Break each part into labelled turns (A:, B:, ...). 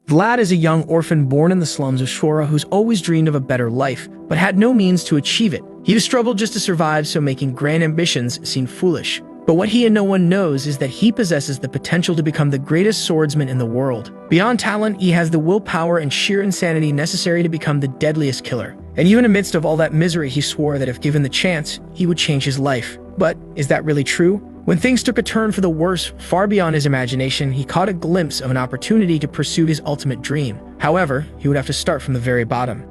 A: Vlad is a young orphan born in the slums of Shora who's always dreamed of a better life, but had no means to achieve it. He struggled just to survive, so making grand ambitions seemed foolish. But what he and no one knows is that he possesses the potential to become the greatest swordsman in the world. Beyond talent, he has the willpower and sheer insanity necessary to become the deadliest killer. And even amidst of all that misery, he swore that if given the chance, he would change his life. But is that really true? When things took a turn for the worse, far beyond his imagination, he caught a glimpse of an opportunity to pursue his ultimate dream. However, he would have to start from the very bottom.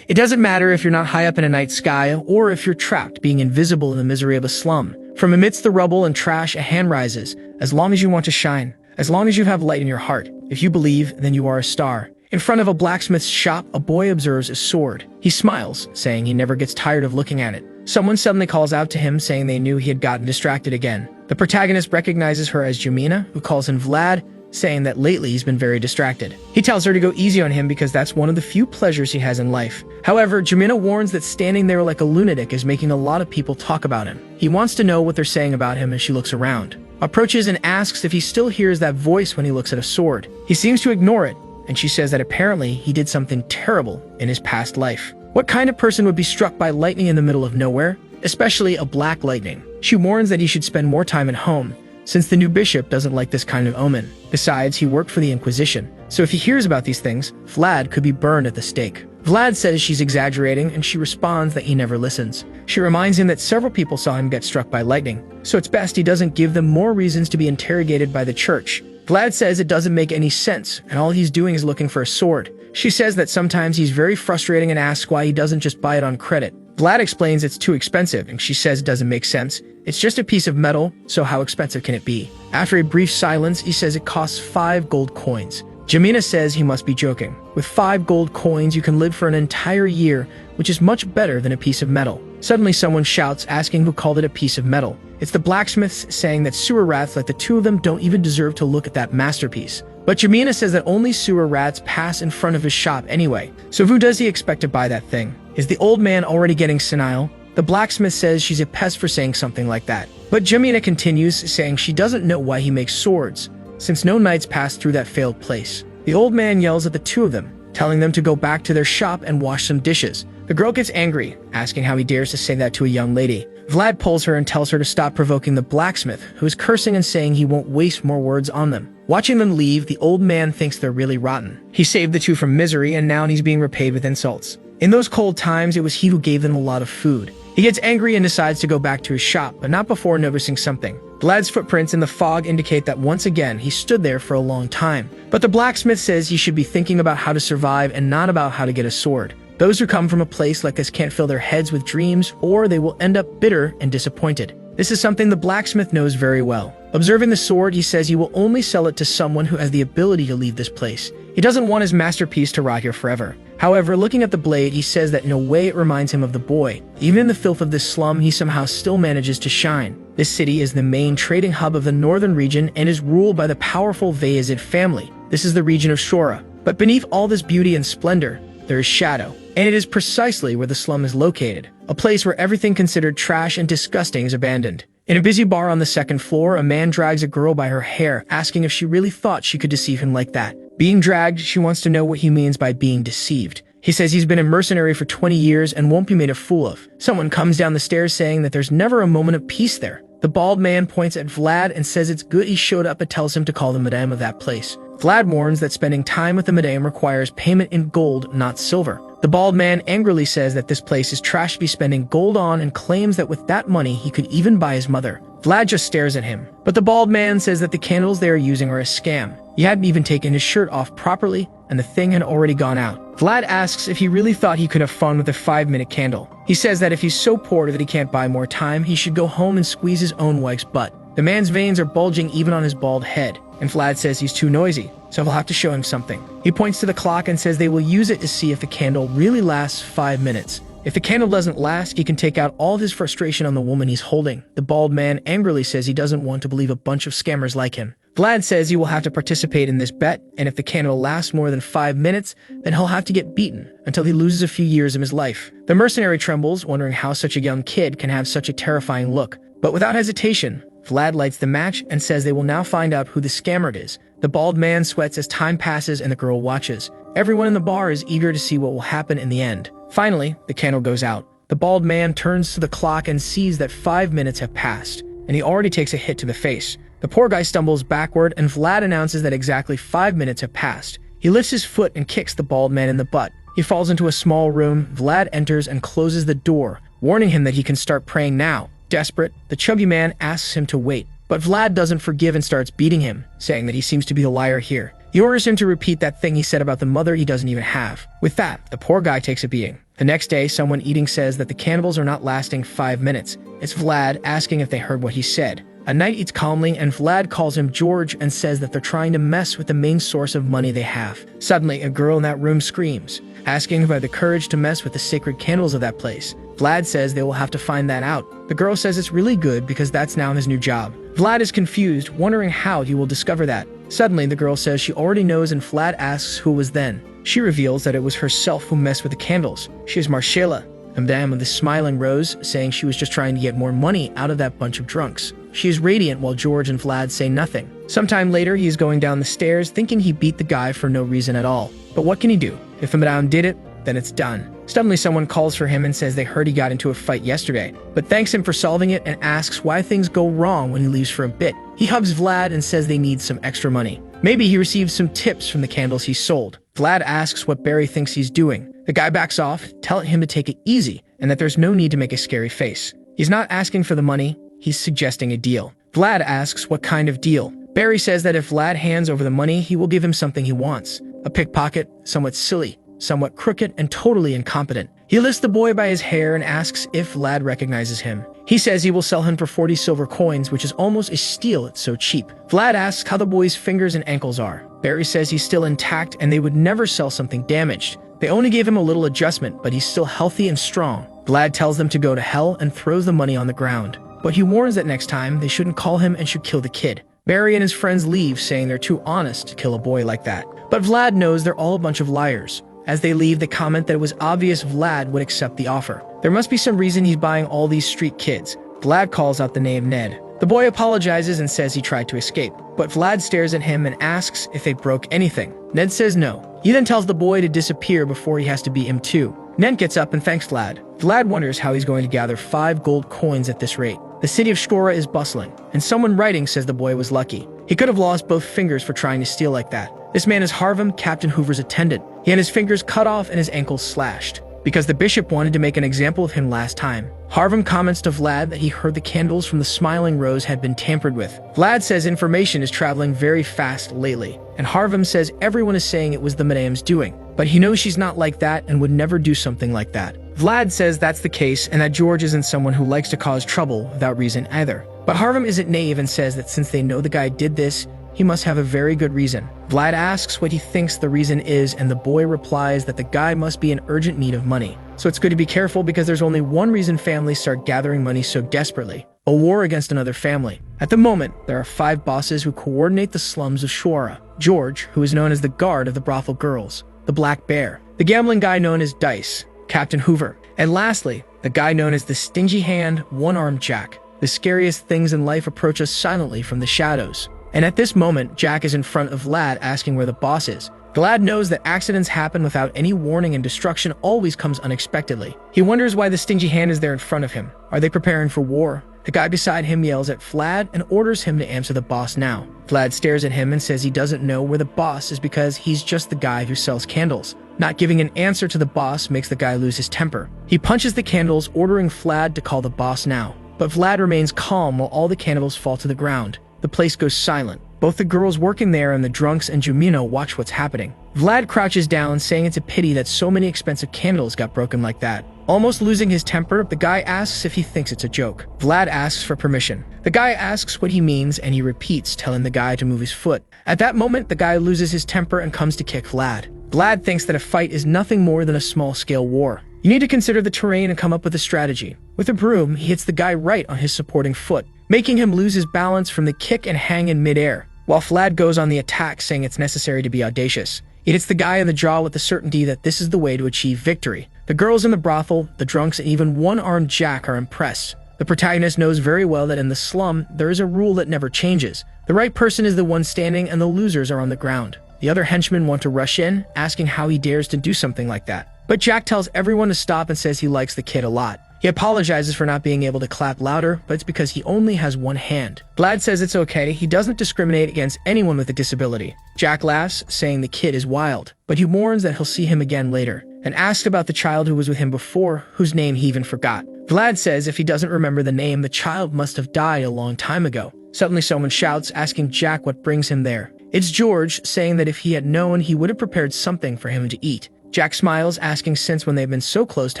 A: It doesn't matter if you're not high up in a night sky or if you're trapped, being invisible in the misery of a slum. From amidst the rubble and trash, a hand rises. As long as you want to shine, as long as you have light in your heart, if you believe, then you are a star. In front of a blacksmith's shop, a boy observes a sword. He smiles, saying he never gets tired of looking at it. Someone suddenly calls out to him, saying they knew he had gotten distracted again. The protagonist recognizes her as Jamina, who calls him Vlad, saying that lately he's been very distracted. He tells her to go easy on him because that's one of the few pleasures he has in life. However, Jamina warns that standing there like a lunatic is making a lot of people talk about him. He wants to know what they're saying about him as she looks around. Approaches and asks if he still hears that voice when he looks at a sword. He seems to ignore it, and she says that apparently he did something terrible in his past life. What kind of person would be struck by lightning in the middle of nowhere? Especially a black lightning. She warns that he should spend more time at home, since the new bishop doesn't like this kind of omen. Besides, he worked for the Inquisition, so if he hears about these things, Vlad could be burned at the stake. Vlad says she's exaggerating, and she responds that he never listens. She reminds him that several people saw him get struck by lightning, so it's best he doesn't give them more reasons to be interrogated by the church. Vlad says it doesn't make any sense, and all he's doing is looking for a sword. She says that sometimes he's very frustrating and asks why he doesn't just buy it on credit. Vlad explains it's too expensive, and she says it doesn't make sense. It's just a piece of metal, so how expensive can it be? After a brief silence, he says it costs 5 gold coins. Jamina says he must be joking. With 5 gold coins, you can live for an entire year, which is much better than a piece of metal. Suddenly, someone shouts, asking who called it a piece of metal. It's the blacksmiths, saying that sewer rats like the two of them don't even deserve to look at that masterpiece. But Jamina says that only sewer rats pass in front of his shop anyway, so who does he expect to buy that thing? Is the old man already getting senile? The blacksmith says she's a pest for saying something like that. But Jamina continues, saying she doesn't know why he makes swords, since no knights pass through that failed place. The old man yells at the two of them, telling them to go back to their shop and wash some dishes. The girl gets angry, asking how he dares to say that to a young lady. Vlad pulls her and tells her to stop provoking the blacksmith, who is cursing and saying he won't waste more words on them. Watching them leave, the old man thinks they're really rotten. He saved the two from misery, and now he's being repaid with insults. In those cold times, it was he who gave them a lot of food. He gets angry and decides to go back to his shop, but not before noticing something. Vlad's footprints in the fog indicate that once again he stood there for a long time. But the blacksmith says he should be thinking about how to survive and not about how to get a sword. Those who come from a place like this can't fill their heads with dreams, or they will end up bitter and disappointed. This is something the blacksmith knows very well. Observing the sword, he says he will only sell it to someone who has the ability to leave this place. He doesn't want his masterpiece to rot here forever. However, looking at the blade, he says that in a way it reminds him of the boy. Even in the filth of this slum, he somehow still manages to shine. This city is the main trading hub of the northern region and is ruled by the powerful Bayezid family. This is the region of Shora. But beneath all this beauty and splendor, there is shadow. And it is precisely where the slum is located, a place where everything considered trash and disgusting is abandoned. In a busy bar on the second floor, a man drags a girl by her hair, asking if she really thought she could deceive him like that. Being dragged, she wants to know what he means by being deceived. He says he's been a mercenary for 20 years and won't be made a fool of. Someone comes down the stairs saying that there's never a moment of peace there. The bald man points at Vlad and says it's good he showed up, but tells him to call the madame of that place. Vlad warns that spending time with the madame requires payment in gold, not silver. The bald man angrily says that this place is trash to be spending gold on and claims that with that money he could even buy his mother. Vlad just stares at him, but the bald man says that the candles they are using are a scam. He hadn't even taken his shirt off properly, and the thing had already gone out. Vlad asks if he really thought he could have fun with a 5-minute candle. He says that if he's so poor that he can't buy more time, he should go home and squeeze his own wife's butt. The man's veins are bulging even on his bald head, and Vlad says he's too noisy, so he'll have to show him something. He points to the clock and says they will use it to see if the candle really lasts 5 minutes. If the candle doesn't last, he can take out all of his frustration on the woman he's holding. The bald man angrily says he doesn't want to believe a bunch of scammers like him. Vlad says he will have to participate in this bet, and if the candle lasts more than 5 minutes, then he'll have to get beaten until he loses a few years of his life. The mercenary trembles, wondering how such a young kid can have such a terrifying look. But without hesitation, Vlad lights the match and says they will now find out who the scammer is. The bald man sweats as time passes and the girl watches. Everyone in the bar is eager to see what will happen in the end. Finally, the candle goes out. The bald man turns to the clock and sees that 5 minutes have passed, and he already takes a hit to the face. The poor guy stumbles backward, and Vlad announces that exactly 5 minutes have passed. He lifts his foot and kicks the bald man in the butt. He falls into a small room. Vlad enters and closes the door, warning him that he can start praying now. Desperate, the chubby man asks him to wait, but Vlad doesn't forgive and starts beating him, saying that he seems to be the liar here. He orders him to repeat that thing he said about the mother he doesn't even have. With that, the poor guy takes a beating. The next day, someone eating says that the cannibals are not lasting 5 minutes. It's Vlad asking if they heard what he said. A knight eats calmly, and Vlad calls him George and says that they're trying to mess with the main source of money they have. Suddenly, a girl in that room screams, asking if I have the courage to mess with the sacred candles of that place. Vlad says they will have to find that out. The girl says it's really good because that's now his new job. Vlad is confused, wondering how he will discover that. Suddenly, the girl says she already knows, and Vlad asks who was then. She reveals that it was herself who messed with the candles. She is Marcella, a madame of the Smiling Rose, saying she was just trying to get more money out of that bunch of drunks. She is radiant while George and Vlad say nothing. Sometime later, he is going down the stairs thinking he beat the guy for no reason at all. But what can he do? If the madame did it, then it's done. Suddenly, someone calls for him and says they heard he got into a fight yesterday, but thanks him for solving it and asks why things go wrong when he leaves for a bit. He hugs Vlad and says they need some extra money. Maybe he received some tips from the candles he sold. Vlad asks what Barry thinks he's doing. The guy backs off, telling him to take it easy and that there's no need to make a scary face. He's not asking for the money, he's suggesting a deal. Vlad asks what kind of deal. Barry says that if Vlad hands over the money, he will give him something he wants. A pickpocket, somewhat silly, somewhat crooked, and totally incompetent. He lifts the boy by his hair and asks if Vlad recognizes him. He says he will sell him for 40 silver coins, which is almost a steal, it's so cheap. Vlad asks how the boy's fingers and ankles are. Barry says he's still intact and they would never sell something damaged. They only gave him a little adjustment, but he's still healthy and strong. Vlad tells them to go to hell and throws the money on the ground. But he warns that next time, they shouldn't call him and should kill the kid. Barry and his friends leave, saying they're too honest to kill a boy like that. But Vlad knows they're all a bunch of liars. As they leave, they comment that it was obvious Vlad would accept the offer. There must be some reason he's buying all these street kids. Vlad calls out the name Ned. The boy apologizes and says he tried to escape, but Vlad stares at him and asks if they broke anything. Ned says no. He then tells the boy to disappear before he has to beat him too. Ned gets up and thanks Vlad. Vlad wonders how he's going to gather 5 gold coins at this rate. The city of Shkora is bustling, and someone writing says the boy was lucky. He could have lost both fingers for trying to steal like that. This man is Harvum, Captain Hoover's attendant. He had his fingers cut off and his ankles slashed, because the bishop wanted to make an example of him last time. Harvum comments to Vlad that he heard the candles from the Smiling Rose had been tampered with. Vlad says information is traveling very fast lately, and Harvum says everyone is saying it was the madame's doing, but he knows she's not like that and would never do something like that. Vlad says that's the case and that George isn't someone who likes to cause trouble without reason either. But Harvum isn't naive and says that since they know the guy did this, he must have a very good reason. Vlad asks what he thinks the reason is, and the boy replies that the guy must be in urgent need of money. So it's good to be careful because there's only one reason families start gathering money so desperately: a war against another family. At the moment, there are 5 bosses who coordinate the slums of Shkora. George, who is known as the guard of the brothel girls, the Black Bear, the gambling guy known as Dice, Captain Hoover, and lastly, the guy known as the Stingy Hand, One-Armed Jack. The scariest things in life approach us silently from the shadows. And at this moment, Jack is in front of Vlad asking where the boss is. Vlad knows that accidents happen without any warning and destruction always comes unexpectedly. He wonders why the Stingy Hand is there in front of him. Are they preparing for war? The guy beside him yells at Vlad and orders him to answer the boss now. Vlad stares at him and says he doesn't know where the boss is because he's just the guy who sells candles. Not giving an answer to the boss makes the guy lose his temper. He punches the candles, ordering Vlad to call the boss now. But Vlad remains calm while all the candles fall to the ground. The place goes silent. Both the girls working there and the drunks and Jumino watch what's happening. Vlad crouches down, saying it's a pity that so many expensive candles got broken like that. Almost losing his temper, the guy asks if he thinks it's a joke. Vlad asks for permission. The guy asks what he means, and he repeats, telling the guy to move his foot. At that moment, the guy loses his temper and comes to kick Vlad. Vlad thinks that a fight is nothing more than a small-scale war. You need to consider the terrain and come up with a strategy. With a broom, he hits the guy right on his supporting foot, making him lose his balance from the kick and hang in midair, while Vlad goes on the attack, saying it's necessary to be audacious. It hits the guy in the jaw with the certainty that this is the way to achieve victory. The girls in the brothel, the drunks, and even One-Armed Jack are impressed. The protagonist knows very well that in the slum, there is a rule that never changes. The right person is the one standing and the losers are on the ground. The other henchmen want to rush in, asking how he dares to do something like that. But Jack tells everyone to stop and says he likes the kid a lot. He apologizes for not being able to clap louder, but it's because he only has one hand. Vlad says it's okay, he doesn't discriminate against anyone with a disability. Jack laughs, saying the kid is wild, but he warns that he'll see him again later, and asks about the child who was with him before, whose name he even forgot. Vlad says if he doesn't remember the name, the child must have died a long time ago. Suddenly someone shouts, asking Jack what brings him there. It's George, saying that if he had known, he would have prepared something for him to eat. Jack smiles, asking since when they've been so close to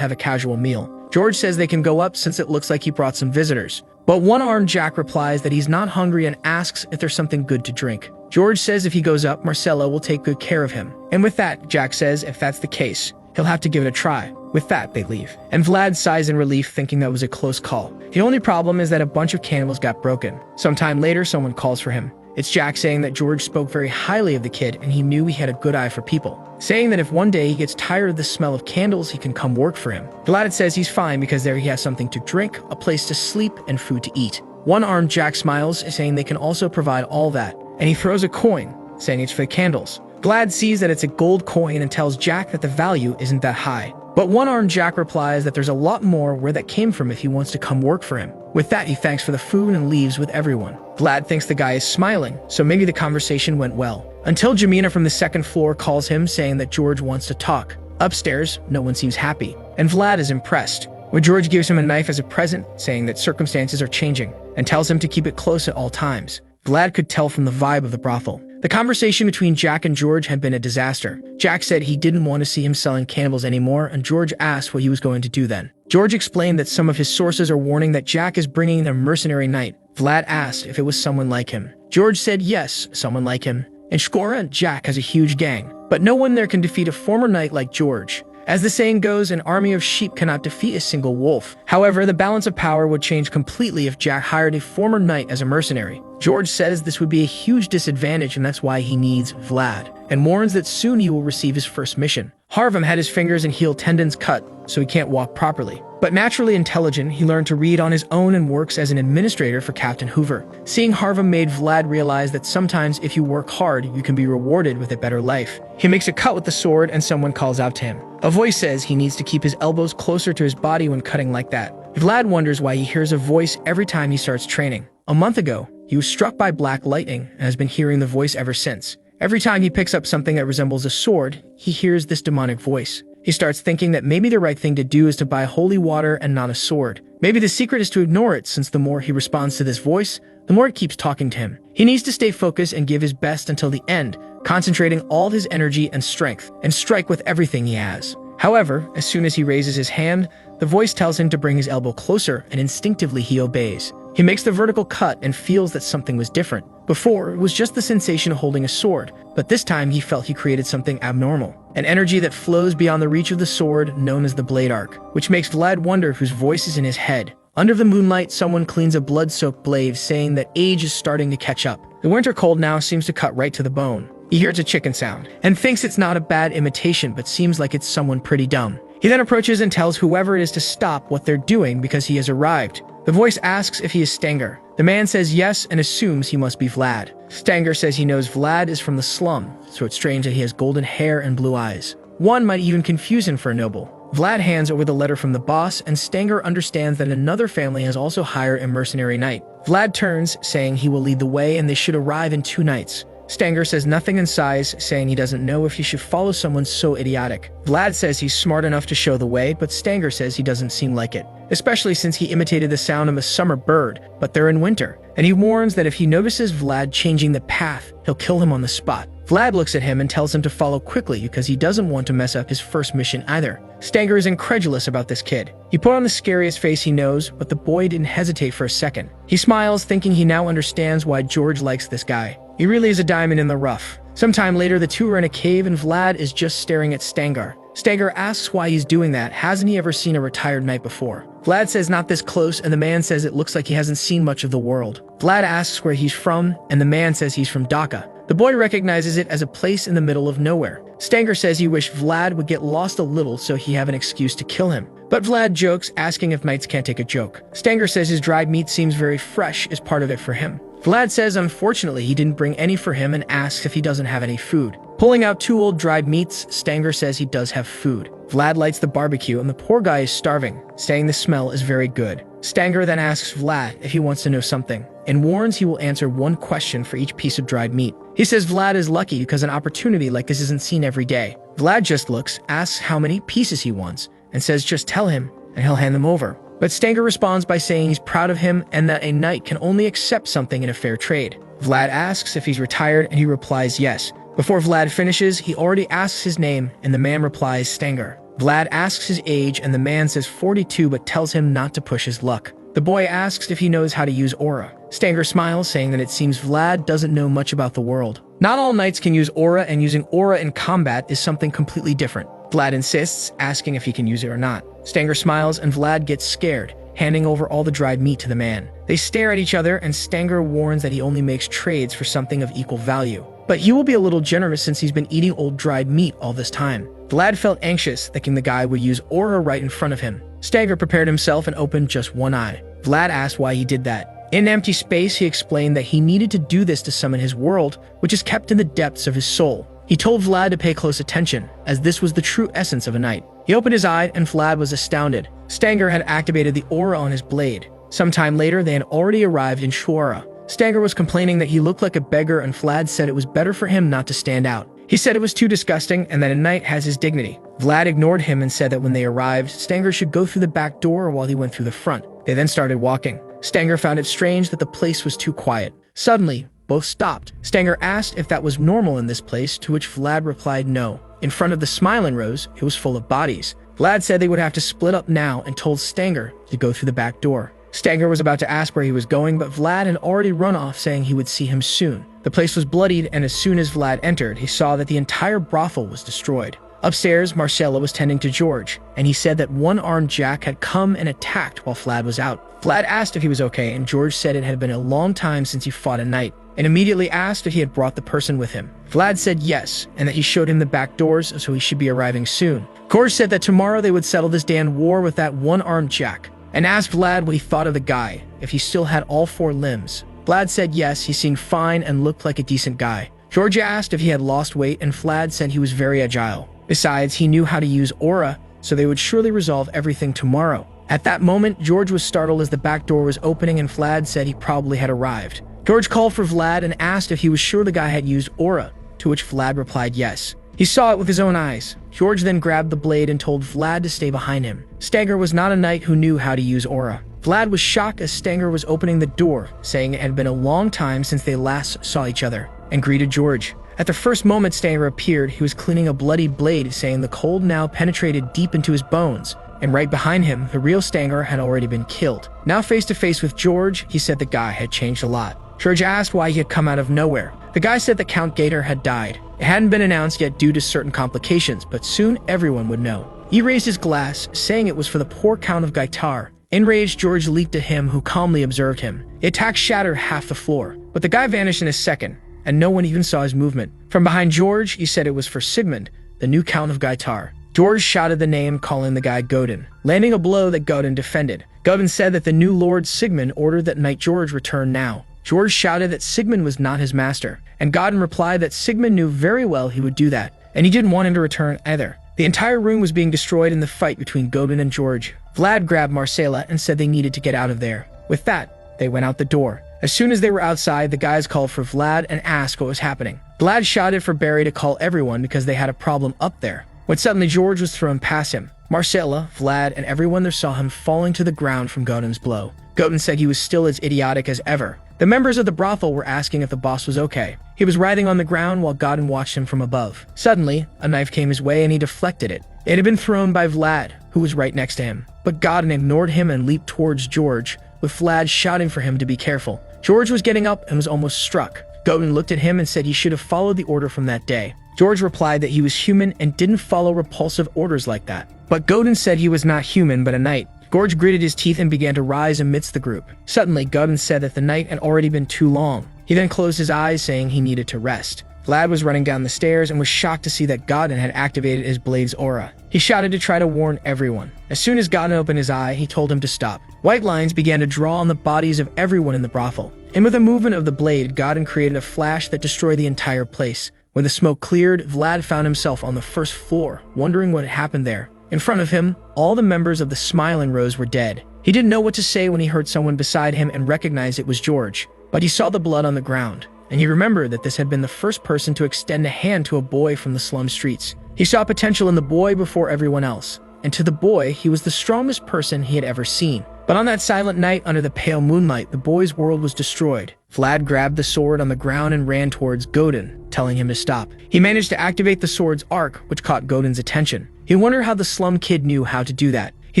A: have a casual meal. George says they can go up since it looks like he brought some visitors. But one-armed Jack replies that he's not hungry and asks if there's something good to drink. George says if he goes up, Marcella will take good care of him. And with that, Jack says if that's the case, he'll have to give it a try. With that, they leave. And Vlad sighs in relief, thinking that was a close call. The only problem is that a bunch of candles got broken. Sometime later, someone calls for him. It's Jack saying that George spoke very highly of the kid and he knew he had a good eye for people, saying that if one day he gets tired of the smell of candles, he can come work for him. Vlad says he's fine because there he has something to drink, a place to sleep, and food to eat. One-armed Jack smiles, saying they can also provide all that, and he throws a coin, saying it's for the candles. Vlad sees that it's a gold coin and tells Jack that the value isn't that high. But one-armed Jack replies that there's a lot more where that came from if he wants to come work for him. With that, he thanks for the food and leaves with everyone. Vlad thinks the guy is smiling, so maybe the conversation went well. Until Jamina from the second floor calls him, saying that George wants to talk. Upstairs, no one seems happy, and Vlad is impressed, when George gives him a knife as a present, saying that circumstances are changing, and tells him to keep it close at all times. Vlad could tell from the vibe of the brothel. The conversation between Jack and George had been a disaster. Jack said he didn't want to see him selling cannibals anymore, and George asked what he was going to do then. George explained that some of his sources are warning that Jack is bringing in a mercenary knight. Vlad asked if it was someone like him. George said yes, someone like him. In Shkora, Jack has a huge gang, but no one there can defeat a former knight like George. As the saying goes, an army of sheep cannot defeat a single wolf. However, the balance of power would change completely if Jack hired a former knight as a mercenary. George says this would be a huge disadvantage and that's why he needs Vlad, and warns that soon he will receive his first mission. Harvem had his fingers and heel tendons cut, so he can't walk properly. But naturally intelligent, he learned to read on his own and works as an administrator for Captain Hoover. Seeing Harvem made Vlad realize that sometimes if you work hard, you can be rewarded with a better life. He makes a cut with the sword and someone calls out to him. A voice says he needs to keep his elbows closer to his body when cutting like that. Vlad wonders why he hears a voice every time he starts training. A month ago, he was struck by black lightning and has been hearing the voice ever since. Every time he picks up something that resembles a sword, he hears this demonic voice. He starts thinking that maybe the right thing to do is to buy holy water and not a sword. Maybe the secret is to ignore it, since the more he responds to this voice, the more it keeps talking to him. He needs to stay focused and give his best until the end, concentrating all his energy and strength, and strike with everything he has. However, as soon as he raises his hand, the voice tells him to bring his elbow closer, and instinctively he obeys. He makes the vertical cut and feels that something was different. Before, it was just the sensation of holding a sword, but this time he felt he created something abnormal. An energy that flows beyond the reach of the sword, known as the blade arc, which makes Vlad wonder whose voice is in his head. Under the moonlight, someone cleans a blood-soaked blade, saying that age is starting to catch up. The winter cold now seems to cut right to the bone. He hears a chicken sound, and thinks it's not a bad imitation, but seems like it's someone pretty dumb. He then approaches and tells whoever it is to stop what they're doing because he has arrived. The voice asks if he is Stanger. The man says yes and assumes he must be Vlad. Stanger says he knows Vlad is from the slum, so it's strange that he has golden hair and blue eyes. One might even confuse him for a noble. Vlad hands over the letter from the boss, and Stanger understands that another family has also hired a mercenary knight. Vlad turns, saying he will lead the way and they should arrive in 2 nights. Stanger says nothing and sighs, saying he doesn't know if he should follow someone so idiotic. Vlad says he's smart enough to show the way, but Stanger says he doesn't seem like it, especially since he imitated the sound of a summer bird, but they're in winter. And he warns that if he notices Vlad changing the path, he'll kill him on the spot. Vlad looks at him and tells him to follow quickly because he doesn't want to mess up his first mission either. Stanger is incredulous about this kid. He put on the scariest face he knows, but the boy didn't hesitate for a second. He smiles, thinking he now understands why George likes this guy. He really is a diamond in the rough. Sometime later, the two are in a cave and Vlad is just staring at Stanger. Stanger asks why he's doing that. Hasn't he ever seen a retired knight before? Vlad says not this close, and the man says it looks like he hasn't seen much of the world. Vlad asks where he's from, and the man says he's from Dhaka. The boy recognizes it as a place in the middle of nowhere. Stanger says he wished Vlad would get lost a little so he have an excuse to kill him. But Vlad jokes, asking if knights can't take a joke. Stanger says his dried meat seems very fresh as part of it for him. Vlad says unfortunately he didn't bring any for him and asks if he doesn't have any food. Pulling out 2 old dried meats, Stanger says he does have food. Vlad lights the barbecue and the poor guy is starving, saying the smell is very good. Stanger then asks Vlad if he wants to know something, and warns he will answer 1 question for each piece of dried meat. He says Vlad is lucky because an opportunity like this isn't seen every day. Vlad just looks, asks how many pieces he wants, and says just tell him and he'll hand them over. But Stanger responds by saying he's proud of him and that a knight can only accept something in a fair trade. Vlad asks if he's retired and he replies yes. Before Vlad finishes, he already asks his name and the man replies Stanger. Vlad asks his age and the man says 42 but tells him not to push his luck. The boy asks if he knows how to use aura. Stanger smiles, saying that it seems Vlad doesn't know much about the world. Not all knights can use aura, and using aura in combat is something completely different. Vlad insists, asking if he can use it or not. Stanger smiles and Vlad gets scared, handing over all the dried meat to the man. They stare at each other and Stanger warns that he only makes trades for something of equal value. But he will be a little generous since he's been eating old dried meat all this time. Vlad felt anxious, thinking the guy would use aura right in front of him. Stanger prepared himself and opened just 1 eye. Vlad asked why he did that. In empty space, he explained that he needed to do this to summon his world, which is kept in the depths of his soul. He told Vlad to pay close attention, as this was the true essence of a knight. He opened his eye and Vlad was astounded. Stanger had activated the aura on his blade. Sometime later, they had already arrived in Shura. Stanger was complaining that he looked like a beggar and Vlad said it was better for him not to stand out. He said it was too disgusting and that a knight has his dignity. Vlad ignored him and said that when they arrived, Stanger should go through the back door while he went through the front. They then started walking. Stanger found it strange that the place was too quiet. Suddenly, both stopped. Stanger asked if that was normal in this place, to which Vlad replied no. In front of the Smiling Rose, it was full of bodies. Vlad said they would have to split up now and told Stanger to go through the back door. Stanger was about to ask where he was going, but Vlad had already run off, saying he would see him soon. The place was bloodied, and as soon as Vlad entered, he saw that the entire brothel was destroyed. Upstairs, Marcella was tending to George, and he said that one-armed Jack had come and attacked while Vlad was out. Vlad asked if he was okay, and George said it had been a long time since he fought a knight, and immediately asked if he had brought the person with him. Vlad said yes, and that he showed him the back doors, so he should be arriving soon. George said that tomorrow they would settle this damned war with that one-armed Jack, and asked Vlad what he thought of the guy, if he still had all 4 limbs. Vlad said yes, he seemed fine and looked like a decent guy. George asked if he had lost weight, and Vlad said he was very agile. Besides, he knew how to use aura, so they would surely resolve everything tomorrow. At that moment, George was startled as the back door was opening and Vlad said he probably had arrived. George called for Vlad and asked if he was sure the guy had used aura, to which Vlad replied yes. He saw it with his own eyes. George then grabbed the blade and told Vlad to stay behind him. Stanger was not a knight who knew how to use aura. Vlad was shocked as Stanger was opening the door, saying it had been a long time since they last saw each other, and greeted George. At the first moment Stanger appeared, he was cleaning a bloody blade, saying the cold now penetrated deep into his bones, and right behind him, the real Stanger had already been killed. Now face to face with George, he said the guy had changed a lot. George asked why he had come out of nowhere. The guy said that Count Gator had died. It hadn't been announced yet due to certain complications, but soon everyone would know. He raised his glass, saying it was for the poor Count of Gaitar. Enraged, George leaped at him, who calmly observed him. The attack shattered half the floor, but the guy vanished in a second, and no one even saw his movement. From behind George, he said it was for Sigmund, the new Count of Gaitar. George shouted the name, calling the guy Godin, landing a blow that Godin defended. Godin said that the new Lord Sigmund ordered that Knight George return now. George shouted that Sigmund was not his master, and Godin replied that Sigmund knew very well he would do that, and he didn't want him to return either. The entire room was being destroyed in the fight between Godin and George. Vlad grabbed Marcella and said they needed to get out of there. With that, they went out the door. As soon as they were outside, the guys called for Vlad and asked what was happening. Vlad shouted for Barry to call everyone because they had a problem up there, when suddenly George was thrown past him. Marcella, Vlad, and everyone there saw him falling to the ground from Godin's blow. Godin said he was still as idiotic as ever. The members of the brothel were asking if the boss was okay. He was writhing on the ground while Godin watched him from above. Suddenly, a knife came his way and he deflected it. It had been thrown by Vlad, who was right next to him. But Godin ignored him and leaped towards George, with Vlad shouting for him to be careful. George was getting up and was almost struck. Godin looked at him and said he should have followed the order from that day. George replied that he was human and didn't follow repulsive orders like that. But Godin said he was not human but a knight. George gritted his teeth and began to rise amidst the group. Suddenly, Godin said that the night had already been too long. He then closed his eyes, saying he needed to rest. Vlad was running down the stairs and was shocked to see that Godin had activated his blade's aura. He shouted to try to warn everyone. As soon as Godin opened his eye, he told him to stop. White lines began to draw on the bodies of everyone in the brothel, and with a movement of the blade, Godin created a flash that destroyed the entire place. When the smoke cleared, Vlad found himself on the first floor, wondering what had happened there. In front of him, all the members of the Smiling Rose were dead. He didn't know what to say when he heard someone beside him and recognized it was George. But he saw the blood on the ground, and he remembered that this had been the first person to extend a hand to a boy from the slum streets. He saw potential in the boy before everyone else, and to the boy, he was the strongest person he had ever seen. But on that silent night under the pale moonlight, the boy's world was destroyed. Vlad grabbed the sword on the ground and ran towards Godin, telling him to stop. He managed to activate the sword's arc, which caught Godin's attention. He wondered how the slum kid knew how to do that. He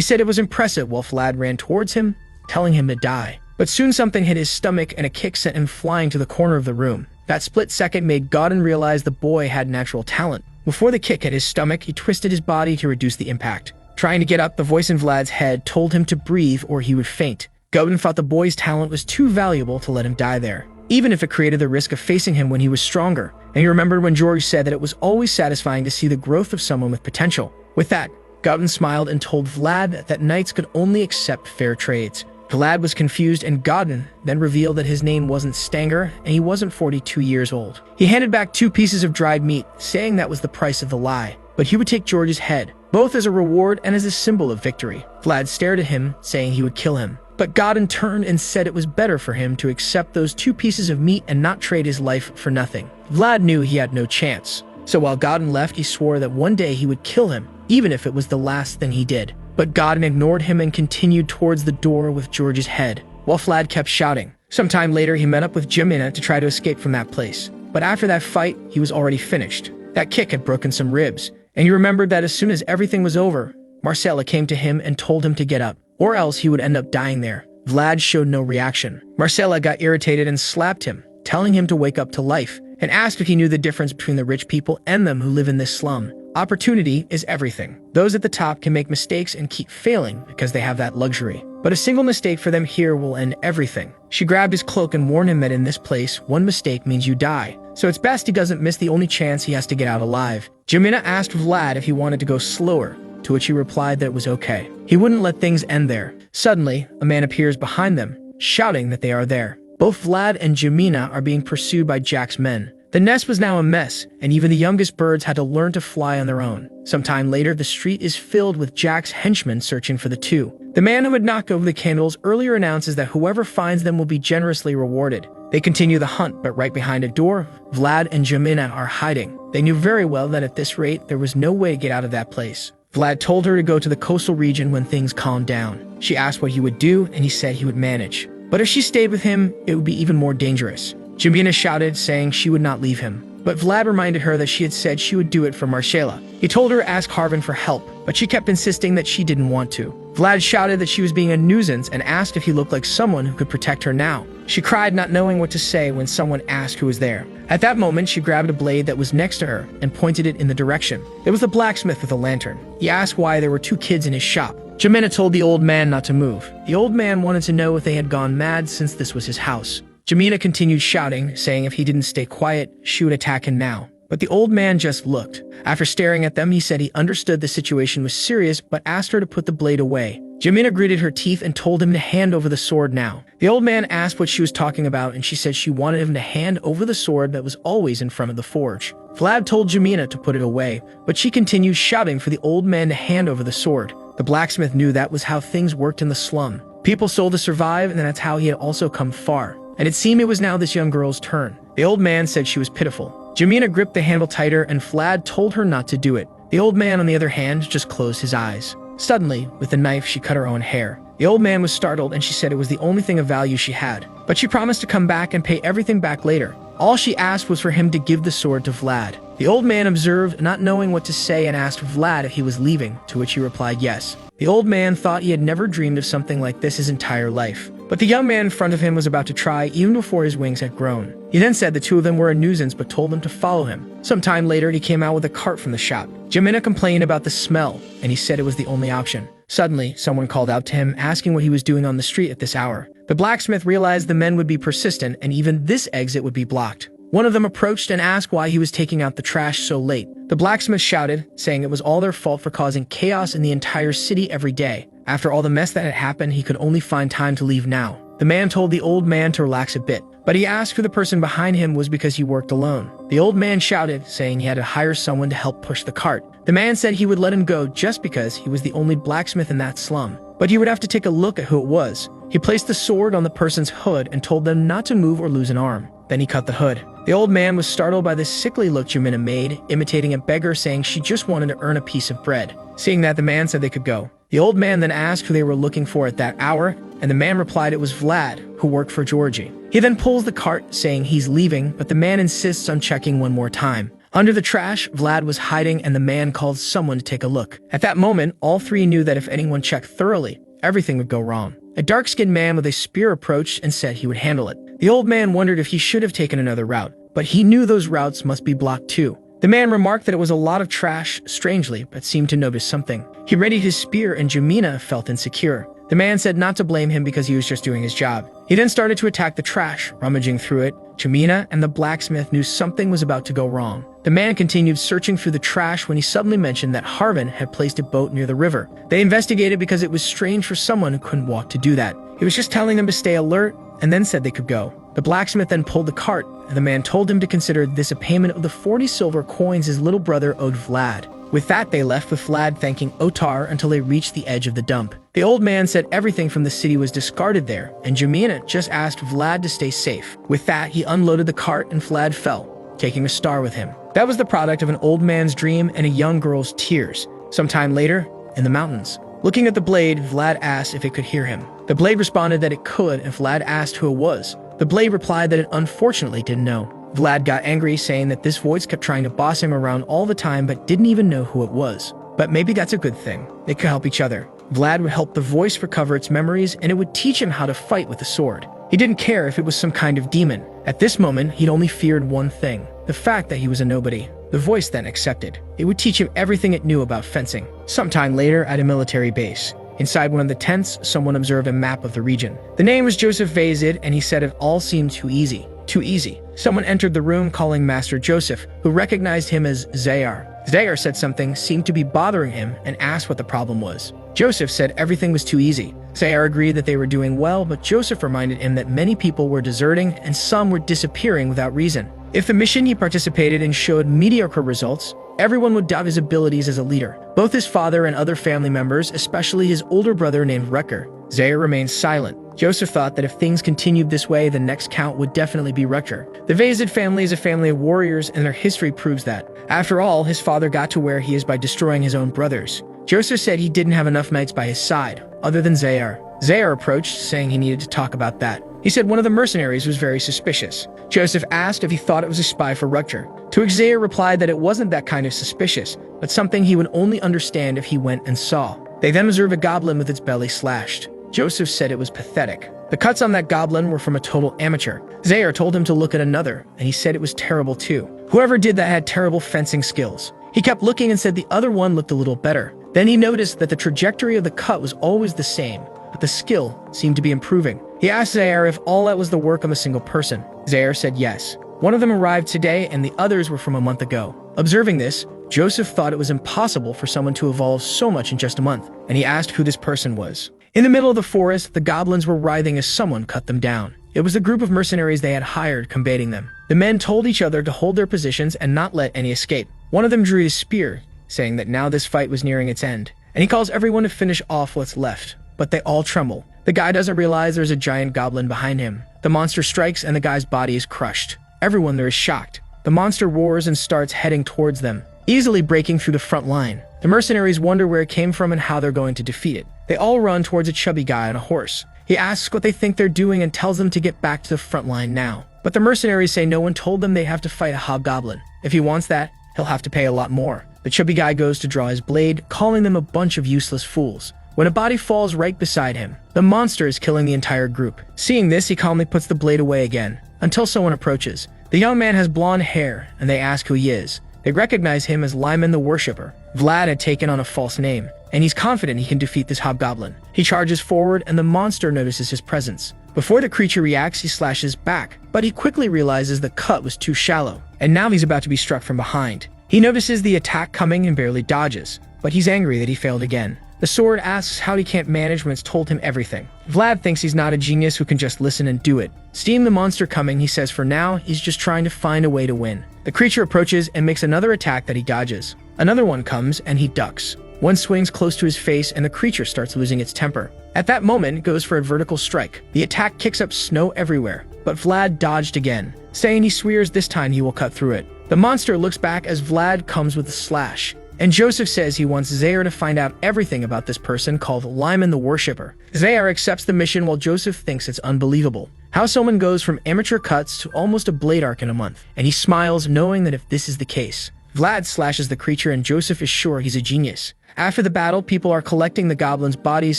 A: said it was impressive while Vlad ran towards him, telling him to die. But soon something hit his stomach and a kick sent him flying to the corner of the room. That split second made Godin realize the boy had natural talent. Before the kick hit his stomach, he twisted his body to reduce the impact. Trying to get up, the voice in Vlad's head told him to breathe or he would faint. Godin thought the boy's talent was too valuable to let him die there, even if it created the risk of facing him when he was stronger. And he remembered when George said that it was always satisfying to see the growth of someone with potential. With that, Godin smiled and told Vlad that knights could only accept fair trades. Vlad was confused, and Godin then revealed that his name wasn't Stanger and he wasn't 42 years old. He handed back 2 pieces of dried meat, saying that was the price of the lie, but he would take George's head, both as a reward and as a symbol of victory. Vlad stared at him, saying he would kill him, but Godin turned and said it was better for him to accept those 2 pieces of meat and not trade his life for nothing. Vlad knew he had no chance, so while Godin left, he swore that one day he would kill him, even if it was the last thing he did. But Godin ignored him and continued towards the door with George's head, while Vlad kept shouting. Sometime later, he met up with Jemina to try to escape from that place. But after that fight, he was already finished. That kick had broken some ribs, and he remembered that as soon as everything was over, Marcella came to him and told him to get up, or else he would end up dying there. Vlad showed no reaction. Marcella got irritated and slapped him, telling him to wake up to life, and asked if he knew the difference between the rich people and them who live in this slum. Opportunity is everything. Those at the top can make mistakes and keep failing because they have that luxury. But a single mistake for them here will end everything. She grabbed his cloak and warned him that in this place, one mistake means you die. So it's best he doesn't miss the only chance he has to get out alive. Jemina asked Vlad if he wanted to go slower, to which he replied that it was okay. He wouldn't let things end there. Suddenly, a man appears behind them, shouting that they are there. Both Vlad and Jemina are being pursued by Jack's men. The nest was now a mess, and even the youngest birds had to learn to fly on their own. Sometime later, the street is filled with Jack's henchmen searching for the 2. The man who had knocked over the candles earlier announces that whoever finds them will be generously rewarded. They continue the hunt, but right behind a door, Vlad and Jemina are hiding. They knew very well that at this rate, there was no way to get out of that place. Vlad told her to go to the coastal region when things calmed down. She asked what he would do, and he said he would manage. But if she stayed with him, it would be even more dangerous. Jemina shouted, saying she would not leave him. But Vlad reminded her that she had said she would do it for Marcella. He told her to ask Harvin for help, but she kept insisting that she didn't want to. Vlad shouted that she was being a nuisance and asked if he looked like someone who could protect her now. She cried, not knowing what to say when someone asked who was there. At that moment, she grabbed a blade that was next to her and pointed it in the direction. There was the blacksmith with a lantern. He asked why there were 2 kids in his shop. Jemina told the old man not to move. The old man wanted to know if they had gone mad since this was his house. Jemina continued shouting, saying if he didn't stay quiet, she would attack him now. But the old man just looked. After staring at them, he said he understood the situation was serious, but asked her to put the blade away. Jemina gritted her teeth and told him to hand over the sword now. The old man asked what she was talking about, and she said she wanted him to hand over the sword that was always in front of the forge. Vlad told Jemina to put it away, but she continued shouting for the old man to hand over the sword. The blacksmith knew that was how things worked in the slum. People sold to survive, and that's how he had also come far. And it seemed it was now this young girl's turn. The old man said she was pitiful. Jemina gripped the handle tighter, and Vlad told her not to do it. The old man, on the other hand, just closed his eyes. Suddenly, with the knife, she cut her own hair. The old man was startled, and she said it was the only thing of value she had. But she promised to come back and pay everything back later. All she asked was for him to give the sword to Vlad. The old man observed, not knowing what to say, and asked Vlad if he was leaving, to which he replied yes. The old man thought he had never dreamed of something like this his entire life. But the young man in front of him was about to try even before his wings had grown. He then said the 2 of them were a nuisance but told them to follow him. Sometime later, he came out with a cart from the shop. Jemina complained about the smell, and he said it was the only option. Suddenly, someone called out to him, asking what he was doing on the street at this hour. The blacksmith realized the men would be persistent, and even this exit would be blocked. One of them approached and asked why he was taking out the trash so late. The blacksmith shouted, saying it was all their fault for causing chaos in the entire city every day. After all the mess that had happened, he could only find time to leave now. The man told the old man to relax a bit, but he asked who the person behind him was because he worked alone. The old man shouted, saying he had to hire someone to help push the cart. The man said he would let him go just because he was the only blacksmith in that slum, but he would have to take a look at who it was. He placed the sword on the person's hood and told them not to move or lose an arm. Then he cut the hood. The old man was startled by the sickly look Jemina made, imitating a beggar, saying she just wanted to earn a piece of bread. Seeing that, the man said they could go. The old man then asked who they were looking for at that hour, and the man replied it was Vlad, who worked for Georgie. He then pulls the cart, saying he's leaving, but the man insists on checking one more time. Under the trash, Vlad was hiding, and the man called someone to take a look. At that moment, all three knew that if anyone checked thoroughly, everything would go wrong. A dark-skinned man with a spear approached and said he would handle it. The old man wondered if he should have taken another route, but he knew those routes must be blocked too. The man remarked that it was a lot of trash, strangely, but seemed to notice something. He readied his spear, and Jemina felt insecure. The man said not to blame him because he was just doing his job. He then started to attack the trash, rummaging through it. Jemina and the blacksmith knew something was about to go wrong. The man continued searching through the trash when he suddenly mentioned that Harvin had placed a boat near the river. They investigated because it was strange for someone who couldn't walk to do that. He was just telling them to stay alert and then said they could go. The blacksmith then pulled the cart, and the man told him to consider this a payment of the 40 silver coins his little brother owed Vlad. With that, they left with Vlad thanking Otar until they reached the edge of the dump. The old man said everything from the city was discarded there, and Jemina just asked Vlad to stay safe. With that, he unloaded the cart and Vlad fell, taking a star with him. That was the product of an old man's dream and a young girl's tears. Sometime later, in the mountains. Looking at the blade, Vlad asked if it could hear him. The blade responded that it could, and Vlad asked who it was. The blade replied that it unfortunately didn't know. Vlad got angry, saying that this voice kept trying to boss him around all the time but didn't even know who it was. But maybe that's a good thing. They could help each other. Vlad would help the voice recover its memories, and it would teach him how to fight with the sword. He didn't care if it was some kind of demon. At this moment, he'd only feared one thing: the fact that he was a nobody. The voice then accepted. It would teach him everything it knew about fencing. Sometime later, at a military base. Inside one of the tents, someone observed a map of the region. The name was Joseph Vazid, and he said it all seemed too easy. Too easy. Someone entered the room calling Master Joseph, who recognized him as Zayar. Zayar said something seemed to be bothering him and asked what the problem was. Joseph said everything was too easy. Zayar agreed that they were doing well, but Joseph reminded him that many people were deserting and some were disappearing without reason. If the mission he participated in showed mediocre results, everyone would doubt his abilities as a leader. Both his father and other family members, especially his older brother named Wrecker. Zayar remained silent. Joseph thought that if things continued this way, the next count would definitely be Wrecker. The Vazid family is a family of warriors, and their history proves that. After all, his father got to where he is by destroying his own brothers. Joseph said he didn't have enough knights by his side, other than Zayar. Zayar approached, saying he needed to talk about that. He said one of the mercenaries was very suspicious. Joseph asked if he thought it was a spy for Rutger. To which Zayar replied that it wasn't that kind of suspicious, but something he would only understand if he went and saw. They then observed a goblin with its belly slashed. Joseph said it was pathetic. The cuts on that goblin were from a total amateur. Zayar told him to look at another, and he said it was terrible too. Whoever did that had terrible fencing skills. He kept looking and said the other one looked a little better. Then he noticed that the trajectory of the cut was always the same, but the skill seemed to be improving. He asked Zayar if all that was the work of a single person. Zayar said yes. One of them arrived today, and the others were from a month ago. Observing this, Joseph thought it was impossible for someone to evolve so much in just a month, and he asked who this person was. In the middle of the forest, the goblins were writhing as someone cut them down. It was a group of mercenaries they had hired combating them. The men told each other to hold their positions and not let any escape. One of them drew his spear, saying that now this fight was nearing its end, and he calls everyone to finish off what's left. But they all tremble. The guy doesn't realize there's a giant goblin behind him. The monster strikes and the guy's body is crushed. Everyone there is shocked. The monster roars and starts heading towards them, easily breaking through the front line. The mercenaries wonder where it came from and how they're going to defeat it. They all run towards a chubby guy on a horse. He asks what they think they're doing and tells them to get back to the front line now. But the mercenaries say no one told them they have to fight a hobgoblin. If he wants that, he'll have to pay a lot more. The chubby guy goes to draw his blade, calling them a bunch of useless fools. When a body falls right beside him, the monster is killing the entire group. Seeing this, he calmly puts the blade away again, until someone approaches. The young man has blonde hair, and they ask who he is. They recognize him as Lyman the Worshipper. Vlad had taken on a false name, and he's confident he can defeat this hobgoblin. He charges forward, and the monster notices his presence. Before the creature reacts, he slashes back, but he quickly realizes the cut was too shallow, and now he's about to be struck from behind. He notices the attack coming and barely dodges, but he's angry that he failed again. The sword asks how he can't manage when it's told him everything. Vlad thinks he's not a genius who can just listen and do it. Seeing the monster coming, he says for now, he's just trying to find a way to win. The creature approaches and makes another attack that he dodges. Another one comes and he ducks. One swings close to his face and the creature starts losing its temper. At that moment, it goes for a vertical strike. The attack kicks up snow everywhere, but Vlad dodged again, saying he swears this time he will cut through it. The monster looks back as Vlad comes with a slash. And Joseph says he wants Zaire to find out everything about this person called Lyman the Worshipper. Zaire accepts the mission while Joseph thinks it's unbelievable. How someone goes from amateur cuts to almost a blade arc in a month. And he smiles knowing that if this is the case. Vlad slashes the creature and Joseph is sure he's a genius. After the battle, people are collecting the goblins' bodies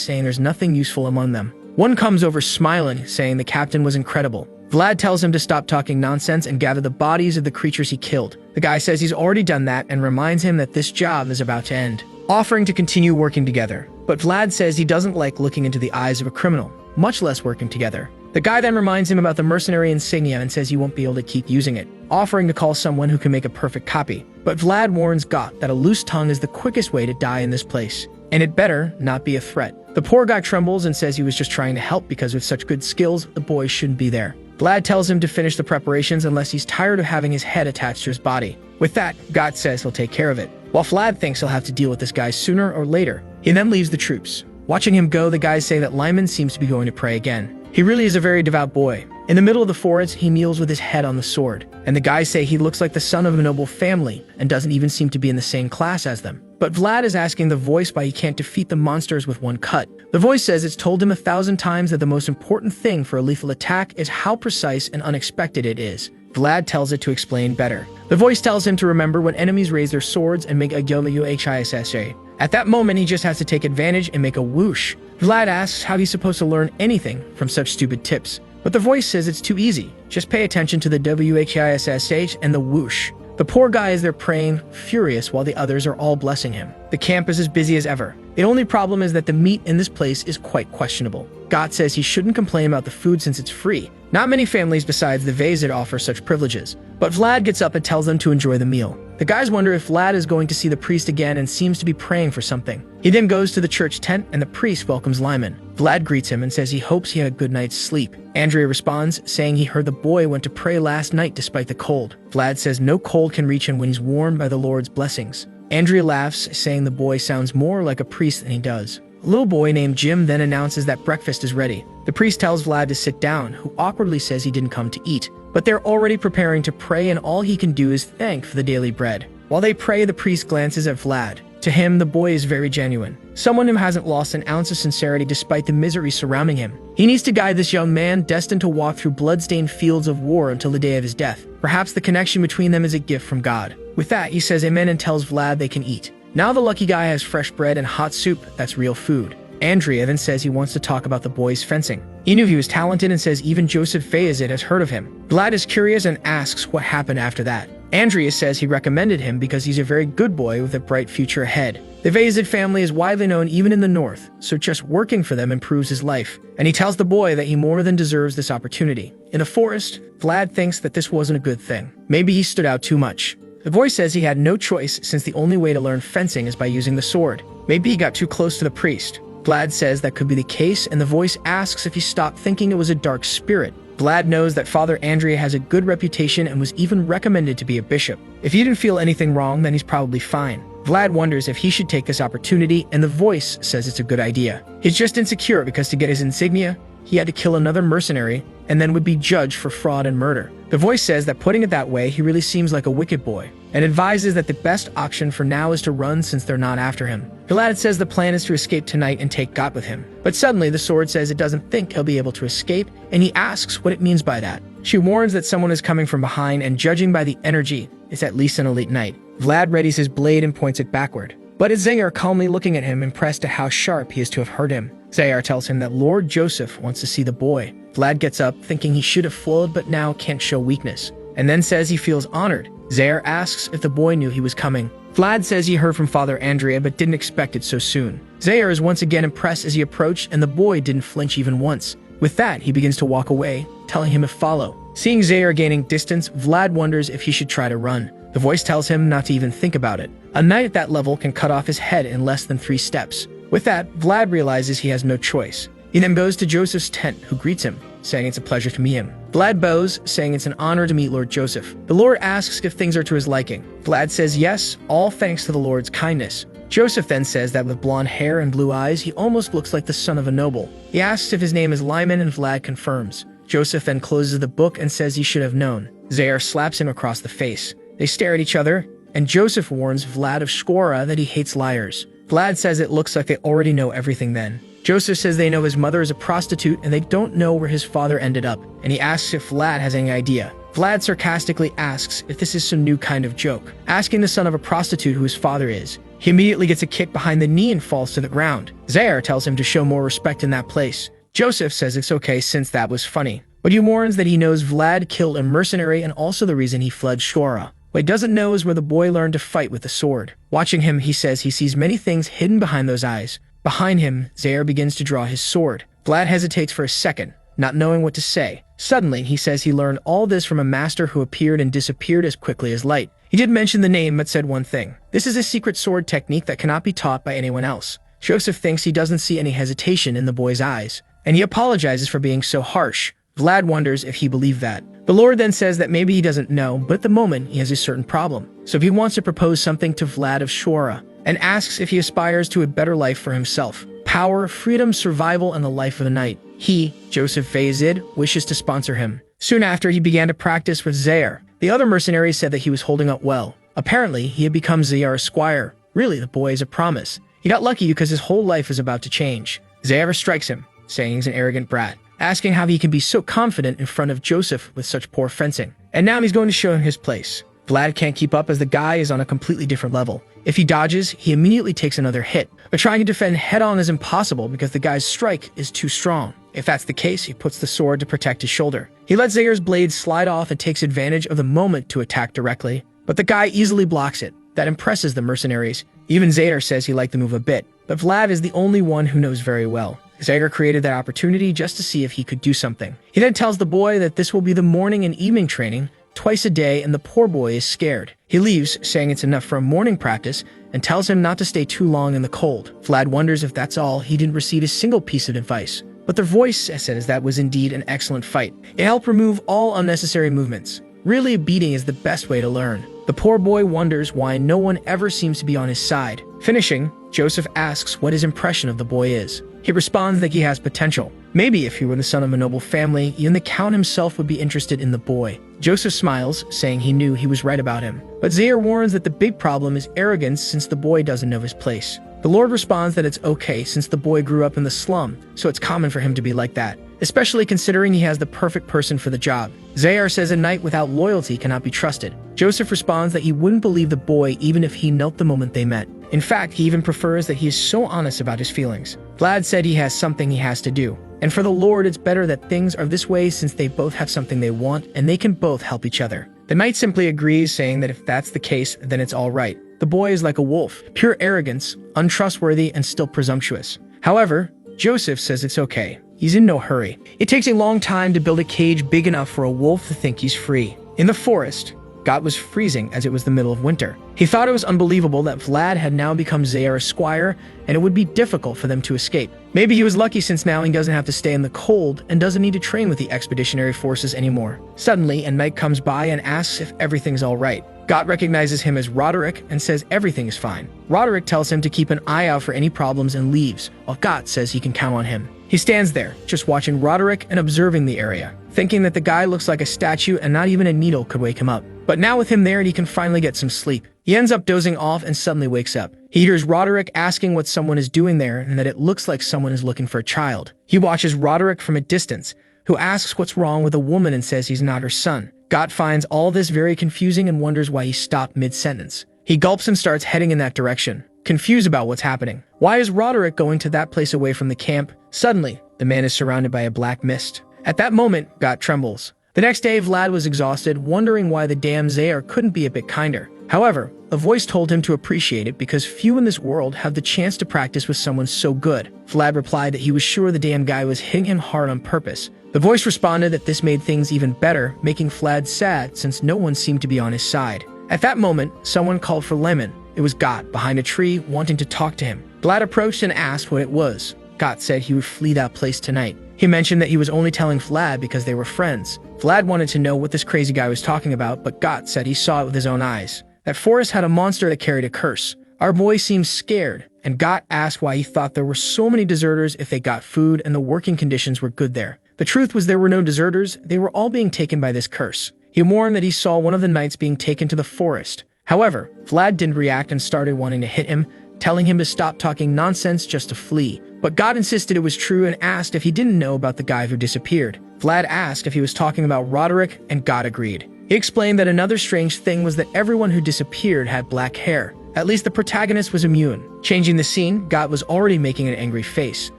A: saying there's nothing useful among them. One comes over smiling, saying the captain was incredible. Vlad tells him to stop talking nonsense and gather the bodies of the creatures he killed. The guy says he's already done that and reminds him that this job is about to end, offering to continue working together. But Vlad says he doesn't like looking into the eyes of a criminal, much less working together. The guy then reminds him about the mercenary insignia and says he won't be able to keep using it, offering to call someone who can make a perfect copy. But Vlad warns Gott that a loose tongue is the quickest way to die in this place, and it better not be a threat. The poor guy trembles and says he was just trying to help because with such good skills, the boy shouldn't be there. Vlad tells him to finish the preparations unless he's tired of having his head attached to his body. With that, Gott says he'll take care of it. While Vlad thinks he'll have to deal with this guy sooner or later, he then leaves the troops. Watching him go, the guys say that Lyman seems to be going to pray again. He really is a very devout boy. In the middle of the forest, he kneels with his head on the sword, and the guys say he looks like the son of a noble family and doesn't even seem to be in the same class as them. But Vlad is asking the voice why he can't defeat the monsters with one cut. The voice says it's told him 1,000 times that the most important thing for a lethal attack is how precise and unexpected it is. Vlad tells it to explain better. The voice tells him to remember when enemies raise their swords and make a WHISSA. At that moment, he just has to take advantage and make a whoosh. Vlad asks how he's supposed to learn anything from such stupid tips. But the voice says it's too easy. Just pay attention to the WHISSH and the whoosh. The poor guy is there praying, furious, while the others are all blessing him. The camp is as busy as ever. The only problem is that the meat in this place is quite questionable. Gott says he shouldn't complain about the food since it's free. Not many families besides the Vezid offer such privileges. But Vlad gets up and tells them to enjoy the meal. The guys wonder if Vlad is going to see the priest again and seems to be praying for something. He then goes to the church tent and the priest welcomes Lyman. Vlad greets him and says he hopes he had a good night's sleep. Andrea responds, saying he heard the boy went to pray last night despite the cold. Vlad says no cold can reach him when he's warmed by the Lord's blessings. Andrea laughs, saying the boy sounds more like a priest than he does. A little boy named Jim then announces that breakfast is ready. The priest tells Vlad to sit down, who awkwardly says he didn't come to eat. But they're already preparing to pray and all he can do is thank for the daily bread. While they pray, the priest glances at Vlad. To him, the boy is very genuine. Someone who hasn't lost an ounce of sincerity despite the misery surrounding him. He needs to guide this young man destined to walk through blood-stained fields of war until the day of his death. Perhaps the connection between them is a gift from God. With that, he says amen and tells Vlad they can eat. Now the lucky guy has fresh bread and hot soup that's real food. Andrea then says he wants to talk about the boy's fencing. He knew he was talented and says even Joseph Fayezid has heard of him. Vlad is curious and asks what happened after that. Andrea says he recommended him because he's a very good boy with a bright future ahead. The Fayezid family is widely known even in the north, so just working for them improves his life. And he tells the boy that he more than deserves this opportunity. In the forest, Vlad thinks that this wasn't a good thing. Maybe he stood out too much. The voice says he had no choice since the only way to learn fencing is by using the sword. Maybe he got too close to the priest. Vlad says that could be the case, and the voice asks if he stopped thinking it was a dark spirit. Vlad knows that Father Andrea has a good reputation and was even recommended to be a bishop. If he didn't feel anything wrong, then he's probably fine. Vlad wonders if he should take this opportunity, and the voice says it's a good idea. He's just insecure because to get his insignia, he had to kill another mercenary and then would be judged for fraud and murder. The voice says that putting it that way, he really seems like a wicked boy, and advises that the best option for now is to run since they're not after him. Vlad says the plan is to escape tonight and take Gott with him. But suddenly the sword says it doesn't think he'll be able to escape, and he asks what it means by that. She warns that someone is coming from behind, and judging by the energy, it's at least an elite knight. Vlad readies his blade and points it backward. But is Zaire calmly looking at him, impressed at how sharp he is to have hurt him. Zaire tells him that Lord Joseph wants to see the boy. Vlad gets up, thinking he should have flowed but now can't show weakness, and then says he feels honored. Zaire asks if the boy knew he was coming. Vlad says he heard from Father Andrea but didn't expect it so soon. Zaire is once again impressed as he approached, and the boy didn't flinch even once. With that, he begins to walk away, telling him to follow. Seeing Zaire gaining distance, Vlad wonders if he should try to run. The voice tells him not to even think about it. A knight at that level can cut off his head in less than 3 steps. With that, Vlad realizes he has no choice. He then goes to Joseph's tent, who greets him, saying it's a pleasure to meet him. Vlad bows, saying it's an honor to meet Lord Joseph. The Lord asks if things are to his liking. Vlad says yes, all thanks to the Lord's kindness. Joseph then says that with blonde hair and blue eyes, he almost looks like the son of a noble. He asks if his name is Lyman, and Vlad confirms. Joseph then closes the book and says he should have known. Zaire slaps him across the face. They stare at each other, and Joseph warns Vlad of Shkora that he hates liars. Vlad says it looks like they already know everything then. Joseph says they know his mother is a prostitute and they don't know where his father ended up, and he asks if Vlad has any idea. Vlad sarcastically asks if this is some new kind of joke, asking the son of a prostitute who his father is. He immediately gets a kick behind the knee and falls to the ground. Zaire tells him to show more respect in that place. Joseph says it's okay since that was funny, but he warns that he knows Vlad killed a mercenary and also the reason he fled Shkora. What he doesn't know is where the boy learned to fight with the sword. Watching him, he says he sees many things hidden behind those eyes. Behind him, Zaire begins to draw his sword. Vlad hesitates for a second, not knowing what to say. Suddenly, he says he learned all this from a master who appeared and disappeared as quickly as light. He did mention the name, but said one thing. This is a secret sword technique that cannot be taught by anyone else. Joseph thinks he doesn't see any hesitation in the boy's eyes, and he apologizes for being so harsh. Vlad wonders if he believed that. The Lord then says that maybe he doesn't know, but at the moment he has a certain problem. So if he wants to propose something to Vlad of Shkora, and asks if he aspires to a better life for himself. Power, freedom, survival, and the life of a knight. He, Joseph Fazid, wishes to sponsor him. Soon after, he began to practice with Zaire. The other mercenaries said that he was holding up well. Apparently, he had become Zaire's squire. Really, the boy is a promise. He got lucky because his whole life is about to change. Zaire strikes him, saying he's an arrogant brat, asking how he can be so confident in front of Joseph with such poor fencing. And now he's going to show him his place. Vlad can't keep up as the guy is on a completely different level. If he dodges, he immediately takes another hit. But trying to defend head-on is impossible because the guy's strike is too strong. If that's the case, he puts the sword to protect his shoulder. He lets Zaire's blade slide off and takes advantage of the moment to attack directly. But the guy easily blocks it. That impresses the mercenaries. Even Zaire says he liked the move a bit. But Vlad is the only one who knows very well. Zaire created that opportunity just to see if he could do something. He then tells the boy that this will be the morning and evening training, twice a day, and the poor boy is scared. He leaves, saying it's enough for a morning practice, and tells him not to stay too long in the cold. Vlad wonders if that's all. He didn't receive a single piece of advice. But their voice says that was indeed an excellent fight. It helped remove all unnecessary movements. Really, a beating is the best way to learn. The poor boy wonders why no one ever seems to be on his side. Finishing, Joseph asks what his impression of the boy is. He responds that he has potential. Maybe if he were the son of a noble family, even the count himself would be interested in the boy. Joseph smiles, saying he knew he was right about him. But Zaire warns that the big problem is arrogance since the boy doesn't know his place. The Lord responds that it's okay since the boy grew up in the slum, so it's common for him to be like that, especially considering he has the perfect person for the job. Zaire says a knight without loyalty cannot be trusted. Joseph responds that he wouldn't believe the boy even if he knelt the moment they met. In fact, he even prefers that he is so honest about his feelings. Vlad said he has something he has to do. And for the Lord, it's better that things are this way since they both have something they want and they can both help each other. The knight simply agrees, saying that if that's the case, then it's all right. The boy is like a wolf, pure arrogance, untrustworthy, and still presumptuous. However, Joseph says it's okay. He's in no hurry. It takes a long time to build a cage big enough for a wolf to think he's free. In the forest, God was freezing as it was the middle of winter. He thought it was unbelievable that Vlad had now become Zaire's squire, and it would be difficult for them to escape. Maybe he was lucky since now he doesn't have to stay in the cold and doesn't need to train with the expeditionary forces anymore. Suddenly, a knight comes by and asks if everything's all right. Gott recognizes him as Roderick and says everything is fine. Roderick tells him to keep an eye out for any problems and leaves, while Gott says he can count on him. He stands there, just watching Roderick and observing the area, thinking that the guy looks like a statue and not even a needle could wake him up. But now with him there, he can finally get some sleep. He ends up dozing off and suddenly wakes up. He hears Roderick asking what someone is doing there and that it looks like someone is looking for a child. He watches Roderick from a distance, who asks what's wrong with a woman and says he's not her son. Gott finds all this very confusing and wonders why he stopped mid-sentence. He gulps and starts heading in that direction, confused about what's happening. Why is Roderick going to that place away from the camp? Suddenly, the man is surrounded by a black mist. At that moment, Gott trembles. The next day, Vlad was exhausted, wondering why the damn Zaire couldn't be a bit kinder. However, a voice told him to appreciate it because few in this world have the chance to practice with someone so good. Vlad replied that he was sure the damn guy was hitting him hard on purpose. The voice responded that this made things even better, making Vlad sad since no one seemed to be on his side. At that moment, someone called for Lemon. It was Got, behind a tree, wanting to talk to him. Vlad approached and asked what it was. Got said he would flee that place tonight. He mentioned that he was only telling Vlad because they were friends. Vlad wanted to know what this crazy guy was talking about, but Got said he saw it with his own eyes. That forest had a monster that carried a curse. Our boy seemed scared, and Got asked why he thought there were so many deserters if they got food and the working conditions were good there. The truth was there were no deserters, they were all being taken by this curse. He warned that he saw one of the knights being taken to the forest. However, Vlad didn't react and started wanting to hit him, telling him to stop talking nonsense just to flee. But God insisted it was true and asked if he didn't know about the guy who disappeared. Vlad asked if he was talking about Roderick, and God agreed. He explained that another strange thing was that everyone who disappeared had black hair. At least the protagonist was immune. Changing the scene, God was already making an angry face.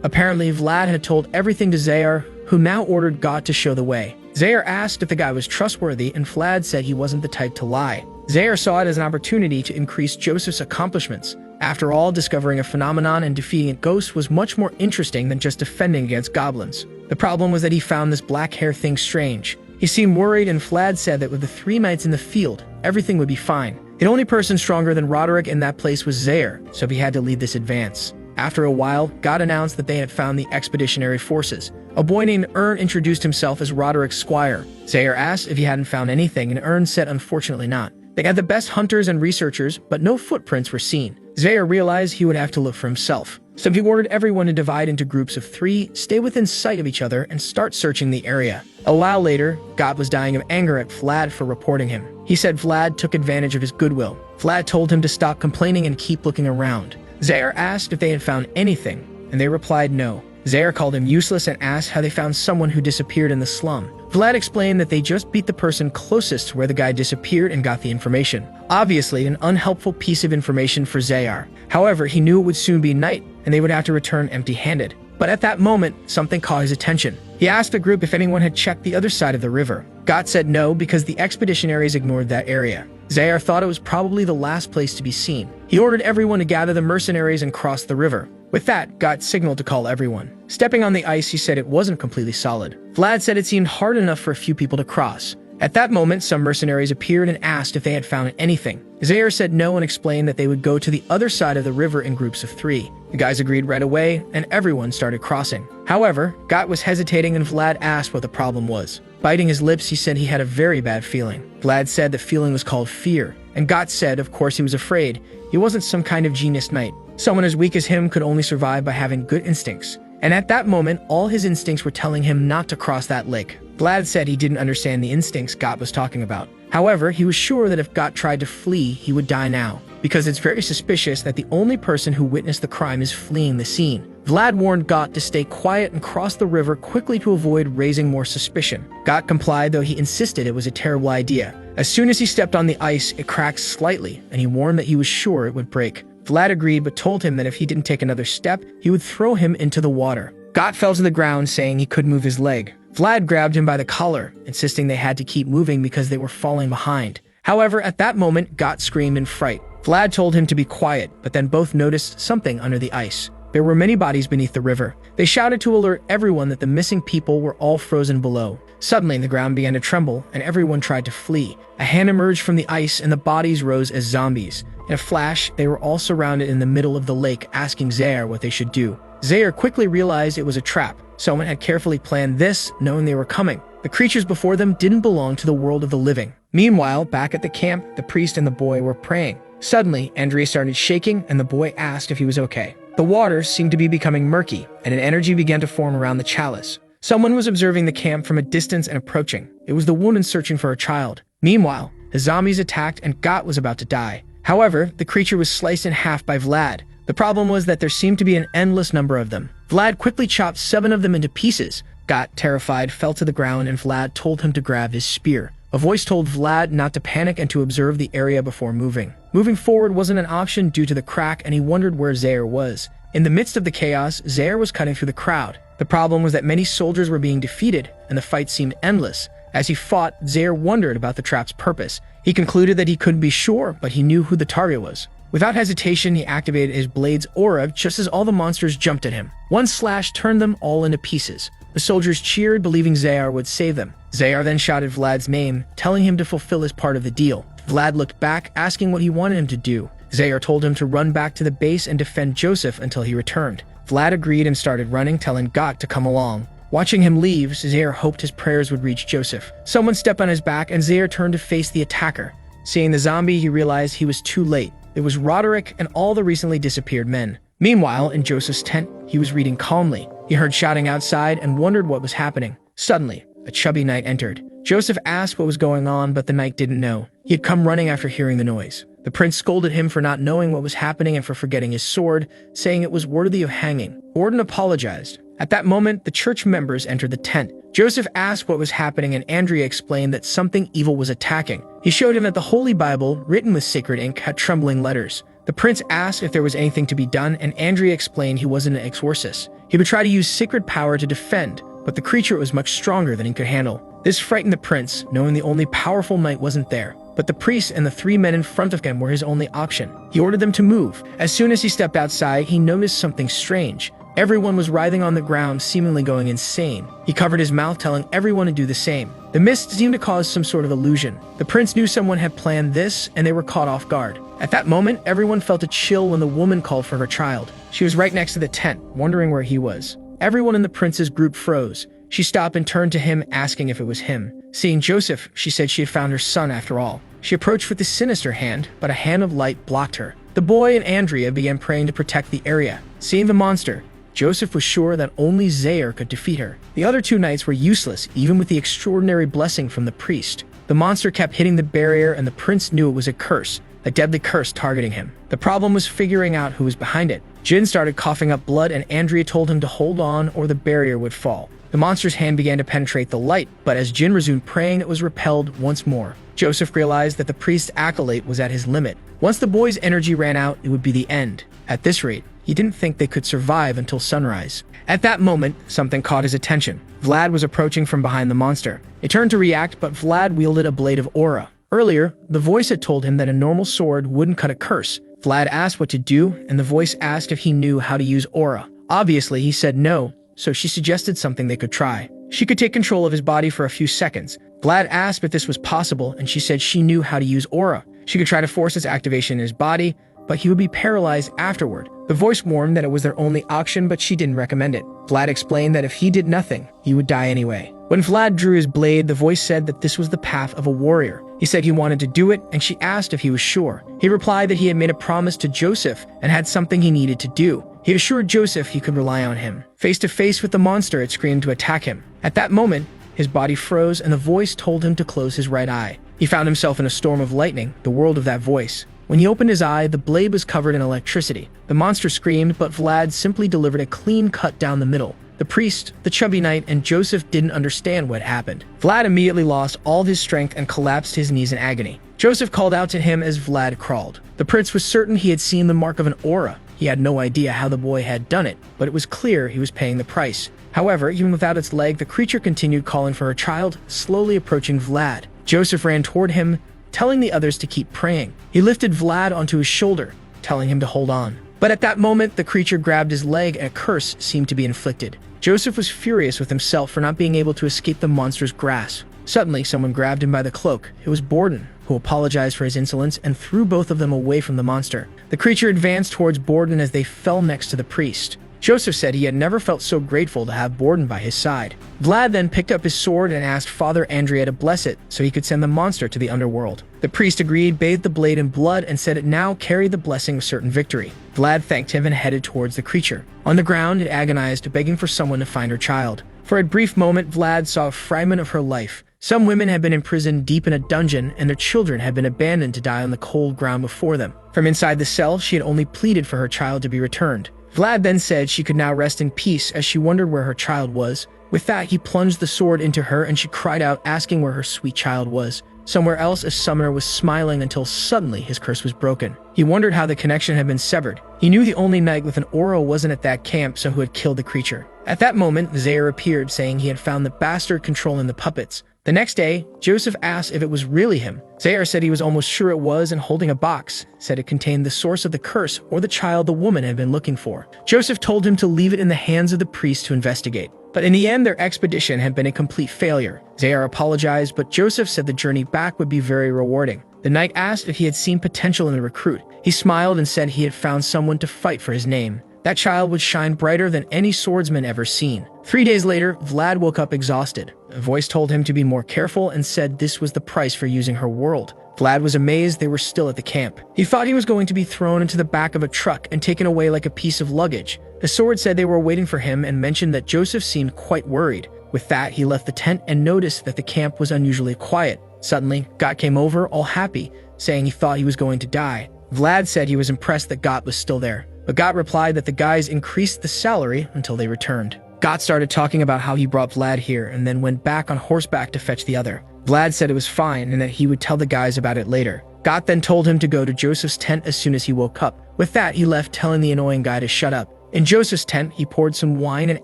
A: Apparently, Vlad had told everything to Zayar, who now ordered God to show the way. Zayar asked if the guy was trustworthy, and Vlad said he wasn't the type to lie. Zayar saw it as an opportunity to increase Joseph's accomplishments. After all, discovering a phenomenon and defeating a ghost was much more interesting than just defending against goblins. The problem was that he found this black hair thing strange. He seemed worried, and Vlad said that with the 3 knights in the field, everything would be fine. The only person stronger than Roderick in that place was Zayar, so he had to lead this advance. After a while, God announced that they had found the expeditionary forces. A boy named Ern introduced himself as Roderick's squire. Zayar asked if he hadn't found anything, and Ern said unfortunately not. They had the best hunters and researchers, but no footprints were seen. Zayar realized he would have to look for himself. So he ordered everyone to divide into groups of 3, stay within sight of each other, and start searching the area. A while later, God was dying of anger at Vlad for reporting him. He said Vlad took advantage of his goodwill. Vlad told him to stop complaining and keep looking around. Zayar asked if they had found anything, and they replied no. Zayar called him useless and asked how they found someone who disappeared in the slum. Vlad explained that they just beat the person closest to where the guy disappeared and got the information. Obviously, an unhelpful piece of information for Zayar. However, he knew it would soon be night, and they would have to return empty-handed. But at that moment, something caught his attention. He asked the group if anyone had checked the other side of the river. God said no because the expeditionaries ignored that area. Zayar thought it was probably the last place to be seen. He ordered everyone to gather the mercenaries and cross the river. With that, God signaled to call everyone. Stepping on the ice, he said it wasn't completely solid. Vlad said it seemed hard enough for a few people to cross. At that moment, some mercenaries appeared and asked if they had found anything. Zayar said no and explained that they would go to the other side of the river in groups of 3. The guys agreed right away, and everyone started crossing. However, Got was hesitating, and Vlad asked what the problem was. Biting his lips, he said he had a very bad feeling. Vlad said the feeling was called fear, and Got said of course he was afraid. He wasn't some kind of genius knight. Someone as weak as him could only survive by having good instincts. And at that moment, all his instincts were telling him not to cross that lake. Vlad said he didn't understand the instincts Got was talking about. However, he was sure that if Got tried to flee, he would die now, because it's very suspicious that the only person who witnessed the crime is fleeing the scene. Vlad warned Got to stay quiet and cross the river quickly to avoid raising more suspicion. Got complied, though he insisted it was a terrible idea. As soon as he stepped on the ice, it cracked slightly, and he warned that he was sure it would break. Vlad agreed, but told him that if he didn't take another step, he would throw him into the water. Got fell to the ground, saying he couldn't move his leg. Vlad grabbed him by the collar, insisting they had to keep moving because they were falling behind. However, at that moment, Got screamed in fright. Vlad told him to be quiet, but then both noticed something under the ice. There were many bodies beneath the river. They shouted to alert everyone that the missing people were all frozen below. Suddenly, the ground began to tremble, and everyone tried to flee. A hand emerged from the ice, and the bodies rose as zombies. In a flash, they were all surrounded in the middle of the lake, asking Zayar what they should do. Zayar quickly realized it was a trap. Someone had carefully planned this, knowing they were coming. The creatures before them didn't belong to the world of the living. Meanwhile, back at the camp, the priest and the boy were praying. Suddenly, Andrea started shaking, and the boy asked if he was okay. The water seemed to be becoming murky, and an energy began to form around the chalice. Someone was observing the camp from a distance and approaching. It was the woman searching for a child. Meanwhile, the zombies attacked, and Got was about to die. However, the creature was sliced in half by Vlad. The problem was that there seemed to be an endless number of them. Vlad quickly chopped 7 of them into pieces. Got, terrified, fell to the ground, and Vlad told him to grab his spear. A voice told Vlad not to panic and to observe the area before moving. Moving forward wasn't an option due to the crack, and he wondered where Zayar was. In the midst of the chaos, Zayar was cutting through the crowd. The problem was that many soldiers were being defeated, and the fight seemed endless. As he fought, Zayar wondered about the trap's purpose. He concluded that he couldn't be sure, but he knew who the target was. Without hesitation, he activated his blade's aura just as all the monsters jumped at him. One slash turned them all into pieces. The soldiers cheered, believing Zayar would save them. Zayar then shouted Vlad's name, telling him to fulfill his part of the deal. Vlad looked back, asking what he wanted him to do. Zayar told him to run back to the base and defend Joseph until he returned. Vlad agreed and started running, telling Gok to come along. Watching him leave, Zayar hoped his prayers would reach Joseph. Someone stepped on his back and Zayar turned to face the attacker. Seeing the zombie, he realized he was too late. It was Roderick and all the recently disappeared men. Meanwhile, in Joseph's tent, he was reading calmly. He heard shouting outside and wondered what was happening. Suddenly, a chubby knight entered. Joseph asked what was going on, but the knight didn't know. He had come running after hearing the noise. The prince scolded him for not knowing what was happening and for forgetting his sword, saying it was worthy of hanging. Gordon apologized. At that moment, the church members entered the tent. Joseph asked what was happening and Andrea explained that something evil was attacking. He showed him that the Holy Bible, written with sacred ink, had trembling letters. The prince asked if there was anything to be done and Andrea explained he wasn't an exorcist. He would try to use sacred power to defend, but the creature was much stronger than he could handle. This frightened the prince, knowing the only powerful knight wasn't there. But the priest and the three men in front of him were his only option. He ordered them to move. As soon as he stepped outside, he noticed something strange. Everyone was writhing on the ground, seemingly going insane. He covered his mouth, telling everyone to do the same. The mist seemed to cause some sort of illusion. The prince knew someone had planned this, and they were caught off guard. At that moment, everyone felt a chill when the woman called for her child. She was right next to the tent, wondering where he was. Everyone in the prince's group froze. She stopped and turned to him, asking if it was him. Seeing Joseph, she said she had found her son after all. She approached with a sinister hand, but a hand of light blocked her. The boy and Andrea began praying to protect the area. Seeing the monster, Joseph was sure that only Zayar could defeat her. The other two knights were useless, even with the extraordinary blessing from the priest. The monster kept hitting the barrier and the prince knew it was a curse, a deadly curse targeting him. The problem was figuring out who was behind it. Jin started coughing up blood and Andrea told him to hold on or the barrier would fall. The monster's hand began to penetrate the light, but as Jin resumed praying, it was repelled once more. Joseph realized that the priest's acolyte was at his limit. Once the boy's energy ran out, it would be the end. At this rate, he didn't think they could survive until sunrise. At that moment, something caught his attention. Vlad was approaching from behind the monster. It turned to react, but Vlad wielded a blade of aura. Earlier, the voice had told him that a normal sword wouldn't cut a curse. Vlad asked what to do, and the voice asked if he knew how to use aura. Obviously, he said no, so she suggested something they could try. She could take control of his body for a few seconds. Vlad asked if this was possible, and she said she knew how to use aura. She could try to force its activation in his body, but he would be paralyzed afterward. The voice warned that it was their only option, but she didn't recommend it. Vlad explained that if he did nothing, he would die anyway. When Vlad drew his blade, the voice said that this was the path of a warrior. He said he wanted to do it, and she asked if he was sure. He replied that he had made a promise to Joseph and had something he needed to do. He assured Joseph he could rely on him. Face to face with the monster, it screamed to attack him. At that moment, his body froze and the voice told him to close his right eye. He found himself in a storm of lightning, the world of that voice. When he opened his eye, the blade was covered in electricity. The monster screamed, but Vlad simply delivered a clean cut down the middle. The priest, the chubby knight, and Joseph didn't understand what happened. Vlad immediately lost all his strength and collapsed to his knees in agony. Joseph called out to him as Vlad crawled. The prince was certain he had seen the mark of an aura. He had no idea how the boy had done it, but it was clear he was paying the price. However, even without its leg, the creature continued calling for her child, slowly approaching Vlad. Joseph ran toward him, telling the others to keep praying. He lifted Vlad onto his shoulder, telling him to hold on. But at that moment, the creature grabbed his leg and a curse seemed to be inflicted. Joseph was furious with himself for not being able to escape the monster's grasp. Suddenly, someone grabbed him by the cloak. It was Borden, who apologized for his insolence and threw both of them away from the monster. The creature advanced towards Borden as they fell next to the priest. Joseph said he had never felt so grateful to have Borden by his side. Vlad then picked up his sword and asked Father Andrea to bless it so he could send the monster to the underworld. The priest agreed, bathed the blade in blood, and said it now carried the blessing of certain victory. Vlad thanked him and headed towards the creature. On the ground, it agonized, begging for someone to find her child. For a brief moment, Vlad saw a fragment of her life. Some women had been imprisoned deep in a dungeon, and their children had been abandoned to die on the cold ground before them. From inside the cell, she had only pleaded for her child to be returned. Vlad then said she could now rest in peace as she wondered where her child was. With that, he plunged the sword into her and she cried out, asking where her sweet child was. Somewhere else, a summoner was smiling until suddenly his curse was broken. He wondered how the connection had been severed. He knew the only knight with an aura wasn't at that camp, so who had killed the creature. At that moment, Zayar appeared, saying he had found the bastard controlling the puppets. The next day, Joseph asked if it was really him. Zaire said he was almost sure it was, and holding a box, said it contained the source of the curse or the child the woman had been looking for. Joseph told him to leave it in the hands of the priest to investigate. But in the end, their expedition had been a complete failure. Zaire apologized, but Joseph said the journey back would be very rewarding. The knight asked if he had seen potential in the recruit. He smiled and said he had found someone to fight for his name. That child would shine brighter than any swordsman ever seen. 3 days later, Vlad woke up exhausted. A voice told him to be more careful and said this was the price for using her world. Vlad was amazed they were still at the camp. He thought he was going to be thrown into the back of a truck and taken away like a piece of luggage. The sword said they were waiting for him and mentioned that Joseph seemed quite worried. With that, he left the tent and noticed that the camp was unusually quiet. Suddenly, Got came over, all happy, saying he thought he was going to die. Vlad said he was impressed that Got was still there, but Got replied that the guys increased the salary until they returned. Got started talking about how he brought Vlad here and then went back on horseback to fetch the other. Vlad said it was fine and that he would tell the guys about it later. Got then told him to go to Joseph's tent as soon as he woke up. With that, he left, telling the annoying guy to shut up. In Joseph's tent, he poured some wine and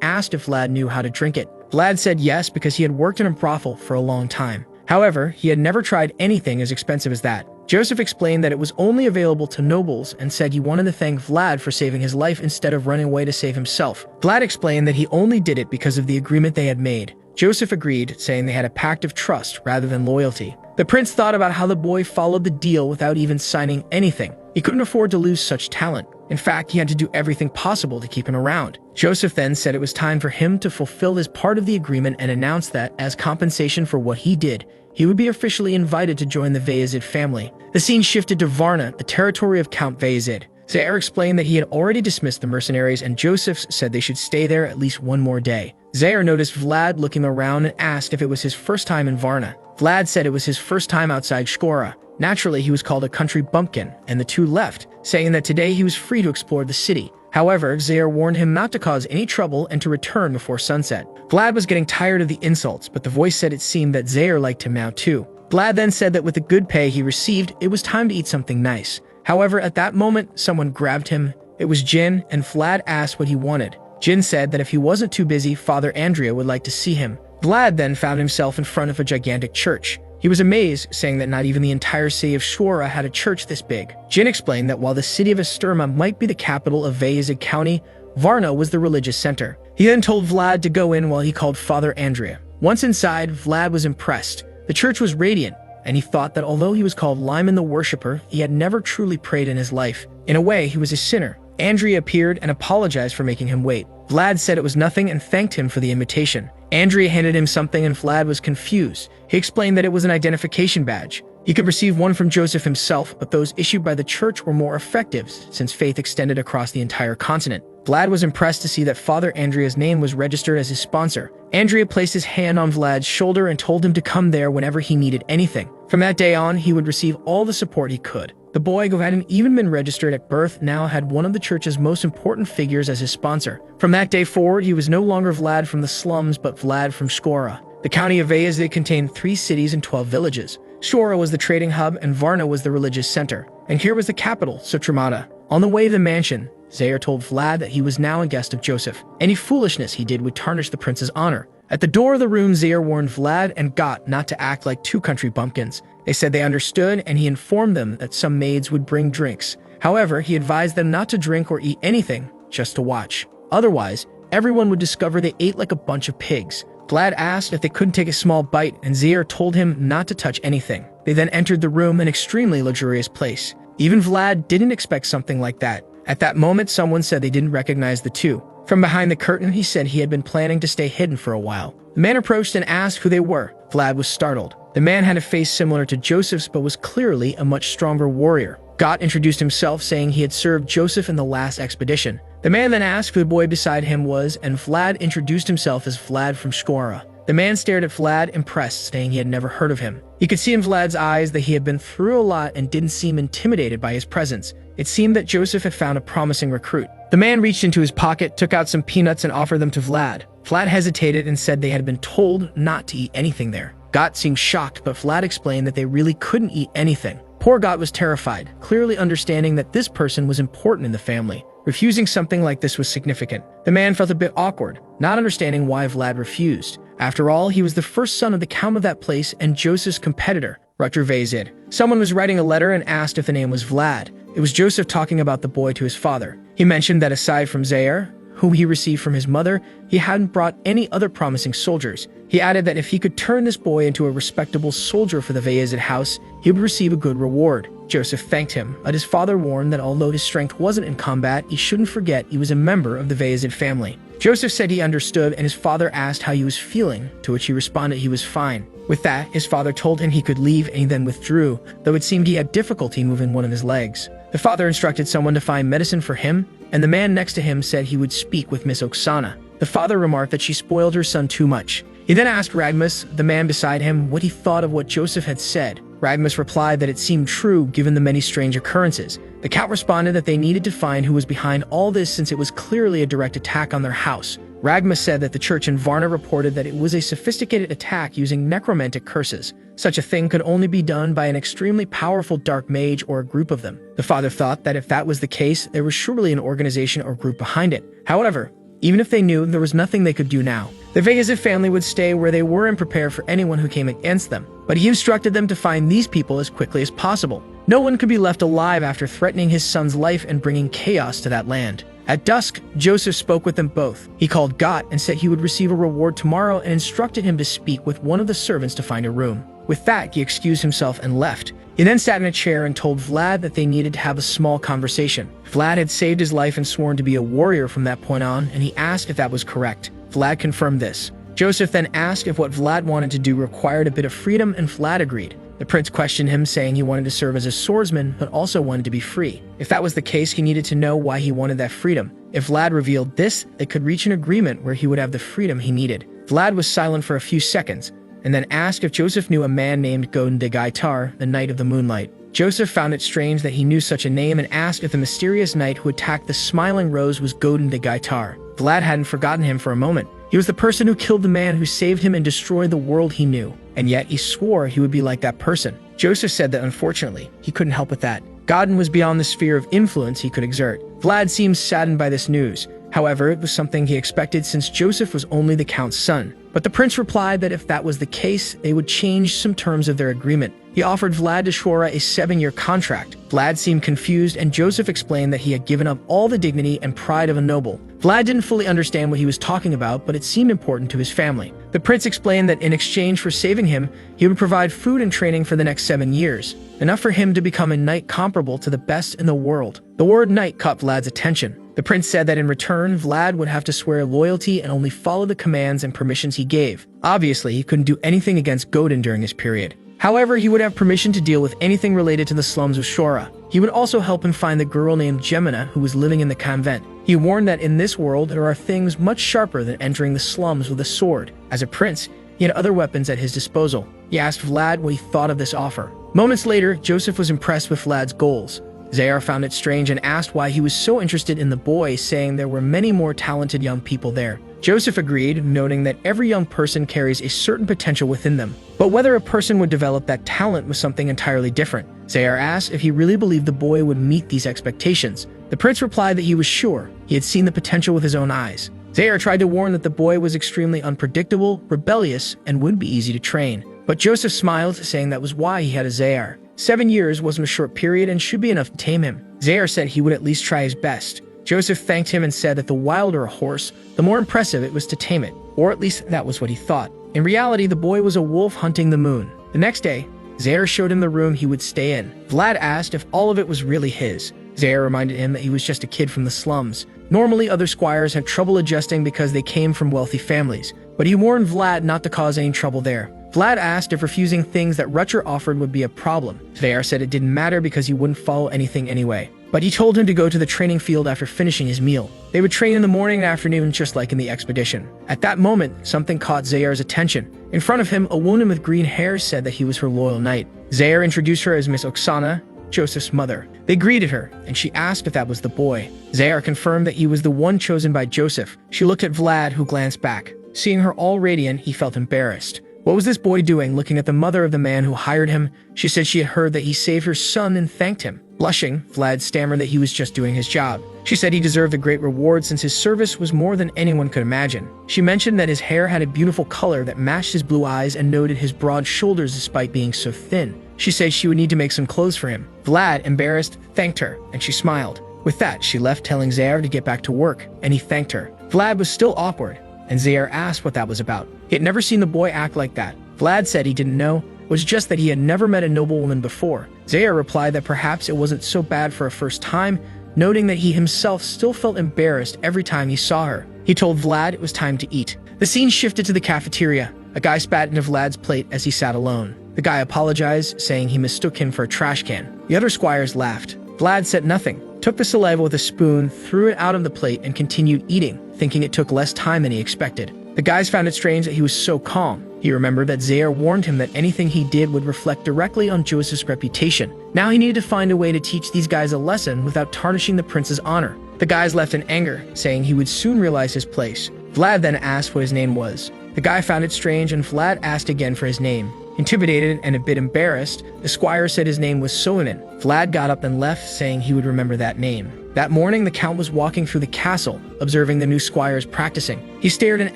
A: asked if Vlad knew how to drink it. Vlad said yes because he had worked in a brothel for a long time. However, he had never tried anything as expensive as that. Joseph explained that it was only available to nobles and said he wanted to thank Vlad for saving his life instead of running away to save himself. Vlad explained that he only did it because of the agreement they had made. Joseph agreed, saying they had a pact of trust rather than loyalty. The prince thought about how the boy followed the deal without even signing anything. He couldn't afford to lose such talent. In fact, he had to do everything possible to keep him around. Joseph then said it was time for him to fulfill his part of the agreement and announced that, as compensation for what he did, he would be officially invited to join the Bayezid family. The scene shifted to Varna, the territory of Count Bayezid. Zaire explained that he had already dismissed the mercenaries, and Joseph said they should stay there at least one more day. Zaire noticed Vlad looking around and asked if it was his first time in Varna. Vlad said it was his first time outside Shkora. Naturally, he was called a country bumpkin, and the two left, saying that today he was free to explore the city. However, Zaire warned him not to cause any trouble and to return before sunset. Vlad was getting tired of the insults, but the voice said it seemed that Zaire liked him now too. Vlad then said that with the good pay he received, it was time to eat something nice. However, at that moment, someone grabbed him. It was Jin, and Vlad asked what he wanted. Jin said that if he wasn't too busy, Father Andrea would like to see him. Vlad then found himself in front of a gigantic church. He was amazed, saying that not even the entire city of Shkora had a church this big. Jin explained that while the city of Esturma might be the capital of Bayezid County, Varna was the religious center. He then told Vlad to go in while he called Father Andrea. Once inside, Vlad was impressed. The church was radiant, and he thought that although he was called Lyman the Worshipper, he had never truly prayed in his life. In a way, he was a sinner. Andrea appeared and apologized for making him wait. Vlad said it was nothing and thanked him for the invitation. Andrea handed him something and Vlad was confused. He explained that it was an identification badge. He could receive one from Joseph himself, but those issued by the church were more effective since faith extended across the entire continent. Vlad was impressed to see that Father Andrea's name was registered as his sponsor. Andrea placed his hand on Vlad's shoulder and told him to come there whenever he needed anything. From that day on, he would receive all the support he could. The boy, who hadn't even been registered at birth, now had one of the church's most important figures as his sponsor. From that day forward, he was no longer Vlad from the slums, but Vlad from Shkora. The county of Bayezid contained 3 cities and 12 villages. Shkora was the trading hub and Varna was the religious center. And here was the capital, Sutramata. On the way to the mansion, Zaire told Vlad that he was now a guest of Joseph. Any foolishness he did would tarnish the prince's honor. At the door of the room, Zaire warned Vlad and Got not to act like 2 country bumpkins. They said they understood, and he informed them that some maids would bring drinks. However, he advised them not to drink or eat anything, just to watch. Otherwise, everyone would discover they ate like a bunch of pigs. Vlad asked if they couldn't take a small bite, and Zaire told him not to touch anything. They then entered the room, an extremely luxurious place. Even Vlad didn't expect something like that. At that moment, someone said they didn't recognize the two. From behind the curtain, he said he had been planning to stay hidden for a while. The man approached and asked who they were. Vlad was startled. The man had a face similar to Joseph's, but was clearly a much stronger warrior. Got introduced himself, saying he had served Joseph in the last expedition. The man then asked who the boy beside him was, and Vlad introduced himself as Vlad from Shkora. The man stared at Vlad, impressed, saying he had never heard of him. He could see in Vlad's eyes that he had been through a lot and didn't seem intimidated by his presence. It seemed that Joseph had found a promising recruit. The man reached into his pocket, took out some peanuts, and offered them to Vlad. Vlad hesitated and said they had been told not to eat anything there. Got seemed shocked, but Vlad explained that they really couldn't eat anything. Poor Got was terrified, clearly understanding that this person was important in the family. Refusing something like this was significant. The man felt a bit awkward, not understanding why Vlad refused. After all, he was the first son of the count of that place and Joseph's competitor, Rutger Vezid. Someone was writing a letter and asked if the name was Vlad. It was Joseph talking about the boy to his father. He mentioned that aside from Zaire, whom he received from his mother, he hadn't brought any other promising soldiers. He added that if he could turn this boy into a respectable soldier for the Vezid house, he would receive a good reward. Joseph thanked him, but his father warned that although his strength wasn't in combat, he shouldn't forget he was a member of the Vezid family. Joseph said he understood, and his father asked how he was feeling, to which he responded he was fine. With that, his father told him he could leave, and he then withdrew, though it seemed he had difficulty moving one of his legs. The father instructed someone to find medicine for him, and the man next to him said he would speak with Miss Oksana. The father remarked that she spoiled her son too much. He then asked Ragmus, the man beside him, what he thought of what Joseph had said. Ragmus replied that it seemed true given the many strange occurrences. The count responded that they needed to find who was behind all this since it was clearly a direct attack on their house. Ragmus said that the church in Varna reported that it was a sophisticated attack using necromantic curses. Such a thing could only be done by an extremely powerful dark mage or a group of them. The father thought that if that was the case, there was surely an organization or group behind it. However, even if they knew, there was nothing they could do now. The Vezid family would stay where they were and prepare for anyone who came against them, but he instructed them to find these people as quickly as possible. No one could be left alive after threatening his son's life and bringing chaos to that land. At dusk, Joseph spoke with them both. He called Gott and said he would receive a reward tomorrow and instructed him to speak with one of the servants to find a room. With that, he excused himself and left. He then sat in a chair and told Vlad that they needed to have a small conversation. Vlad had saved his life and sworn to be a warrior from that point on, and he asked if that was correct. Vlad confirmed this. Joseph then asked if what Vlad wanted to do required a bit of freedom, and Vlad agreed. The prince questioned him, saying he wanted to serve as a swordsman, but also wanted to be free. If that was the case, he needed to know why he wanted that freedom. If Vlad revealed this, they could reach an agreement where he would have the freedom he needed. Vlad was silent for a few seconds, and then asked if Joseph knew a man named Godin de Gaitar, the Knight of the Moonlight. Joseph found it strange that he knew such a name and asked if the mysterious knight who attacked the Smiling Rose was Godin de Gaitar. Vlad hadn't forgotten him for a moment. He was the person who killed the man who saved him and destroyed the world he knew, and yet he swore he would be like that person. Joseph said that unfortunately, he couldn't help with that. Godin was beyond the sphere of influence he could exert. Vlad seemed saddened by this news. However, it was something he expected since Joseph was only the count's son. But the prince replied that if that was the case, they would change some terms of their agreement. He offered Vlad de Shora a 7-year contract. Vlad seemed confused, and Joseph explained that he had given up all the dignity and pride of a noble. Vlad didn't fully understand what he was talking about, but it seemed important to his family. The prince explained that in exchange for saving him, he would provide food and training for the next 7 years, enough for him to become a knight comparable to the best in the world. The word knight caught Vlad's attention. The prince said that in return, Vlad would have to swear loyalty and only follow the commands and permissions he gave. Obviously, he couldn't do anything against Godin during this period. However, he would have permission to deal with anything related to the slums of Shora. He would also help him find the girl named Gemina who was living in the convent. He warned that in this world there are things much sharper than entering the slums with a sword. As a prince, he had other weapons at his disposal. He asked Vlad what he thought of this offer. Moments later, Joseph was impressed with Vlad's goals. Zaire found it strange and asked why he was so interested in the boy, saying there were many more talented young people there. Joseph agreed, noting that every young person carries a certain potential within them. But whether a person would develop that talent was something entirely different. Zaire asked if he really believed the boy would meet these expectations. The prince replied that he was sure. He had seen the potential with his own eyes. Zaire tried to warn that the boy was extremely unpredictable, rebellious, and would be easy to train. But Joseph smiled, saying that was why he had a Zaire. 7 years wasn't a short period and should be enough to tame him. Zaire said he would at least try his best. Joseph thanked him and said that the wilder a horse, the more impressive it was to tame it. Or at least that was what he thought. In reality, the boy was a wolf hunting the moon. The next day, Zaire showed him the room he would stay in. Vlad asked if all of it was really his. Zaire reminded him that he was just a kid from the slums. Normally, other squires had trouble adjusting because they came from wealthy families, but he warned Vlad not to cause any trouble there. Vlad asked if refusing things that Rutger offered would be a problem. Zaire said it didn't matter because he wouldn't follow anything anyway. But he told him to go to the training field after finishing his meal. They would train in the morning and afternoon just like in the expedition. At that moment, something caught Zaire's attention. In front of him, a woman with green hair said that he was her loyal knight. Zaire introduced her as Miss Oksana, Joseph's mother. They greeted her, and she asked if that was the boy. Zaire confirmed that he was the one chosen by Joseph. She looked at Vlad, who glanced back. Seeing her all radiant, he felt embarrassed. What was this boy doing looking at the mother of the man who hired him? She said she had heard that he saved her son and thanked him. Blushing, Vlad stammered that he was just doing his job. She said he deserved a great reward since his service was more than anyone could imagine. She mentioned that his hair had a beautiful color that matched his blue eyes and noted his broad shoulders despite being so thin. She said she would need to make some clothes for him. Vlad, embarrassed, thanked her, and she smiled. With that, she left telling Zaire to get back to work, and he thanked her. Vlad was still awkward, and Zaire asked what that was about. He had never seen the boy act like that. Vlad said he didn't know. It was just that he had never met a noblewoman before. Zaire replied that perhaps it wasn't so bad for a first time, noting that he himself still felt embarrassed every time he saw her. He told Vlad it was time to eat. The scene shifted to the cafeteria. A guy spat into Vlad's plate as he sat alone. The guy apologized, saying he mistook him for a trash can. The other squires laughed. Vlad said nothing, took the saliva with a spoon, threw it out of the plate, and continued eating, thinking it took less time than he expected. The guys found it strange that he was so calm. He remembered that Zaire warned him that anything he did would reflect directly on Joseph's reputation. Now he needed to find a way to teach these guys a lesson without tarnishing the prince's honor. The guys left in anger, saying he would soon realize his place. Vlad then asked what his name was. The guy found it strange, and Vlad asked again for his name. Intimidated and a bit embarrassed, the squire said his name was Soinen. Vlad got up and left, saying he would remember that name. That morning, the count was walking through the castle, observing the new squires practicing. He stared and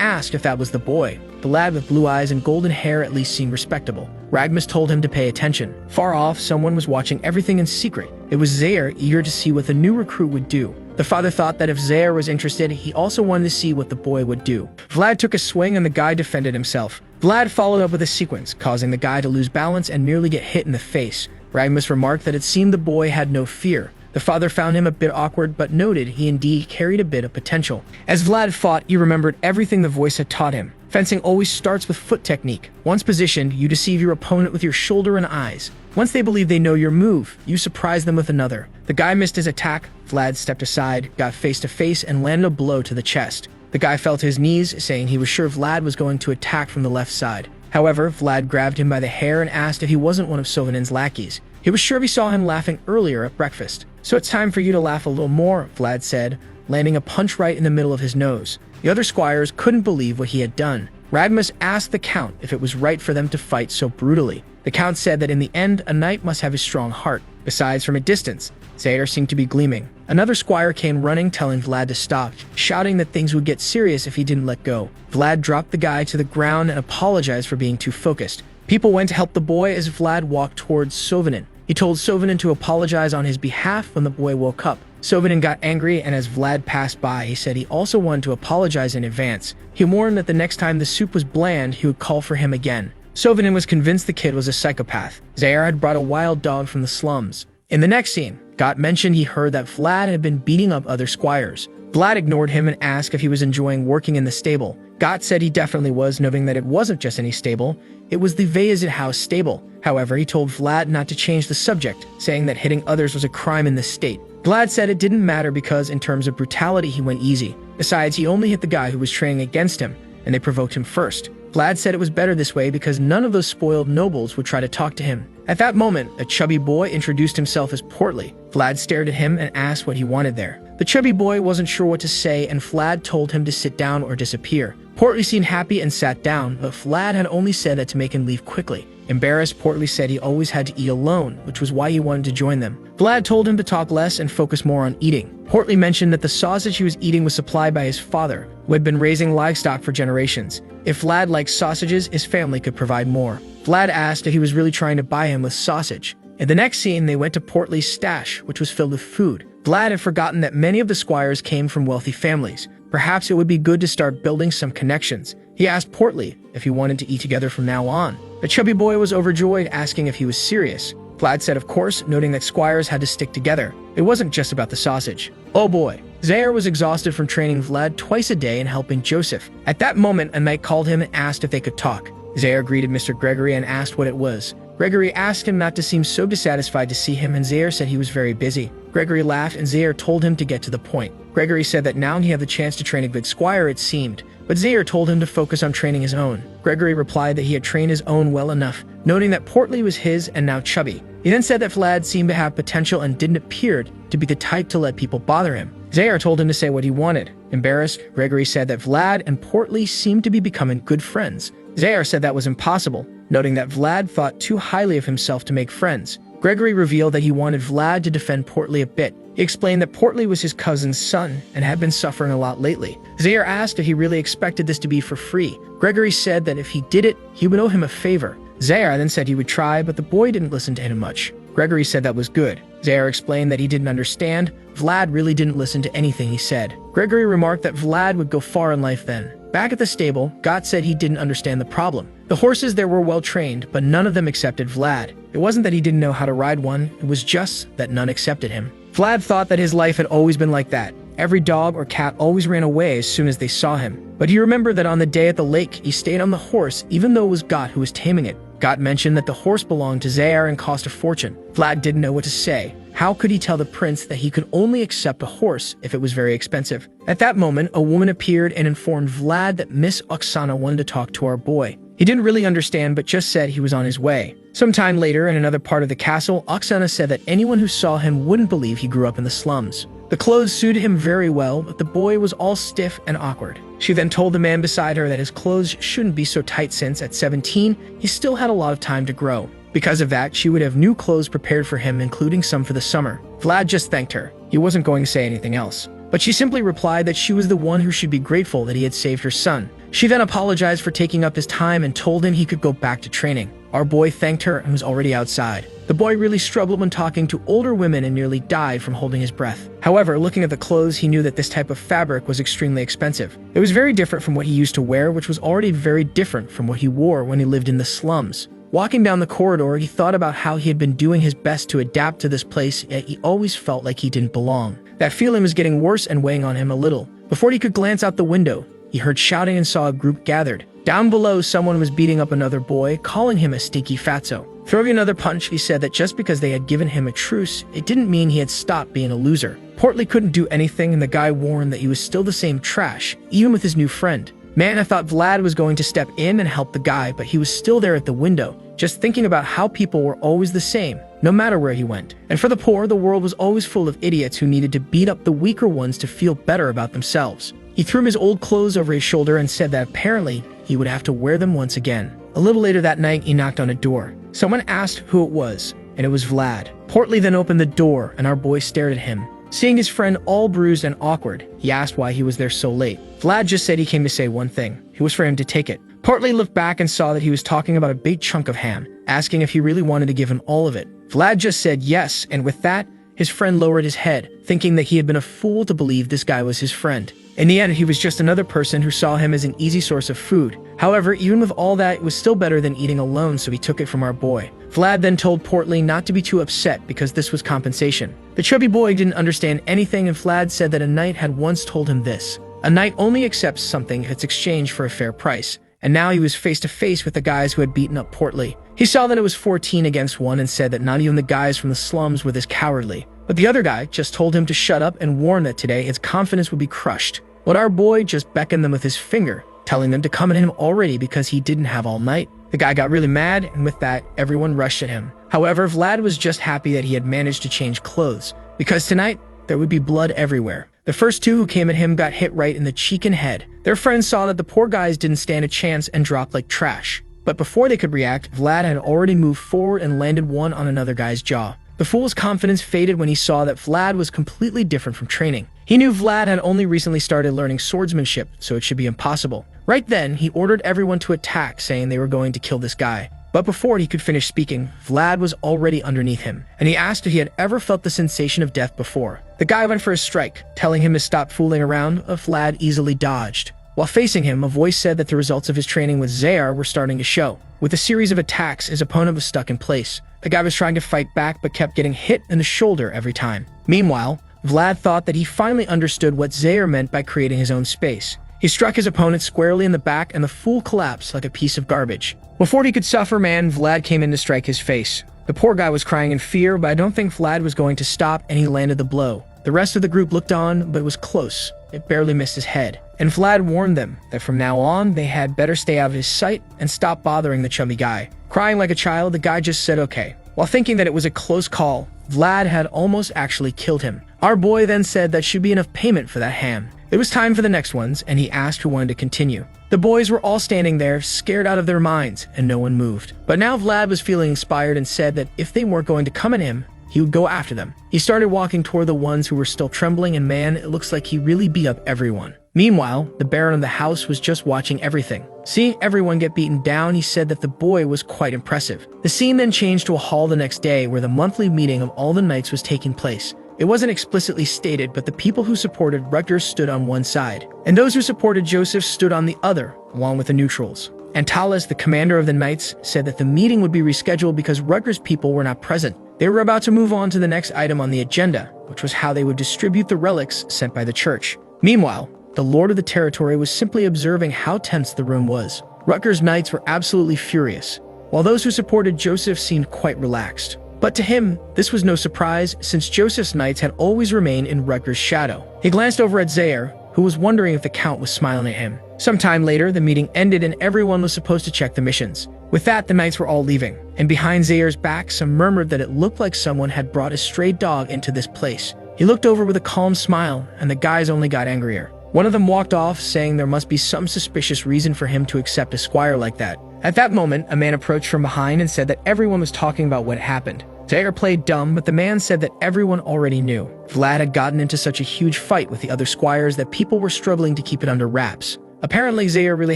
A: asked if that was the boy. The lad with blue eyes and golden hair at least seemed respectable. Ragmus told him to pay attention. Far off, someone was watching everything in secret. It was Zaire, eager to see what the new recruit would do. The father thought that if Zaire was interested, he also wanted to see what the boy would do. Vlad took a swing and the guy defended himself. Vlad followed up with a sequence, causing the guy to lose balance and nearly get hit in the face. Ragmus remarked that it seemed the boy had no fear. The father found him a bit awkward, but noted he indeed carried a bit of potential. As Vlad fought, he remembered everything the voice had taught him. Fencing always starts with foot technique. Once positioned, you deceive your opponent with your shoulder and eyes. Once they believe they know your move, you surprise them with another. The guy missed his attack. Vlad stepped aside, got face to face, and landed a blow to the chest. The guy fell to his knees, saying he was sure Vlad was going to attack from the left side. However, Vlad grabbed him by the hair and asked if he wasn't one of Sovinen's lackeys. He was sure he saw him laughing earlier at breakfast. "So it's time for you to laugh a little more," Vlad said, landing a punch right in the middle of his nose. The other squires couldn't believe what he had done. Ragmus asked the count if it was right for them to fight so brutally. The count said that in the end, a knight must have a strong heart. Besides, from a distance, Zaire seemed to be gleaming. Another squire came running, telling Vlad to stop, shouting that things would get serious if he didn't let go. Vlad dropped the guy to the ground and apologized for being too focused. People went to help the boy as Vlad walked towards Sovinen. He told Sovinen to apologize on his behalf when the boy woke up. Sovinen got angry, and as Vlad passed by, he said he also wanted to apologize in advance. He warned that the next time the soup was bland, he would call for him again. Sovinen was convinced the kid was a psychopath. Zaire had brought a wild dog from the slums. In the next scene, Gott mentioned he heard that Vlad had been beating up other squires. Vlad ignored him and asked if he was enjoying working in the stable. Gott said he definitely was, noting that it wasn't just any stable, it was the Vayazid house stable. However, he told Vlad not to change the subject, saying that hitting others was a crime in the state. Vlad said it didn't matter because in terms of brutality he went easy. Besides, he only hit the guy who was training against him, and they provoked him first. Vlad said it was better this way because none of those spoiled nobles would try to talk to him. At that moment, a chubby boy introduced himself as Portly. Vlad stared at him and asked what he wanted there. The chubby boy wasn't sure what to say, and Vlad told him to sit down or disappear. Portly seemed happy and sat down, but Vlad had only said that to make him leave quickly. Embarrassed, Portly said he always had to eat alone, which was why he wanted to join them. Vlad told him to talk less and focus more on eating. Portly mentioned that the sausage he was eating was supplied by his father, who had been raising livestock for generations. If Vlad liked sausages, his family could provide more. Vlad asked if he was really trying to buy him with sausage. In the next scene, they went to Portly's stash, which was filled with food. Vlad had forgotten that many of the squires came from wealthy families. Perhaps it would be good to start building some connections. He asked Portly if he wanted to eat together from now on. The chubby boy was overjoyed, asking if he was serious. Vlad said of course, noting that squires had to stick together. It wasn't just about the sausage. Oh boy. Zaire was exhausted from training Vlad twice a day and helping Joseph. At that moment, a knight called him and asked if they could talk. Zaire greeted Mr. Gregory and asked what it was. Gregory asked him not to seem so dissatisfied to see him, and Zaire said he was very busy. Gregory laughed, and Zaire told him to get to the point. Gregory said that now he had the chance to train a good squire, it seemed, but Zaire told him to focus on training his own. Gregory replied that he had trained his own well enough, noting that Portly was his and now chubby. He then said that Vlad seemed to have potential and didn't appear to be the type to let people bother him. Zaire told him to say what he wanted. Embarrassed, Gregory said that Vlad and Portly seemed to be becoming good friends. Zayar said that was impossible, noting that Vlad thought too highly of himself to make friends. Gregory revealed that he wanted Vlad to defend Portly a bit. He explained that Portly was his cousin's son and had been suffering a lot lately. Zayar asked if he really expected this to be for free. Gregory said that if he did it, he would owe him a favor. Zayar then said he would try, but the boy didn't listen to him much. Gregory said that was good. Zayar explained that he didn't understand. Vlad really didn't listen to anything he said. Gregory remarked that Vlad would go far in life then. Back at the stable, Gott said he didn't understand the problem. The horses there were well trained, but none of them accepted Vlad. It wasn't that he didn't know how to ride one, it was just that none accepted him. Vlad thought that his life had always been like that. Every dog or cat always ran away as soon as they saw him. But he remembered that on the day at the lake, he stayed on the horse even though it was Gott who was taming it. Gott mentioned that the horse belonged to Zayar and cost a fortune. Vlad didn't know what to say. How could he tell the prince that he could only accept a horse if it was very expensive? At that moment, a woman appeared and informed Vlad that Miss Oksana wanted to talk to our boy. He didn't really understand, but just said he was on his way. Sometime later, in another part of the castle, Oksana said that anyone who saw him wouldn't believe he grew up in the slums. The clothes suited him very well, but the boy was all stiff and awkward. She then told the man beside her that his clothes shouldn't be so tight since, at 17, he still had a lot of time to grow. Because of that, she would have new clothes prepared for him, including some for the summer. Vlad just thanked her. He wasn't going to say anything else. But she simply replied that she was the one who should be grateful that he had saved her son. She then apologized for taking up his time and told him he could go back to training. Our boy thanked her and was already outside. The boy really struggled when talking to older women and nearly died from holding his breath. However, looking at the clothes, he knew that this type of fabric was extremely expensive. It was very different from what he used to wear, which was already very different from what he wore when he lived in the slums. Walking down the corridor, he thought about how he had been doing his best to adapt to this place, yet he always felt like he didn't belong. That feeling was getting worse and weighing on him a little. Before he could glance out the window, he heard shouting and saw a group gathered. Down below, someone was beating up another boy, calling him a stinky fatso. Throwing another punch, he said that just because they had given him a truce, it didn't mean he had stopped being a loser. Portly couldn't do anything, and the guy warned that he was still the same trash, even with his new friend. Man, I thought Vlad was going to step in and help the guy, but he was still there at the window, just thinking about how people were always the same, no matter where he went. And for the poor, the world was always full of idiots who needed to beat up the weaker ones to feel better about themselves. He threw his old clothes over his shoulder and said that apparently he would have to wear them once again. A little later that night, he knocked on a door. Someone asked who it was, and it was Vlad. Portly then opened the door, and our boy stared at him. Seeing his friend all bruised and awkward, he asked why he was there so late. Vlad just said he came to say one thing. It was for him to take it. Portly looked back and saw that he was talking about a big chunk of ham, asking if he really wanted to give him all of it. Vlad just said yes, and with that, his friend lowered his head, thinking that he had been a fool to believe this guy was his friend. In the end, he was just another person who saw him as an easy source of food. However, even with all that, it was still better than eating alone, so he took it from our boy. Vlad then told Portly not to be too upset because this was compensation. The chubby boy didn't understand anything, and Vlad said that a knight had once told him this. A knight only accepts something if it's exchanged for a fair price. And now he was face to face with the guys who had beaten up Portly. He saw that it was 14 against 1 and said that not even the guys from the slums were this cowardly. But the other guy just told him to shut up and warned that today his confidence would be crushed. But our boy just beckoned them with his finger, telling them to come at him already because he didn't have all night. The guy got really mad, and with that, everyone rushed at him. However, Vlad was just happy that he had managed to change clothes, because tonight, there would be blood everywhere. The first two who came at him got hit right in the cheek and head. Their friends saw that the poor guys didn't stand a chance and dropped like trash. But before they could react, Vlad had already moved forward and landed one on another guy's jaw. The fool's confidence faded when he saw that Vlad was completely different from training. He knew Vlad had only recently started learning swordsmanship, so it should be impossible. Right then, he ordered everyone to attack, saying they were going to kill this guy. But before he could finish speaking, Vlad was already underneath him, and he asked if he had ever felt the sensation of death before. The guy went for a strike, telling him to stop fooling around, but Vlad easily dodged. While facing him, a voice said that the results of his training with Zayar were starting to show. With a series of attacks, his opponent was stuck in place. The guy was trying to fight back, but kept getting hit in the shoulder every time. Meanwhile, Vlad thought that he finally understood what Zayar meant by creating his own space. He struck his opponent squarely in the back, and the fool collapsed like a piece of garbage. Before he could suffer, Vlad came in to strike his face. The poor guy was crying in fear, but I don't think Vlad was going to stop, and he landed the blow. The rest of the group looked on, but it was close. It barely missed his head. And Vlad warned them that from now on, they had better stay out of his sight and stop bothering the chubby guy. Crying like a child, the guy just said okay. While thinking that it was a close call, Vlad had almost actually killed him. Our boy then said that should be enough payment for that ham. It was time for the next ones, and he asked who wanted to continue. The boys were all standing there, scared out of their minds, and no one moved. But now Vlad was feeling inspired and said that if they weren't going to come at him, he would go after them. He started walking toward the ones who were still trembling, and man, it looks like he really beat up everyone. Meanwhile, the Baron of the house was just watching everything. Seeing everyone get beaten down, he said that the boy was quite impressive. The scene then changed to a hall the next day where the monthly meeting of all the knights was taking place. It wasn't explicitly stated, but the people who supported Rutgers stood on one side, and those who supported Joseph stood on the other, along with the neutrals. Antalas, the commander of the knights, said that the meeting would be rescheduled because Rutgers people were not present. They were about to move on to the next item on the agenda, which was how they would distribute the relics sent by the church. Meanwhile, the lord of the territory was simply observing how tense the room was. Rutgers knights were absolutely furious, while those who supported Joseph seemed quite relaxed. But to him, this was no surprise, since Joseph's knights had always remained in Rutgers' shadow. He glanced over at Zaire, who was wondering if the Count was smiling at him. Sometime later, the meeting ended and everyone was supposed to check the missions. With that, the knights were all leaving, and behind Zaire's back, some murmured that it looked like someone had brought a stray dog into this place. He looked over with a calm smile, and the guys only got angrier. One of them walked off, saying there must be some suspicious reason for him to accept a squire like that. At that moment, a man approached from behind and said that everyone was talking about what happened. Zaire played dumb, but the man said that everyone already knew. Vlad had gotten into such a huge fight with the other squires that people were struggling to keep it under wraps. Apparently, Zaire really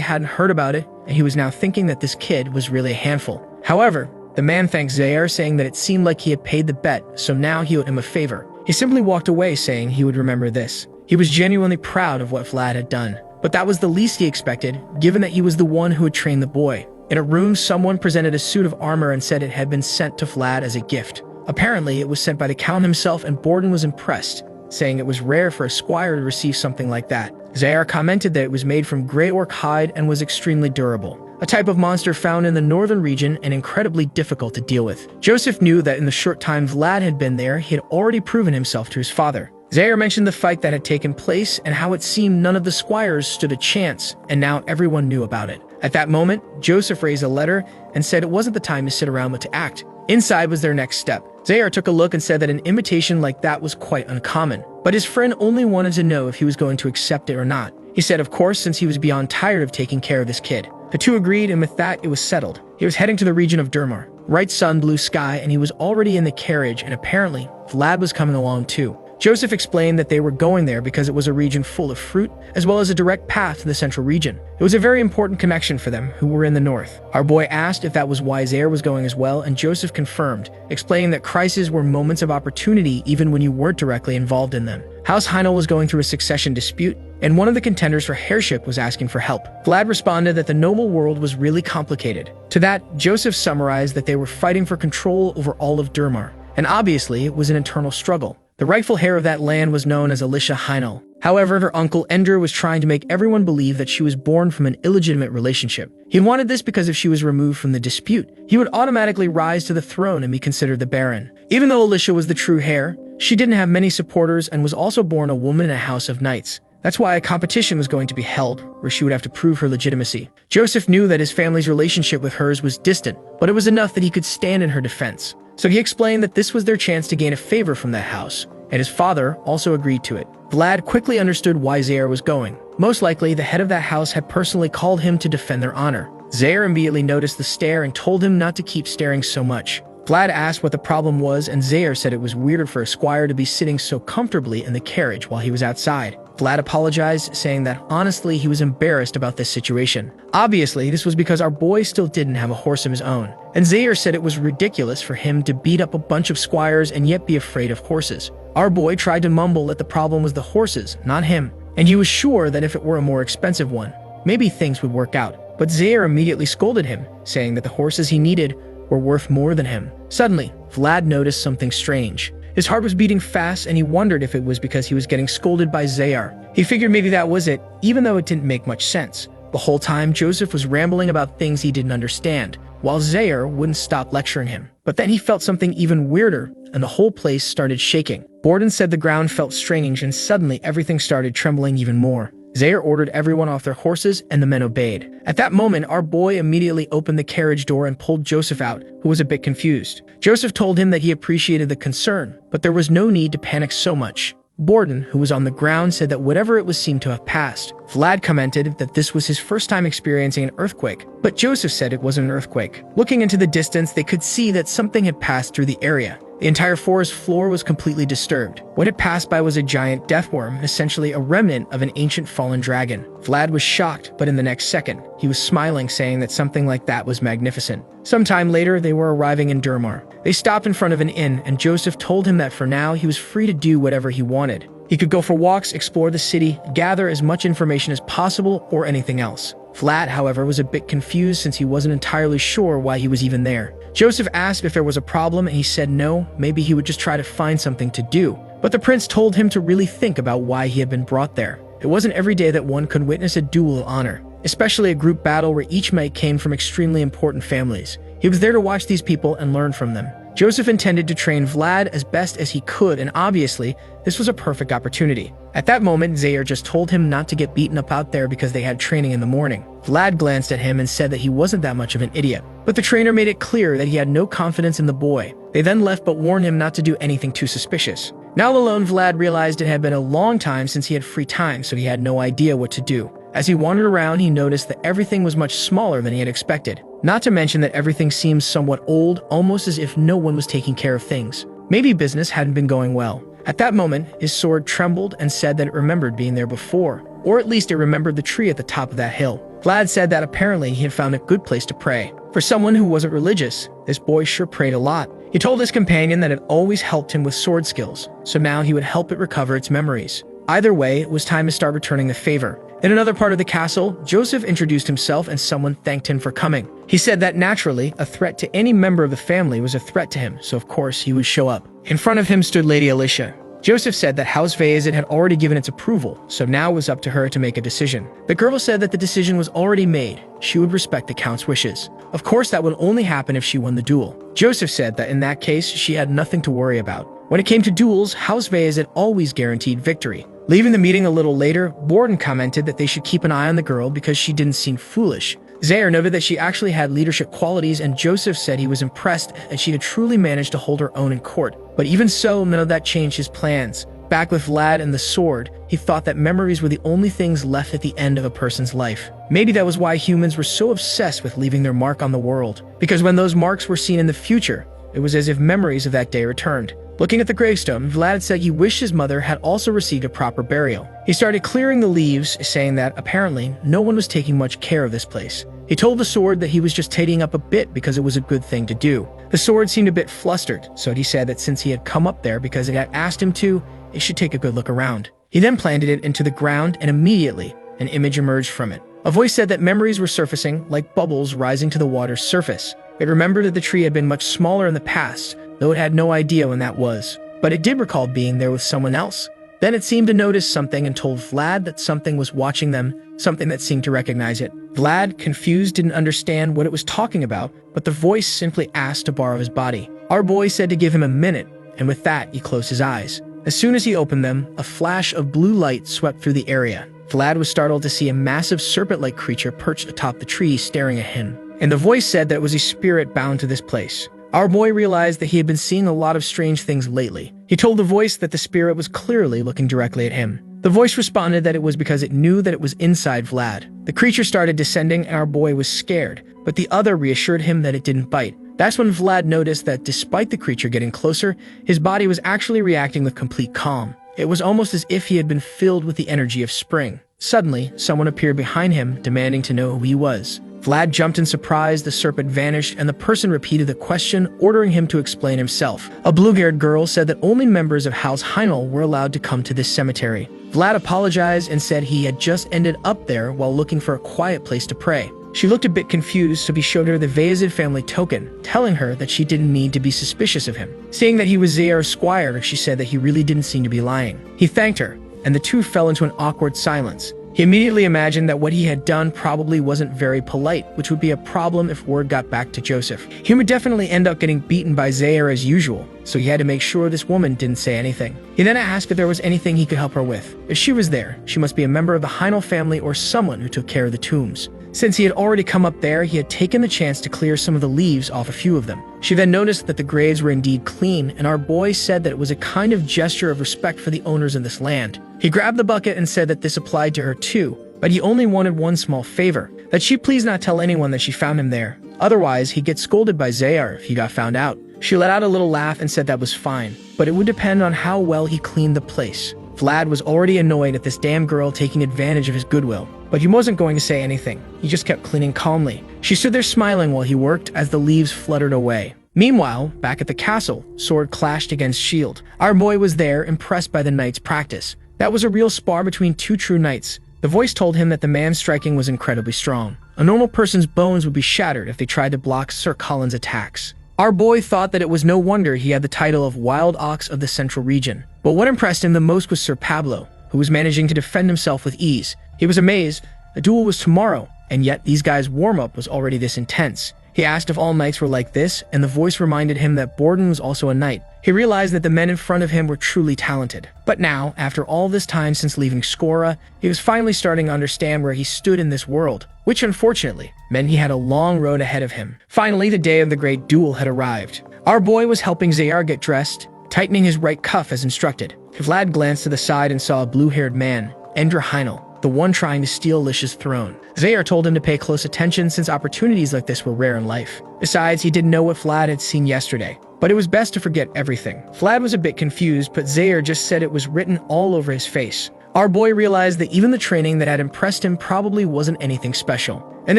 A: hadn't heard about it, and he was now thinking that this kid was really a handful. However, the man thanked Zaire, saying that it seemed like he had paid the bet, so now he owed him a favor. He simply walked away, saying he would remember this. He was genuinely proud of what Vlad had done, but that was the least he expected, given that he was the one who had trained the boy. In a room, someone presented a suit of armor and said it had been sent to Vlad as a gift. Apparently, it was sent by the Count himself, and Borden was impressed, saying it was rare for a squire to receive something like that. Zaire commented that it was made from gray orc hide and was extremely durable, a type of monster found in the northern region and incredibly difficult to deal with. Joseph knew that in the short time Vlad had been there, he had already proven himself to his father. Zaire mentioned the fight that had taken place and how it seemed none of the squires stood a chance, and now everyone knew about it. At that moment, Joseph raised a letter and said it wasn't the time to sit around but to act. Inside was their next step. Zaire took a look and said that an invitation like that was quite uncommon, but his friend only wanted to know if he was going to accept it or not. He said of course, since he was beyond tired of taking care of this kid. The two agreed, and with that, it was settled. He was heading to the region of Durmar. Bright sun, blue sky, and he was already in the carriage, and apparently, Vlad was coming along too. Joseph explained that they were going there because it was a region full of fruit, as well as a direct path to the central region. It was a very important connection for them, who were in the north. Our boy asked if that was why Zaire was going as well, and Joseph confirmed, explaining that crises were moments of opportunity even when you weren't directly involved in them. House Heinel was going through a succession dispute, and one of the contenders for heirship was asking for help. Vlad responded that the noble world was really complicated. To that, Joseph summarized that they were fighting for control over all of Durmar, and obviously it was an internal struggle. The rightful heir of that land was known as Alicia Heinel. However, her uncle Ender was trying to make everyone believe that she was born from an illegitimate relationship. He wanted this because if she was removed from the dispute, he would automatically rise to the throne and be considered the Baron. Even though Alicia was the true heir, she didn't have many supporters and was also born a woman in a house of knights. That's why a competition was going to be held, where she would have to prove her legitimacy. Joseph knew that his family's relationship with hers was distant, but it was enough that he could stand in her defense. So he explained that this was their chance to gain a favor from that house, and his father also agreed to it. Vlad quickly understood why Zaire was going. Most likely, the head of that house had personally called him to defend their honor. Zaire immediately noticed the stare and told him not to keep staring so much. Vlad asked what the problem was, and Zaire said it was weird for a squire to be sitting so comfortably in the carriage while he was outside. Vlad apologized, saying that honestly he was embarrassed about this situation. Obviously, this was because our boy still didn't have a horse of his own, and Zaire said it was ridiculous for him to beat up a bunch of squires and yet be afraid of horses. Our boy tried to mumble that the problem was the horses, not him, and he was sure that if it were a more expensive one, maybe things would work out. But Zaire immediately scolded him, saying that the horses he needed were worth more than him. Suddenly, Vlad noticed something strange. His heart was beating fast, and he wondered if it was because he was getting scolded by Zaire. He figured maybe that was it, even though it didn't make much sense. The whole time, Joseph was rambling about things he didn't understand, while Zaire wouldn't stop lecturing him. But then he felt something even weirder, and the whole place started shaking. Borden said the ground felt strange, and suddenly everything started trembling even more. Zaire ordered everyone off their horses, and the men obeyed. At that moment, our boy immediately opened the carriage door and pulled Joseph out, who was a bit confused. Joseph told him that he appreciated the concern, but there was no need to panic so much. Borden, who was on the ground, said that whatever it was seemed to have passed. Vlad commented that this was his first time experiencing an earthquake, but Joseph said it wasn't an earthquake. Looking into the distance, they could see that something had passed through the area. The entire forest floor was completely disturbed. What had passed by was a giant deathworm, essentially a remnant of an ancient fallen dragon. Vlad was shocked, but in the next second, he was smiling, saying that something like that was magnificent. Sometime later, they were arriving in Durmar. They stopped in front of an inn, and Joseph told him that for now, he was free to do whatever he wanted. He could go for walks, explore the city, gather as much information as possible, or anything else. Vlad, however, was a bit confused since he wasn't entirely sure why he was even there. Joseph asked if there was a problem, and he said no, maybe he would just try to find something to do. But the prince told him to really think about why he had been brought there. It wasn't every day that one could witness a duel of honor, especially a group battle where each mate came from extremely important families. He was there to watch these people and learn from them. Joseph intended to train Vlad as best as he could, and obviously, this was a perfect opportunity. At that moment, Zaire just told him not to get beaten up out there because they had training in the morning. Vlad glanced at him and said that he wasn't that much of an idiot, but the trainer made it clear that he had no confidence in the boy. They then left but warned him not to do anything too suspicious. Now alone, Vlad realized it had been a long time since he had free time, so he had no idea what to do. As he wandered around, he noticed that everything was much smaller than he had expected. Not to mention that everything seemed somewhat old, almost as if no one was taking care of things. Maybe business hadn't been going well. At that moment, his sword trembled and said that it remembered being there before, or at least it remembered the tree at the top of that hill. Vlad said that apparently he had found a good place to pray. For someone who wasn't religious, this boy sure prayed a lot. He told his companion that it always helped him with sword skills, so now he would help it recover its memories. Either way, it was time to start returning the favor. In another part of the castle, Joseph introduced himself and someone thanked him for coming. He said that naturally, a threat to any member of the family was a threat to him, so of course he would show up. In front of him stood Lady Alicia. Joseph said that House Bayezid had already given its approval, so now it was up to her to make a decision. The girl said that the decision was already made. She would respect the Count's wishes. Of course, that would only happen if she won the duel. Joseph said that in that case, she had nothing to worry about. When it came to duels, House Bayezid always guaranteed victory. Leaving the meeting a little later, Borden commented that they should keep an eye on the girl because she didn't seem foolish. Zaire noted that she actually had leadership qualities, and Joseph said he was impressed and she had truly managed to hold her own in court. But even so, none of that changed his plans. Back with Vlad and the sword, he thought that memories were the only things left at the end of a person's life. Maybe that was why humans were so obsessed with leaving their mark on the world. Because when those marks were seen in the future, it was as if memories of that day returned. Looking at the gravestone, Vlad said he wished his mother had also received a proper burial. He started clearing the leaves, saying that apparently no one was taking much care of this place. He told the sword that he was just tidying up a bit because it was a good thing to do. The sword seemed a bit flustered, so he said that since he had come up there because it had asked him to, it should take a good look around. He then planted it into the ground, and immediately, an image emerged from it. A voice said that memories were surfacing like bubbles rising to the water's surface. It remembered that the tree had been much smaller in the past, though it had no idea when that was. But it did recall being there with someone else. Then it seemed to notice something and told Vlad that something was watching them, something that seemed to recognize it. Vlad, confused, didn't understand what it was talking about, but the voice simply asked to borrow his body. Our boy said to give him a minute, and with that, he closed his eyes. As soon as he opened them, a flash of blue light swept through the area. Vlad was startled to see a massive serpent-like creature perched atop the tree staring at him. And the voice said that it was a spirit bound to this place. Our boy realized that he had been seeing a lot of strange things lately. He told the voice that the spirit was clearly looking directly at him. The voice responded that it was because it knew that it was inside Vlad. The creature started descending and our boy was scared, but the other reassured him that it didn't bite. That's when Vlad noticed that despite the creature getting closer, his body was actually reacting with complete calm. It was almost as if he had been filled with the energy of spring. Suddenly, someone appeared behind him, demanding to know who he was. Vlad jumped in surprise, the serpent vanished, and the person repeated the question, ordering him to explain himself. A blue-haired girl said that only members of House Heinel were allowed to come to this cemetery. Vlad apologized and said he had just ended up there while looking for a quiet place to pray. She looked a bit confused, so he showed her the Bayezid family token, telling her that she didn't need to be suspicious of him. Seeing that he was Zaire's squire, she said that he really didn't seem to be lying. He thanked her, and the two fell into an awkward silence. He immediately imagined that what he had done probably wasn't very polite, which would be a problem if word got back to Joseph. He would definitely end up getting beaten by Zaire as usual, so he had to make sure this woman didn't say anything. He then asked if there was anything he could help her with. If she was there, she must be a member of the Heinel family or someone who took care of the tombs. Since he had already come up there, he had taken the chance to clear some of the leaves off a few of them. She then noticed that the graves were indeed clean, and our boy said that it was a kind of gesture of respect for the owners of this land. He grabbed the bucket and said that this applied to her too, but he only wanted one small favor, that she please not tell anyone that she found him there. Otherwise, he'd get scolded by Zayar if he got found out. She let out a little laugh and said that was fine, but it would depend on how well he cleaned the place. Vlad was already annoyed at this damn girl taking advantage of his goodwill, but he wasn't going to say anything. He just kept cleaning calmly. She stood there smiling while he worked as the leaves fluttered away. Meanwhile, back at the castle, sword clashed against shield. Our boy was there, impressed by the knight's practice. That was a real spar between two true knights. The voice told him that the man striking was incredibly strong. A normal person's bones would be shattered if they tried to block Sir Colin's attacks. Our boy thought that it was no wonder he had the title of Wild Ox of the Central Region. But what impressed him the most was Sir Pablo, who was managing to defend himself with ease. He was amazed. The duel was tomorrow, and yet these guys' warm-up was already this intense. He asked if all knights were like this, and the voice reminded him that Borden was also a knight. He realized that the men in front of him were truly talented. But now, after all this time since leaving Skora, he was finally starting to understand where he stood in this world, which unfortunately meant he had a long road ahead of him. Finally, the day of the great duel had arrived. Our boy was helping Zayar get dressed, tightening his right cuff as instructed. Vlad glanced to the side and saw a blue-haired man, Endra Heinel, the one trying to steal Lish's throne. Zayar told him to pay close attention since opportunities like this were rare in life. Besides, he didn't know what Vlad had seen yesterday, but it was best to forget everything. Vlad was a bit confused, but Zayar just said it was written all over his face. Our boy realized that even the training that had impressed him probably wasn't anything special. And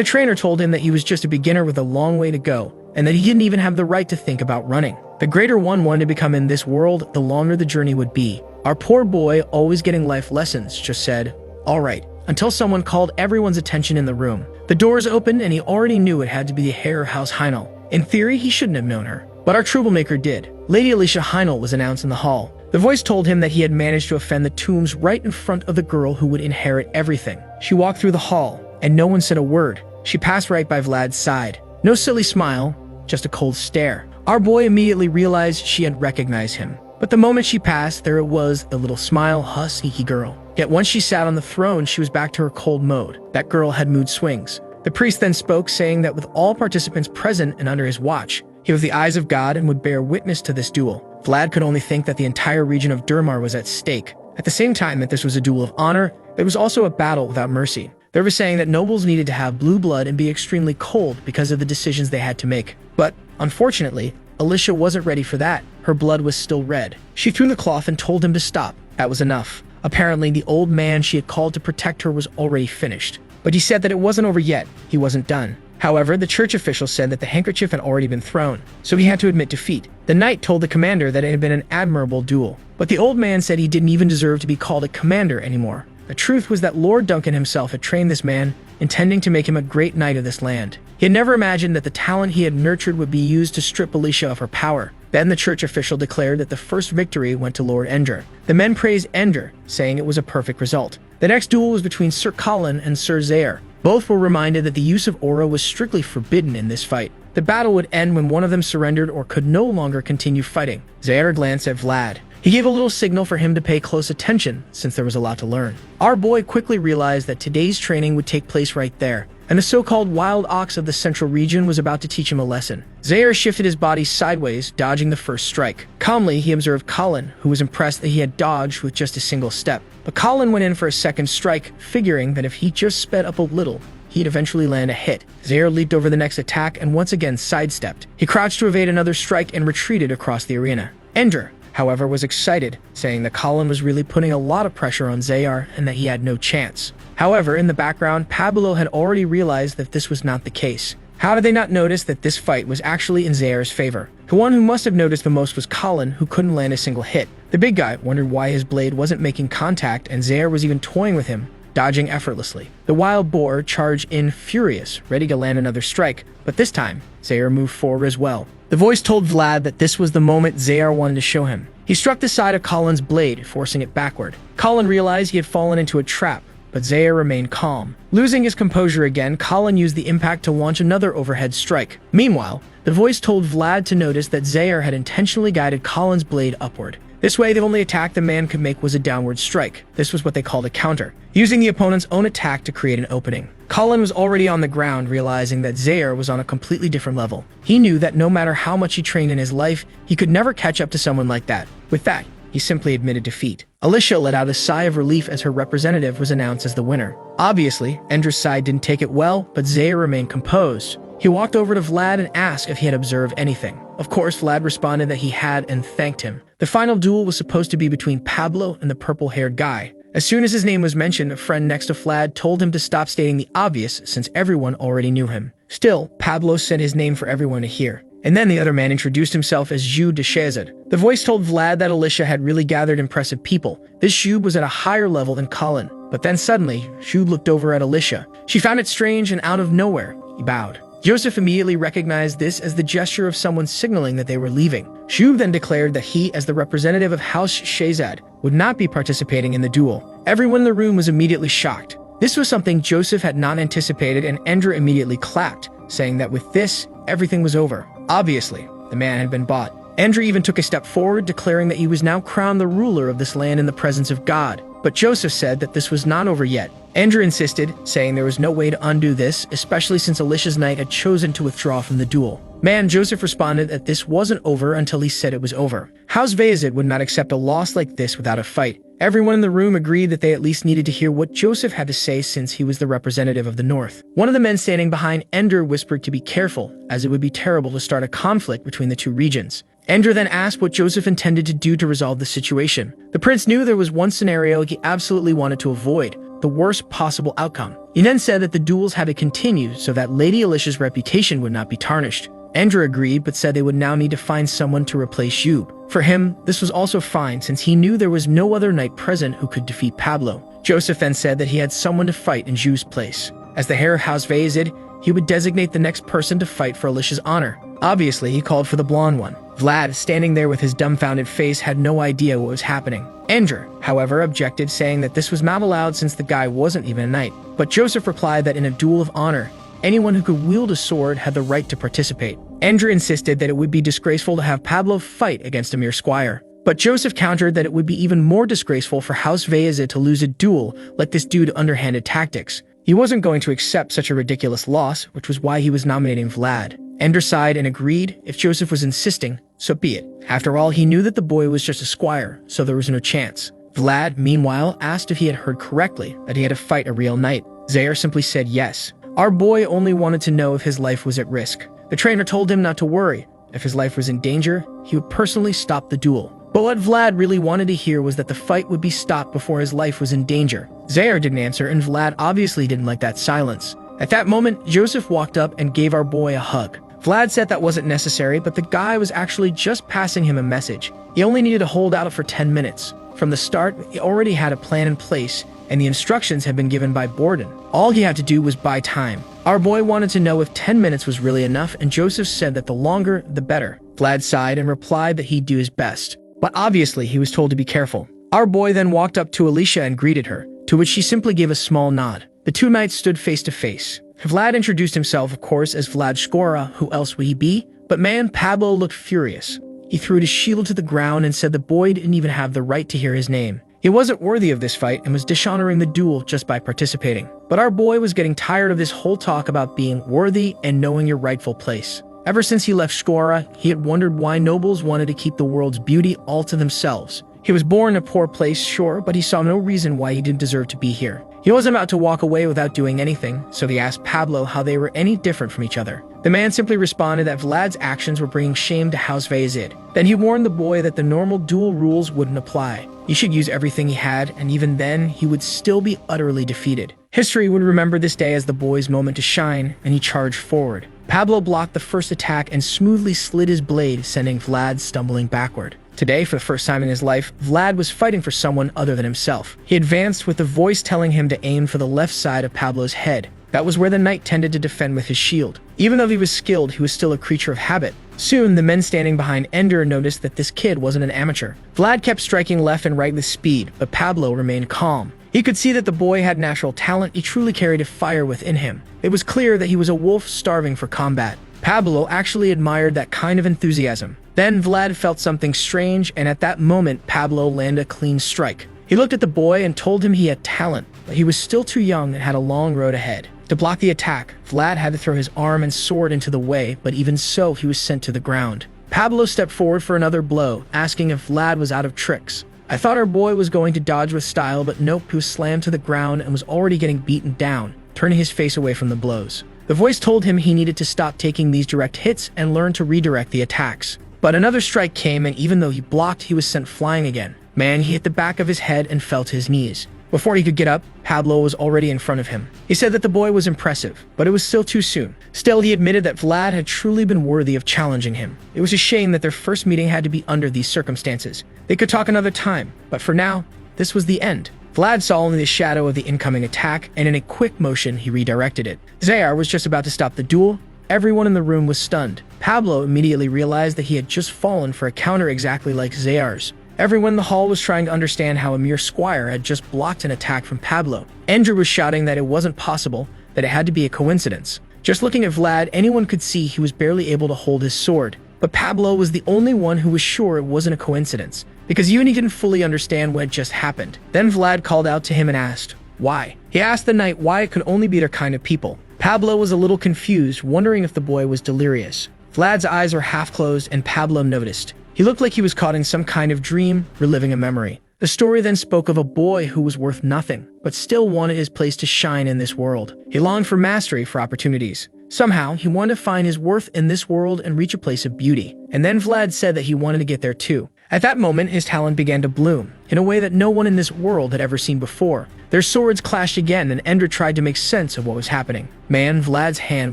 A: the trainer told him that he was just a beginner with a long way to go, and that he didn't even have the right to think about running. The greater one wanted to become in this world, the longer the journey would be. Our poor boy, always getting life lessons, just said, "All right," until someone called everyone's attention in the room. The doors opened and he already knew it had to be the Herr House Heinel. In theory, he shouldn't have known her, but our troublemaker did. Lady Alicia Heinel was announced in the hall. The voice told him that he had managed to offend the tombs right in front of the girl who would inherit everything. She walked through the hall, and no one said a word. She passed right by Vlad's side. No silly smile, just a cold stare. Our boy immediately realized she had recognized him. But the moment she passed, there it was, a little smile, sneaky girl. Yet once she sat on the throne, she was back to her cold mode. That girl had mood swings. The priest then spoke, saying that with all participants present and under his watch, he was the eyes of God and would bear witness to this duel. Vlad could only think that the entire region of Durmar was at stake. At the same time that this was a duel of honor, it was also a battle without mercy. They were saying that nobles needed to have blue blood and be extremely cold because of the decisions they had to make. But, unfortunately, Alicia wasn't ready for that. Her blood was still red. She threw the cloth and told him to stop. That was enough. Apparently, the old man she had called to protect her was already finished. But he said that it wasn't over yet. He wasn't done. However, the church official said that the handkerchief had already been thrown, so he had to admit defeat. The knight told the commander that it had been an admirable duel, but the old man said he didn't even deserve to be called a commander anymore. The truth was that Lord Duncan himself had trained this man, intending to make him a great knight of this land. He had never imagined that the talent he had nurtured would be used to strip Alicia of her power. Then the church official declared that the first victory went to Lord Ender. The men praised Ender, saying it was a perfect result. The next duel was between Sir Colin and Sir Zayar. Both were reminded that the use of aura was strictly forbidden in this fight. The battle would end when one of them surrendered or could no longer continue fighting. Zayar glanced at Vlad. He gave a little signal for him to pay close attention, since there was a lot to learn. Our boy quickly realized that today's training would take place right there, and the so-called Wild Ox of the Central Region was about to teach him a lesson. Zayar shifted his body sideways, dodging the first strike. Calmly, he observed Colin, who was impressed that he had dodged with just a single step. But Colin went in for a second strike, figuring that if he just sped up a little, he'd eventually land a hit. Zayar leaped over the next attack and once again sidestepped. He crouched to evade another strike and retreated across the arena. Ender, however, was excited, saying that Colin was really putting a lot of pressure on Zayar and that he had no chance. However, in the background, Pablo had already realized that this was not the case. How did they not notice that this fight was actually in Zayar's favor? The one who must have noticed the most was Colin, who couldn't land a single hit. The big guy wondered why his blade wasn't making contact, and Zayar was even toying with him, dodging effortlessly. The wild boar charged in furious, ready to land another strike, but this time, Zayar moved forward as well. The voice told Vlad that this was the moment Zayar wanted to show him. He struck the side of Colin's blade, forcing it backward. Colin realized he had fallen into a trap, but Zayar remained calm. Losing his composure again, Colin used the impact to launch another overhead strike. Meanwhile, the voice told Vlad to notice that Zayar had intentionally guided Colin's blade upward. This way, the only attack the man could make was a downward strike. This was what they called a counter, using the opponent's own attack to create an opening. Colin was already on the ground, realizing that Zaire was on a completely different level. He knew that no matter how much he trained in his life, he could never catch up to someone like that. With that, he simply admitted defeat. Alicia let out a sigh of relief as her representative was announced as the winner. Obviously, Endra's side didn't take it well, but Zaire remained composed. He walked over to Vlad and asked if he had observed anything. Of course, Vlad responded that he had and thanked him. The final duel was supposed to be between Pablo and the purple-haired guy. As soon as his name was mentioned, a friend next to Vlad told him to stop stating the obvious since everyone already knew him. Still, Pablo said his name for everyone to hear. And then the other man introduced himself as Jude de Chazed. The voice told Vlad that Alicia had really gathered impressive people. This Jude was at a higher level than Colin. But then suddenly, Jude looked over at Alicia. She found it strange, and out of nowhere, he bowed. Joseph immediately recognized this as the gesture of someone signaling that they were leaving. Jude then declared that he, as the representative of House Shazad, would not be participating in the duel. Everyone in the room was immediately shocked. This was something Joseph had not anticipated, and Endra immediately clapped, saying that with this, everything was over. Obviously, the man had been bought. Endra even took a step forward, declaring that he was now crowned the ruler of this land in the presence of God. But Joseph said that this was not over yet. Endra insisted, saying there was no way to undo this, especially since Alicia's knight had chosen to withdraw from the duel. Joseph responded that this wasn't over until he said it was over. House Bayezid would not accept a loss like this without a fight. Everyone in the room agreed that they at least needed to hear what Joseph had to say since he was the representative of the North. One of the men standing behind Ender whispered to be careful, as it would be terrible to start a conflict between the two regions. Ender then asked what Joseph intended to do to resolve the situation. The prince knew there was one scenario he absolutely wanted to avoid, the worst possible outcome. He then said that the duels had to continue so that Lady Alicia's reputation would not be tarnished. Endra agreed, but said they would now need to find someone to replace Jube. For him, this was also fine since he knew there was no other knight present who could defeat Pablo. Joseph then said that he had someone to fight in Jube's place. As the heir of House Bayezid, he would designate the next person to fight for Alicia's honor. Obviously, he called for the blonde one. Vlad, standing there with his dumbfounded face, had no idea what was happening. Endra, however, objected, saying that this was not allowed since the guy wasn't even a knight. But Joseph replied that in a duel of honor, anyone who could wield a sword had the right to participate. Endra insisted that it would be disgraceful to have Pablo fight against a mere squire. But Joseph countered that it would be even more disgraceful for House Bayezid to lose a duel like this due to underhanded tactics. He wasn't going to accept such a ridiculous loss, which was why he was nominating Vlad. Ender sighed and agreed if Joseph was insisting, so be it. After all, he knew that the boy was just a squire, so there was no chance. Vlad, meanwhile, asked if he had heard correctly that he had to fight a real knight. Zaire simply said yes. Our boy only wanted to know if his life was at risk. The trainer told him not to worry. If his life was in danger, he would personally stop the duel. But what Vlad really wanted to hear was that the fight would be stopped before his life was in danger. Zaire didn't answer, and Vlad obviously didn't like that silence. At that moment, Joseph walked up and gave our boy a hug. Vlad said that wasn't necessary, but the guy was actually just passing him a message. He only needed to hold out for 10 minutes. From the start, he already had a plan in place, and the instructions had been given by Borden. All he had to do was buy time. Our boy wanted to know if 10 minutes was really enough, and Joseph said that the longer, the better. Vlad sighed and replied that he'd do his best. But obviously, he was told to be careful. Our boy then walked up to Alicia and greeted her, to which she simply gave a small nod. The two knights stood face to face. Vlad introduced himself, of course, as Vlad Skora. Who else would he be? But man, Pablo looked furious. He threw his shield to the ground and said the boy didn't even have the right to hear his name. He wasn't worthy of this fight and was dishonoring the duel just by participating. But our boy was getting tired of this whole talk about being worthy and knowing your rightful place. Ever since he left Skora, he had wondered why nobles wanted to keep the world's beauty all to themselves. He was born in a poor place, sure, but he saw no reason why he didn't deserve to be here. He wasn't about to walk away without doing anything, so he asked Pablo how they were any different from each other. The man simply responded that Vlad's actions were bringing shame to House Bayezid. Then he warned the boy that the normal duel rules wouldn't apply. He should use everything he had, and even then, he would still be utterly defeated. History would remember this day as the boy's moment to shine, and he charged forward. Pablo blocked the first attack and smoothly slid his blade, sending Vlad stumbling backward. Today, for the first time in his life, Vlad was fighting for someone other than himself. He advanced with the voice telling him to aim for the left side of Pablo's head. That was where the knight tended to defend with his shield. Even though he was skilled, he was still a creature of habit. Soon, the men standing behind Ender noticed that this kid wasn't an amateur. Vlad kept striking left and right with speed, but Pablo remained calm. He could see that the boy had natural talent. He truly carried a fire within him. It was clear that he was a wolf starving for combat. Pablo actually admired that kind of enthusiasm. Then Vlad felt something strange, and at that moment, Pablo landed a clean strike. He looked at the boy and told him he had talent, but he was still too young and had a long road ahead. To block the attack, Vlad had to throw his arm and sword into the way, but even so, he was sent to the ground. Pablo stepped forward for another blow, asking if Vlad was out of tricks. I thought our boy was going to dodge with style, but nope, he was slammed to the ground and was already getting beaten down, turning his face away from the blows. The voice told him he needed to stop taking these direct hits and learn to redirect the attacks. But another strike came, and even though he blocked, he was sent flying again. Man, he hit the back of his head and fell to his knees. Before he could get up, Pablo was already in front of him. He said that the boy was impressive, but it was still too soon. Still, he admitted that Vlad had truly been worthy of challenging him. It was a shame that their first meeting had to be under these circumstances. They could talk another time, but for now, this was the end. Vlad saw only the shadow of the incoming attack, and in a quick motion, he redirected it. Zayar was just about to stop the duel. Everyone in the room was stunned. Pablo immediately realized that he had just fallen for a counter exactly like Zayar's. Everyone in the hall was trying to understand how a mere squire had just blocked an attack from Pablo. Andrew was shouting that it wasn't possible, that it had to be a coincidence. Just looking at Vlad, anyone could see he was barely able to hold his sword. But Pablo was the only one who was sure it wasn't a coincidence, because even he didn't fully understand what had just happened. Then Vlad called out to him and asked, why? He asked the knight why it could only be their kind of people. Pablo was a little confused, wondering if the boy was delirious. Vlad's eyes were half closed, and Pablo noticed. He looked like he was caught in some kind of dream, reliving a memory. The story then spoke of a boy who was worth nothing, but still wanted his place to shine in this world. He longed for mastery, for opportunities. Somehow, he wanted to find his worth in this world and reach a place of beauty. And then Vlad said that he wanted to get there too. At that moment, his talent began to bloom, in a way that no one in this world had ever seen before. Their swords clashed again, and Ender tried to make sense of what was happening. Man, Vlad's hand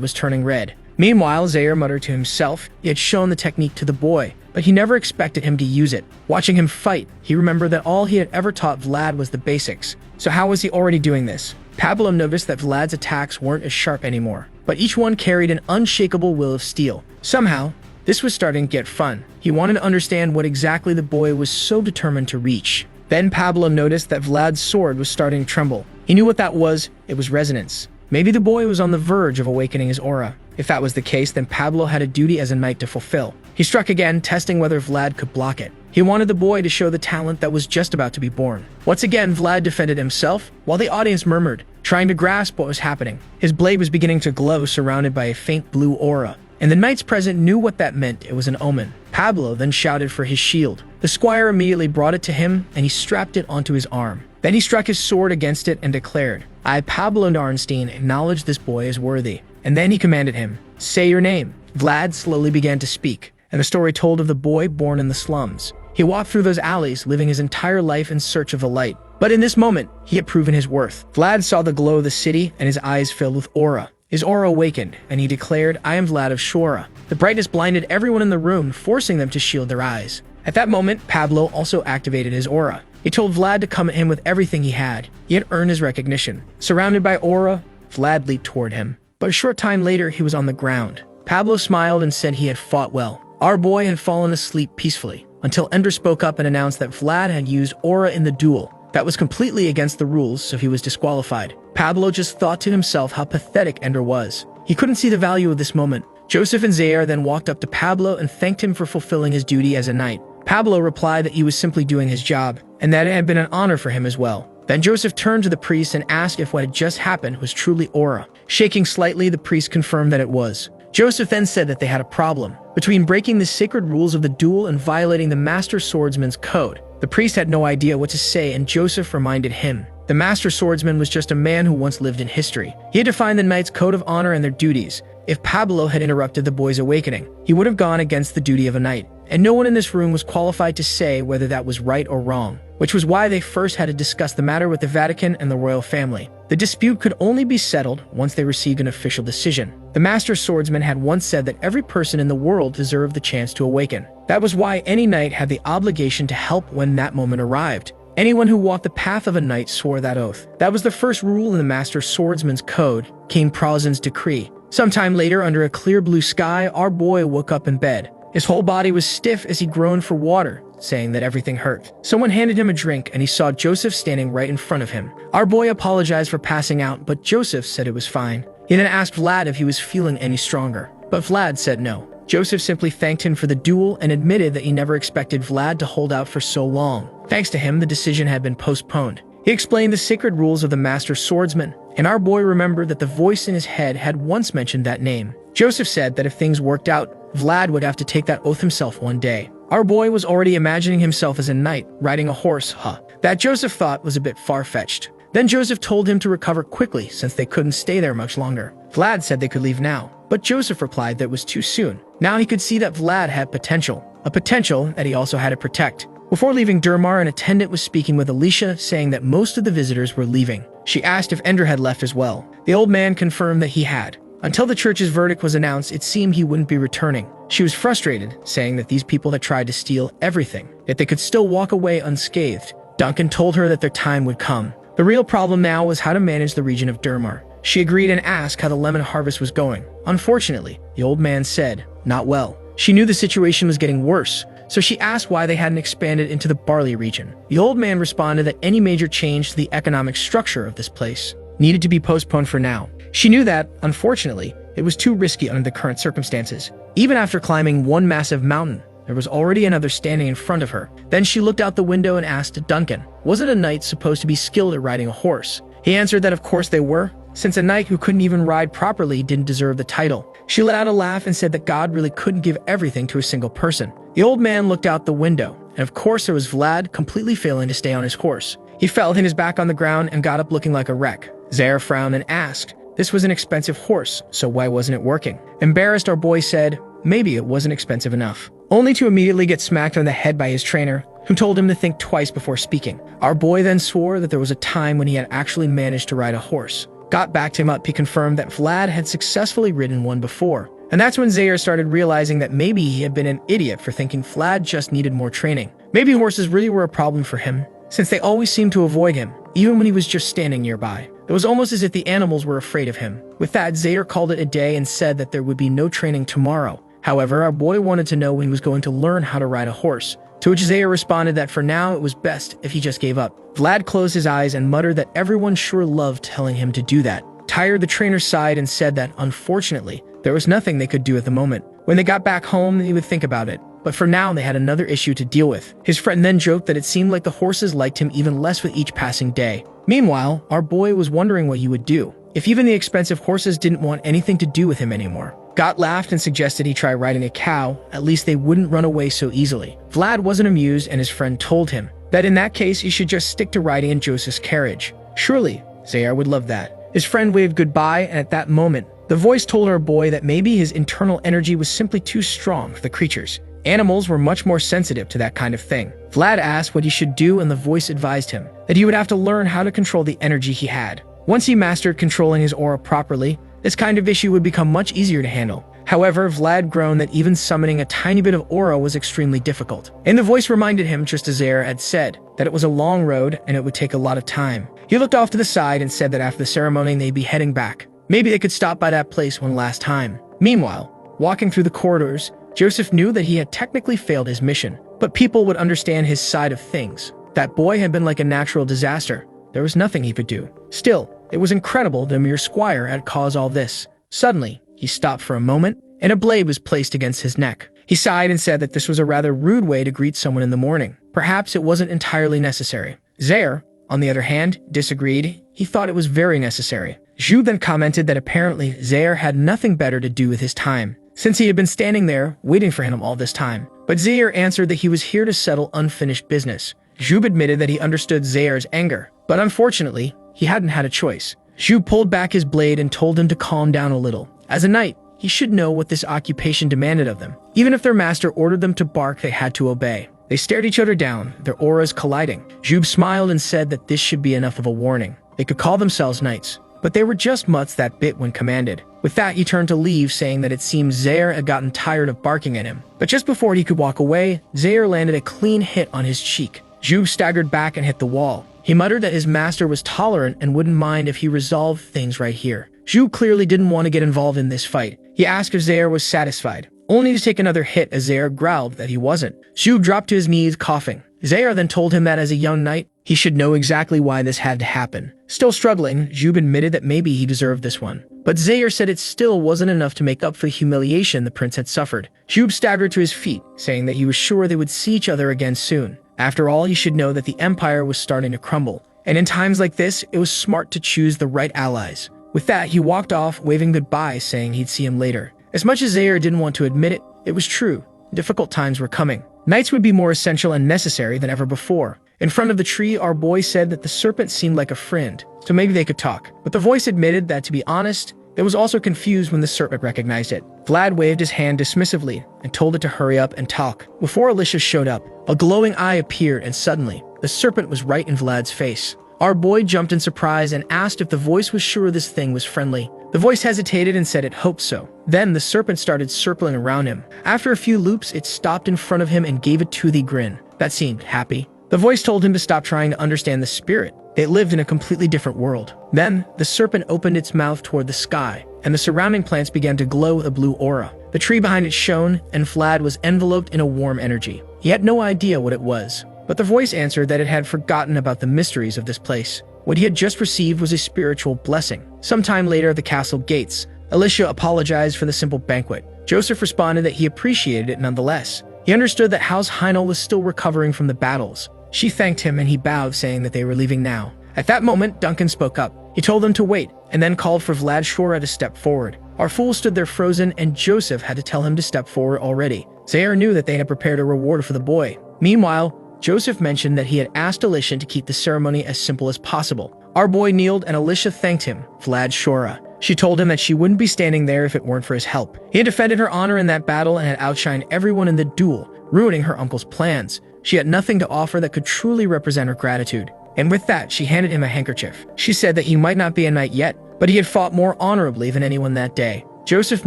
A: was turning red. Meanwhile, Zayar muttered to himself. He had shown the technique to the boy, but he never expected him to use it. Watching him fight, he remembered that all he had ever taught Vlad was the basics. So how was he already doing this? Pablo noticed that Vlad's attacks weren't as sharp anymore, but each one carried an unshakable will of steel. Somehow, this was starting to get fun. He wanted to understand what exactly the boy was so determined to reach. Then Pablo noticed that Vlad's sword was starting to tremble. He knew what that was. It was resonance. Maybe the boy was on the verge of awakening his aura. If that was the case, then Pablo had a duty as a knight to fulfill. He struck again, testing whether Vlad could block it. He wanted the boy to show the talent that was just about to be born. Once again, Vlad defended himself, while the audience murmured, trying to grasp what was happening. His blade was beginning to glow, surrounded by a faint blue aura, and the knights present knew what that meant. It was an omen. Pablo then shouted for his shield. The squire immediately brought it to him, and he strapped it onto his arm. Then he struck his sword against it and declared, I, Pablo Narnstein, acknowledge this boy is worthy. And then he commanded him, say your name. Vlad slowly began to speak, and the story told of the boy born in the slums. He walked through those alleys, living his entire life in search of the light. But in this moment, he had proven his worth. Vlad saw the glow of the city, and his eyes filled with aura. His aura awakened, and he declared, I am Vlad of Shora. The brightness blinded everyone in the room, forcing them to shield their eyes. At that moment, Pablo also activated his aura. He told Vlad to come at him with everything he had. He had earned his recognition. Surrounded by aura, Vlad leaped toward him. But a short time later, he was on the ground. Pablo smiled and said he had fought well. Our boy had fallen asleep peacefully, until Ender spoke up and announced that Vlad had used aura in the duel. That was completely against the rules, so he was disqualified. Pablo just thought to himself how pathetic Ender was. He couldn't see the value of this moment. Joseph and Zayar then walked up to Pablo and thanked him for fulfilling his duty as a knight. Pablo replied that he was simply doing his job, and that it had been an honor for him as well. Then Joseph turned to the priest and asked if what had just happened was truly aura. Shaking slightly, the priest confirmed that it was. Joseph then said that they had a problem between breaking the sacred rules of the duel and violating the Master Swordsman's code. The priest had no idea what to say, and Joseph reminded him. The Master Swordsman was just a man who once lived in history. He had defined the knight's code of honor and their duties. If Pablo had interrupted the boy's awakening, he would have gone against the duty of a knight. And no one in this room was qualified to say whether that was right or wrong, which was why they first had to discuss the matter with the Vatican and the royal family. The dispute could only be settled once they received an official decision. The Master Swordsman had once said that every person in the world deserved the chance to awaken. That was why any knight had the obligation to help when that moment arrived. Anyone who walked the path of a knight swore that oath. That was the first rule in the Master Swordsman's code, King Prazin's decree. Sometime later, under a clear blue sky, our boy woke up in bed. His whole body was stiff as he groaned for water, saying that everything hurt. Someone handed him a drink, and he saw Joseph standing right in front of him. Our boy apologized for passing out, but Joseph said it was fine. He then asked Vlad if he was feeling any stronger, but Vlad said no. Joseph simply thanked him for the duel and admitted that he never expected Vlad to hold out for so long. Thanks to him, the decision had been postponed. He explained the sacred rules of the master swordsman, and our boy remembered that the voice in his head had once mentioned that name. Joseph said that if things worked out, Vlad would have to take that oath himself one day. Our boy was already imagining himself as a knight, riding a horse, that Joseph thought was a bit far-fetched. Then Joseph told him to recover quickly since they couldn't stay there much longer. Vlad said they could leave now, but Joseph replied that it was too soon. Now he could see that Vlad had potential, a potential that he also had to protect. Before leaving Durmar, an attendant was speaking with Alicia, saying that most of the visitors were leaving. She asked if Ender had left as well. The old man confirmed that he had. Until the church's verdict was announced, it seemed he wouldn't be returning. She was frustrated, saying that these people had tried to steal everything, yet they could still walk away unscathed. Duncan told her that their time would come. The real problem now was how to manage the region of Durmar. She agreed and asked how the lemon harvest was going. Unfortunately, the old man said, not well. She knew the situation was getting worse, so she asked why they hadn't expanded into the barley region. The old man responded that any major change to the economic structure of this place needed to be postponed for now. She knew that, unfortunately, it was too risky under the current circumstances. Even after climbing one massive mountain, there was already another standing in front of her. Then she looked out the window and asked Duncan, wasn't a knight supposed to be skilled at riding a horse? He answered that of course they were, since a knight who couldn't even ride properly didn't deserve the title. She let out a laugh and said that God really couldn't give everything to a single person. The old man looked out the window, and of course there was Vlad completely failing to stay on his horse. He fell, hit his back on the ground, and got up looking like a wreck. Zaire frowned and asked, this was an expensive horse, so why wasn't it working? Embarrassed, our boy said, maybe it wasn't expensive enough. Only to immediately get smacked on the head by his trainer, who told him to think twice before speaking. Our boy then swore that there was a time when he had actually managed to ride a horse. Got back to him up, he confirmed that Vlad had successfully ridden one before. And that's when Zaire started realizing that maybe he had been an idiot for thinking Vlad just needed more training. Maybe horses really were a problem for him, since they always seemed to avoid him, even when he was just standing nearby. It was almost as if the animals were afraid of him. With that, Zaire called it a day and said that there would be no training tomorrow. However, our boy wanted to know when he was going to learn how to ride a horse, to which Zaire responded that for now it was best if he just gave up. Vlad closed his eyes and muttered that everyone sure loved telling him to do that. Tired, the trainer sighed and said that, unfortunately, there was nothing they could do at the moment. When they got back home, he would think about it. But for now, they had another issue to deal with. His friend then joked that it seemed like the horses liked him even less with each passing day. Meanwhile, our boy was wondering what he would do if even the expensive horses didn't want anything to do with him anymore. Got laughed and suggested he try riding a cow, at least they wouldn't run away so easily. Vlad wasn't amused, and his friend told him that in that case he should just stick to riding in Joseph's carriage. Surely, Zaire would love that. His friend waved goodbye, and at that moment, the voice told our boy that maybe his internal energy was simply too strong for the creatures. Animals were much more sensitive to that kind of thing. Vlad asked what he should do, and the voice advised him that he would have to learn how to control the energy he had. Once he mastered controlling his aura properly, this kind of issue would become much easier to handle. However, Vlad groaned that even summoning a tiny bit of aura was extremely difficult. And the voice reminded him, just as Zaire had said, that it was a long road and it would take a lot of time. He looked off to the side and said that after the ceremony they'd be heading back. Maybe they could stop by that place one last time. Meanwhile, walking through the corridors, Joseph knew that he had technically failed his mission, but people would understand his side of things. That boy had been like a natural disaster. There was nothing he could do. Still, it was incredible that a mere squire had caused all this. Suddenly, he stopped for a moment, and a blade was placed against his neck. He sighed and said that this was a rather rude way to greet someone in the morning. Perhaps it wasn't entirely necessary. Zaire, on the other hand, disagreed. He thought it was very necessary. Zhu then commented that apparently Zaire had nothing better to do with his time, since he had been standing there waiting for him all this time. But Zaire answered that he was here to settle unfinished business. Zhu admitted that he understood Zaire's anger, but unfortunately, he hadn't had a choice. Zhu pulled back his blade and told him to calm down a little. As a knight, he should know what this occupation demanded of them. Even if their master ordered them to bark, they had to obey. They stared each other down, their auras colliding. Zhu smiled and said that this should be enough of a warning. They could call themselves knights, but they were just mutts that bit when commanded. With that, he turned to leave, saying that it seemed Zaire had gotten tired of barking at him. But just before he could walk away, Zaire landed a clean hit on his cheek. Zhu staggered back and hit the wall. He muttered that his master was tolerant and wouldn't mind if he resolved things right here. Zhu clearly didn't want to get involved in this fight. He asked if Zaire was satisfied, only to take another hit as Zaire growled that he wasn't. Zhu dropped to his knees, coughing. Zaire then told him that as a young knight, he should know exactly why this had to happen. Still struggling, Jube admitted that maybe he deserved this one. But Zaire said it still wasn't enough to make up for the humiliation the prince had suffered. Jube staggered to his feet, saying that he was sure they would see each other again soon. After all, he should know that the empire was starting to crumble. And in times like this, it was smart to choose the right allies. With that, he walked off, waving goodbye, saying he'd see him later. As much as Zaire didn't want to admit it, it was true. Difficult times were coming. Nights would be more essential and necessary than ever before. In front of the tree, our boy said that the serpent seemed like a friend, so maybe they could talk. But the voice admitted that, to be honest, it was also confused when the serpent recognized it. Vlad waved his hand dismissively and told it to hurry up and talk. Before Alicia showed up, a glowing eye appeared, and suddenly, the serpent was right in Vlad's face. Our boy jumped in surprise and asked if the voice was sure this thing was friendly. The voice hesitated and said it hoped so. Then the serpent started circling around him. After a few loops, it stopped in front of him and gave a toothy grin. That seemed happy. The voice told him to stop trying to understand the spirit. They lived in a completely different world. Then, the serpent opened its mouth toward the sky, and the surrounding plants began to glow with a blue aura. The tree behind it shone, and Vlad was enveloped in a warm energy. He had no idea what it was, but the voice answered that it had forgotten about the mysteries of this place. What he had just received was a spiritual blessing. Sometime later at the castle gates, Alicia apologized for the simple banquet. Joseph responded that he appreciated it nonetheless. He understood that House Heinel was still recovering from the battles. She thanked him and he bowed, saying that they were leaving now. At that moment, Duncan spoke up. He told them to wait, and then called for Vlad Shora to step forward. Our fool stood there frozen, and Joseph had to tell him to step forward already. Zaire knew that they had prepared a reward for the boy. Meanwhile, Joseph mentioned that he had asked Alicia to keep the ceremony as simple as possible. Our boy kneeled and Alicia thanked him, Vlad Shora. She told him that she wouldn't be standing there if it weren't for his help. He had defended her honor in that battle and had outshined everyone in the duel, ruining her uncle's plans. She had nothing to offer that could truly represent her gratitude. And with that, she handed him a handkerchief. She said that he might not be a knight yet, but he had fought more honorably than anyone that day. Joseph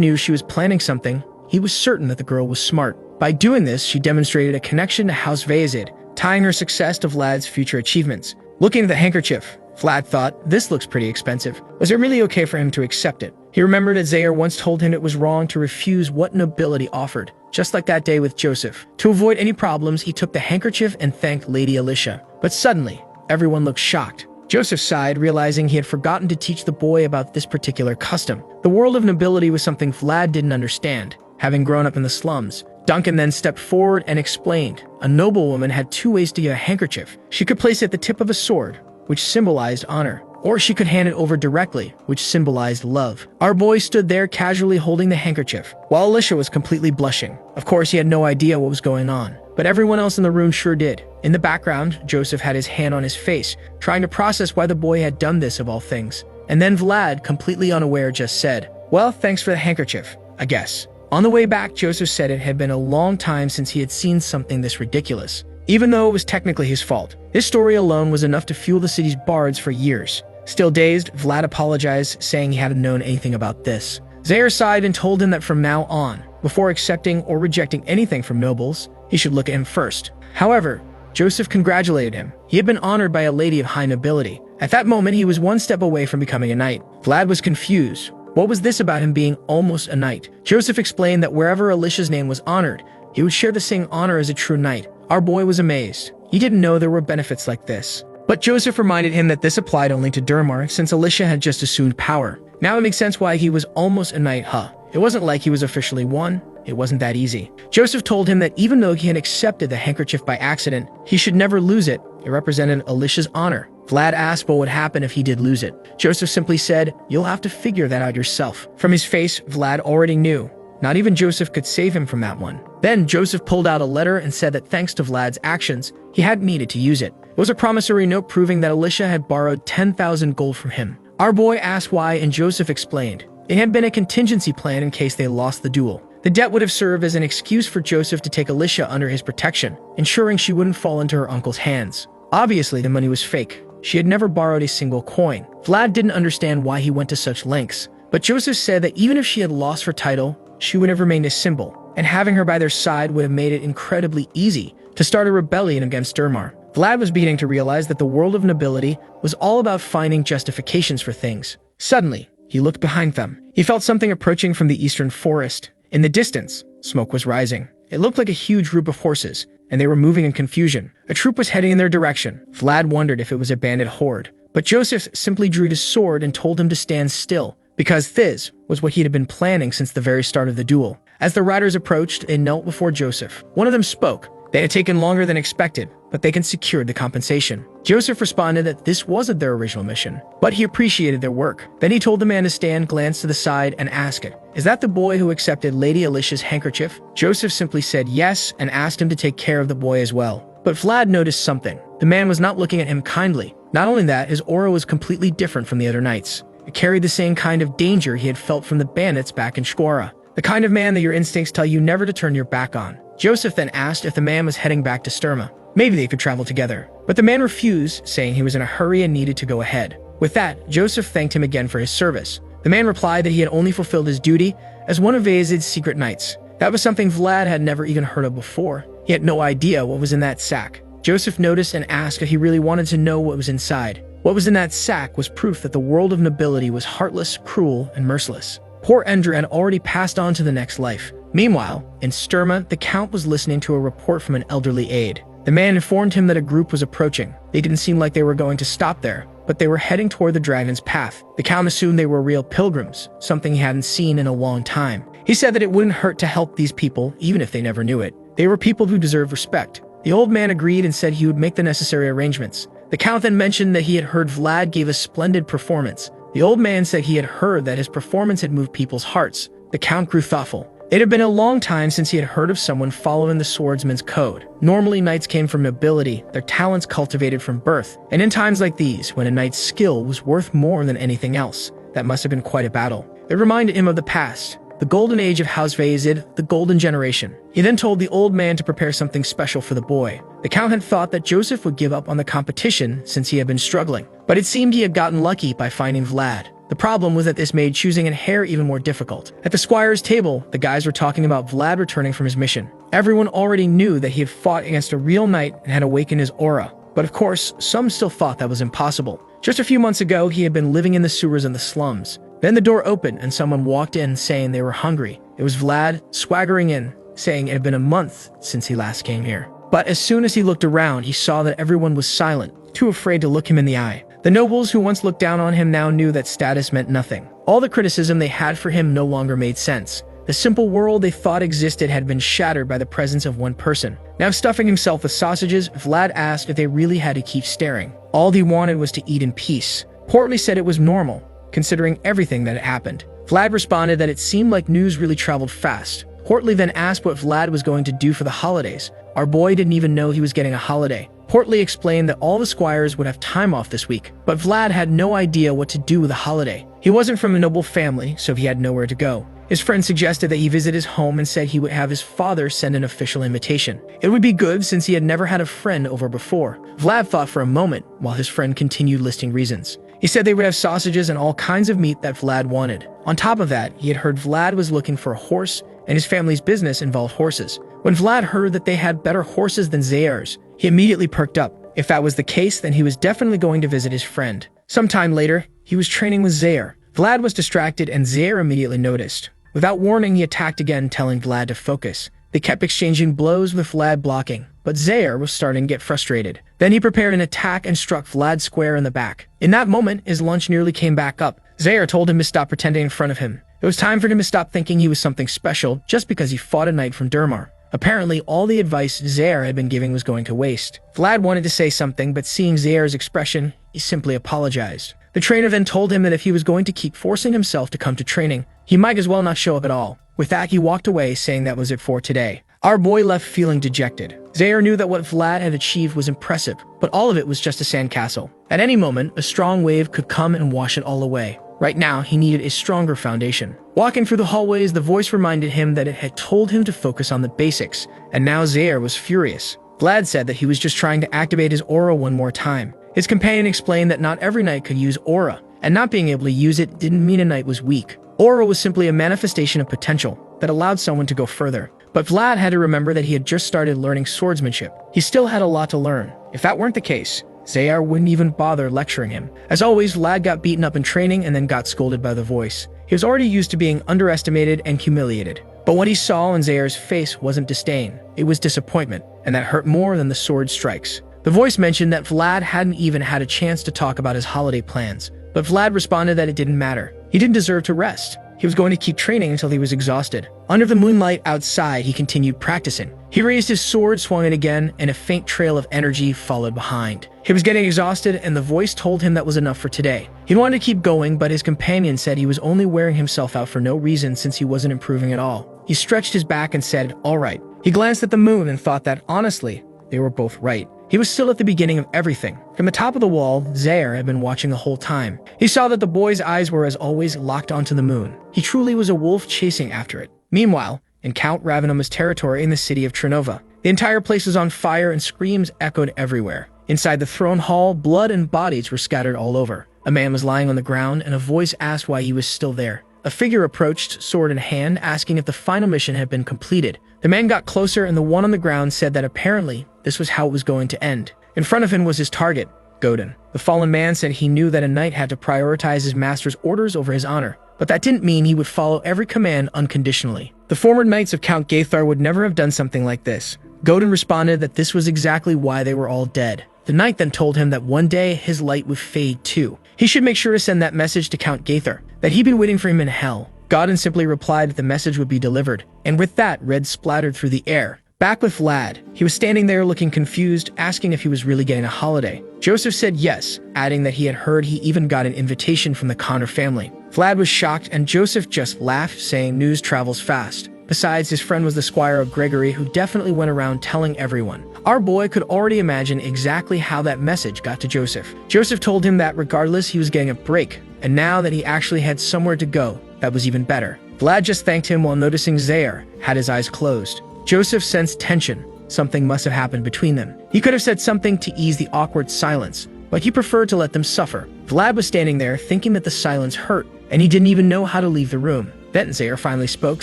A: knew she was planning something. He was certain that the girl was smart. By doing this, she demonstrated a connection to House Vazid, tying her success to Vlad's future achievements. Looking at the handkerchief, Vlad thought, this looks pretty expensive. Was it really okay for him to accept it? He remembered that Zaire once told him it was wrong to refuse what nobility offered. Just like that day with Joseph. To avoid any problems, he took the handkerchief and thanked Lady Alicia. But suddenly, everyone looked shocked. Joseph sighed, realizing he had forgotten to teach the boy about this particular custom. The world of nobility was something Vlad didn't understand, having grown up in the slums. Duncan then stepped forward and explained. A noblewoman had two ways to get a handkerchief. She could place it at the tip of a sword, which symbolized honor, or she could hand it over directly, which symbolized love. Our boy stood there casually holding the handkerchief, while Alicia was completely blushing. Of course, he had no idea what was going on, but everyone else in the room sure did. In the background, Joseph had his hand on his face, trying to process why the boy had done this of all things. And then Vlad, completely unaware, just said, "Well, thanks for the handkerchief, I guess." On the way back, Joseph said it had been a long time since he had seen something this ridiculous. Even though it was technically his fault, his story alone was enough to fuel the city's bards for years. Still dazed, Vlad apologized, saying he hadn't known anything about this. Zaire sighed and told him that from now on, before accepting or rejecting anything from nobles, he should look at him first. However, Joseph congratulated him. He had been honored by a lady of high nobility. At that moment, he was one step away from becoming a knight. Vlad was confused. What was this about him being almost a knight? Joseph explained that wherever Alicia's name was honored, he would share the same honor as a true knight. Our boy was amazed. He didn't know there were benefits like this. But Joseph reminded him that this applied only to Durmar, since Alicia had just assumed power. Now it makes sense why he was almost a knight, huh? It wasn't like he was officially one. It wasn't that easy. Joseph told him that even though he had accepted the handkerchief by accident, he should never lose it. It represented Alicia's honor. Vlad asked what would happen if he did lose it. Joseph simply said, "You'll have to figure that out yourself." From his face, Vlad already knew. Not even Joseph could save him from that one. Then Joseph pulled out a letter and said that thanks to Vlad's actions, he hadn't needed to use it. It was a promissory note proving that Alicia had borrowed 10,000 gold from him. Our boy asked why, and Joseph explained. It had been a contingency plan in case they lost the duel. The debt would have served as an excuse for Joseph to take Alicia under his protection, ensuring she wouldn't fall into her uncle's hands. Obviously, the money was fake. She had never borrowed a single coin. Vlad didn't understand why he went to such lengths, but Joseph said that even if she had lost her title, she would have remained a symbol, and having her by their side would have made it incredibly easy to start a rebellion against Durmar. Vlad was beginning to realize that the world of nobility was all about finding justifications for things. Suddenly, he looked behind them. He felt something approaching from the eastern forest. In the distance, smoke was rising. It looked like a huge group of horses, and they were moving in confusion. A troop was heading in their direction. Vlad wondered if it was a bandit horde, But Joseph simply drew his sword and told him to stand still, because this was what he had been planning since the very start of the duel. As the riders approached, they knelt before Joseph. One of them spoke. They had taken longer than expected, but they had secured the compensation. Joseph responded that this wasn't their original mission, but he appreciated their work. Then he told the man to stand, glanced to the side, and asked it, "Is that the boy who accepted Lady Alicia's handkerchief?" Joseph simply said yes and asked him to take care of the boy as well. But Vlad noticed something. The man was not looking at him kindly. Not only that, his aura was completely different from the other knights. It carried the same kind of danger he had felt from the bandits back in Shkora. The kind of man that your instincts tell you never to turn your back on. Joseph then asked if the man was heading back to Sturma. Maybe they could travel together. But the man refused, saying he was in a hurry and needed to go ahead. With that, Joseph thanked him again for his service. The man replied that he had only fulfilled his duty as one of Ayazid's secret knights. That was something Vlad had never even heard of before. He had no idea what was in that sack. Joseph noticed and asked if he really wanted to know what was inside. What was in that sack was proof that the world of nobility was heartless, cruel, and merciless. Poor Endra had already passed on to the next life. Meanwhile, in Sturma, the Count was listening to a report from an elderly aide. The man informed him that a group was approaching. They didn't seem like they were going to stop there, but they were heading toward the Dragon's Path. The Count assumed they were real pilgrims, something he hadn't seen in a long time. He said that it wouldn't hurt to help these people, even if they never knew it. They were people who deserved respect. The old man agreed and said he would make the necessary arrangements. The Count then mentioned that he had heard Vlad gave a splendid performance. The old man said he had heard that his performance had moved people's hearts. The Count grew thoughtful. It had been a long time since he had heard of someone following the swordsman's code. Normally, knights came from nobility, their talents cultivated from birth. And in times like these, when a knight's skill was worth more than anything else, that must have been quite a battle. It reminded him of the past, the golden age of House Ayazid, the golden generation. He then told the old man to prepare something special for the boy. The Count had thought that Joseph would give up on the competition since he had been struggling, but it seemed he had gotten lucky by finding Vlad. The problem was that this made choosing a heir even more difficult. At the squire's table, the guys were talking about Vlad returning from his mission. Everyone already knew that he had fought against a real knight and had awakened his aura. But of course, some still thought that was impossible. Just a few months ago, he had been living in the sewers and the slums. Then the door opened and someone walked in saying they were hungry. It was Vlad, swaggering in, saying it had been a month since he last came here. But as soon as he looked around, he saw that everyone was silent, too afraid to look him in the eye. The nobles who once looked down on him now knew that status meant nothing. All the criticism they had for him no longer made sense. The simple world they thought existed had been shattered by the presence of one person. Now stuffing himself with sausages, Vlad asked if they really had to keep staring. All he wanted was to eat in peace. Portly said it was normal, considering everything that had happened. Vlad responded that it seemed like news really traveled fast. Portly then asked what Vlad was going to do for the holidays. Our boy didn't even know he was getting a holiday. Portly explained that all the squires would have time off this week, but Vlad had no idea what to do with a holiday. He wasn't from a noble family, so he had nowhere to go. His friend suggested that he visit his home and said he would have his father send an official invitation. It would be good since he had never had a friend over before. Vlad thought for a moment while his friend continued listing reasons. He said they would have sausages and all kinds of meat that Vlad wanted. On top of that, he had heard Vlad was looking for a horse, and his family's business involved horses. When Vlad heard that they had better horses than Zair's, he immediately perked up. If that was the case, then he was definitely going to visit his friend. Sometime later, he was training with Zair. Vlad was distracted and Zair immediately noticed. Without warning, he attacked again, telling Vlad to focus. They kept exchanging blows with Vlad blocking, but Zair was starting to get frustrated. Then he prepared an attack and struck Vlad square in the back. In that moment, his lunch nearly came back up. Zair told him to stop pretending in front of him. It was time for him to stop thinking he was something special just because he fought a knight from Durmar. Apparently, all the advice Zair had been giving was going to waste. Vlad wanted to say something, but seeing Zair's expression, he simply apologized. The trainer then told him that if he was going to keep forcing himself to come to training, he might as well not show up at all. With that, he walked away, saying that was it for today. Our boy left feeling dejected. Zair knew that what Vlad had achieved was impressive, but all of it was just a sandcastle. At any moment, a strong wave could come and wash it all away. Right now, he needed a stronger foundation. Walking through the hallways, the voice reminded him that it had told him to focus on the basics, and now Zair was furious. Vlad said that he was just trying to activate his aura one more time. His companion explained that not every knight could use aura, and not being able to use it didn't mean a knight was weak. Aura was simply a manifestation of potential that allowed someone to go further. But Vlad had to remember that he had just started learning swordsmanship. He still had a lot to learn. If that weren't the case, Zair wouldn't even bother lecturing him. As always, Vlad got beaten up in training and then got scolded by the voice. He was already used to being underestimated and humiliated. But what he saw on Zair's face wasn't disdain. It was disappointment, and that hurt more than the sword strikes. The voice mentioned that Vlad hadn't even had a chance to talk about his holiday plans, but Vlad responded that it didn't matter. He didn't deserve to rest. He was going to keep training until he was exhausted. Under the moonlight outside, he continued practicing. He raised his sword, swung it again, and a faint trail of energy followed behind. He was getting exhausted, and the voice told him that was enough for today. He wanted to keep going, but his companion said he was only wearing himself out for no reason since he wasn't improving at all. He stretched his back and said, "All right." He glanced at the moon and thought that, honestly, they were both right. He was still at the beginning of everything. From the top of the wall, Zaire had been watching the whole time. He saw that the boy's eyes were, as always, locked onto the moon. He truly was a wolf chasing after it. Meanwhile, in Count Ravenoma's territory in the city of Trinova, the entire place was on fire and screams echoed everywhere. Inside the throne hall, blood and bodies were scattered all over. A man was lying on the ground, and a voice asked why he was still there. A figure approached, sword in hand, asking if the final mission had been completed. The man got closer, and the one on the ground said that apparently this was how it was going to end. In front of him was his target, Godin. The fallen man said he knew that a knight had to prioritize his master's orders over his honor, but that didn't mean he would follow every command unconditionally. The former knights of Count Gaithar would never have done something like this. Godin responded that this was exactly why they were all dead. The knight then told him that one day his light would fade too. He should make sure to send that message to Count Gaithar, that he'd been waiting for him in hell. Godin simply replied that the message would be delivered, and with that, red splattered through the air. Back with Vlad, he was standing there looking confused, asking if he was really getting a holiday. Joseph said yes, adding that he had heard he even got an invitation from the Connor family. Vlad was shocked, and Joseph just laughed, saying news travels fast. Besides, his friend was the squire of Gregory, who definitely went around telling everyone. Our boy could already imagine exactly how that message got to Joseph. Joseph told him that regardless, he was getting a break, and now that he actually had somewhere to go, that was even better. Vlad just thanked him while noticing Zaire had his eyes closed. Joseph sensed tension. Something must have happened between them. He could have said something to ease the awkward silence, but he preferred to let them suffer. Vlad was standing there thinking that the silence hurt, and he didn't even know how to leave the room. Then Zaire finally spoke,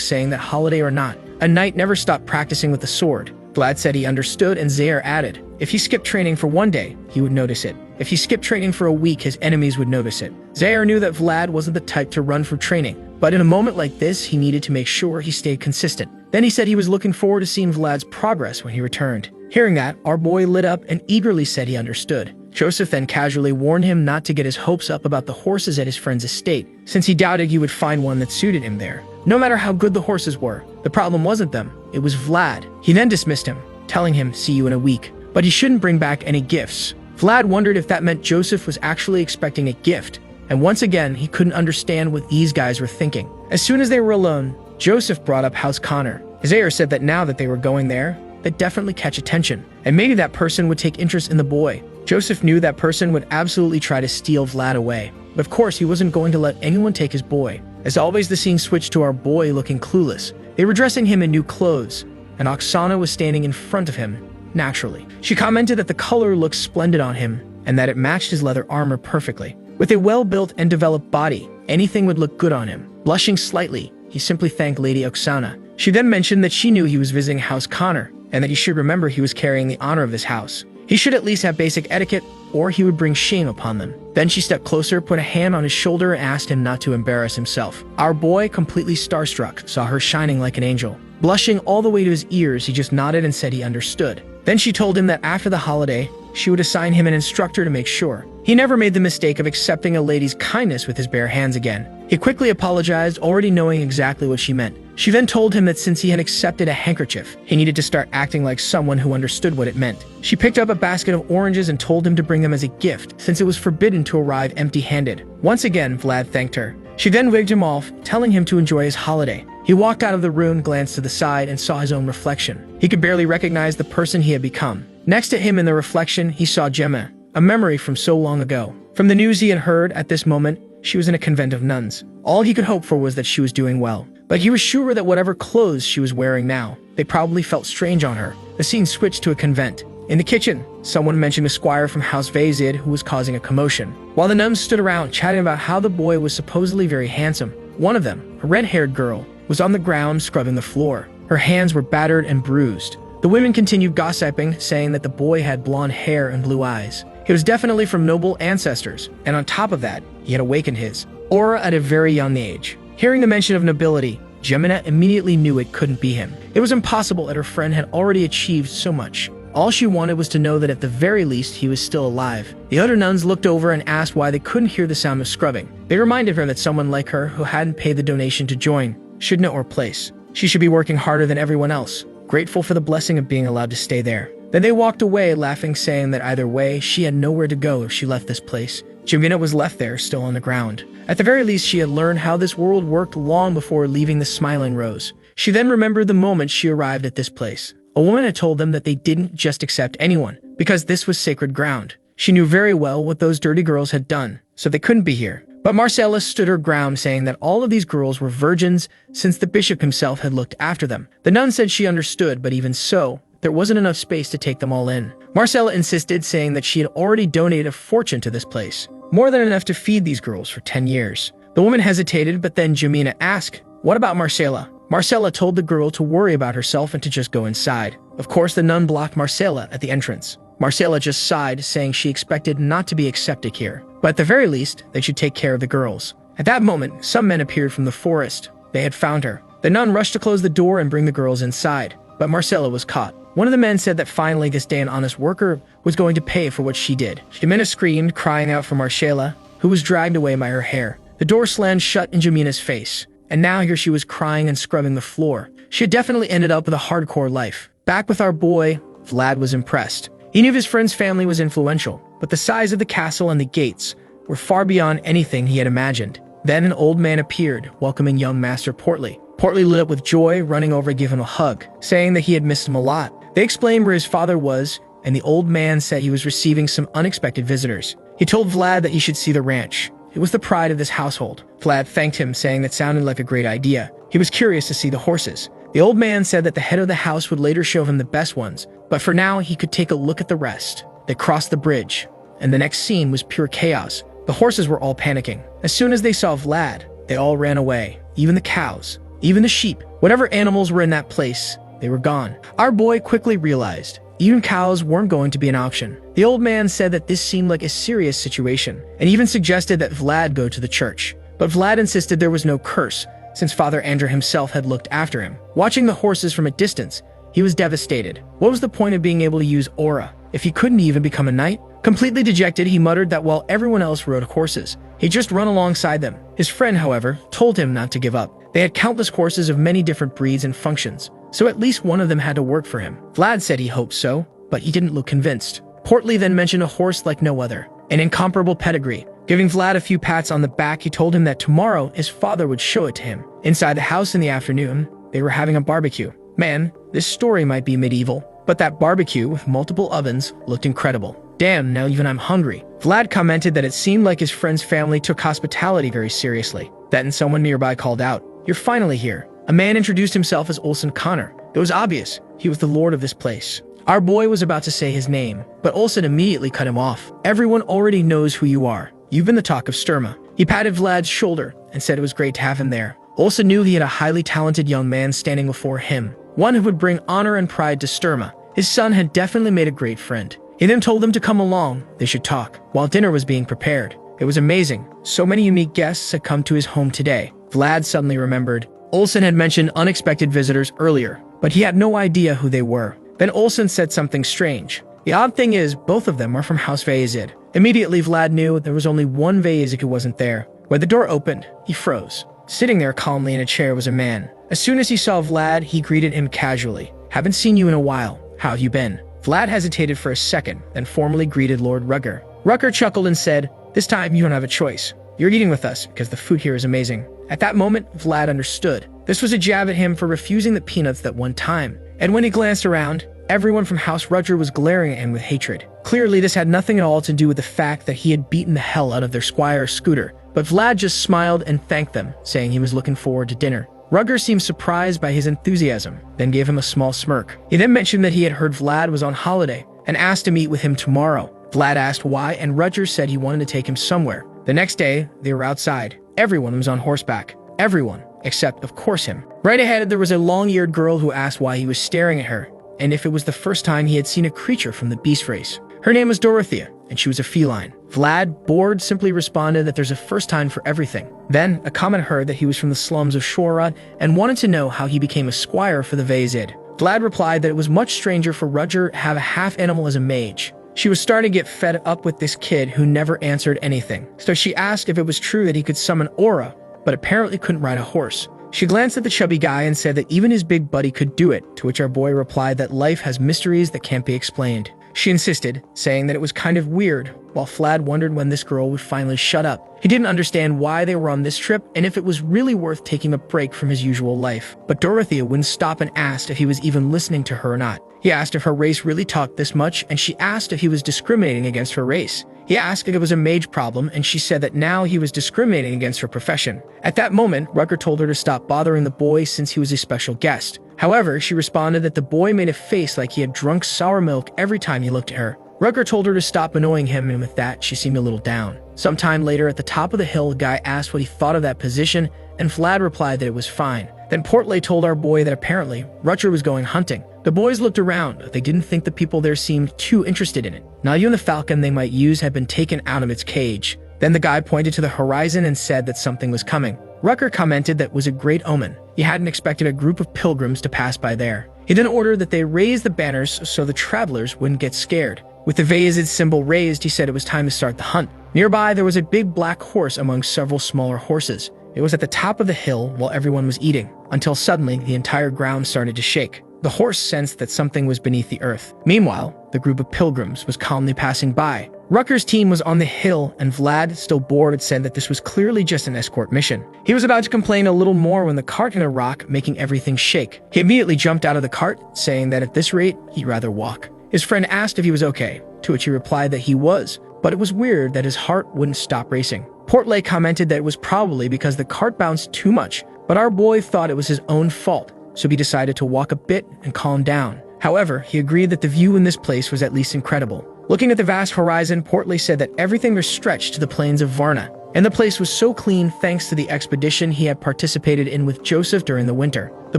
A: saying that holiday or not, a knight never stopped practicing with the sword. Vlad said he understood, and Zaire added, if he skipped training for one day, he would notice it. If he skipped training for a week, his enemies would notice it. Zaire knew that Vlad wasn't the type to run from training, but in a moment like this, he needed to make sure he stayed consistent. Then he said he was looking forward to seeing Vlad's progress when he returned. Hearing that, our boy lit up and eagerly said he understood. Joseph then casually warned him not to get his hopes up about the horses at his friend's estate, since he doubted he would find one that suited him there. No matter how good the horses were, the problem wasn't them, it was Vlad. He then dismissed him, telling him, see you in a week, but he shouldn't bring back any gifts. Vlad wondered if that meant Joseph was actually expecting a gift, and once again, he couldn't understand what these guys were thinking. As soon as they were alone, Joseph brought up House Connor. Zaire said that now that they were going there, they'd definitely catch attention, and maybe that person would take interest in the boy. Joseph knew that person would absolutely try to steal Vlad away, but of course he wasn't going to let anyone take his boy. As always, the scene switched to our boy looking clueless. They were dressing him in new clothes, and Oksana was standing in front of him, naturally. She commented that the color looked splendid on him, and that it matched his leather armor perfectly. With a well-built and developed body, anything would look good on him. Blushing slightly, he simply thanked Lady Oksana. She then mentioned that she knew he was visiting House Connor, and that he should remember he was carrying the honor of this house. He should at least have basic etiquette, or he would bring shame upon them. Then she stepped closer, put a hand on his shoulder, and asked him not to embarrass himself. Our boy, completely starstruck, saw her shining like an angel. Blushing all the way to his ears, he just nodded and said he understood. Then she told him that after the holiday, she would assign him an instructor to make sure. He never made the mistake of accepting a lady's kindness with his bare hands again. He quickly apologized, already knowing exactly what she meant. She then told him that since he had accepted a handkerchief, he needed to start acting like someone who understood what it meant. She picked up a basket of oranges and told him to bring them as a gift, since it was forbidden to arrive empty-handed. Once again, Vlad thanked her. She then wigged him off, telling him to enjoy his holiday. He walked out of the room, glanced to the side, and saw his own reflection. He could barely recognize the person he had become. Next to him in the reflection, he saw Gemma, a memory from so long ago. From the news he had heard, at this moment, she was in a convent of nuns. All he could hope for was that she was doing well. But he was sure that whatever clothes she was wearing now, they probably felt strange on her. The scene switched to a convent. In the kitchen, someone mentioned a squire from House Vezid who was causing a commotion. While the nuns stood around chatting about how the boy was supposedly very handsome, one of them, a red-haired girl, was on the ground scrubbing the floor. Her hands were battered and bruised. The women continued gossiping, saying that the boy had blonde hair and blue eyes. He was definitely from noble ancestors, and on top of that, he had awakened his aura at a very young age. Hearing the mention of nobility, Gemina immediately knew it couldn't be him. It was impossible that her friend had already achieved so much. All she wanted was to know that at the very least he was still alive. The other nuns looked over and asked why they couldn't hear the sound of scrubbing. They reminded her that someone like her, who hadn't paid the donation to join, should know her place. She should be working harder than everyone else, grateful for the blessing of being allowed to stay there. Then they walked away, laughing, saying that either way, she had nowhere to go if she left this place. Jemina was left there, still on the ground. At the very least, she had learned how this world worked long before leaving the Smiling Rose. She then remembered the moment she arrived at this place. A woman had told them that they didn't just accept anyone, because this was sacred ground. She knew very well what those dirty girls had done, so they couldn't be here. But Marcella stood her ground, saying that all of these girls were virgins since the bishop himself had looked after them. The nun said she understood, but even so, there wasn't enough space to take them all in. Marcella insisted, saying that she had already donated a fortune to this place, more than enough to feed these girls for 10 years. The woman hesitated, but then Jemina asked, "What about Marcella?" Marcella told the girl to worry about herself and to just go inside. Of course, the nun blocked Marcella at the entrance. Marcella just sighed, saying she expected not to be accepted here, but at the very least, they should take care of the girls. At that moment, some men appeared from the forest. They had found her. The nun rushed to close the door and bring the girls inside, but Marcella was caught. One of the men said that finally this day an honest worker was going to pay for what she did. Jemina screamed, crying out for Marcella, who was dragged away by her hair. The door slammed shut in Jemina's face, and now here she was crying and scrubbing the floor. She had definitely ended up with a hardcore life. Back with our boy, Vlad was impressed. He knew his friend's family was influential, but the size of the castle and the gates were far beyond anything he had imagined. Then an old man appeared, welcoming young Master Portly. Portly lit up with joy, running over to give him a hug, saying that he had missed him a lot. They explained where his father was, and the old man said he was receiving some unexpected visitors. He told Vlad that he should see the ranch. It was the pride of this household. Vlad thanked him, saying that sounded like a great idea. He was curious to see the horses. The old man said that the head of the house would later show him the best ones, but for now he could take a look at the rest. They crossed the bridge, and the next scene was pure chaos. The horses were all panicking. As soon as they saw Vlad, they all ran away. Even the cows, even the sheep, whatever animals were in that place, they were gone. Our boy quickly realized even cows weren't going to be an option. The old man said that this seemed like a serious situation, and even suggested that Vlad go to the church. But Vlad insisted there was no curse, since Father Andrew himself had looked after him. Watching the horses from a distance, he was devastated. What was the point of being able to use aura if he couldn't even become a knight? Completely dejected, he muttered that while everyone else rode horses, he'd just run alongside them. His friend, however, told him not to give up. They had countless horses of many different breeds and functions, so at least one of them had to work for him. Vlad said he hoped so, but he didn't look convinced. Portly then mentioned a horse like no other, an incomparable pedigree. Giving Vlad a few pats on the back, he told him that tomorrow his father would show it to him. Inside the house in the afternoon, they were having a barbecue. Man, this story might be medieval, but that barbecue with multiple ovens looked incredible. Damn, now even I'm hungry. Vlad commented that it seemed like his friend's family took hospitality very seriously. Then someone nearby called out, "You're finally here." A man introduced himself as Olson Connor. It was obvious he was the lord of this place. Our boy was about to say his name, but Olson immediately cut him off. "Everyone already knows who you are. You've been the talk of Sturma." He patted Vlad's shoulder and said it was great to have him there. Olson knew he had a highly talented young man standing before him, one who would bring honor and pride to Sturma. His son had definitely made a great friend. He then told them to come along, they should talk, while dinner was being prepared. It was amazing. So many unique guests had come to his home today. Vlad suddenly remembered. Olson had mentioned unexpected visitors earlier, but he had no idea who they were. Then Olson said something strange. The odd thing is, both of them are from House Vayazid. Immediately, Vlad knew there was only one Vayazik who wasn't there. When the door opened, he froze. Sitting there calmly in a chair was a man. As soon as he saw Vlad, he greeted him casually. "Haven't seen you in a while. How have you been?" Vlad hesitated for a second, then formally greeted Lord Rugger. Rugger chuckled and said, "This time you don't have a choice. You're eating with us because the food here is amazing." At that moment, Vlad understood. This was a jab at him for refusing the peanuts that one time. And when he glanced around, everyone from House Rugger was glaring at him with hatred. Clearly, this had nothing at all to do with the fact that he had beaten the hell out of their squire Scooter. But Vlad just smiled and thanked them, saying he was looking forward to dinner. Rugger seemed surprised by his enthusiasm, then gave him a small smirk. He then mentioned that he had heard Vlad was on holiday and asked to meet with him tomorrow. Vlad asked why, and Rugger said he wanted to take him somewhere. The next day, they were outside. Everyone was on horseback. Everyone, except, of course, him. Right ahead, there was a long-eared girl who asked why he was staring at her, and if it was the first time he had seen a creature from the beast race. Her name was Dorothea, and she was a feline. Vlad, bored, simply responded that there's a first time for everything. Then, a comment heard that he was from the slums of Shorod and wanted to know how he became a squire for the Vayazid. Vlad replied that it was much stranger for Rutger to have a half-animal as a mage. She was starting to get fed up with this kid who never answered anything, so she asked if it was true that he could summon aura, but apparently couldn't ride a horse. She glanced at the chubby guy and said that even his big buddy could do it, to which our boy replied that life has mysteries that can't be explained. She insisted, saying that it was kind of weird, while Vlad wondered when this girl would finally shut up. He didn't understand why they were on this trip and if it was really worth taking a break from his usual life. But Dorothea wouldn't stop and asked if he was even listening to her or not. He asked if her race really talked this much, and she asked if he was discriminating against her race. He asked if it was a mage problem, and she said that now he was discriminating against her profession. At that moment, Rutger told her to stop bothering the boy since he was a special guest. However, she responded that the boy made a face like he had drunk sour milk every time he looked at her. Rutger told her to stop annoying him, and with that, she seemed a little down. Sometime later, at the top of the hill, a guy asked what he thought of that position, and Vlad replied that it was fine. Then Portley told our boy that apparently Rutger was going hunting. The boys looked around. They didn't think the people there seemed too interested in it. Not even the falcon they might use had been taken out of its cage. Then the guy pointed to the horizon and said that something was coming. Rutger commented that it was a great omen. He hadn't expected a group of pilgrims to pass by there. He then ordered that they raise the banners so the travelers wouldn't get scared. With the Vayazid symbol raised, he said it was time to start the hunt. Nearby, there was a big black horse among several smaller horses. It was at the top of the hill while everyone was eating, until suddenly the entire ground started to shake. The horse sensed that something was beneath the earth. Meanwhile, the group of pilgrims was calmly passing by. Rutger's team was on the hill, and Vlad, still bored, had said that this was clearly just an escort mission. He was about to complain a little more when the cart hit a rock, making everything shake. He immediately jumped out of the cart, saying that at this rate, he'd rather walk. His friend asked if he was okay, to which he replied that he was, but it was weird that his heart wouldn't stop racing. Portley commented that it was probably because the cart bounced too much, but our boy thought it was his own fault, so he decided to walk a bit and calm down. However, he agreed that the view in this place was at least incredible. Looking at the vast horizon, Portley said that everything was stretched to the plains of Varna, and the place was so clean thanks to the expedition he had participated in with Joseph during the winter. The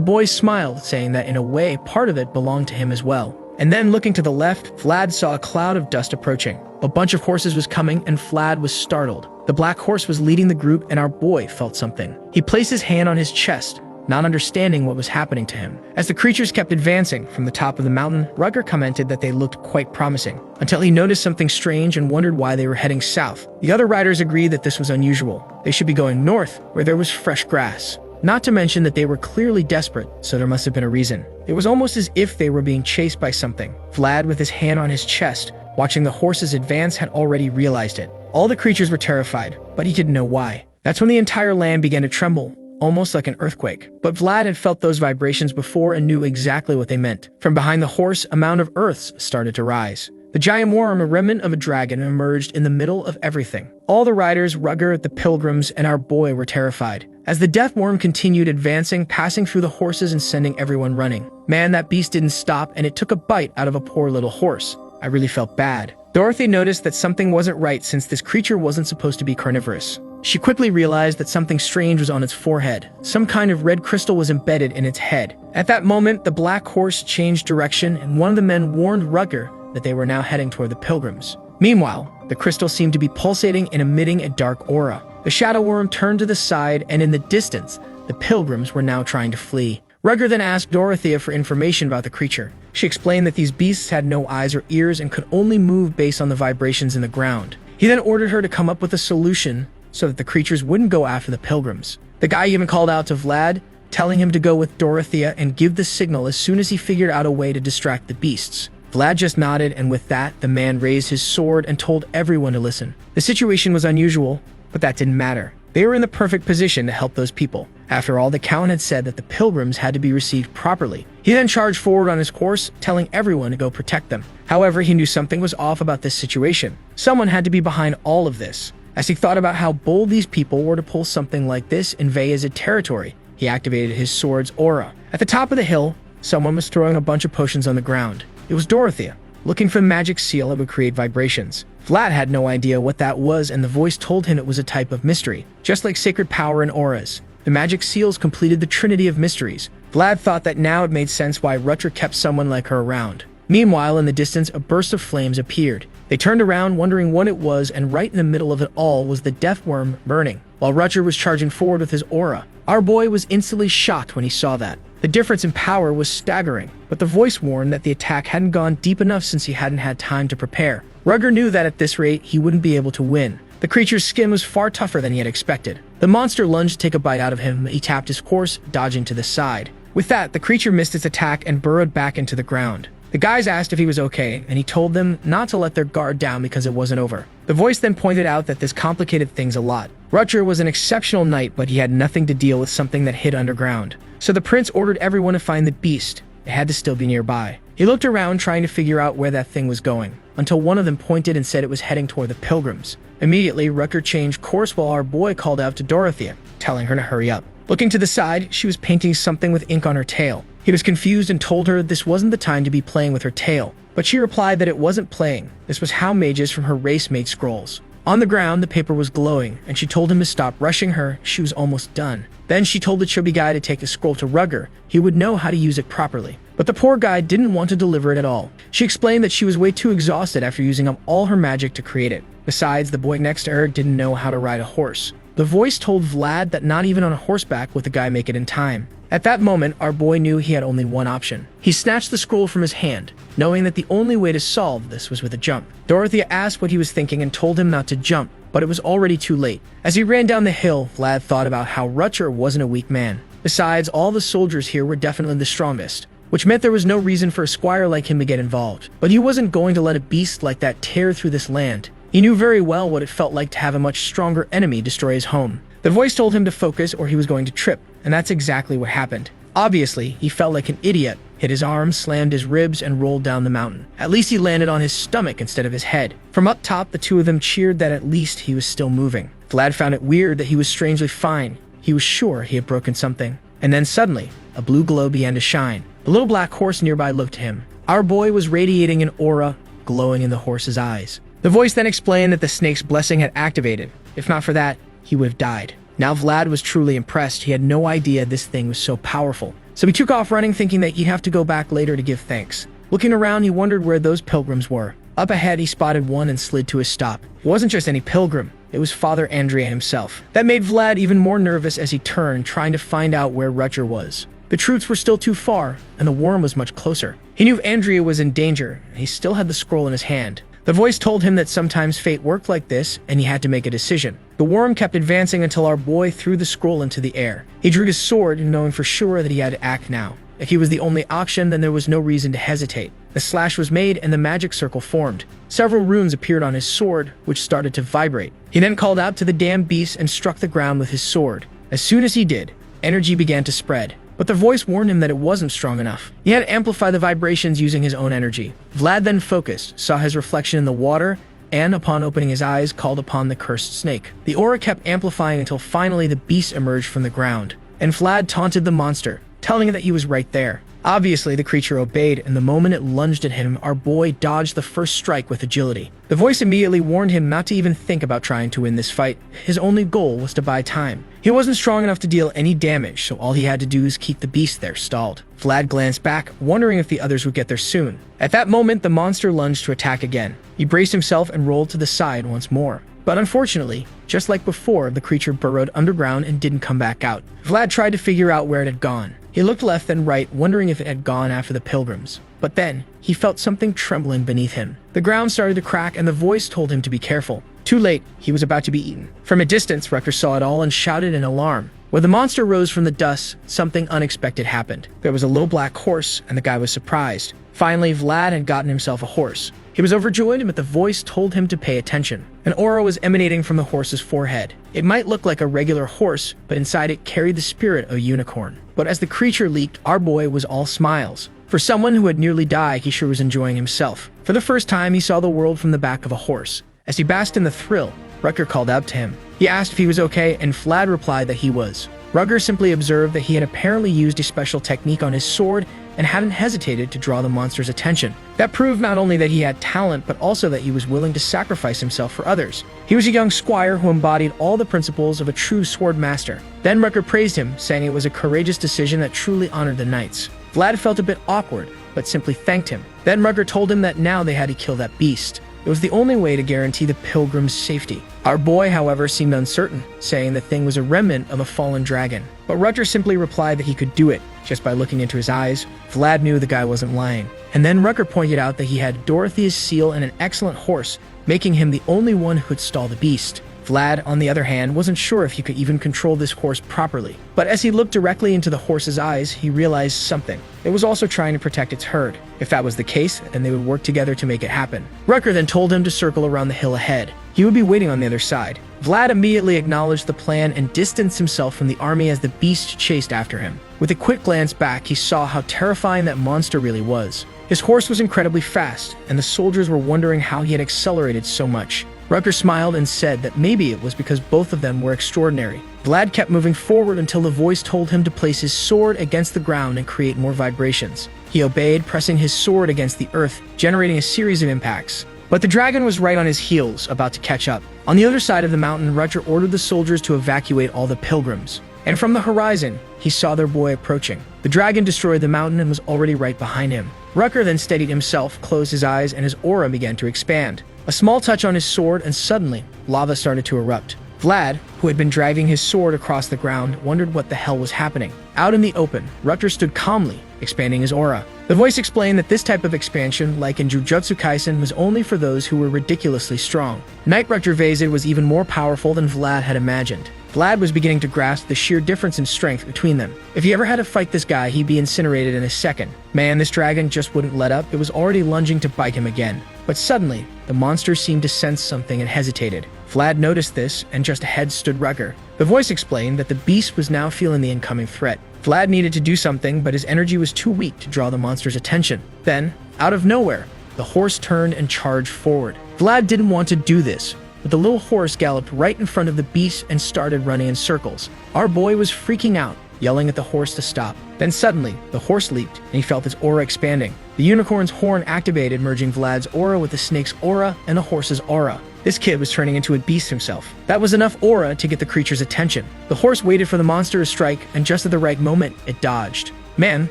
A: boy smiled, saying that in a way, part of it belonged to him as well. And then looking to the left, Vlad saw a cloud of dust approaching. A bunch of horses was coming, and Vlad was startled. The black horse was leading the group, and our boy felt something. He placed his hand on his chest, not understanding what was happening to him. As the creatures kept advancing from the top of the mountain, Rutger commented that they looked quite promising, until he noticed something strange and wondered why they were heading south. The other riders agreed that this was unusual. They should be going north, where there was fresh grass. Not to mention that they were clearly desperate, so there must have been a reason. It was almost as if they were being chased by something. Vlad, with his hand on his chest, watching the horses advance, had already realized it. All the creatures were terrified, but he didn't know why. That's when the entire land began to tremble, almost like an earthquake. But Vlad had felt those vibrations before and knew exactly what they meant. From behind the horse, a mound of earths started to rise. The giant worm, a remnant of a dragon, emerged in the middle of everything. All the riders, Rutger, the pilgrims, and our boy were terrified. As the death worm continued advancing, passing through the horses and sending everyone running. Man, that beast didn't stop, and it took a bite out of a poor little horse. I really felt bad. Dorothy noticed that something wasn't right since this creature wasn't supposed to be carnivorous. She quickly realized that something strange was on its forehead. Some kind of red crystal was embedded in its head. At that moment, the black horse changed direction, and one of the men warned Rutger that they were now heading toward the pilgrims. Meanwhile, the crystal seemed to be pulsating and emitting a dark aura. The shadow worm turned to the side, and in the distance, the pilgrims were now trying to flee. Rutger then asked Dorothea for information about the creature. She explained that these beasts had no eyes or ears and could only move based on the vibrations in the ground. He then ordered her to come up with a solution so that the creatures wouldn't go after the pilgrims. The guy even called out to Vlad, telling him to go with Dorothea and give the signal as soon as he figured out a way to distract the beasts. Vlad just nodded, and with that, the man raised his sword and told everyone to listen. The situation was unusual, but that didn't matter. They were in the perfect position to help those people. After all, the Count had said that the pilgrims had to be received properly. He then charged forward on his horse, telling everyone to go protect them. However, he knew something was off about this situation. Someone had to be behind all of this. As he thought about how bold these people were to pull something like this in Vayazid territory, he activated his sword's aura. At the top of the hill, someone was throwing a bunch of potions on the ground. It was Dorothea, looking for the magic seal that would create vibrations. Vlad had no idea what that was, and the voice told him it was a type of mystery, just like sacred power and auras. The magic seals completed the trinity of mysteries. Vlad thought that now it made sense why Rutger kept someone like her around. Meanwhile, in the distance, a burst of flames appeared. They turned around, wondering what it was, and right in the middle of it all was the death worm burning, while Rutger was charging forward with his aura. Our boy was instantly shocked when he saw that. The difference in power was staggering. but the voice warned that the attack hadn't gone deep enough since he hadn't had time to prepare. Rugger knew that at this rate, he wouldn't be able to win. The creature's skin was far tougher than he had expected. The monster lunged to take a bite out of him, but he tapped his course, dodging to the side. With that, the creature missed its attack and burrowed back into the ground. The guys asked if he was okay, and he told them not to let their guard down because it wasn't over. The voice then pointed out that this complicated things a lot. Rutger was an exceptional knight, but he had nothing to deal with something that hid underground. So the prince ordered everyone to find the beast. It had to still be nearby. He looked around trying to figure out where that thing was going, until one of them pointed and said it was heading toward the pilgrims. Immediately, Rutger changed course while our boy called out to Dorothea, telling her to hurry up. Looking to the side, she was painting something with ink on her tail. He was confused and told her this wasn't the time to be playing with her tail, but she replied that it wasn't playing. This was how mages from her race made scrolls. On the ground, the paper was glowing, and she told him to stop rushing her. She was almost done. Then she told the chubby guy to take the scroll to Rugger. He would know how to use it properly. But the poor guy didn't want to deliver it at all. She explained that she was way too exhausted after using up all her magic to create it. Besides, the boy next to her didn't know how to ride a horse. The voice told Vlad that not even on a horseback would the guy make it in time. At that moment, our boy knew he had only one option. He snatched the scroll from his hand, knowing that the only way to solve this was with a jump. Dorothea asked what he was thinking and told him not to jump, but it was already too late. As he ran down the hill, Vlad thought about how Rutger wasn't a weak man. Besides, all the soldiers here were definitely the strongest, which meant there was no reason for a squire like him to get involved. But he wasn't going to let a beast like that tear through this land. He knew very well what it felt like to have a much stronger enemy destroy his home. The voice told him to focus or he was going to trip, and that's exactly what happened. Obviously, he felt like an idiot, hit his arms, slammed his ribs, and rolled down the mountain. At least he landed on his stomach instead of his head. From up top, the two of them cheered that at least he was still moving. Vlad found it weird that he was strangely fine. He was sure he had broken something. And then suddenly, a blue glow began to shine. The little black horse nearby looked at him. Our boy was radiating an aura, glowing in the horse's eyes. The voice then explained that the snake's blessing had activated. If not for that, he would have died. Now Vlad was truly impressed. He had no idea this thing was so powerful. So he took off running, thinking that he'd have to go back later to give thanks. Looking around, he wondered where those pilgrims were. Up ahead, he spotted one and slid to a stop. It wasn't just any pilgrim. It was Father Andrea himself. That made Vlad even more nervous as he turned, trying to find out where Rutger was. The troops were still too far, and the worm was much closer. He knew Andrea was in danger, and he still had the scroll in his hand. The voice told him that sometimes fate worked like this, and he had to make a decision. The worm kept advancing until our boy threw the scroll into the air. He drew his sword, knowing for sure that he had to act now. If he was the only option, then there was no reason to hesitate. The slash was made, and the magic circle formed. Several runes appeared on his sword, which started to vibrate. He then called out to the damned beast and struck the ground with his sword. As soon as he did, energy began to spread. But the voice warned him that it wasn't strong enough. He had to amplify the vibrations using his own energy. Vlad then focused, saw his reflection in the water, and upon opening his eyes, called upon the cursed snake. The aura kept amplifying until finally the beast emerged from the ground. And Vlad taunted the monster, telling it that he was right there. Obviously, the creature obeyed, and the moment it lunged at him, our boy dodged the first strike with agility. The voice immediately warned him not to even think about trying to win this fight. His only goal was to buy time. He wasn't strong enough to deal any damage, so all he had to do was keep the beast there stalled. Vlad glanced back, wondering if the others would get there soon. At that moment, the monster lunged to attack again. He braced himself and rolled to the side once more. But unfortunately, just like before, the creature burrowed underground and didn't come back out. Vlad tried to figure out where it had gone. He looked left and right, wondering if it had gone after the pilgrims. But then, he felt something trembling beneath him. The ground started to crack, and the voice told him to be careful. Too late, he was about to be eaten. From a distance, Rutger saw it all and shouted in alarm. When the monster rose from the dust, something unexpected happened. There was a little black horse, and the guy was surprised. Finally, Vlad had gotten himself a horse. He was overjoyed, but the voice told him to pay attention. An aura was emanating from the horse's forehead. It might look like a regular horse, but inside it carried the spirit of a unicorn. But as the creature leaped, our boy was all smiles. For someone who had nearly died, he sure was enjoying himself. For the first time, he saw the world from the back of a horse. As he basked in the thrill, Rutger called out to him. He asked if he was okay, and Vlad replied that he was. Rutger simply observed that he had apparently used a special technique on his sword and hadn't hesitated to draw the monster's attention. That proved not only that he had talent, but also that he was willing to sacrifice himself for others. He was a young squire who embodied all the principles of a true Swordmaster. Then Rutger praised him, saying it was a courageous decision that truly honored the knights. Vlad felt a bit awkward, but simply thanked him. Then Rutger told him that now they had to kill that beast. It was the only way to guarantee the pilgrim's safety. Our boy, however, seemed uncertain, saying the thing was a remnant of a fallen dragon. But Rutger simply replied that he could do it. Just by looking into his eyes, Vlad knew the guy wasn't lying. And then Rucker pointed out that he had Dorothea's seal and an excellent horse, making him the only one who could stall the beast. Vlad, on the other hand, wasn't sure if he could even control this horse properly. But as he looked directly into the horse's eyes, he realized something. It was also trying to protect its herd. If that was the case, then they would work together to make it happen. Rucker then told him to circle around the hill ahead. He would be waiting on the other side. Vlad immediately acknowledged the plan and distanced himself from the army as the beast chased after him. With a quick glance back, he saw how terrifying that monster really was. His horse was incredibly fast, and the soldiers were wondering how he had accelerated so much. Rucker smiled and said that maybe it was because both of them were extraordinary. Vlad kept moving forward until the voice told him to place his sword against the ground and create more vibrations. He obeyed, pressing his sword against the earth, generating a series of impacts. But the dragon was right on his heels, about to catch up. On the other side of the mountain, Rucker ordered the soldiers to evacuate all the pilgrims. And from the horizon, he saw their boy approaching. The dragon destroyed the mountain and was already right behind him. Rucker then steadied himself, closed his eyes, and his aura began to expand. A small touch on his sword, and suddenly, lava started to erupt. Vlad, who had been dragging his sword across the ground, wondered what the hell was happening. Out in the open, Rucker stood calmly, expanding his aura. The voice explained that this type of expansion, like in Jujutsu Kaisen, was only for those who were ridiculously strong. Knight Rucker Vezid was even more powerful than Vlad had imagined. Vlad was beginning to grasp the sheer difference in strength between them. If he ever had to fight this guy, he'd be incinerated in a second. Man, this dragon just wouldn't let up. It was already lunging to bite him again. But suddenly, the monster seemed to sense something and hesitated. Vlad noticed this, and just ahead stood Rucker. The voice explained that the beast was now feeling the incoming threat. Vlad needed to do something, but his energy was too weak to draw the monster's attention. Then, out of nowhere, the horse turned and charged forward. Vlad didn't want to do this, but the little horse galloped right in front of the beast and started running in circles. Our boy was freaking out, yelling at the horse to stop. Then suddenly, the horse leaped, and he felt his aura expanding. The unicorn's horn activated, merging Vlad's aura with the snake's aura and the horse's aura. This kid was turning into a beast himself. That was enough aura to get the creature's attention. The horse waited for the monster to strike, and just at the right moment, it dodged. Man,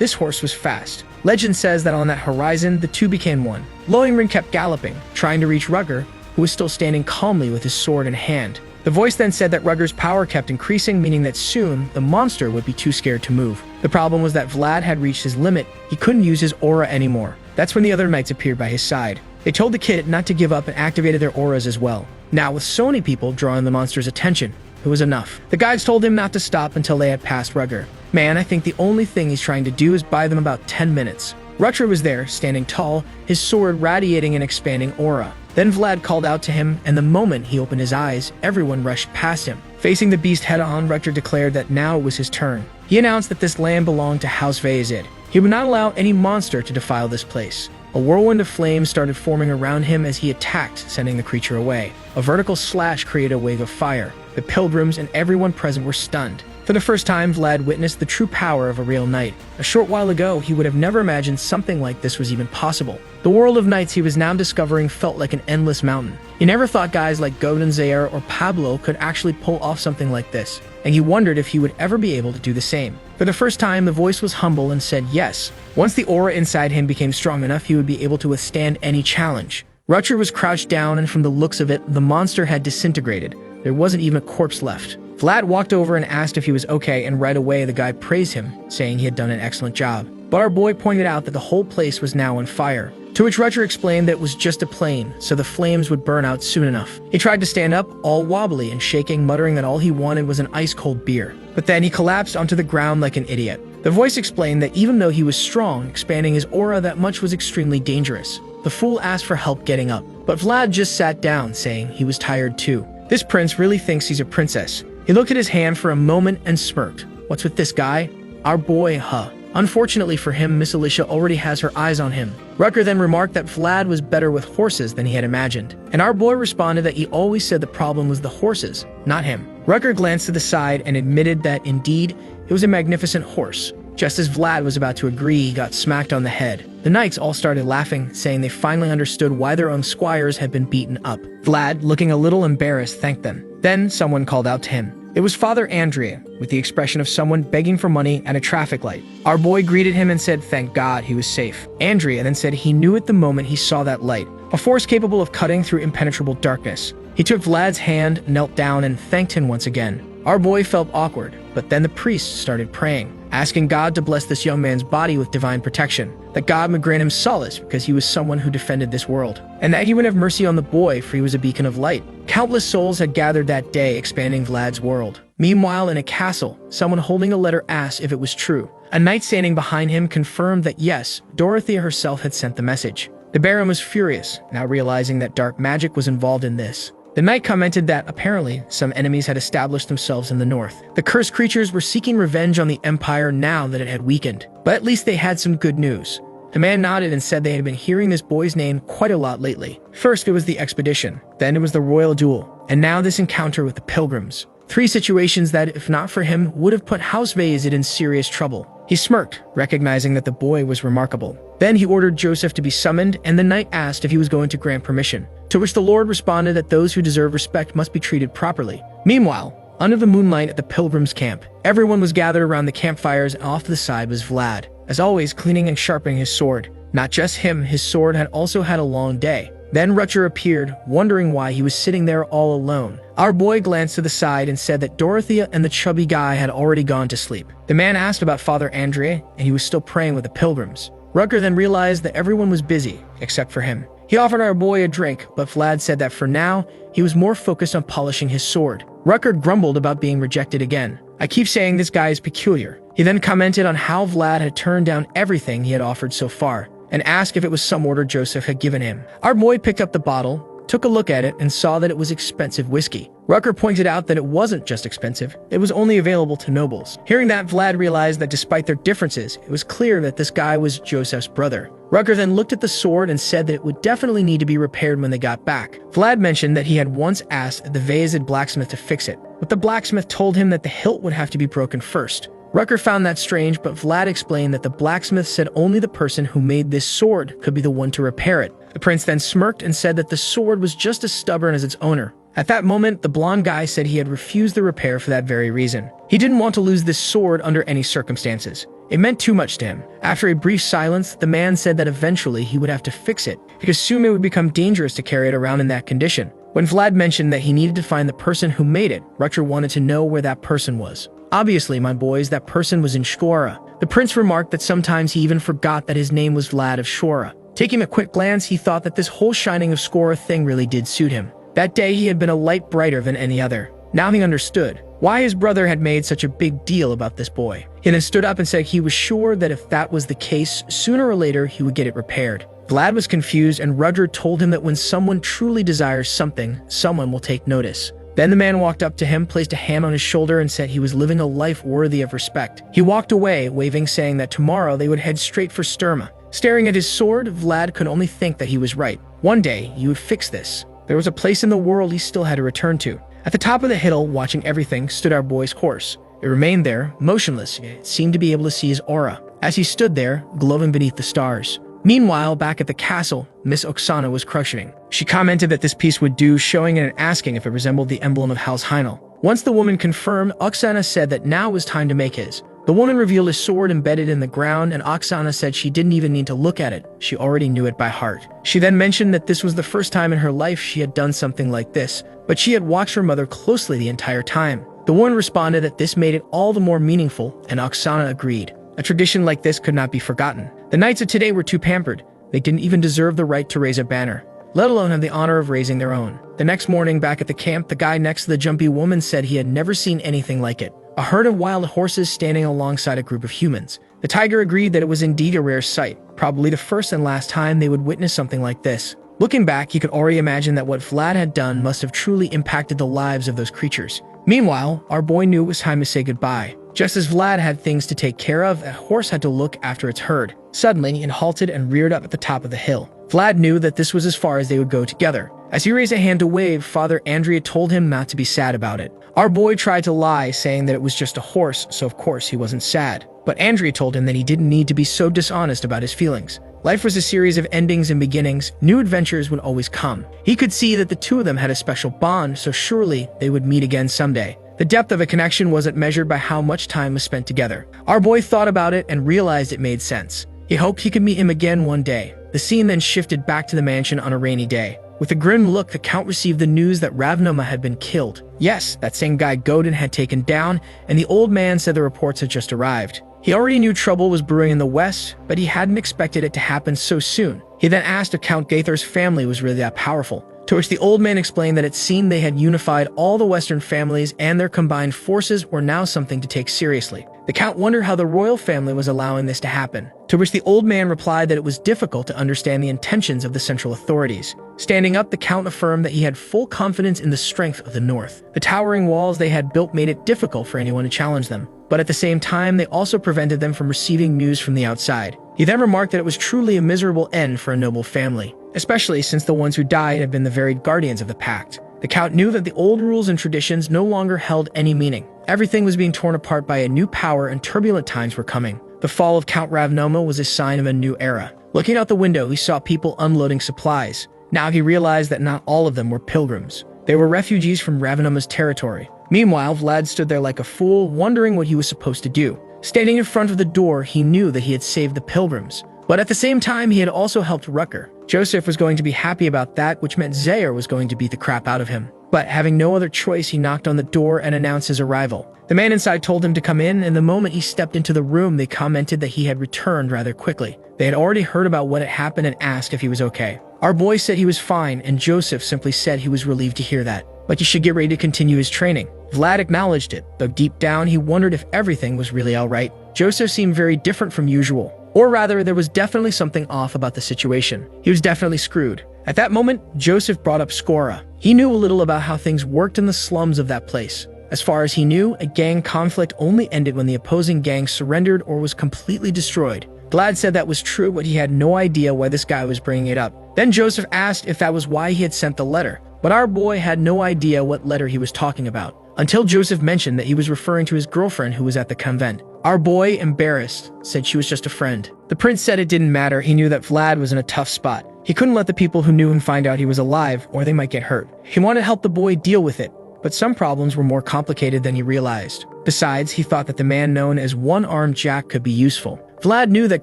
A: this horse was fast. Legend says that on that horizon, the two became one. Lohengrin kept galloping, trying to reach Rucker, who was still standing calmly with his sword in hand. The voice then said that Rucker's power kept increasing, meaning that soon, the monster would be too scared to move. The problem was that Vlad had reached his limit. He couldn't use his aura anymore. That's when the other knights appeared by his side. They told the kid not to give up and activated their auras as well. Now, with so many people drawing the monster's attention, it was enough. The guides told him not to stop until they had passed Rucker. Man, I think the only thing he's trying to do is buy them about 10 minutes. Rucker was there, standing tall, his sword radiating an expanding aura. Then Vlad called out to him, and the moment he opened his eyes, everyone rushed past him. Facing the beast head-on, Rucker declared that now it was his turn. He announced that this land belonged to House Vezid. He would not allow any monster to defile this place. A whirlwind of flames started forming around him as he attacked, sending the creature away. A vertical slash created a wave of fire. The pilgrims and everyone present were stunned. For the first time, Vlad witnessed the true power of a real knight. A short while ago, he would have never imagined something like this was even possible. The world of knights he was now discovering felt like an endless mountain. He never thought guys like Godin Zaire or Pablo could actually pull off something like this, and he wondered if he would ever be able to do the same. For the first time, the voice was humble and said yes. Once the aura inside him became strong enough, he would be able to withstand any challenge. Rucker was crouched down, and from the looks of it, the monster had disintegrated. There wasn't even a corpse left. Vlad walked over and asked if he was okay, and right away the guy praised him, saying he had done an excellent job. But our boy pointed out that the whole place was now on fire, to which Rucker explained that it was just a plane, so the flames would burn out soon enough. He tried to stand up, all wobbly and shaking, muttering that all he wanted was an ice-cold beer. But then he collapsed onto the ground like an idiot. The voice explained that even though he was strong, expanding his aura that much was extremely dangerous. The fool asked for help getting up, but Vlad just sat down, saying he was tired too. This prince really thinks he's a princess. He looked at his hand for a moment and smirked. What's with this guy? Our boy, huh? Unfortunately for him, Miss Alicia already has her eyes on him. Rucker then remarked that Vlad was better with horses than he had imagined. And our boy responded that he always said the problem was the horses, not him. Rucker glanced to the side and admitted that, indeed, it was a magnificent horse. Just as Vlad was about to agree, he got smacked on the head. The knights all started laughing, saying they finally understood why their own squires had been beaten up. Vlad, looking a little embarrassed, thanked them. Then someone called out to him. It was Father Andrea, with the expression of someone begging for money at a traffic light. Our boy greeted him and said thank God he was safe. Andrea then said he knew at the moment he saw that light, a force capable of cutting through impenetrable darkness. He took Vlad's hand, knelt down, and thanked him once again. Our boy felt awkward, but then the priest started praying. asking God to bless this young man's body with divine protection, that God would grant him solace because he was someone who defended this world, and that he would have mercy on the boy for he was a beacon of light. Countless souls had gathered that day, expanding Vlad's world. Meanwhile, in a castle, someone holding a letter asked if it was true. A knight standing behind him confirmed that yes, Dorothea herself had sent the message. The Baron was furious, now realizing that dark magic was involved in this. The knight commented that, apparently, some enemies had established themselves in the north. The cursed creatures were seeking revenge on the Empire now that it had weakened. But at least they had some good news. The man nodded and said they had been hearing this boy's name quite a lot lately. First it was the expedition, then it was the royal duel, and now this encounter with the pilgrims. 3 situations that, if not for him, would have put House Vezid in serious trouble. He smirked, recognizing that the boy was remarkable. Then he ordered Joseph to be summoned, and the knight asked if he was going to grant permission, to which the Lord responded that those who deserve respect must be treated properly. Meanwhile, under the moonlight at the pilgrims' camp, everyone was gathered around the campfires, and off to the side was Vlad, as always cleaning and sharpening his sword. Not just him, his sword had also had a long day. Then Rutger appeared, wondering why he was sitting there all alone. Our boy glanced to the side and said that Dorothea and the chubby guy had already gone to sleep. The man asked about Father Andre, and he was still praying with the pilgrims. Rutger then realized that everyone was busy, except for him. He offered our boy a drink, but Vlad said that for now, he was more focused on polishing his sword. Rutger grumbled about being rejected again. I keep saying this guy is peculiar. He then commented on how Vlad had turned down everything he had offered so far, and asked if it was some order Joseph had given him. Our boy picked up the bottle, took a look at it, and saw that it was expensive whiskey. Rutger pointed out that it wasn't just expensive, it was only available to nobles. Hearing that, Vlad realized that despite their differences, it was clear that this guy was Joseph's brother. Rutger then looked at the sword and said that it would definitely need to be repaired when they got back. Vlad mentioned that he had once asked the Vezid blacksmith to fix it, but the blacksmith told him that the hilt would have to be broken first. Rutger found that strange, but Vlad explained that the blacksmith said only the person who made this sword could be the one to repair it. The prince then smirked and said that the sword was just as stubborn as its owner. At that moment, the blonde guy said he had refused the repair for that very reason. He didn't want to lose this sword under any circumstances. It meant too much to him. After a brief silence, the man said that eventually he would have to fix it, because soon it would become dangerous to carry it around in that condition. When Vlad mentioned that he needed to find the person who made it, Rutger wanted to know where that person was. Obviously, my boys, that person was in Shkora. The prince remarked that sometimes he even forgot that his name was Vlad of Shkora. Taking a quick glance, he thought that this whole shining of Shkora thing really did suit him. That day he had been a light brighter than any other. Now he understood why his brother had made such a big deal about this boy. He then stood up and said he was sure that if that was the case, sooner or later he would get it repaired. Vlad was confused, and Rutger told him that when someone truly desires something, someone will take notice. Then the man walked up to him, placed a hand on his shoulder, and said he was living a life worthy of respect. He walked away, waving, saying that tomorrow they would head straight for Sturma. Staring at his sword, Vlad could only think that he was right. One day, he would fix this. There was a place in the world he still had to return to. At the top of the hill, watching everything, stood our boy's horse. It remained there, motionless, yet it seemed to be able to see his aura, as he stood there, glowing beneath the stars. Meanwhile, back at the castle, Miss Oksana was crushing. She commented that this piece would do, showing it and asking if it resembled the emblem of House Heinel. Once the woman confirmed, Oksana said that now was time to make his. The woman revealed a sword embedded in the ground, and Oksana said she didn't even need to look at it. She already knew it by heart. She then mentioned that this was the first time in her life she had done something like this, but she had watched her mother closely the entire time. The woman responded that this made it all the more meaningful, and Oksana agreed. A tradition like this could not be forgotten. The knights of today were too pampered. They didn't even deserve the right to raise a banner, let alone have the honor of raising their own. The next morning, back at the camp, the guy next to the jumpy woman said he had never seen anything like it. A herd of wild horses standing alongside a group of humans. The tiger agreed that it was indeed a rare sight, probably the first and last time they would witness something like this. Looking back, he could already imagine that what Vlad had done must have truly impacted the lives of those creatures. Meanwhile, our boy knew it was time to say goodbye. Just as Vlad had things to take care of, a horse had to look after its herd. Suddenly, it halted and reared up at the top of the hill. Vlad knew that this was as far as they would go together. As he raised a hand to wave, Father Andrea told him not to be sad about it. Our boy tried to lie, saying that it was just a horse, so of course he wasn't sad. But Andrea told him that he didn't need to be so dishonest about his feelings. Life was a series of endings and beginnings. New adventures would always come. He could see that the two of them had a special bond, so surely they would meet again someday. The depth of a connection wasn't measured by how much time was spent together. Our boy thought about it and realized it made sense. He hoped he could meet him again one day. The scene then shifted back to the mansion on a rainy day. With a grim look, the Count received the news that Ravnoma had been killed. Yes, that same guy Godin had taken down, and the old man said the reports had just arrived. He already knew trouble was brewing in the west, but he hadn't expected it to happen so soon. He then asked if Count Gaithar's family was really that powerful, to which the old man explained that it seemed they had unified all the western families and their combined forces were now something to take seriously. The Count wondered how the royal family was allowing this to happen, to which the old man replied that it was difficult to understand the intentions of the central authorities. Standing up, the Count affirmed that he had full confidence in the strength of the North. The towering walls they had built made it difficult for anyone to challenge them, but at the same time, they also prevented them from receiving news from the outside. He then remarked that it was truly a miserable end for a noble family, especially since the ones who died had been the very guardians of the pact. The Count knew that the old rules and traditions no longer held any meaning. Everything was being torn apart by a new power and turbulent times were coming. The fall of Count Ravnoma was a sign of a new era. Looking out the window, he saw people unloading supplies. Now he realized that not all of them were pilgrims. They were refugees from Ravnoma's territory. Meanwhile, Vlad stood there like a fool, wondering what he was supposed to do. Standing in front of the door, he knew that he had saved the pilgrims. But at the same time, he had also helped Rucker. Joseph was going to be happy about that, which meant Zaire was going to beat the crap out of him. But having no other choice, he knocked on the door and announced his arrival. The man inside told him to come in, and the moment he stepped into the room, they commented that he had returned rather quickly. They had already heard about what had happened and asked if he was okay. Our boy said he was fine, and Joseph simply said he was relieved to hear that, but he should get ready to continue his training. Vlad acknowledged it, though deep down he wondered if everything was really alright. Joseph seemed very different from usual. Or rather, there was definitely something off about the situation. He was definitely screwed. At that moment, Joseph brought up Skora. He knew a little about how things worked in the slums of that place. As far as he knew, a gang conflict only ended when the opposing gang surrendered or was completely destroyed. Vlad said that was true, but he had no idea why this guy was bringing it up. Then Joseph asked if that was why he had sent the letter, but our boy had no idea what letter he was talking about, until Joseph mentioned that he was referring to his girlfriend who was at the convent. Our boy, embarrassed, said she was just a friend. The prince said it didn't matter. He knew that Vlad was in a tough spot. He couldn't let the people who knew him find out he was alive, or they might get hurt. He wanted to help the boy deal with it, but some problems were more complicated than he realized. Besides, he thought that the man known as One-Armed Jack could be useful. Vlad knew that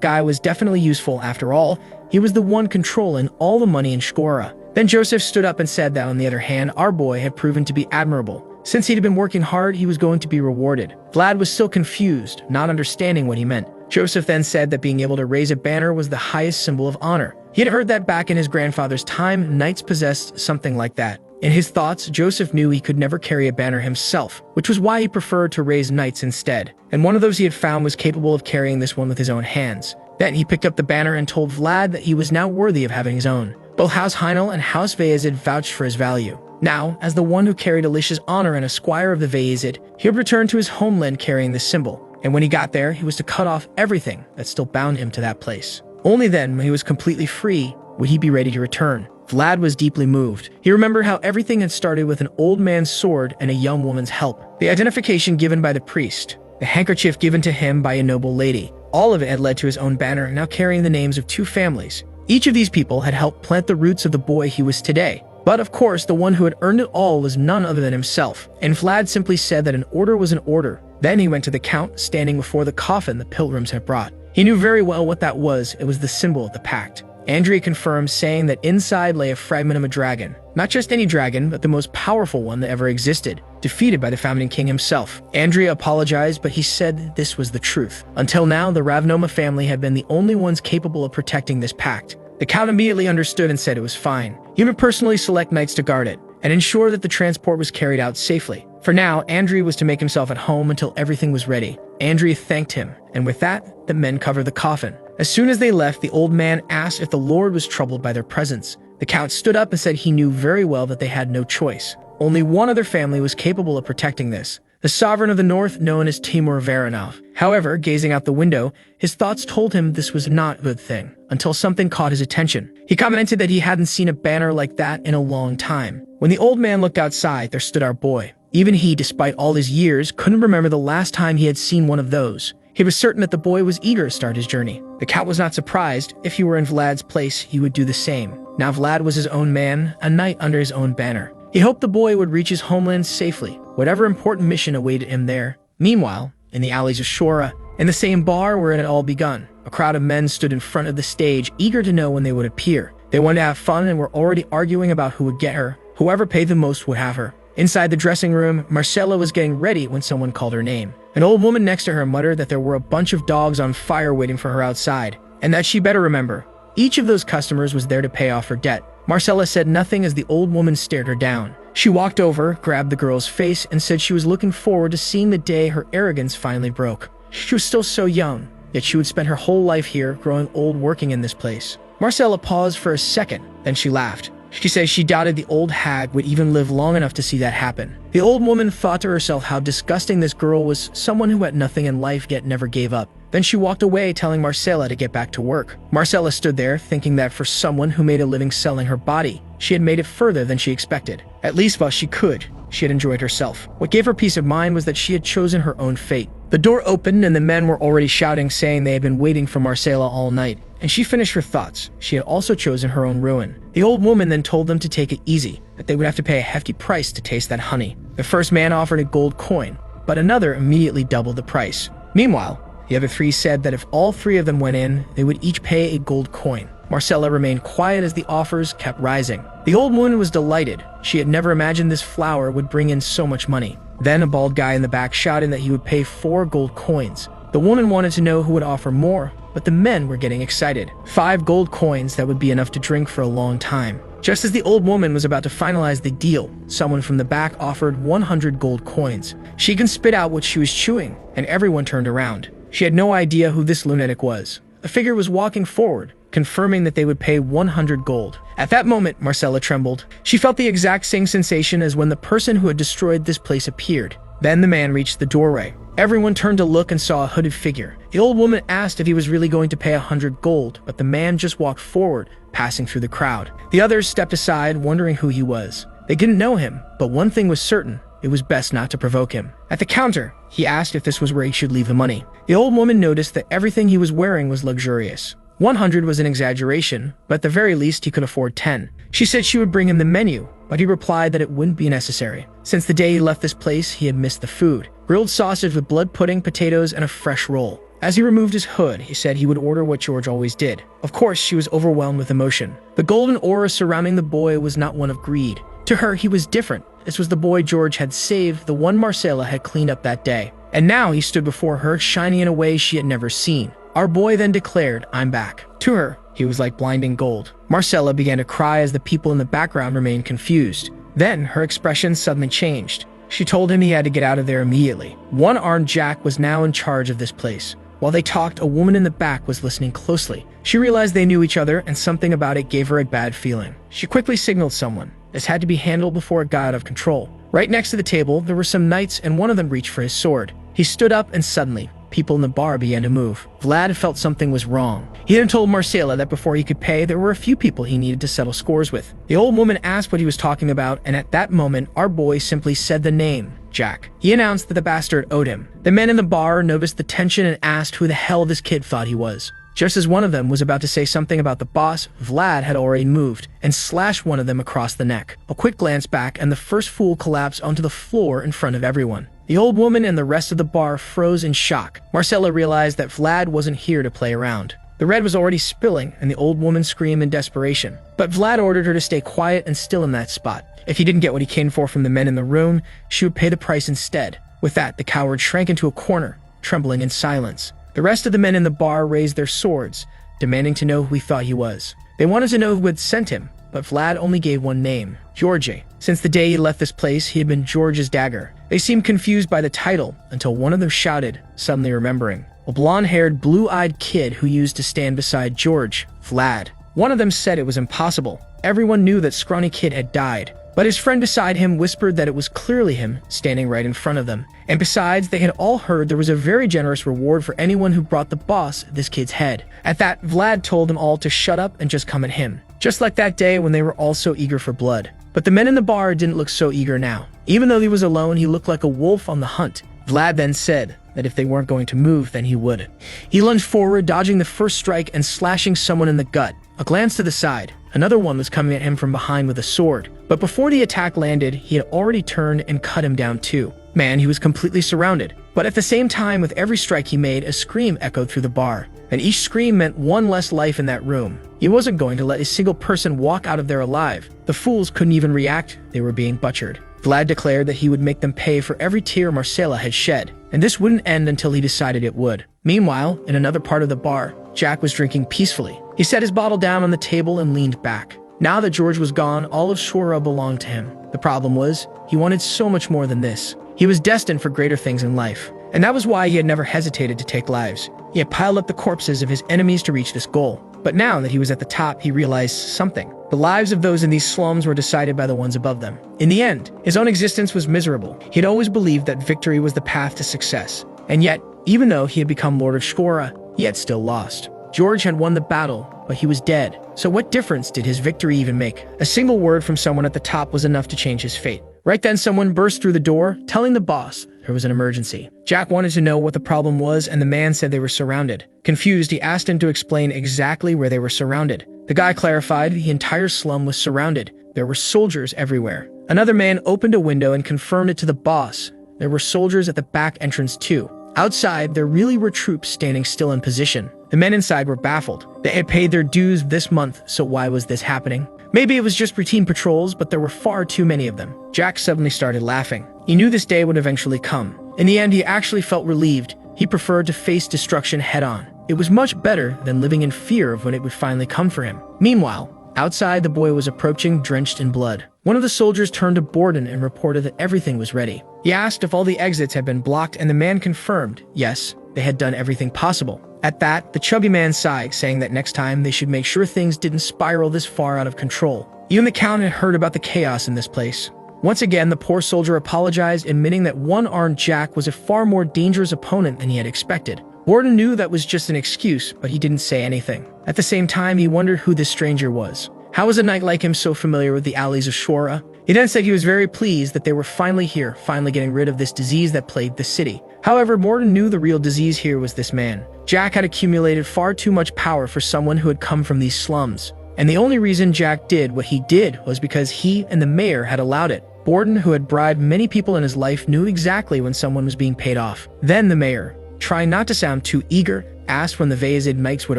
A: guy was definitely useful. After all, he was the one controlling all the money in Skora. Then Joseph stood up and said that, on the other hand, our boy had proven to be admirable. Since he'd been working hard, he was going to be rewarded. Vlad was still confused, not understanding what he meant. Joseph then said that being able to raise a banner was the highest symbol of honor. He had heard that back in his grandfather's time, knights possessed something like that. In his thoughts, Joseph knew he could never carry a banner himself, which was why he preferred to raise knights instead. And one of those he had found was capable of carrying this one with his own hands. Then he picked up the banner and told Vlad that he was now worthy of having his own. Both House Heinel and House Vayazid vouched for his value. Now, as the one who carried Alicia's honor and a squire of the Vayazid, he would return to his homeland carrying this symbol. And when he got there, he was to cut off everything that still bound him to that place. Only then, when he was completely free, would he be ready to return. Vlad was deeply moved. He remembered how everything had started with an old man's sword and a young woman's help. The identification given by the priest, the handkerchief given to him by a noble lady, all of it had led to his own banner, now carrying the names of two families. Each of these people had helped plant the roots of the boy he was today. But of course, the one who had earned it all was none other than himself. And Vlad simply said that an order was an order. Then he went to the Count, standing before the coffin the pilgrims had brought. He knew very well what that was. It was the symbol of the pact. Andrea confirmed, saying that inside lay a fragment of a dragon. Not just any dragon, but the most powerful one that ever existed, defeated by the founding king himself. Andrea apologized, but he said this was the truth. Until now, the Ravnoma family had been the only ones capable of protecting this pact. The Count immediately understood and said it was fine. He would personally select knights to guard it, and ensure that the transport was carried out safely. For now, Andrea was to make himself at home until everything was ready. Andrea thanked him, and with that, the men covered the coffin. As soon as they left, the old man asked if the Lord was troubled by their presence. The Count stood up and said he knew very well that they had no choice. Only one other family was capable of protecting this, the sovereign of the north known as Timur Varanov. However, gazing out the window, his thoughts told him this was not a good thing, until something caught his attention. He commented that he hadn't seen a banner like that in a long time. When the old man looked outside, there stood our boy. Even he, despite all his years, couldn't remember the last time he had seen one of those. He was certain that the boy was eager to start his journey. The Count was not surprised. If he were in Vlad's place, he would do the same. Now Vlad was his own man, a knight under his own banner. He hoped the boy would reach his homeland safely, whatever important mission awaited him there. Meanwhile, in the alleys of Shora, in the same bar where it had all begun, a crowd of men stood in front of the stage, eager to know when they would appear. They wanted to have fun and were already arguing about who would get her. Whoever paid the most would have her. Inside the dressing room, Marcella was getting ready when someone called her name. An old woman next to her muttered that there were a bunch of dogs on fire waiting for her outside, and that she better remember. Each of those customers was there to pay off her debt. Marcella said nothing as the old woman stared her down. She walked over, grabbed the girl's face, and said she was looking forward to seeing the day her arrogance finally broke. She was still so young, yet she would spend her whole life here, growing old working in this place. Marcella paused for a second, then she laughed. She said she doubted the old hag would even live long enough to see that happen. The old woman thought to herself how disgusting this girl was, someone who had nothing in life yet never gave up. Then she walked away, telling Marcella to get back to work. Marcella stood there, thinking that for someone who made a living selling her body, she had made it further than she expected. At least while she could, she had enjoyed herself. What gave her peace of mind was that she had chosen her own fate. The door opened and the men were already shouting, saying they had been waiting for Marcella all night. And she finished her thoughts. She had also chosen her own ruin. The old woman then told them to take it easy, that they would have to pay a hefty price to taste that honey. The first man offered a gold coin, but another immediately doubled the price. Meanwhile, the other three said that if all three of them went in, they would each pay a gold coin. Marcella remained quiet as the offers kept rising. The old woman was delighted. She had never imagined this flower would bring in so much money. Then a bald guy in the back shouted that he would pay 4 gold coins. The woman wanted to know who would offer more, but the men were getting excited. 5 gold coins, that would be enough to drink for a long time. Just as the old woman was about to finalize the deal, someone from the back offered 100 gold coins. She can spit out what she was chewing, and everyone turned around. She had no idea who this lunatic was. A figure was walking forward, confirming that they would pay 100 gold. At that moment, Marcella trembled. She felt the exact same sensation as when the person who had destroyed this place appeared. Then the man reached the doorway. Everyone turned to look and saw a hooded figure. The old woman asked if he was really going to pay 100 gold, but the man just walked forward, passing through the crowd. The others stepped aside, wondering who he was. They didn't know him, but one thing was certain. It was best not to provoke him. At the counter, he asked if this was where he should leave the money. The old woman noticed that everything he was wearing was luxurious. 100 was an exaggeration, but at the very least he could afford 10. She said she would bring him the menu, but he replied that it wouldn't be necessary. Since the day he left this place, he had missed the food. Grilled sausage with blood pudding, potatoes, and a fresh roll. As he removed his hood, he said he would order what George always did. Of course, she was overwhelmed with emotion. The golden aura surrounding the boy was not one of greed. To her, he was different. This was the boy George had saved, the one Marcella had cleaned up that day. And now he stood before her, shining in a way she had never seen. Our boy then declared, "I'm back." To her, he was like blinding gold. Marcella began to cry as the people in the background remained confused. Then her expression suddenly changed. She told him he had to get out of there immediately. One-armed Jack was now in charge of this place. While they talked, a woman in the back was listening closely. She realized they knew each other, and something about it gave her a bad feeling. She quickly signaled someone. This had to be handled before it got out of control. Right next to the table, there were some knights, and one of them reached for his sword. He stood up, and suddenly, people in the bar began to move. Vlad felt something was wrong. He then told Marcella that before he could pay, there were a few people he needed to settle scores with. The old woman asked what he was talking about, and at that moment, our boy simply said the name, Jack. He announced that the bastard owed him. The men in the bar noticed the tension and asked who the hell this kid thought he was. Just as one of them was about to say something about the boss, Vlad had already moved and slashed one of them across the neck. A quick glance back, and the first fool collapsed onto the floor in front of everyone. The old woman and the rest of the bar froze in shock. Marcella realized that Vlad wasn't here to play around. The red was already spilling, and the old woman screamed in desperation. But Vlad ordered her to stay quiet and still in that spot. If he didn't get what he came for from the men in the room, she would pay the price instead. With that, the coward shrank into a corner, trembling in silence. The rest of the men in the bar raised their swords, demanding to know who he thought he was. They wanted to know who had sent him, but Vlad only gave one name, George. Since the day he left this place, he had been George's dagger. They seemed confused by the title until one of them shouted, suddenly remembering. A blonde-haired, blue-eyed kid who used to stand beside George, Vlad. One of them said it was impossible. Everyone knew that scrawny kid had died, but his friend beside him whispered that it was clearly him, standing right in front of them. And besides, they had all heard there was a very generous reward for anyone who brought the boss this kid's head. At that, Vlad told them all to shut up and just come at him. Just like that day when they were all so eager for blood. But the men in the bar didn't look so eager now. Even though he was alone, he looked like a wolf on the hunt. Vlad then said that if they weren't going to move, then he would. He lunged forward, dodging the first strike and slashing someone in the gut. A glance to the side. Another one was coming at him from behind with a sword. But before the attack landed, he had already turned and cut him down too. Man, he was completely surrounded. But at the same time, with every strike he made, a scream echoed through the bar. And each scream meant one less life in that room. He wasn't going to let a single person walk out of there alive. The fools couldn't even react. They were being butchered. Vlad declared that he would make them pay for every tear Marcela had shed, and this wouldn't end until he decided it would. Meanwhile, in another part of the bar, Jack was drinking peacefully. He set his bottle down on the table and leaned back. Now that George was gone, all of Shura belonged to him. The problem was, he wanted so much more than this. He was destined for greater things in life, and that was why he had never hesitated to take lives. He had piled up the corpses of his enemies to reach this goal. But now that he was at the top, he realized something. The lives of those in these slums were decided by the ones above them. In the end, his own existence was miserable. He had always believed that victory was the path to success. And yet, even though he had become Lord of Shura, he had still lost. George had won the battle, but he was dead. So what difference did his victory even make? A single word from someone at the top was enough to change his fate. Right then, someone burst through the door, telling the boss there was an emergency. Jack wanted to know what the problem was, and the man said they were surrounded. Confused, he asked him to explain exactly where they were surrounded. The guy clarified the entire slum was surrounded. There were soldiers everywhere. Another man opened a window and confirmed it to the boss. There were soldiers at the back entrance too. Outside, there really were troops standing still in position. The men inside were baffled. They had paid their dues this month, so why was this happening? Maybe it was just routine patrols, but there were far too many of them. Jack suddenly started laughing. He knew this day would eventually come. In the end, he actually felt relieved. He preferred to face destruction head-on. It was much better than living in fear of when it would finally come for him. Meanwhile, outside, the boy was approaching, drenched in blood. One of the soldiers turned to Borden and reported that everything was ready. He asked if all the exits had been blocked, and the man confirmed, yes, they had done everything possible. At that, the chubby man sighed, saying that next time they should make sure things didn't spiral this far out of control. Even the Count had heard about the chaos in this place. Once again, the poor soldier apologized, admitting that one-armed Jack was a far more dangerous opponent than he had expected. Borden knew that was just an excuse, but he didn't say anything. At the same time, he wondered who this stranger was. How was a knight like him so familiar with the alleys of Shura? He then said he was very pleased that they were finally here, finally getting rid of this disease that plagued the city. However, Borden knew the real disease here was this man. Jack had accumulated far too much power for someone who had come from these slums. And the only reason Jack did what he did was because he and the mayor had allowed it. Borden, who had bribed many people in his life, knew exactly when someone was being paid off. Then the mayor, trying not to sound too eager, asked when the Vazid knights would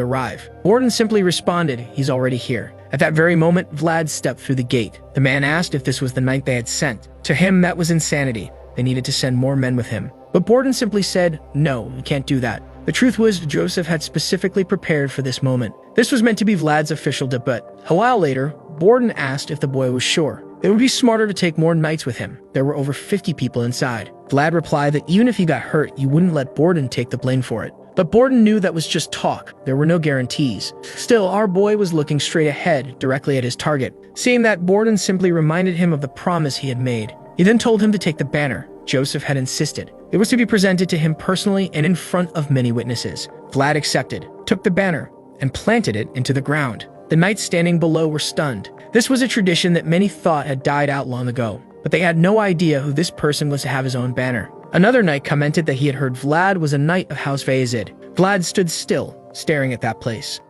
A: arrive. Borden simply responded, "He's already here." At that very moment, Vlad stepped through the gate. The man asked if this was the knight they had sent. To him, that was insanity. They needed to send more men with him. But Borden simply said, "No, you can't do that." The truth was, Joseph had specifically prepared for this moment. This was meant to be Vlad's official debut. A while later, Borden asked if the boy was sure. It would be smarter to take more knights with him. There were over 50 people inside. Vlad replied that even if he got hurt, he wouldn't let Borden take the blame for it. But Borden knew that was just talk. There were no guarantees. Still, our boy was looking straight ahead, directly at his target. Seeing that, Borden simply reminded him of the promise he had made. He then told him to take the banner. Joseph had insisted. It was to be presented to him personally and in front of many witnesses. Vlad accepted, took the banner, and planted it into the ground. The knights standing below were stunned. This was a tradition that many thought had died out long ago, but they had no idea who this person was to have his own banner. Another knight commented that he had heard Vlad was a knight of House Vazid. Vlad stood still, staring at that place.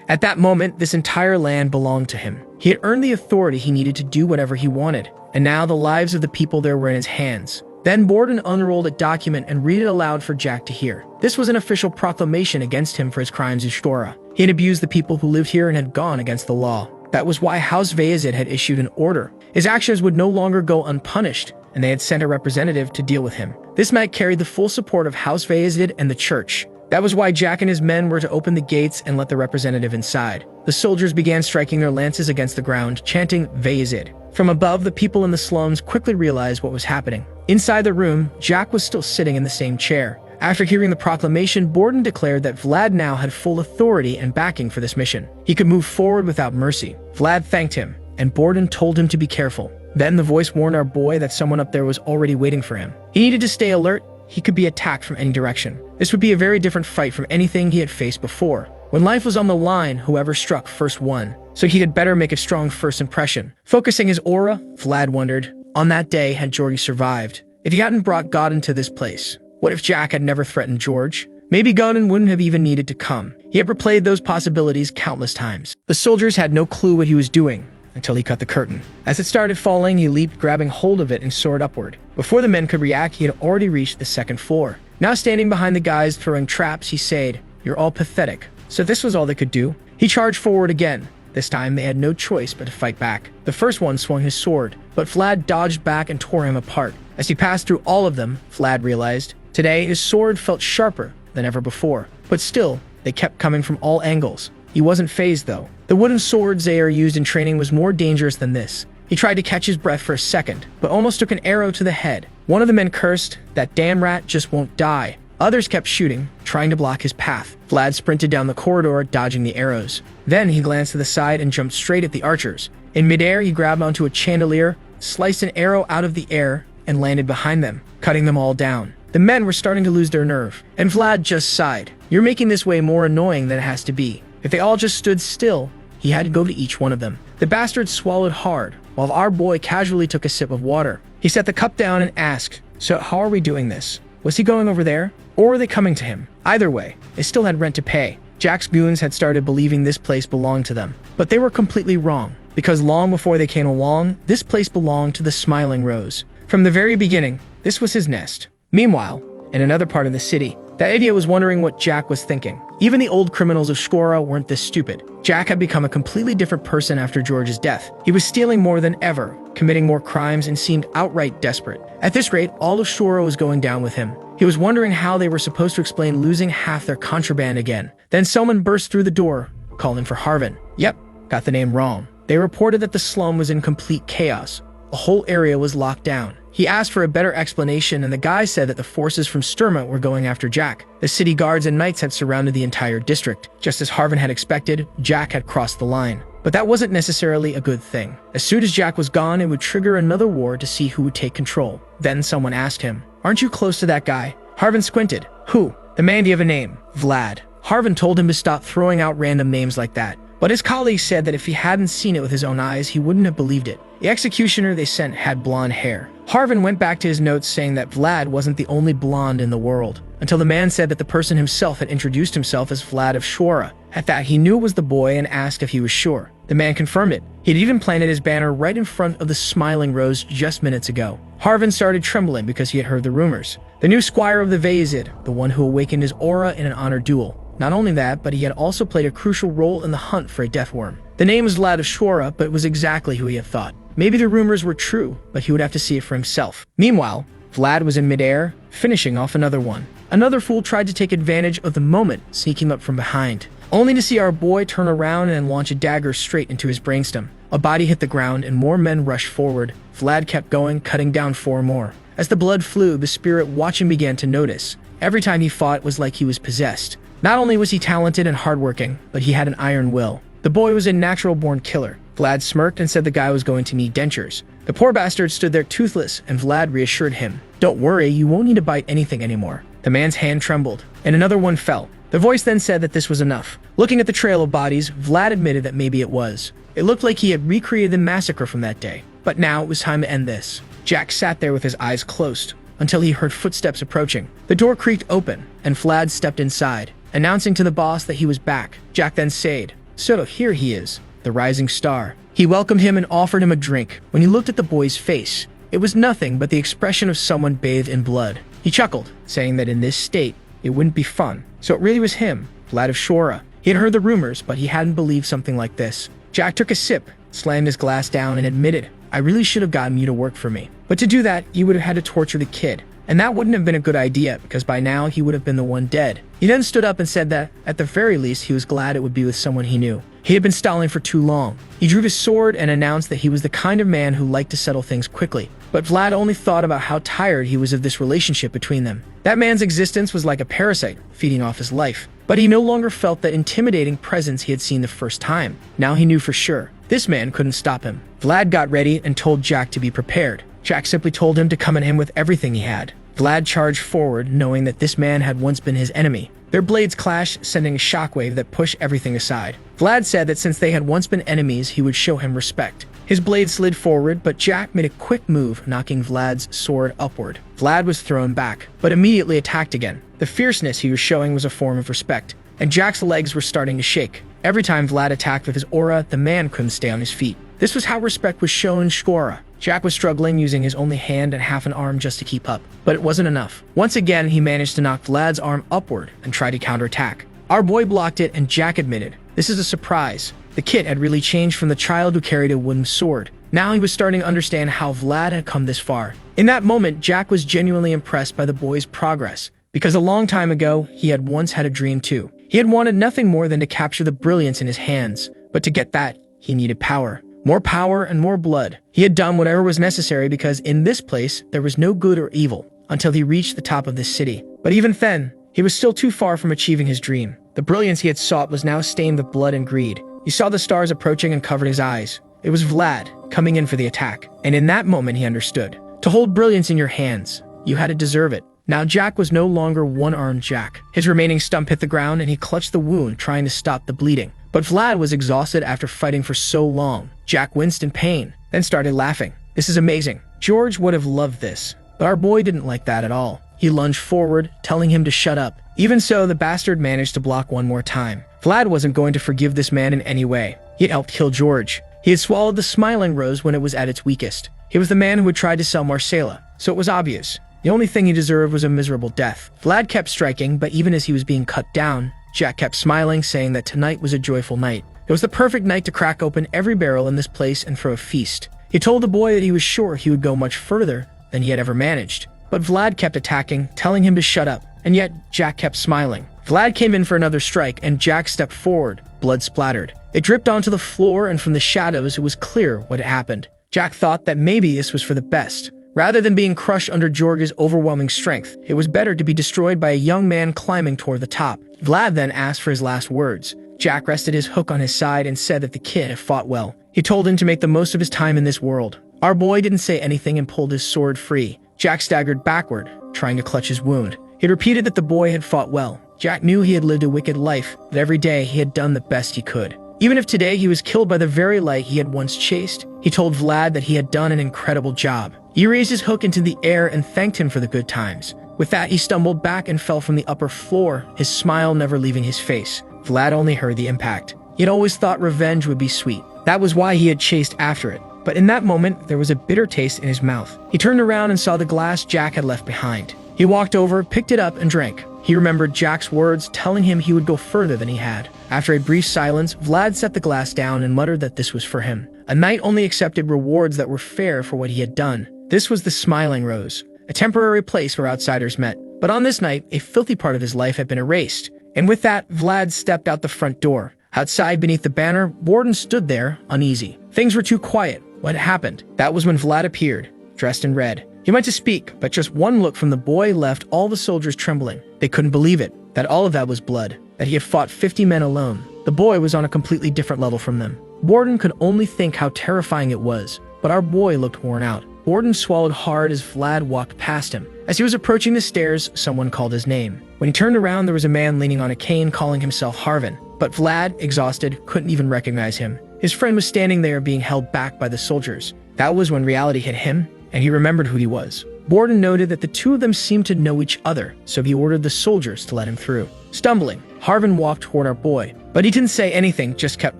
A: At that moment, this entire land belonged to him. He had earned the authority he needed to do whatever he wanted, and now the lives of the people there were in his hands. Then Borden unrolled a document and read it aloud for Jack to hear. This was an official proclamation against him for his crimes in Shura. He had abused the people who lived here and had gone against the law. That was why House Vazid had issued an order. His actions would no longer go unpunished, and they had sent a representative to deal with him. This knight carried the full support of House Vazid and the church. That was why Jack and his men were to open the gates and let the representative inside. The soldiers began striking their lances against the ground, chanting Vazid. From above, the people in the slums quickly realized what was happening. Inside the room, Jack was still sitting in the same chair. After hearing the proclamation, Borden declared that Vlad now had full authority and backing for this mission. He could move forward without mercy. Vlad thanked him, and Borden told him to be careful. Then the voice warned our boy that someone up there was already waiting for him. He needed to stay alert. He could be attacked from any direction. This would be a very different fight from anything he had faced before. When life was on the line, whoever struck first won. So he had better make a strong first impression. Focusing his aura, Vlad wondered, on that day had Georgie survived? If he hadn't brought God into this place? What if Jack had never threatened George? Maybe Godin wouldn't have even needed to come. He had replayed those possibilities countless times. The soldiers had no clue what he was doing until he cut the curtain. As it started falling, he leaped, grabbing hold of it and soared upward. Before the men could react, he had already reached the second floor. Now standing behind the guys throwing traps, he said, "You're all pathetic." So this was all they could do? He charged forward again. This time they had no choice but to fight back. The first one swung his sword, but Vlad dodged back and tore him apart. As he passed through all of them, Vlad realized, today his sword felt sharper than ever before. But still, they kept coming from all angles. He wasn't fazed though. The wooden sword Zaire used in training was more dangerous than this. He tried to catch his breath for a second, but almost took an arrow to the head. One of the men cursed, "That damn rat just won't die." Others kept shooting, trying to block his path. Vlad sprinted down the corridor, dodging the arrows. Then he glanced to the side and jumped straight at the archers. In midair, he grabbed onto a chandelier, sliced an arrow out of the air, and landed behind them, cutting them all down. The men were starting to lose their nerve, and Vlad just sighed. "You're making this way more annoying than it has to be." If they all just stood still, he had to go to each one of them. The bastard swallowed hard, while our boy casually took a sip of water. He set the cup down and asked, "So how are we doing this? Was he going over there? Or were they coming to him?" Either way, they still had rent to pay. Jack's goons had started believing this place belonged to them. But they were completely wrong, because long before they came along, this place belonged to the Smiling Rose. From the very beginning, this was his nest. Meanwhile, in another part of the city, the idiot was wondering what Jack was thinking. Even the old criminals of Shkora weren't this stupid. Jack had become a completely different person after George's death. He was stealing more than ever, committing more crimes, and seemed outright desperate. At this rate, all of Shkora was going down with him. He was wondering how they were supposed to explain losing half their contraband again. Then someone burst through the door, calling for Harvin. Yep, got the name wrong. They reported that the slum was in complete chaos. The whole area was locked down. He asked for a better explanation, and the guy said that the forces from Sturma were going after Jack. The city guards and knights had surrounded the entire district. Just as Harvin had expected, Jack had crossed the line. But that wasn't necessarily a good thing. As soon as Jack was gone, it would trigger another war to see who would take control. Then someone asked him, "Aren't you close to that guy?" Harvin squinted. "Who?" "The man. Do you have a name?" "Vlad." Harvin told him to stop throwing out random names like that. But his colleagues said that if he hadn't seen it with his own eyes, he wouldn't have believed it. The executioner they sent had blonde hair. Harvin went back to his notes saying that Vlad wasn't the only blonde in the world, until the man said that the person himself had introduced himself as Vlad of Shkora. At that, he knew it was the boy and asked if he was sure. The man confirmed it. He'd even planted his banner right in front of the Smiling Rose just minutes ago. Harvin started trembling because he had heard the rumors. The new squire of the Vezid, the one who awakened his aura in an honor duel. Not only that, but he had also played a crucial role in the hunt for a death worm. The name was Vlad of Shkora, but it was exactly who he had thought. Maybe the rumors were true, but he would have to see it for himself. Meanwhile, Vlad was in midair, finishing off another one. Another fool tried to take advantage of the moment, sneaking up from behind, only to see our boy turn around and launch a dagger straight into his brainstem. A body hit the ground and more men rushed forward. Vlad kept going, cutting down 4 more. As the blood flew, the spirit watching began to notice. Every time he fought, it was like he was possessed. Not only was he talented and hardworking, but he had an iron will. The boy was a natural-born killer. Vlad smirked and said the guy was going to need dentures. The poor bastard stood there toothless, and Vlad reassured him. "Don't worry, you won't need to bite anything anymore." The man's hand trembled, and another one fell. The voice then said that this was enough. Looking at the trail of bodies, Vlad admitted that maybe it was. It looked like he had recreated the massacre from that day. But now it was time to end this. Jack sat there with his eyes closed, until he heard footsteps approaching. The door creaked open, and Vlad stepped inside, announcing to the boss that he was back. Jack then said, "So here he is, the rising star." He welcomed him and offered him a drink. When he looked at the boy's face, it was nothing but the expression of someone bathed in blood. He chuckled, saying that in this state, it wouldn't be fun. So it really was him, Vlad of Shkora. He had heard the rumors, but he hadn't believed something like this. Jack took a sip, slammed his glass down, and admitted, "I really should have gotten you to work for me. But to do that, you would have had to torture the kid. And that wouldn't have been a good idea, because by now he would have been the one dead." He then stood up and said that, at the very least, he was glad it would be with someone he knew. He had been stalling for too long. He drew his sword and announced that he was the kind of man who liked to settle things quickly. But Vlad only thought about how tired he was of this relationship between them. That man's existence was like a parasite, feeding off his life. But he no longer felt that intimidating presence he had seen the first time. Now he knew for sure. This man couldn't stop him. Vlad got ready and told Jack to be prepared. Jack simply told him to come at him with everything he had. Vlad charged forward, knowing that this man had once been his enemy. Their blades clashed, sending a shockwave that pushed everything aside. Vlad said that since they had once been enemies, he would show him respect. His blade slid forward, but Jack made a quick move, knocking Vlad's sword upward. Vlad was thrown back, but immediately attacked again. The fierceness he was showing was a form of respect, and Jack's legs were starting to shake. Every time Vlad attacked with his aura, the man couldn't stay on his feet. This was how respect was shown in Shkora. Jack was struggling, using his only hand and half an arm just to keep up, but it wasn't enough. Once again, he managed to knock Vlad's arm upward and try to counterattack. Our boy blocked it, and Jack admitted, "This is a surprise. The kid had really changed from the child who carried a wooden sword. Now he was starting to understand how Vlad had come this far. In that moment, Jack was genuinely impressed by the boy's progress, because a long time ago, he had once had a dream too. He had wanted nothing more than to capture the brilliance in his hands, but to get that, he needed power. More power and more blood. He had done whatever was necessary because in this place, there was no good or evil, until he reached the top of this city. But even then, he was still too far from achieving his dream. The brilliance he had sought was now stained with blood and greed. He saw the stars approaching and covered his eyes. It was Vlad, coming in for the attack. And in that moment he understood. To hold brilliance in your hands, you had to deserve it. Now Jack was no longer one-armed Jack. His remaining stump hit the ground and he clutched the wound, trying to stop the bleeding. But Vlad was exhausted after fighting for so long. Jack winced in pain, then started laughing. This is amazing. George would have loved this. But our boy didn't like that at all. He lunged forward, telling him to shut up. Even so, the bastard managed to block one more time. Vlad wasn't going to forgive this man in any way. He had helped kill George. He had swallowed the smiling rose when it was at its weakest. He was the man who had tried to sell Marcella, so it was obvious. The only thing he deserved was a miserable death. Vlad kept striking, but even as he was being cut down, Jack kept smiling, saying that tonight was a joyful night. It was the perfect night to crack open every barrel in this place and throw a feast. He told the boy that he was sure he would go much further than he had ever managed. But Vlad kept attacking, telling him to shut up, and yet Jack kept smiling. Vlad came in for another strike, and Jack stepped forward, blood splattered. It dripped onto the floor, and from the shadows it was clear what had happened. Jack thought that maybe this was for the best. Rather than being crushed under George's overwhelming strength, it was better to be destroyed by a young man climbing toward the top. Vlad then asked for his last words. Jack rested his hook on his side and said that the kid had fought well. He told him to make the most of his time in this world. Our boy didn't say anything and pulled his sword free. Jack staggered backward, trying to clutch his wound. He repeated that the boy had fought well. Jack knew he had lived a wicked life, that every day he had done the best he could. Even if today he was killed by the very light he had once chased, he told Vlad that he had done an incredible job. He raised his hook into the air and thanked him for the good times. With that, he stumbled back and fell from the upper floor, his smile never leaving his face. Vlad only heard the impact. He had always thought revenge would be sweet. That was why he had chased after it. But in that moment, there was a bitter taste in his mouth. He turned around and saw the glass Jack had left behind. He walked over, picked it up, and drank. He remembered Jack's words telling him he would go further than he had. After a brief silence, Vlad set the glass down and muttered that this was for him. A knight only accepted rewards that were fair for what he had done. This was the Smiling Rose, a temporary place where outsiders met. But on this night, a filthy part of his life had been erased. And with that, Vlad stepped out the front door. Outside, beneath the banner, Borden stood there, uneasy. Things were too quiet. What had happened? That was when Vlad appeared, dressed in red. He went to speak, but just one look from the boy left all the soldiers trembling. They couldn't believe it, that all of that was blood, that he had fought 50 men alone. The boy was on a completely different level from them. Borden could only think how terrifying it was, but our boy looked worn out. Borden swallowed hard as Vlad walked past him. As he was approaching the stairs, someone called his name. When he turned around, there was a man leaning on a cane calling himself Harvin. But Vlad, exhausted, couldn't even recognize him. His friend was standing there being held back by the soldiers. That was when reality hit him, and he remembered who he was. Borden noted that the two of them seemed to know each other, so he ordered the soldiers to let him through. Stumbling, Harvin walked toward our boy, but he didn't say anything, just kept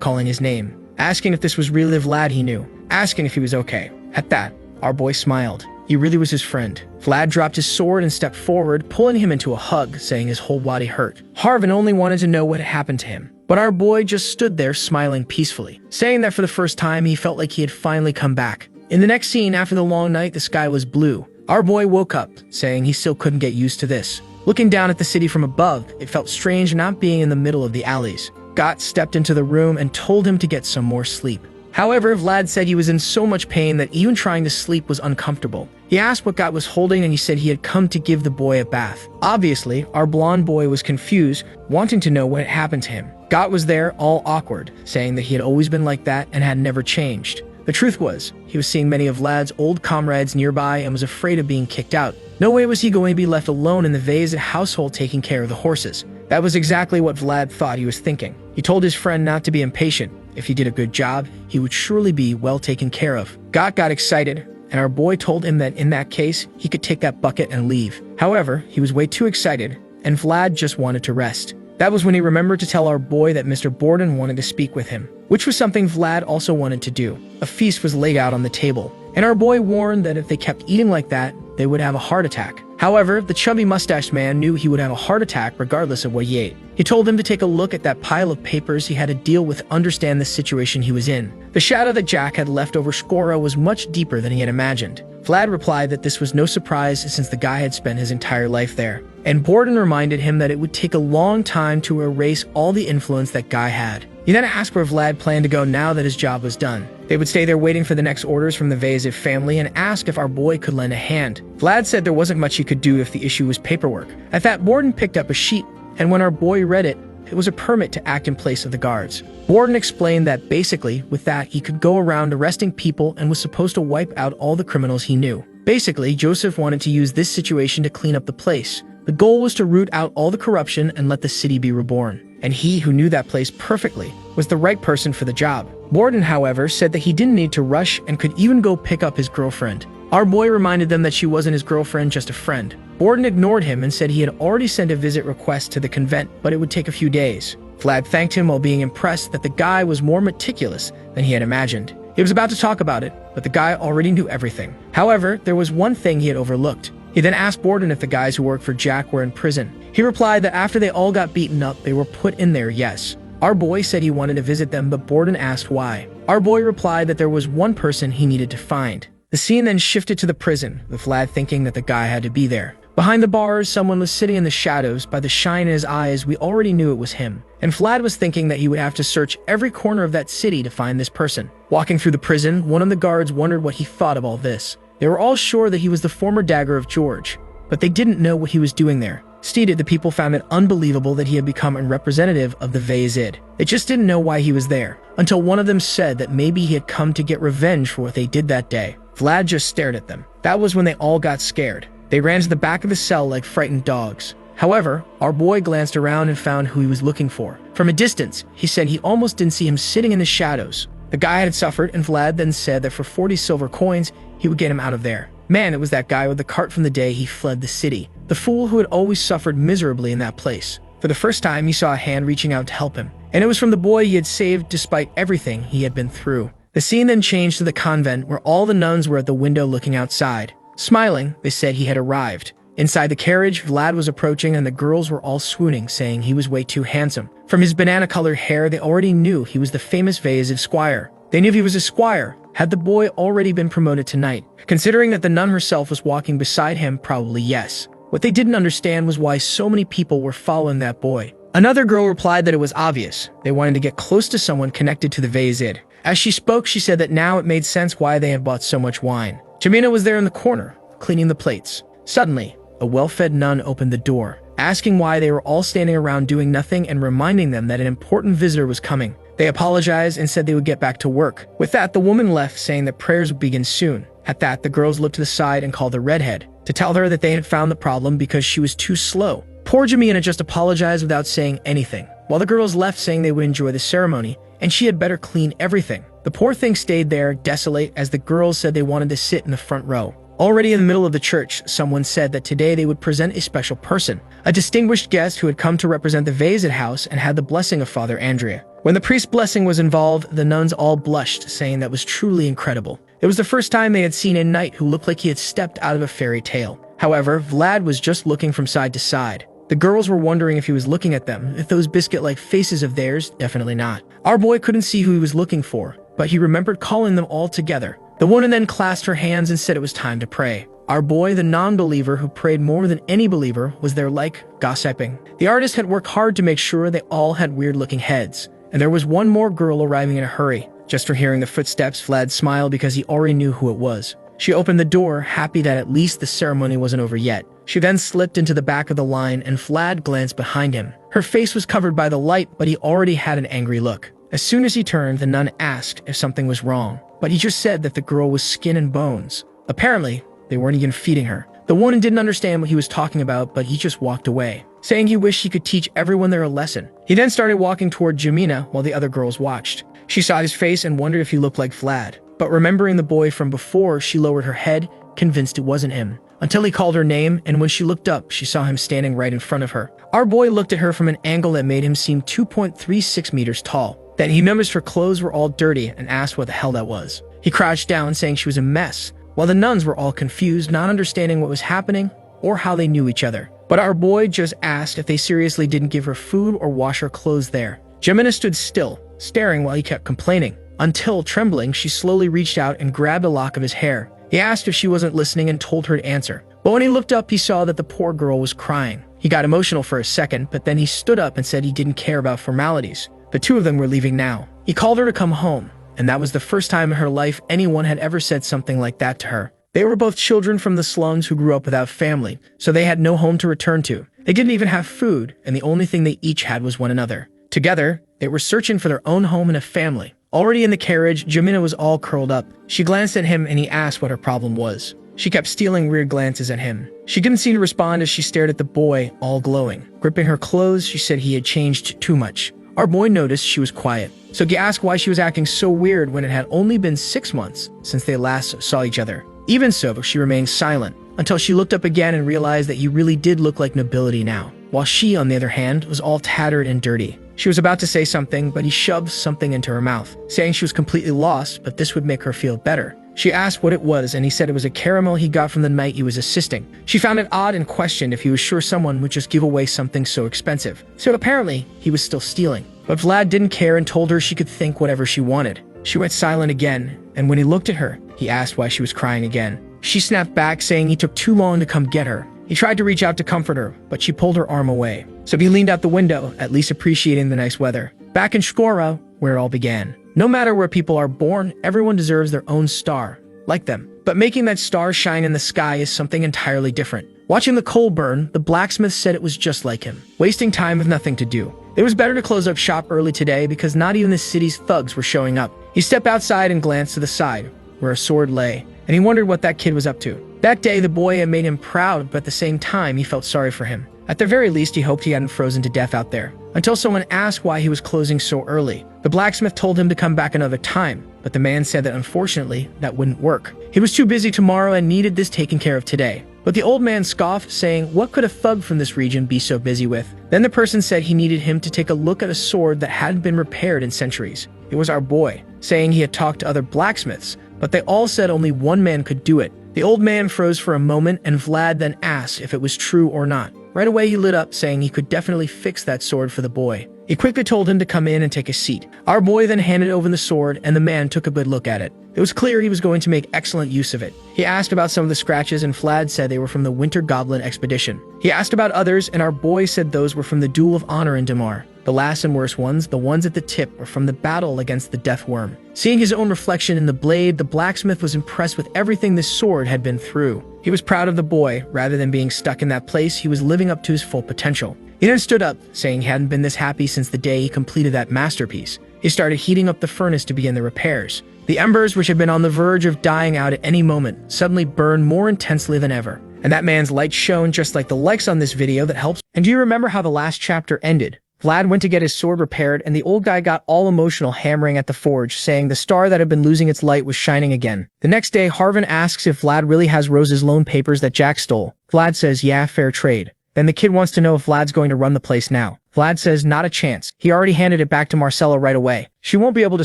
A: calling his name, asking if this was really the Vlad he knew, asking if he was okay. At that, our boy smiled. He really was his friend. Vlad dropped his sword and stepped forward, pulling him into a hug, saying his whole body hurt. Harvin only wanted to know what had happened to him, but our boy just stood there smiling peacefully, saying that for the first time he felt like he had finally come back. In the next scene, after the long night, the sky was blue. Our boy woke up, saying he still couldn't get used to this. Looking down at the city from above, it felt strange not being in the middle of the alleys. Gott stepped into the room and told him to get some more sleep. However, Vlad said he was in so much pain that even trying to sleep was uncomfortable. He asked what Gott was holding and he said he had come to give the boy a bath. Obviously, our blonde boy was confused, wanting to know what had happened to him. Gott was there, all awkward, saying that he had always been like that and had never changed. The truth was, he was seeing many of Vlad's old comrades nearby and was afraid of being kicked out. No way was he going to be left alone in the Vazed household taking care of the horses. That was exactly what Vlad thought he was thinking. He told his friend not to be impatient. If he did a good job, he would surely be well taken care of. Gott got excited, and our boy told him that in that case, he could take that bucket and leave. However, he was way too excited, and Vlad just wanted to rest. That was when he remembered to tell our boy that Mr. Borden wanted to speak with him, which was something Vlad also wanted to do. A feast was laid out on the table, and our boy warned that if they kept eating like that, they would have a heart attack. However, the chubby mustached man knew he would have a heart attack regardless of what he ate. He told him to take a look at that pile of papers he had to deal with, understand the situation he was in. The shadow that Jack had left over Skora was much deeper than he had imagined. Vlad replied that this was no surprise since the guy had spent his entire life there. And Borden reminded him that it would take a long time to erase all the influence that guy had. He then asked where Vlad planned to go now that his job was done. They would stay there waiting for the next orders from the Vaesiv family and ask if our boy could lend a hand. Vlad said there wasn't much he could do if the issue was paperwork. At that, Borden picked up a sheet, and when our boy read it, it was a permit to act in place of the guards. Borden explained that basically, with that, he could go around arresting people and was supposed to wipe out all the criminals he knew. Basically, Joseph wanted to use this situation to clean up the place. The goal was to root out all the corruption and let the city be reborn. And he, who knew that place perfectly, was the right person for the job. Borden, however, said that he didn't need to rush and could even go pick up his girlfriend. Our boy reminded them that she wasn't his girlfriend, just a friend. Borden ignored him and said he had already sent a visit request to the convent, but it would take a few days. Vlad thanked him while being impressed that the guy was more meticulous than he had imagined. He was about to talk about it, but the guy already knew everything. However, there was one thing he had overlooked. He then asked Borden if the guys who worked for Jack were in prison. He replied that after they all got beaten up, they were put in there, yes. Our boy said he wanted to visit them, but Borden asked why. Our boy replied that there was one person he needed to find. The scene then shifted to the prison, with Vlad thinking that the guy had to be there. Behind the bars, someone was sitting in the shadows. By the shine in his eyes, we already knew it was him. And Vlad was thinking that he would have to search every corner of that city to find this person. Walking through the prison, one of the guards wondered what he thought of all this. They were all sure that he was the former dagger of George, but they didn't know what he was doing there. Stated, the people found it unbelievable that he had become a representative of the Vaesiv. They just didn't know why he was there, until one of them said that maybe he had come to get revenge for what they did that day. Vlad just stared at them. That was when they all got scared. They ran to the back of the cell like frightened dogs. However, our boy glanced around and found who he was looking for. From a distance, he said he almost didn't see him sitting in the shadows. The guy had suffered, and Vlad then said that for 40 silver coins, he would get him out of there. Man, it was that guy with the cart from the day he fled the city. The fool who had always suffered miserably in that place. For the first time, he saw a hand reaching out to help him. And it was from the boy he had saved despite everything he had been through. The scene then changed to the convent, where all the nuns were at the window looking outside. Smiling, they said he had arrived. Inside the carriage, Vlad was approaching and the girls were all swooning, saying he was way too handsome. From his banana-colored hair, they already knew he was the famous Vaesiv squire. They knew if he was a squire, had the boy already been promoted tonight. Considering that the nun herself was walking beside him, probably yes. What they didn't understand was why so many people were following that boy. Another girl replied that it was obvious. They wanted to get close to someone connected to the Vaesiv. As she spoke, she said that now it made sense why they had bought so much wine. Jamina was there in the corner, cleaning the plates. Suddenly, a well-fed nun opened the door, asking why they were all standing around doing nothing and reminding them that an important visitor was coming. They apologized and said they would get back to work. With that, the woman left, saying that prayers would begin soon. At that, the girls looked to the side and called the redhead to tell her that they had found the problem because she was too slow. Poor Jamina just apologized without saying anything, while the girls left saying they would enjoy the ceremony, and she had better clean everything. The poor thing stayed there, desolate, as the girls said they wanted to sit in the front row. Already in the middle of the church, someone said that today they would present a special person, a distinguished guest who had come to represent the Vaesiv house and had the blessing of Father Andrea. When the priest's blessing was involved, the nuns all blushed, saying that was truly incredible. It was the first time they had seen a knight who looked like he had stepped out of a fairy tale. However, Vlad was just looking from side to side. The girls were wondering if he was looking at them, if those biscuit-like faces of theirs, definitely not. Our boy couldn't see who he was looking for, but he remembered calling them all together. The woman then clasped her hands and said it was time to pray. Our boy, the non-believer who prayed more than any believer, was there like gossiping. The artist had worked hard to make sure they all had weird-looking heads. And there was one more girl arriving in a hurry. Just for hearing the footsteps, Vlad smiled because he already knew who it was. She opened the door, happy that at least the ceremony wasn't over yet. She then slipped into the back of the line and Vlad glanced behind him. Her face was covered by the light, but he already had an angry look. As soon as he turned, the nun asked if something was wrong, but he just said that the girl was skin and bones. Apparently, they weren't even feeding her. The woman didn't understand what he was talking about, but he just walked away, saying he wished he could teach everyone there a lesson. He then started walking toward Jamina while the other girls watched. She saw his face and wondered if he looked like Vlad, but remembering the boy from before, she lowered her head, convinced it wasn't him. Until he called her name, and when she looked up, she saw him standing right in front of her. Our boy looked at her from an angle that made him seem 2.36 meters tall. Then he noticed her clothes were all dirty and asked what the hell that was. He crouched down, saying she was a mess, while the nuns were all confused, not understanding what was happening. or how they knew each other. But our boy just asked if they seriously didn't give her food or wash her clothes there. Jemina stood still, staring while he kept complaining, until, trembling, she slowly reached out and grabbed a lock of his hair. He asked if she wasn't listening and told her to answer. But when he looked up, he saw that the poor girl was crying. He got emotional for a second, but then he stood up and said he didn't care about formalities. The two of them were leaving now. He called her to come home, and that was the first time in her life anyone had ever said something like that to her. They were both children from the slums who grew up without family, so they had no home to return to. They didn't even have food, and the only thing they each had was one another. Together, they were searching for their own home and a family. Already in the carriage, Jemina was all curled up. She glanced at him and he asked what her problem was. She kept stealing weird glances at him. She didn't seem to respond as she stared at the boy, all glowing. Gripping her clothes, she said he had changed too much. Our boy noticed she was quiet, so he asked why she was acting so weird when it had only been 6 months since they last saw each other. Even so, she remained silent, until she looked up again and realized that he really did look like nobility now, while she, on the other hand, was all tattered and dirty. She was about to say something, but he shoved something into her mouth, saying she was completely lost, but this would make her feel better. She asked what it was, and he said it was a caramel he got from the night he was assisting. She found it odd and questioned if he was sure someone would just give away something so expensive. So apparently, he was still stealing. But Vlad didn't care and told her she could think whatever she wanted. She went silent again, and when he looked at her, he asked why she was crying again. She snapped back, saying he took too long to come get her. He tried to reach out to comfort her, but she pulled her arm away. So he leaned out the window, at least appreciating the nice weather. Back in Shkora, where it all began. No matter where people are born, everyone deserves their own star, like them. But making that star shine in the sky is something entirely different. Watching the coal burn, the blacksmith said it was just like him, wasting time with nothing to do. It was better to close up shop early today because not even the city's thugs were showing up. He stepped outside and glanced to the side, where a sword lay, and he wondered what that kid was up to. That day, the boy had made him proud, but at the same time, he felt sorry for him. At the very least, he hoped he hadn't frozen to death out there, until someone asked why he was closing so early. The blacksmith told him to come back another time, but the man said that unfortunately, that wouldn't work. He was too busy tomorrow and needed this taken care of today. But the old man scoffed, saying, what could a thug from this region be so busy with? Then the person said he needed him to take a look at a sword that hadn't been repaired in centuries. It was our boy, saying he had talked to other blacksmiths, but they all said only one man could do it. The old man froze for a moment, and Vlad then asked if it was true or not. Right away he lit up, saying he could definitely fix that sword for the boy. He quickly told him to come in and take a seat. Our boy then handed over the sword, and the man took a good look at it. It was clear he was going to make excellent use of it. He asked about some of the scratches, and Vlad said they were from the Winter Goblin expedition. He asked about others, and our boy said those were from the Duel of Honor in Damar. The last and worst ones, the ones at the tip, were from the battle against the Death Worm. Seeing his own reflection in the blade, the blacksmith was impressed with everything this sword had been through. He was proud of the boy. Rather than being stuck in that place, he was living up to his full potential. He then stood up, saying he hadn't been this happy since the day he completed that masterpiece. He started heating up the furnace to begin the repairs. The embers, which had been on the verge of dying out at any moment, suddenly burned more intensely than ever. And that man's light shone just like the likes on this video that helps. And do you remember how the last chapter ended? Vlad went to get his sword repaired, and the old guy got all emotional hammering at the forge, saying the star that had been losing its light was shining again. The next day, Harvin asks if Vlad really has Rose's loan papers that Jack stole. Vlad says, yeah, fair trade. Then the kid wants to know if Vlad's going to run the place now. Vlad says, not a chance. He already handed it back to Marcella right away. She won't be able to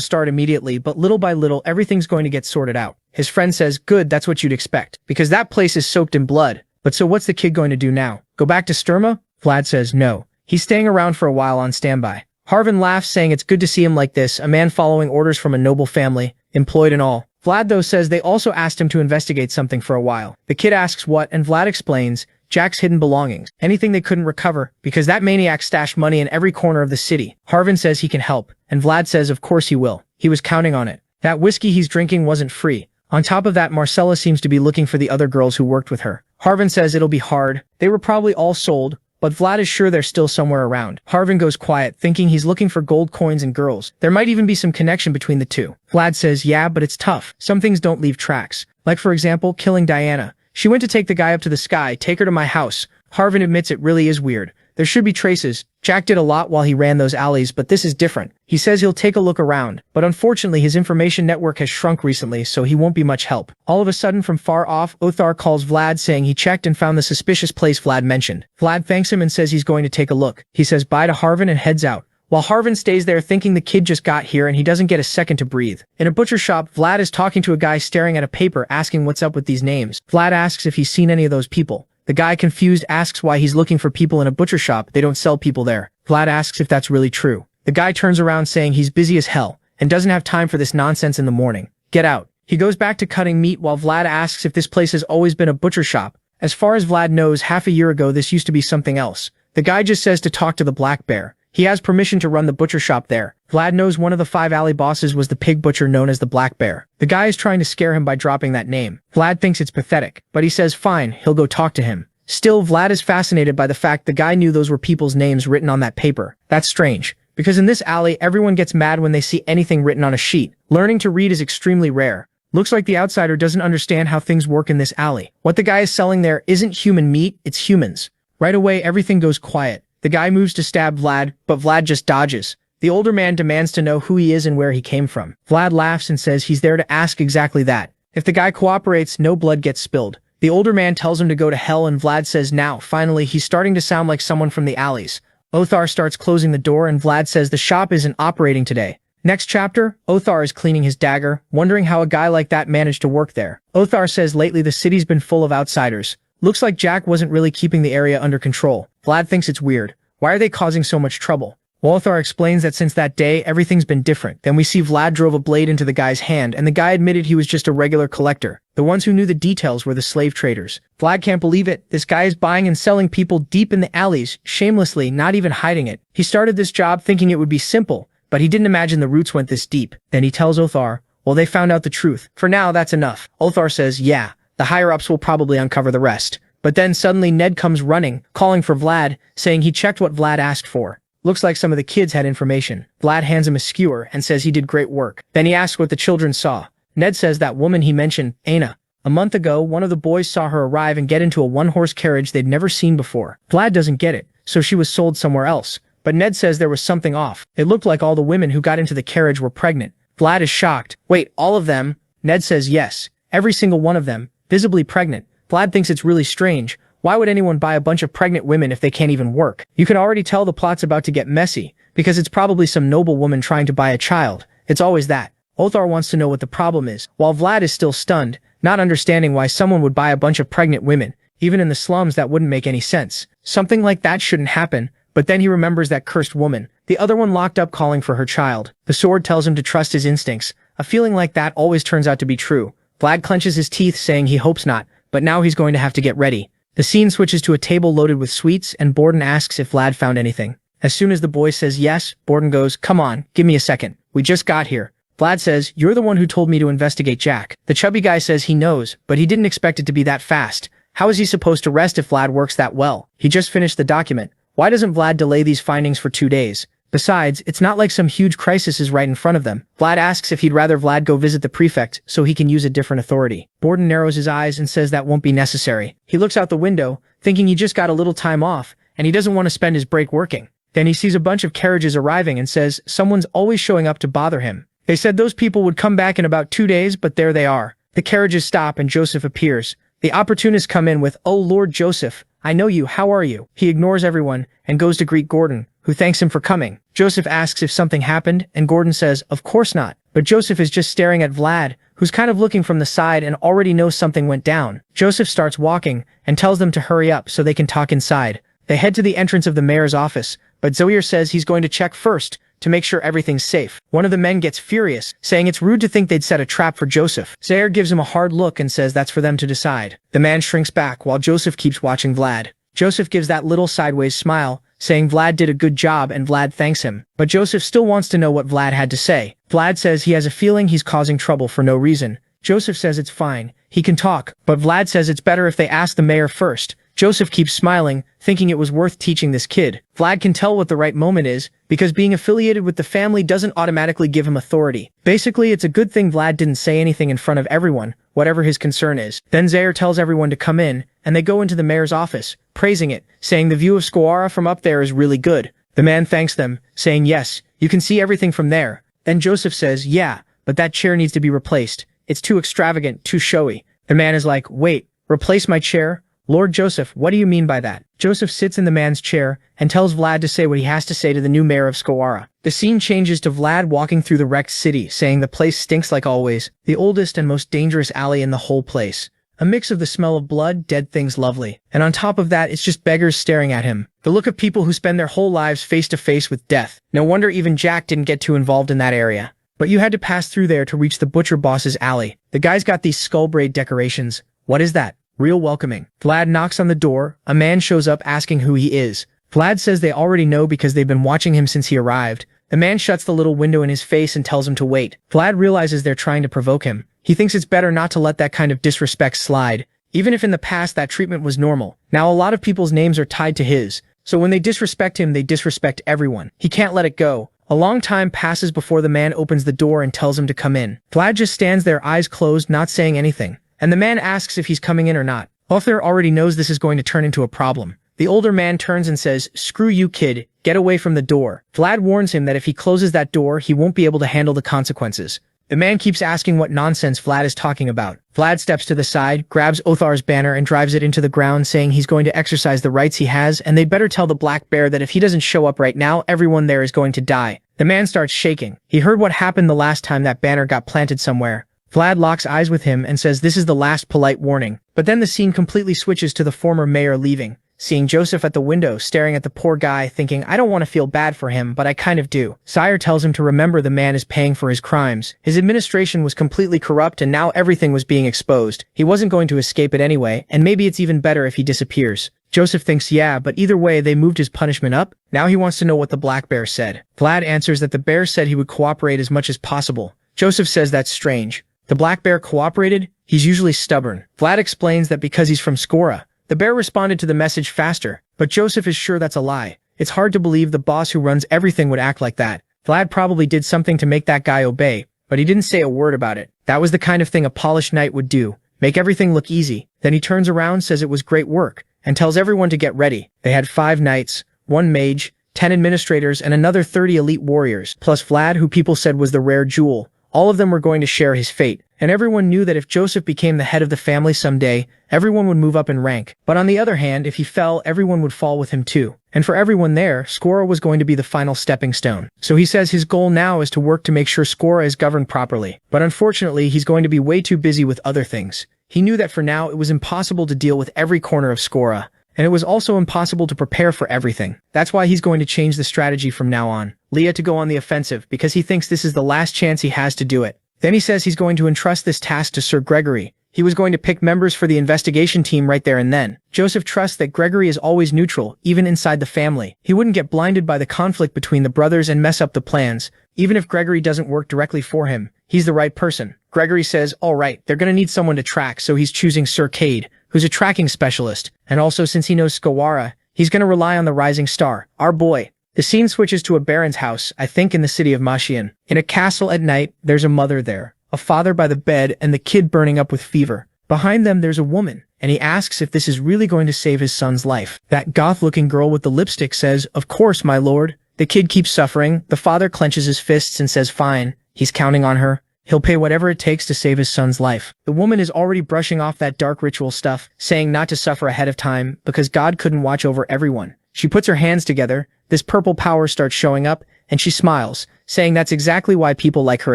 A: start immediately, but little by little, everything's going to get sorted out. His friend says, good, that's what you'd expect, because that place is soaked in blood. But so what's the kid going to do now? Go back to Sturma? Vlad says, no. He's staying around for a while on standby. Harvin laughs, saying it's good to see him like this, a man following orders from a noble family, employed and all. Vlad, though, says they also asked him to investigate something for a while. The kid asks what, and Vlad explains, Jack's hidden belongings, anything they couldn't recover, because that maniac stashed money in every corner of the city. Harvin says he can help, and Vlad says of course he will. He was counting on it. That whiskey he's drinking wasn't free. On top of that, Marcella seems to be looking for the other girls who worked with her. Harvin says it'll be hard. They were probably all sold, but Vlad is sure they're still somewhere around. Harvin goes quiet, thinking he's looking for gold coins and girls. There might even be some connection between the two. Vlad says, yeah, but it's tough. Some things don't leave tracks. Like, for example, killing Diana. She went to take the guy up to the sky, take her to my house. Harvin admits it really is weird. There should be traces. Jack did a lot while he ran those alleys, but this is different. He says he'll take a look around, but unfortunately his information network has shrunk recently, so he won't be much help. All of a sudden, from far off, Othar calls Vlad, saying he checked and found the suspicious place Vlad mentioned. Vlad thanks him and says he's going to take a look. He says bye to Harvin and heads out, while Harvin stays there thinking the kid just got here and he doesn't get a second to breathe. In a butcher shop, Vlad is talking to a guy staring at a paper, asking what's up with these names. Vlad asks if he's seen any of those people. The guy, confused, asks why he's looking for people in a butcher shop. They don't sell people there. Vlad asks if that's really true. The guy turns around saying he's busy as hell and doesn't have time for this nonsense in the morning. Get out. He goes back to cutting meat while Vlad asks if this place has always been a butcher shop. As far as Vlad knows, half a year ago this used to be something else. The guy just says to talk to the black bear. He has permission to run the butcher shop there. Vlad knows one of the 5 alley bosses was the pig butcher known as the Black Bear. The guy is trying to scare him by dropping that name. Vlad thinks it's pathetic, but he says fine, he'll go talk to him. Still, Vlad is fascinated by the fact the guy knew those were people's names written on that paper. That's strange, because in this alley everyone gets mad when they see anything written on a sheet. Learning to read is extremely rare. Looks like the outsider doesn't understand how things work in this alley. What the guy is selling there isn't human meat, it's humans. Right away everything goes quiet. The guy moves to stab Vlad, but Vlad just dodges. The older man demands to know who he is and where he came from. Vlad laughs and says he's there to ask exactly that. If the guy cooperates, no blood gets spilled. The older man tells him to go to hell and Vlad says now. Finally, he's starting to sound like someone from the alleys. Othar starts closing the door and Vlad says the shop isn't operating today. Next chapter, Othar is cleaning his dagger, wondering how a guy like that managed to work there. Othar says lately the city's been full of outsiders. Looks like Jack wasn't really keeping the area under control. Vlad thinks it's weird. Why are they causing so much trouble? Othar explains that since that day, everything's been different. Then we see Vlad drove a blade into the guy's hand, and the guy admitted he was just a regular collector. The ones who knew the details were the slave traders. Vlad can't believe it. This guy is buying and selling people deep in the alleys, shamelessly, not even hiding it. He started this job thinking it would be simple, but he didn't imagine the roots went this deep. Then he tells Othar, well, they found out the truth. For now, that's enough. Othar says, yeah, the higher-ups will probably uncover the rest. But then suddenly Ned comes running, calling for Vlad, saying he checked what Vlad asked for. Looks like some of the kids had information. Vlad hands him a skewer and says he did great work. Then he asks what the children saw. Ned says that woman he mentioned, Aina. A month ago, one of the boys saw her arrive and get into a one-horse carriage they'd never seen before. Vlad doesn't get it, so she was sold somewhere else. But Ned says there was something off. It looked like all the women who got into the carriage were pregnant. Vlad is shocked. Wait, all of them? Ned says yes. Every single one of them, visibly pregnant. Vlad thinks it's really strange. Why would anyone buy a bunch of pregnant women if they can't even work? You can already tell the plot's about to get messy, because it's probably some noble woman trying to buy a child. It's always that. Othar wants to know what the problem is, while Vlad is still stunned, not understanding why someone would buy a bunch of pregnant women. Even in the slums that wouldn't make any sense. Something like that shouldn't happen, but then he remembers that cursed woman, the other one locked up calling for her child. The sword tells him to trust his instincts. A feeling like that always turns out to be true. Vlad clenches his teeth saying he hopes not, but now he's going to have to get ready. The scene switches to a table loaded with sweets and Borden asks if Vlad found anything. As soon as the boy says yes, Borden goes, come on, give me a second. We just got here. Vlad says, you're the one who told me to investigate Jack. The chubby guy says he knows, but he didn't expect it to be that fast. How is he supposed to rest if Vlad works that well? He just finished the document. Why doesn't Vlad delay these findings for 2 days? Besides, it's not like some huge crisis is right in front of them. Vlad asks if he'd rather Vlad go visit the prefect so he can use a different authority. Borden narrows his eyes and says that won't be necessary. He looks out the window, thinking he just got a little time off, and he doesn't want to spend his break working. Then he sees a bunch of carriages arriving and says someone's always showing up to bother him. They said those people would come back in about 2 days, but there they are. The carriages stop and Joseph appears. The opportunists come in with, oh Lord Joseph, I know you, how are you? He ignores everyone and goes to greet Gordon, who thanks him for coming. Joseph asks if something happened, and Gordon says, of course not. But Joseph is just staring at Vlad, who's kind of looking from the side and already knows something went down. Joseph starts walking and tells them to hurry up so they can talk inside. They head to the entrance of the mayor's office, but Zohir says he's going to check first to make sure everything's safe. One of the men gets furious, saying it's rude to think they'd set a trap for Joseph. Zohir gives him a hard look and says that's for them to decide. The man shrinks back while Joseph keeps watching Vlad. Joseph gives that little sideways smile, saying Vlad did a good job and Vlad thanks him. But Joseph still wants to know what Vlad had to say. Vlad says he has a feeling he's causing trouble for no reason. Joseph says it's fine, he can talk, but Vlad says it's better if they ask the mayor first. Joseph keeps smiling, thinking it was worth teaching this kid. Vlad can tell what the right moment is, because being affiliated with the family doesn't automatically give him authority. Basically, it's a good thing Vlad didn't say anything in front of everyone, whatever his concern is. Then Zohir tells everyone to come in, and they go into the mayor's office, praising it, saying the view of Squara from up there is really good. The man thanks them, saying yes, you can see everything from there. Then Joseph says, yeah, but that chair needs to be replaced. It's too extravagant, too showy. The man is like, wait, replace my chair? Lord Joseph, what do you mean by that? Joseph sits in the man's chair and tells Vlad to say what he has to say to the new mayor of Squara. The scene changes to Vlad walking through the wrecked city, saying the place stinks like always, the oldest and most dangerous alley in the whole place. A mix of the smell of blood, dead things lovely. And on top of that, it's just beggars staring at him. The look of people who spend their whole lives face to face with death. No wonder even Jack didn't get too involved in that area. But you had to pass through there to reach the butcher boss's alley. The guy's got these skull braid decorations. What is that? Real welcoming. Vlad knocks on the door. A man shows up asking who he is. Vlad says they already know because they've been watching him since he arrived. The man shuts the little window in his face and tells him to wait. Vlad realizes they're trying to provoke him. He thinks it's better not to let that kind of disrespect slide, even if in the past that treatment was normal. Now a lot of people's names are tied to his, so when they disrespect him, they disrespect everyone. He can't let it go. A long time passes before the man opens the door and tells him to come in. Vlad just stands there, eyes closed, not saying anything. And the man asks if he's coming in or not. Arthur already knows this is going to turn into a problem. The older man turns and says, "Screw you, kid. Get away from the door." Vlad warns him that if he closes that door, he won't be able to handle the consequences. The man keeps asking what nonsense Vlad is talking about. Vlad steps to the side, grabs Othar's banner and drives it into the ground, saying he's going to exercise the rights he has, and they'd better tell the Black Bear that if he doesn't show up right now, everyone there is going to die. The man starts shaking. He heard what happened the last time that banner got planted somewhere. Vlad locks eyes with him and says this is the last polite warning. But then the scene completely switches to the former mayor leaving. Seeing Joseph at the window, staring at the poor guy, thinking, I don't want to feel bad for him, but I kind of do. Sire tells him to remember the man is paying for his crimes. His administration was completely corrupt and now everything was being exposed. He wasn't going to escape it anyway, and maybe it's even better if he disappears. Joseph thinks yeah, but either way they moved his punishment up. Now he wants to know what the Black Bear said. Vlad answers that the bear said he would cooperate as much as possible. Joseph says that's strange. The Black Bear cooperated? He's usually stubborn. Vlad explains that because he's from Skora. The bear responded to the message faster, but Joseph is sure that's a lie. It's hard to believe the boss who runs everything would act like that. Vlad probably did something to make that guy obey, but he didn't say a word about it. That was the kind of thing a polished knight would do. Make everything look easy. Then he turns around, says it was great work, and tells everyone to get ready. They had 5 knights, 1 mage, 10 administrators, and another 30 elite warriors, plus Vlad, who people said was the rare jewel. All of them were going to share his fate, and everyone knew that if Joseph became the head of the family someday, everyone would move up in rank. But on the other hand, if he fell, everyone would fall with him too. And for everyone there, Skora was going to be the final stepping stone. So he says his goal now is to work to make sure Skora is governed properly. But unfortunately, he's going to be way too busy with other things. He knew that for now, it was impossible to deal with every corner of Skora. And it was also impossible to prepare for everything. That's why he's going to change the strategy from now on. Leah to go on the offensive, because he thinks this is the last chance he has to do it. Then he says he's going to entrust this task to Sir Gregory. He was going to pick members for the investigation team right there and then. Joseph trusts that Gregory is always neutral, even inside the family. He wouldn't get blinded by the conflict between the brothers and mess up the plans. Even if Gregory doesn't work directly for him, he's the right person. Gregory says, alright, they're gonna need someone to track, so he's choosing Sir Cade, who's a tracking specialist. And also since he knows Skawara, he's gonna rely on the rising star, our boy. The scene switches to a baron's house, I think in the city of Mashian. In a castle at night, there's a mother there, a father by the bed, and the kid burning up with fever. Behind them there's a woman, and he asks if this is really going to save his son's life. That goth-looking girl with the lipstick says, of course, my lord. The kid keeps suffering, the father clenches his fists and says fine, he's counting on her. He'll pay whatever it takes to save his son's life. The woman is already brushing off that dark ritual stuff, saying not to suffer ahead of time, because God couldn't watch over everyone. She puts her hands together, this purple power starts showing up, and she smiles, saying that's exactly why people like her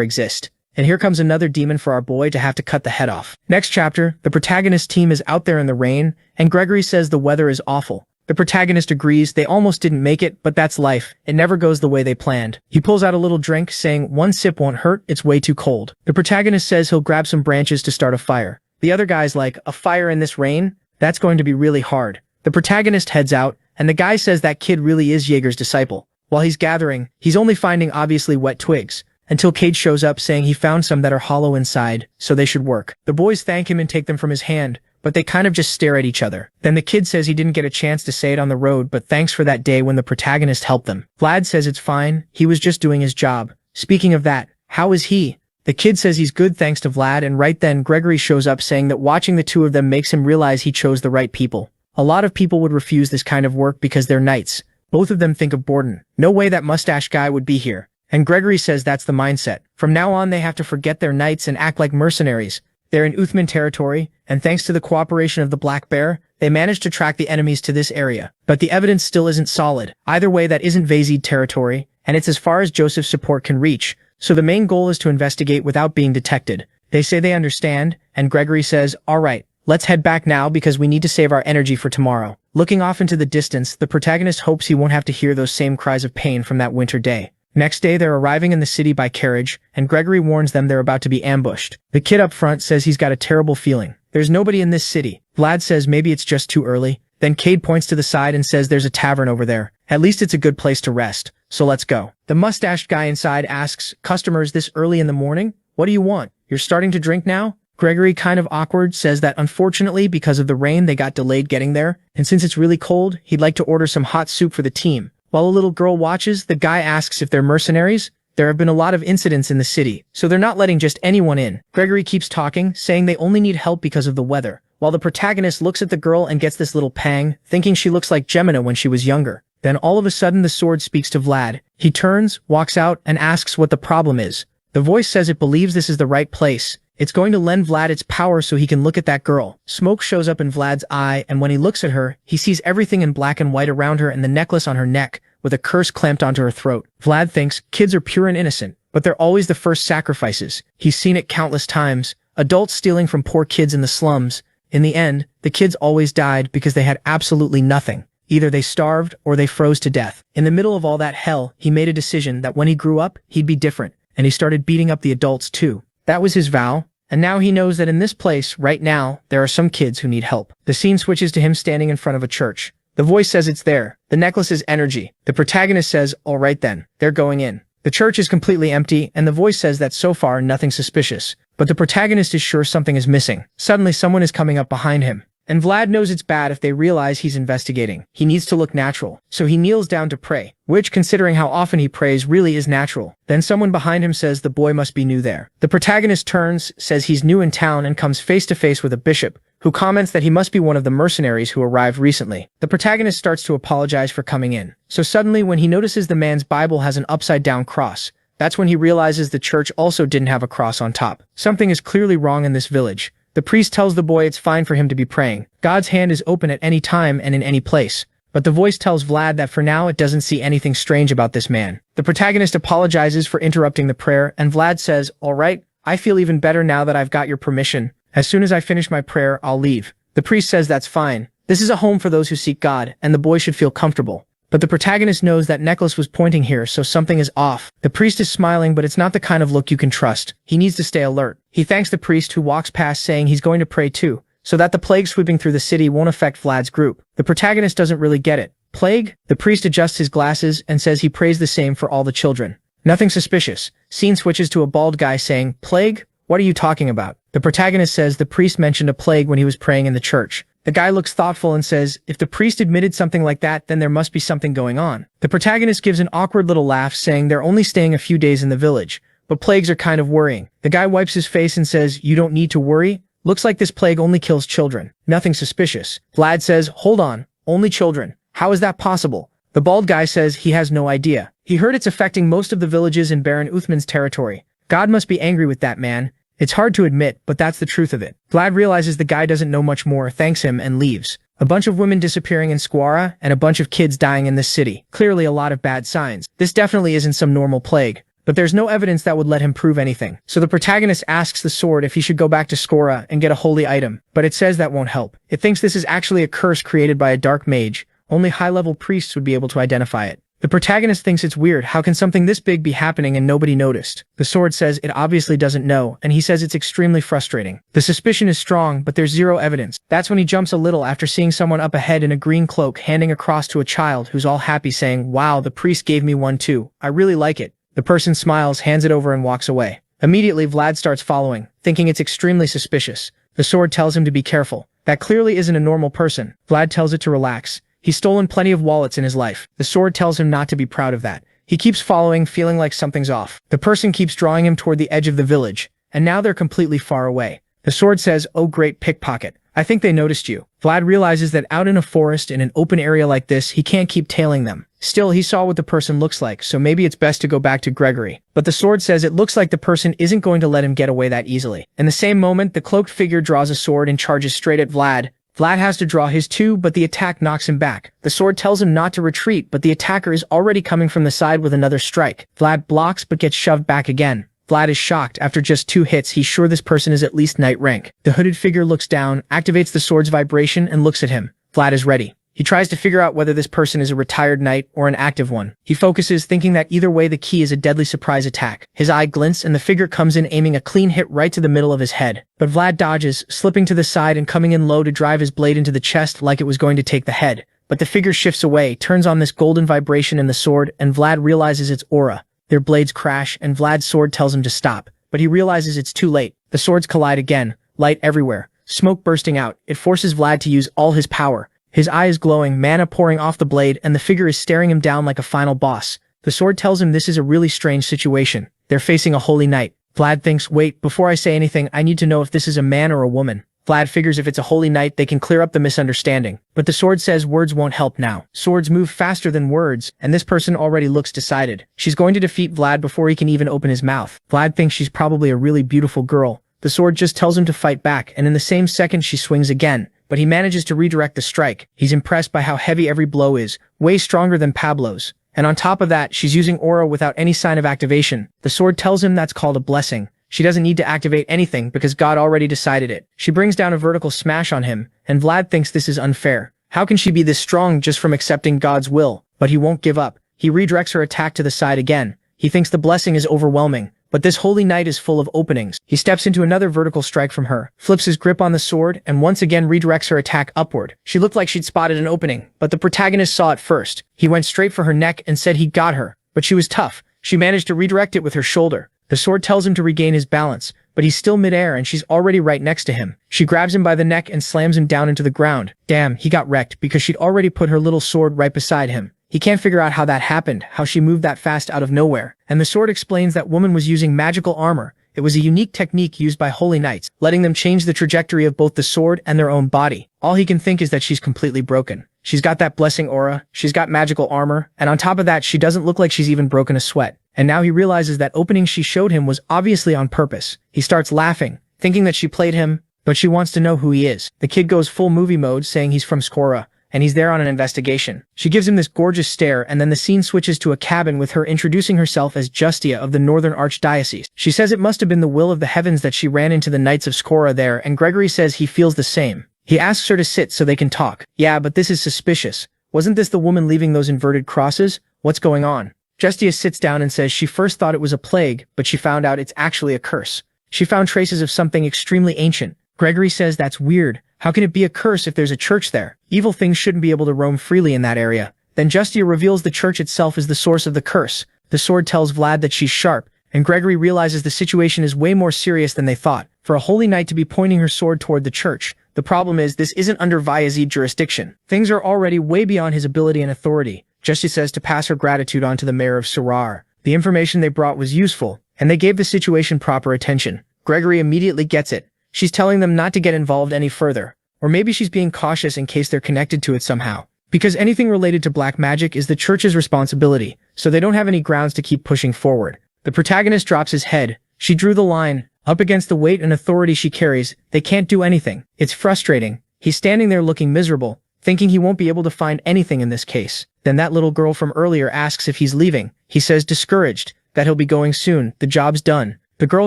A: exist. And here comes another demon for our boy to have to cut the head off. Next chapter, the protagonist team is out there in the rain, and Gregory says the weather is awful. The protagonist agrees they almost didn't make it, but that's life. It never goes the way they planned. He pulls out a little drink, saying 1 sip won't hurt, it's way too cold. The protagonist says he'll grab some branches to start a fire. The other guy's like, a fire in this rain? That's going to be really hard. The protagonist heads out, and the guy says that kid really is Jaeger's disciple. While he's gathering, he's only finding obviously wet twigs, until Cade shows up saying he found some that are hollow inside, so they should work. The boys thank him and take them from his hand, but they kind of just stare at each other. Then the kid says he didn't get a chance to say it on the road, but thanks for that day when the protagonist helped them. Vlad says it's fine, he was just doing his job. Speaking of that, how is he? The kid says he's good thanks to Vlad, and right then Gregory shows up saying that watching the two of them makes him realize he chose the right people. A lot of people would refuse this kind of work because they're knights. Both of them think of Borden. No way that mustache guy would be here. And Gregory says that's the mindset. From now on they have to forget their knights and act like mercenaries. They're in Uthman territory, and thanks to the cooperation of the Black Bear, they managed to track the enemies to this area. But the evidence still isn't solid. Either way, that isn't Vazid territory, and it's as far as Joseph's support can reach, so the main goal is to investigate without being detected. They say they understand, and Gregory says, alright, Let's head back now because we need to save our energy for tomorrow. Looking off into the distance, the protagonist hopes he won't have to hear those same cries of pain from that winter day. Next day, they're arriving in the city by carriage, and Gregory warns them they're about to be ambushed. The kid up front says he's got a terrible feeling. There's nobody in this city. Vlad says maybe it's just too early. Then Cade points to the side and says there's a tavern over there. At least it's a good place to rest, so let's go. The mustached guy inside asks, "Customers this early in the morning? What do you want? You're starting to drink now?" Gregory, kind of awkward, says that unfortunately because of the rain they got delayed getting there, and since it's really cold, he'd like to order some hot soup for the team. While a little girl watches, the guy asks if they're mercenaries. There have been a lot of incidents in the city, so they're not letting just anyone in. Gregory keeps talking, saying they only need help because of the weather, while the protagonist looks at the girl and gets this little pang, thinking she looks like Gemina when she was younger. Then all of a sudden the sword speaks to Vlad. He turns, walks out, and asks what the problem is. The voice says it believes this is the right place. It's going to lend Vlad its power so he can look at that girl. Smoke shows up in Vlad's eye, and when he looks at her, he sees everything in black and white around her and the necklace on her neck, with a curse clamped onto her throat. Vlad thinks kids are pure and innocent, but they're always the first sacrifices. He's seen it countless times. Adults stealing from poor kids in the slums. In the end, the kids always died because they had absolutely nothing. Either they starved or they froze to death. In the middle of all that hell, he made a decision that when he grew up, he'd be different, and he started beating up the adults too. That was his vow. And now he knows that in this place, right now, there are some kids who need help. The scene switches to him standing in front of a church. The voice says it's there. The necklace is energy. The protagonist says, all right then, they're going in. The church is completely empty, and the voice says that so far nothing suspicious. But the protagonist is sure something is missing. Suddenly someone is coming up behind him. And Vlad knows it's bad if they realize he's investigating. He needs to look natural, so he kneels down to pray, which, considering how often he prays, really is natural. Then someone behind him says the boy must be new there. The protagonist turns, says he's new in town, and comes face to face with a bishop, who comments that he must be one of the mercenaries who arrived recently. The protagonist starts to apologize for coming in. So suddenly, when he notices the man's Bible has an upside-down cross, that's when he realizes the church also didn't have a cross on top. Something is clearly wrong in this village. The priest tells the boy it's fine for him to be praying. God's hand is open at any time and in any place. But the voice tells Vlad that for now it doesn't see anything strange about this man. The protagonist apologizes for interrupting the prayer, and Vlad says, all right, I feel even better now that I've got your permission. As soon as I finish my prayer, I'll leave. The priest says that's fine. This is a home for those who seek God, and the boy should feel comfortable. But the protagonist knows that necklace was pointing here, so something is off. The priest is smiling, but it's not the kind of look you can trust. He needs to stay alert. He thanks the priest, who walks past, saying he's going to pray too, so that the plague sweeping through the city won't affect Vlad's group. The protagonist doesn't really get it. Plague? The priest adjusts his glasses and says he prays the same for all the children. Nothing suspicious. Scene switches to a bald guy saying, plague? What are you talking about? The protagonist says the priest mentioned a plague when he was praying in the church. The guy looks thoughtful and says, if the priest admitted something like that, then there must be something going on. The protagonist gives an awkward little laugh, saying they're only staying a few days in the village, but plagues are kind of worrying. The guy wipes his face and says, you don't need to worry. Looks like this plague only kills children. Nothing suspicious. Vlad says, hold on, only children. How is that possible? The bald guy says he has no idea. He heard it's affecting most of the villages in Baron Uthman's territory. God must be angry with that man. It's hard to admit, but that's the truth of it. Vlad realizes the guy doesn't know much more, thanks him, and leaves. A bunch of women disappearing in Squara, and a bunch of kids dying in this city. Clearly a lot of bad signs. This definitely isn't some normal plague. But there's no evidence that would let him prove anything. So the protagonist asks the sword if he should go back to Squara and get a holy item, but it says that won't help. It thinks this is actually a curse created by a dark mage. Only high-level priests would be able to identify it. The protagonist thinks it's weird. How can something this big be happening and nobody noticed? The sword says it obviously doesn't know, and he says it's extremely frustrating. The suspicion is strong, but there's zero evidence. That's when he jumps a little after seeing someone up ahead in a green cloak handing a cross to a child who's all happy, saying, wow, the priest gave me one too. I really like it. The person smiles, hands it over, and walks away. Immediately, Vlad starts following, thinking it's extremely suspicious. The sword tells him to be careful. That clearly isn't a normal person. Vlad tells it to relax. He's stolen plenty of wallets in his life. The sword tells him not to be proud of that. He keeps following, feeling like something's off. The person keeps drawing him toward the edge of the village, and now they're completely far away. The sword says, oh great pickpocket. I think they noticed you. Vlad realizes that out in a forest in an open area like this, he can't keep tailing them. Still, he saw what the person looks like, so maybe it's best to go back to Gregory. But the sword says it looks like the person isn't going to let him get away that easily. In the same moment, the cloaked figure draws a sword and charges straight at Vlad. Vlad has to draw his too, but the attack knocks him back. The sword tells him not to retreat, but the attacker is already coming from the side with another strike. Vlad blocks but gets shoved back again. Vlad is shocked. After just 2 hits, he's sure this person is at least knight rank. The hooded figure looks down, activates the sword's vibration, and looks at him. Vlad is ready. He tries to figure out whether this person is a retired knight or an active one. He focuses, thinking that either way the key is a deadly surprise attack. His eye glints and the figure comes in, aiming a clean hit right to the middle of his head. But Vlad dodges, slipping to the side and coming in low to drive his blade into the chest like it was going to take the head. But the figure shifts away, turns on this golden vibration in the sword, and Vlad realizes its aura. Their blades crash, and Vlad's sword tells him to stop. But he realizes it's too late. The swords collide again, light everywhere, smoke bursting out. It forces Vlad to use all his power. His eye is glowing, mana pouring off the blade, and the figure is staring him down like a final boss. The sword tells him this is a really strange situation. They're facing a holy knight. Vlad thinks, wait, before I say anything, I need to know if this is a man or a woman. Vlad figures if it's a holy knight, they can clear up the misunderstanding. But the sword says words won't help now. Swords move faster than words, and this person already looks decided. She's going to defeat Vlad before he can even open his mouth. Vlad thinks she's probably a really beautiful girl. The sword just tells him to fight back, and in the same second she swings again. But he manages to redirect the strike. He's impressed by how heavy every blow is, way stronger than Pablo's. And on top of that, she's using aura without any sign of activation. The sword tells him that's called a blessing. She doesn't need to activate anything because God already decided it. She brings down a vertical smash on him, and Vlad thinks this is unfair. How can she be this strong just from accepting God's will? But he won't give up. He redirects her attack to the side again. He thinks the blessing is overwhelming. But this holy knight is full of openings. He steps into another vertical strike from her, flips his grip on the sword, and once again redirects her attack upward. She looked like she'd spotted an opening, but the protagonist saw it first. He went straight for her neck and said he got her, but she was tough. She managed to redirect it with her shoulder. The sword tells him to regain his balance, but he's still midair and she's already right next to him. She grabs him by the neck and slams him down into the ground. Damn, he got wrecked because she'd already put her little sword right beside him. He can't figure out how that happened, how she moved that fast out of nowhere. And the sword explains that woman was using magical armor. It was a unique technique used by holy knights, letting them change the trajectory of both the sword and their own body. All he can think is that she's completely broken. She's got that blessing aura, she's got magical armor, and on top of that, she doesn't look like she's even broken a sweat. And now he realizes that opening she showed him was obviously on purpose. He starts laughing, thinking that she played him, but she wants to know who he is. The kid goes full movie mode, saying he's from Skora, and he's there on an investigation. She gives him this gorgeous stare, and then the scene switches to a cabin with her introducing herself as Justia of the Northern Archdiocese. She says it must have been the will of the heavens that she ran into the Knights of Skora there, and Gregory says he feels the same. He asks her to sit so they can talk. Yeah, but this is suspicious. Wasn't this the woman leaving those inverted crosses? What's going on? Justia sits down and says she first thought it was a plague, but she found out it's actually a curse. She found traces of something extremely ancient. Gregory says that's weird. How can it be a curse if there's a church there? Evil things shouldn't be able to roam freely in that area. Then Justia reveals the church itself is the source of the curse. The sword tells Vlad that she's sharp, and Gregory realizes the situation is way more serious than they thought. For a holy knight to be pointing her sword toward the church, the problem is this isn't under Vyazid jurisdiction. Things are already way beyond his ability and authority. Justia says to pass her gratitude on to the mayor of Sarar. The information they brought was useful, and they gave the situation proper attention. Gregory immediately gets it. She's telling them not to get involved any further. Or maybe she's being cautious in case they're connected to it somehow. Because anything related to black magic is the church's responsibility, so they don't have any grounds to keep pushing forward. The protagonist drops his head. She drew the line. Up against the weight and authority she carries, they can't do anything. It's frustrating. He's standing there looking miserable, thinking he won't be able to find anything in this case. Then that little girl from earlier asks if he's leaving. He says discouraged, that he'll be going soon, the job's done. The girl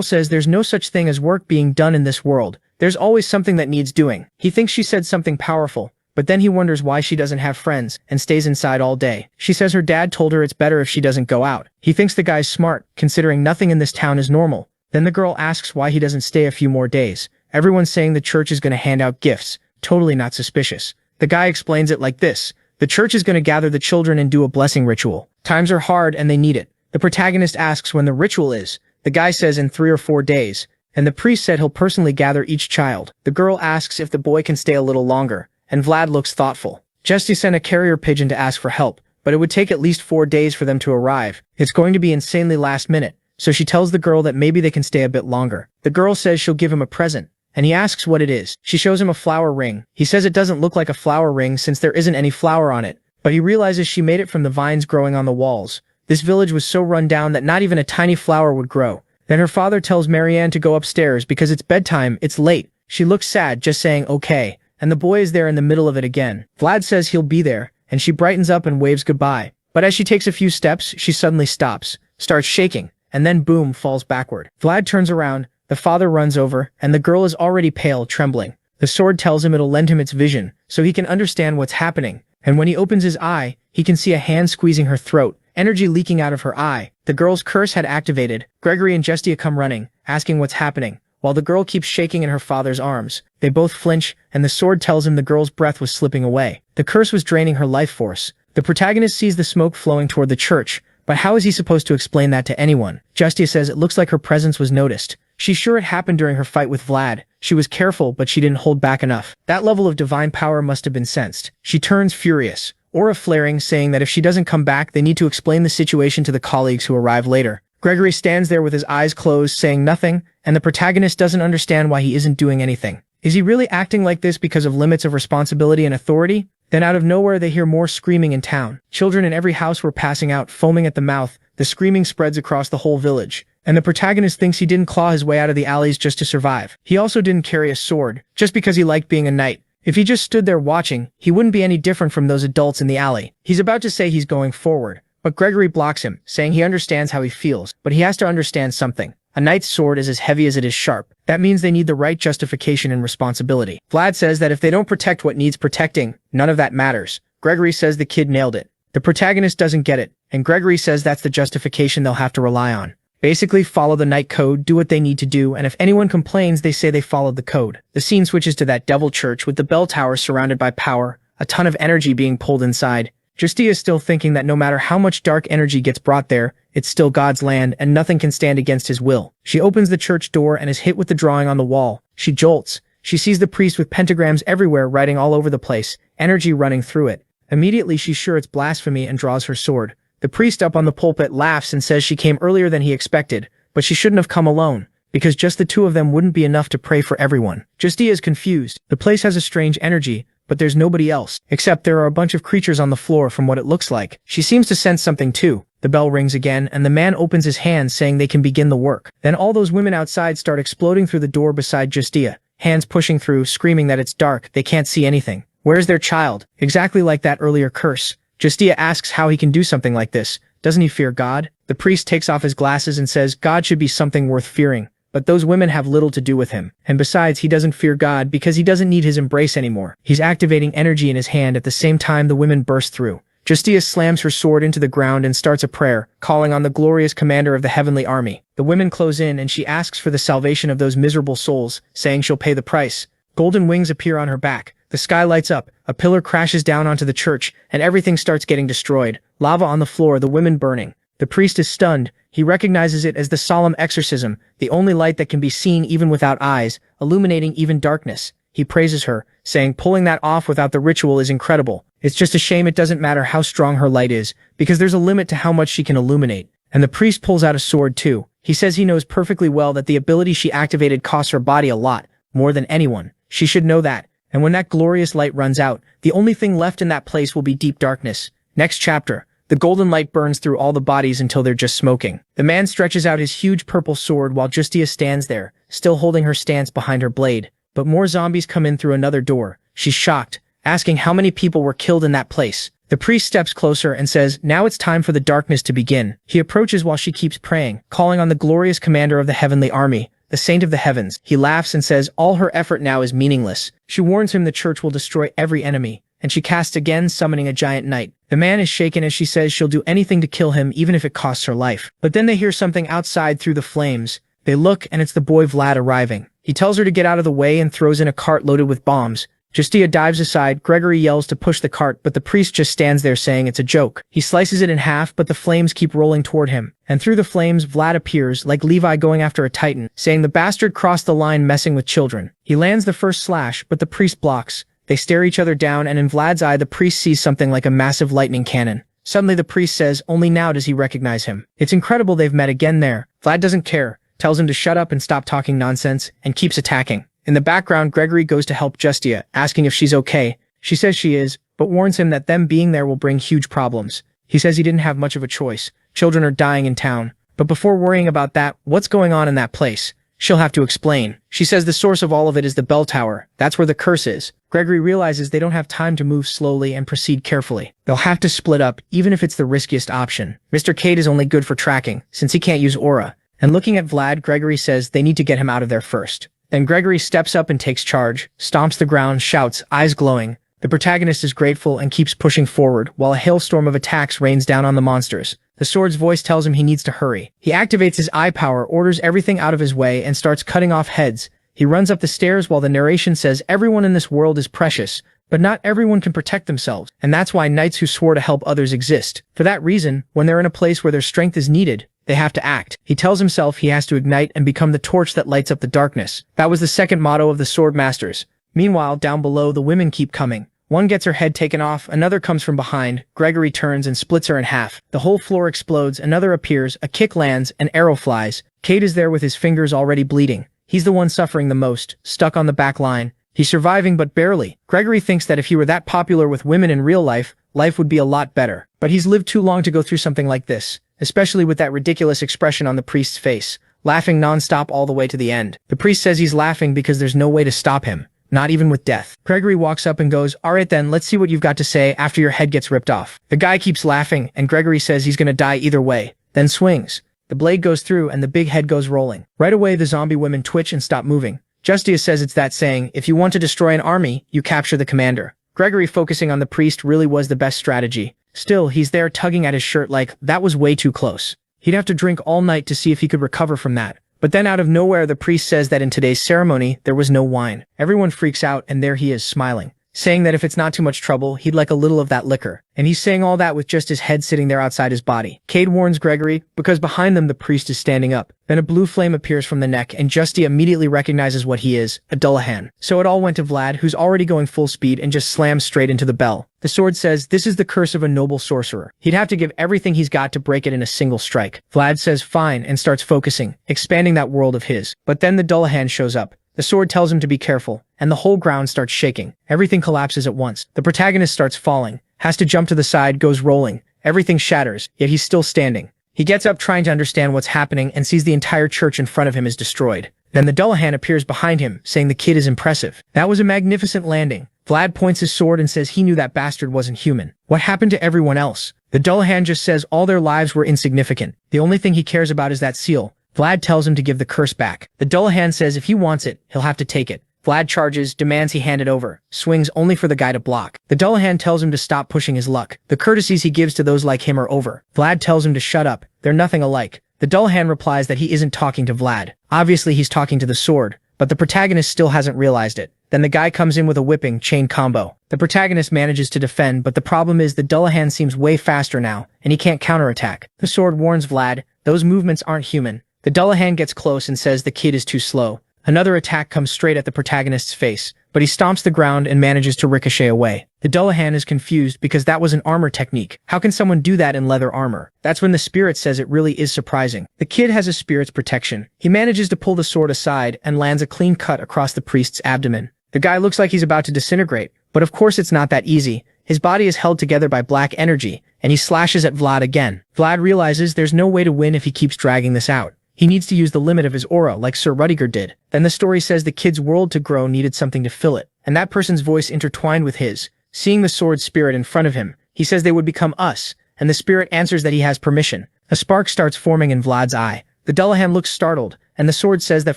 A: says there's no such thing as work being done in this world. There's always something that needs doing. He thinks she said something powerful, but then he wonders why she doesn't have friends and stays inside all day. She says her dad told her it's better if she doesn't go out. He thinks the guy's smart, considering nothing in this town is normal. Then the girl asks why he doesn't stay a few more days. Everyone's saying the church is going to hand out gifts. Totally not suspicious. The guy explains it like this. The church is going to gather the children and do a blessing ritual. Times are hard and they need it. The protagonist asks when the ritual is. The guy says in 3 or 4 days. And the priest said he'll personally gather each child. The girl asks if the boy can stay a little longer, and Vlad looks thoughtful. Justia sent a carrier pigeon to ask for help, but it would take at least 4 days for them to arrive. It's going to be insanely last minute, so she tells the girl that maybe they can stay a bit longer. The girl says she'll give him a present, and he asks what it is. She shows him a flower ring. He says it doesn't look like a flower ring since there isn't any flower on it, but he realizes she made it from the vines growing on the walls. This village was so run down that not even a tiny flower would grow. Then her father tells Marianne to go upstairs because it's bedtime, it's late. She looks sad, just saying okay, and the boy is there in the middle of it again. Vlad says he'll be there, and she brightens up and waves goodbye. But as she takes a few steps, she suddenly stops, starts shaking, and then boom, falls backward. Vlad turns around, the father runs over, and the girl is already pale, trembling. The sword tells him it'll lend him its vision, so he can understand what's happening. And when he opens his eye, he can see a hand squeezing her throat, energy leaking out of her eye. The girl's curse had activated. Gregory and Justia come running, asking what's happening, while the girl keeps shaking in her father's arms. They both flinch, and the sword tells him the girl's breath was slipping away. The curse was draining her life force. The protagonist sees the smoke flowing toward the church, but how is he supposed to explain that to anyone? Justia says it looks like her presence was noticed. She's sure it happened during her fight with Vlad. She was careful, but she didn't hold back enough. That level of divine power must have been sensed. She turns furious, aura flaring, saying that if she doesn't come back, they need to explain the situation to the colleagues who arrive later. Gregory stands there with his eyes closed, saying nothing, and the protagonist doesn't understand why he isn't doing anything. Is he really acting like this because of limits of responsibility and authority? Then out of nowhere they hear more screaming in town. Children in every house were passing out, foaming at the mouth. The screaming spreads across the whole village. And the protagonist thinks he didn't claw his way out of the alleys just to survive. He also didn't carry a sword, just because he liked being a knight. If he just stood there watching, he wouldn't be any different from those adults in the alley. He's about to say he's going forward, but Gregory blocks him, saying he understands how he feels, but he has to understand something. A knight's sword is as heavy as it is sharp. That means they need the right justification and responsibility. Vlad says that if they don't protect what needs protecting, none of that matters. Gregory says the kid nailed it. The protagonist doesn't get it, and Gregory says that's the justification they'll have to rely on. Basically, follow the knight code, do what they need to do, and if anyone complains, they say they followed the code. The scene switches to that devil church with the bell tower surrounded by power, a ton of energy being pulled inside. Justia is still thinking that no matter how much dark energy gets brought there, it's still God's land and nothing can stand against his will. She opens the church door and is hit with the drawing on the wall. She jolts. She sees the priest with pentagrams everywhere writing all over the place, energy running through it. Immediately she's sure it's blasphemy and draws her sword. The priest up on the pulpit laughs and says she came earlier than he expected, but she shouldn't have come alone, because just the two of them wouldn't be enough to pray for everyone. Justia is confused. The place has a strange energy, but there's nobody else, except there are a bunch of creatures on the floor from what it looks like. She seems to sense something too. The bell rings again, and the man opens his hands saying they can begin the work. Then all those women outside start exploding through the door beside Justia, hands pushing through, screaming that it's dark, they can't see anything. Where's their child? Exactly like that earlier curse. Justia asks how he can do something like this. Doesn't he fear God? The priest takes off his glasses and says God should be something worth fearing. But those women have little to do with him. And besides, he doesn't fear God because he doesn't need his embrace anymore. He's activating energy in his hand at the same time the women burst through. Justia slams her sword into the ground and starts a prayer, calling on the glorious commander of the heavenly army. The women close in and she asks for the salvation of those miserable souls, saying she'll pay the price. Golden wings appear on her back. The sky lights up, a pillar crashes down onto the church, and everything starts getting destroyed. Lava on the floor, the women burning. The priest is stunned. He recognizes it as the solemn exorcism, the only light that can be seen even without eyes, illuminating even darkness. He praises her, saying pulling that off without the ritual is incredible. It's just a shame it doesn't matter how strong her light is, because there's a limit to how much she can illuminate. And the priest pulls out a sword too. He says he knows perfectly well that the ability she activated costs her body a lot, more than anyone. She should know that. And when that glorious light runs out, the only thing left in that place will be deep darkness. Next chapter. The golden light burns through all the bodies until they're just smoking. The man stretches out his huge purple sword while Justia stands there, still holding her stance behind her blade. But more zombies come in through another door. She's shocked, asking how many people were killed in that place. The priest steps closer and says, now it's time for the darkness to begin. He approaches while she keeps praying, calling on the glorious commander of the heavenly army, the saint of the heavens. He laughs and says all her effort now is meaningless. She warns him the church will destroy every enemy, and she casts again, summoning a giant knight. The man is shaken as she says she'll do anything to kill him even if it costs her life. But then they hear something outside through the flames. They look and it's the boy Vlad arriving. He tells her to get out of the way and throws in a cart loaded with bombs. Justia dives aside. Gregory yells to push the cart, but the priest just stands there saying it's a joke. He slices it in half, but the flames keep rolling toward him. And through the flames, Vlad appears, like Levi going after a titan, saying the bastard crossed the line messing with children. He lands the first slash, but the priest blocks. They stare each other down, and in Vlad's eye, the priest sees something like a massive lightning cannon. Suddenly the priest says only now does he recognize him. It's incredible they've met again there. Vlad doesn't care, tells him to shut up and stop talking nonsense, and keeps attacking. In the background, Gregory goes to help Justia, asking if she's okay. She says she is, but warns him that them being there will bring huge problems. He says he didn't have much of a choice. Children are dying in town. But before worrying about that, what's going on in that place? She'll have to explain. She says the source of all of it is the bell tower. That's where the curse is. Gregory realizes they don't have time to move slowly and proceed carefully. They'll have to split up, even if it's the riskiest option. Mr. Cade is only good for tracking, since he can't use aura. And looking at Vlad, Gregory says they need to get him out of there first. Then Gregory steps up and takes charge, stomps the ground, shouts, eyes glowing. The protagonist is grateful and keeps pushing forward, while a hailstorm of attacks rains down on the monsters. The sword's voice tells him he needs to hurry. He activates his eye power, orders everything out of his way, and starts cutting off heads. He runs up the stairs while the narration says everyone in this world is precious, but not everyone can protect themselves, and that's why knights who swore to help others exist. For that reason, when they're in a place where their strength is needed, they have to act. He tells himself he has to ignite and become the torch that lights up the darkness. That was the second motto of the Swordmasters. Meanwhile, down below, the women keep coming. One gets her head taken off, another comes from behind. Gregory turns and splits her in half. The whole floor explodes, another appears, a kick lands, an arrow flies. Cade is there with his fingers already bleeding. He's the one suffering the most, stuck on the back line. He's surviving but barely. Gregory thinks that if he were that popular with women in real life, life would be a lot better. But he's lived too long to go through something like this, especially with that ridiculous expression on the priest's face, laughing non-stop all the way to the end. The priest says he's laughing because there's no way to stop him, not even with death. Gregory walks up and goes, "Alright then, let's see what you've got to say after your head gets ripped off." The guy keeps laughing, and Gregory says he's gonna die either way, then swings. The blade goes through and the big head goes rolling. Right away, the zombie women twitch and stop moving. Justice says it's that saying, if you want to destroy an army, you capture the commander. Gregory focusing on the priest really was the best strategy. Still, he's there tugging at his shirt like, that was way too close. He'd have to drink all night to see if he could recover from that. But then out of nowhere, the priest says that in today's ceremony, there was no wine. Everyone freaks out, and there he is smiling, saying that if it's not too much trouble, he'd like a little of that liquor. And he's saying all that with just his head sitting there outside his body. Cade warns Gregory, because behind them the priest is standing up. Then a blue flame appears from the neck, and Justy immediately recognizes what he is, a Dullahan. So it all went to Vlad, who's already going full speed, and just slams straight into the bell. The sword says, this is the curse of a noble sorcerer. He'd have to give everything he's got to break it in a single strike. Vlad says fine, and starts focusing, expanding that world of his. But then the Dullahan shows up. The sword tells him to be careful, and the whole ground starts shaking. Everything collapses at once. The protagonist starts falling, has to jump to the side, goes rolling. Everything shatters, yet he's still standing. He gets up trying to understand what's happening and sees the entire church in front of him is destroyed. Then the Dullahan appears behind him, saying the kid is impressive. That was a magnificent landing. Vlad points his sword and says he knew that bastard wasn't human. What happened to everyone else? The Dullahan just says all their lives were insignificant. The only thing he cares about is that seal. Vlad tells him to give the curse back. The Dullahan says if he wants it, he'll have to take it. Vlad charges, demands he hand it over, swings only for the guy to block. The Dullahan tells him to stop pushing his luck. The courtesies he gives to those like him are over. Vlad tells him to shut up. They're nothing alike. The Dullahan replies that he isn't talking to Vlad. Obviously he's talking to the sword, but the protagonist still hasn't realized it. Then the guy comes in with a whipping chain combo. The protagonist manages to defend, but the problem is the Dullahan seems way faster now, and he can't counterattack. The sword warns Vlad, those movements aren't human. The Dullahan gets close and says the kid is too slow. Another attack comes straight at the protagonist's face, but he stomps the ground and manages to ricochet away. The Dullahan is confused because that was an armor technique. How can someone do that in leather armor? That's when the spirit says it really is surprising. The kid has a spirit's protection. He manages to pull the sword aside and lands a clean cut across the priest's abdomen. The guy looks like he's about to disintegrate, but of course it's not that easy. His body is held together by black energy, and he slashes at Vlad again. Vlad realizes there's no way to win if he keeps dragging this out. He needs to use the limit of his aura like Sir Rudiger did. Then the story says the kid's world to grow needed something to fill it, and that person's voice intertwined with his. Seeing the sword spirit in front of him, he says they would become us, and the spirit answers that he has permission. A spark starts forming in Vlad's eye. The Dullahan looks startled, and the sword says that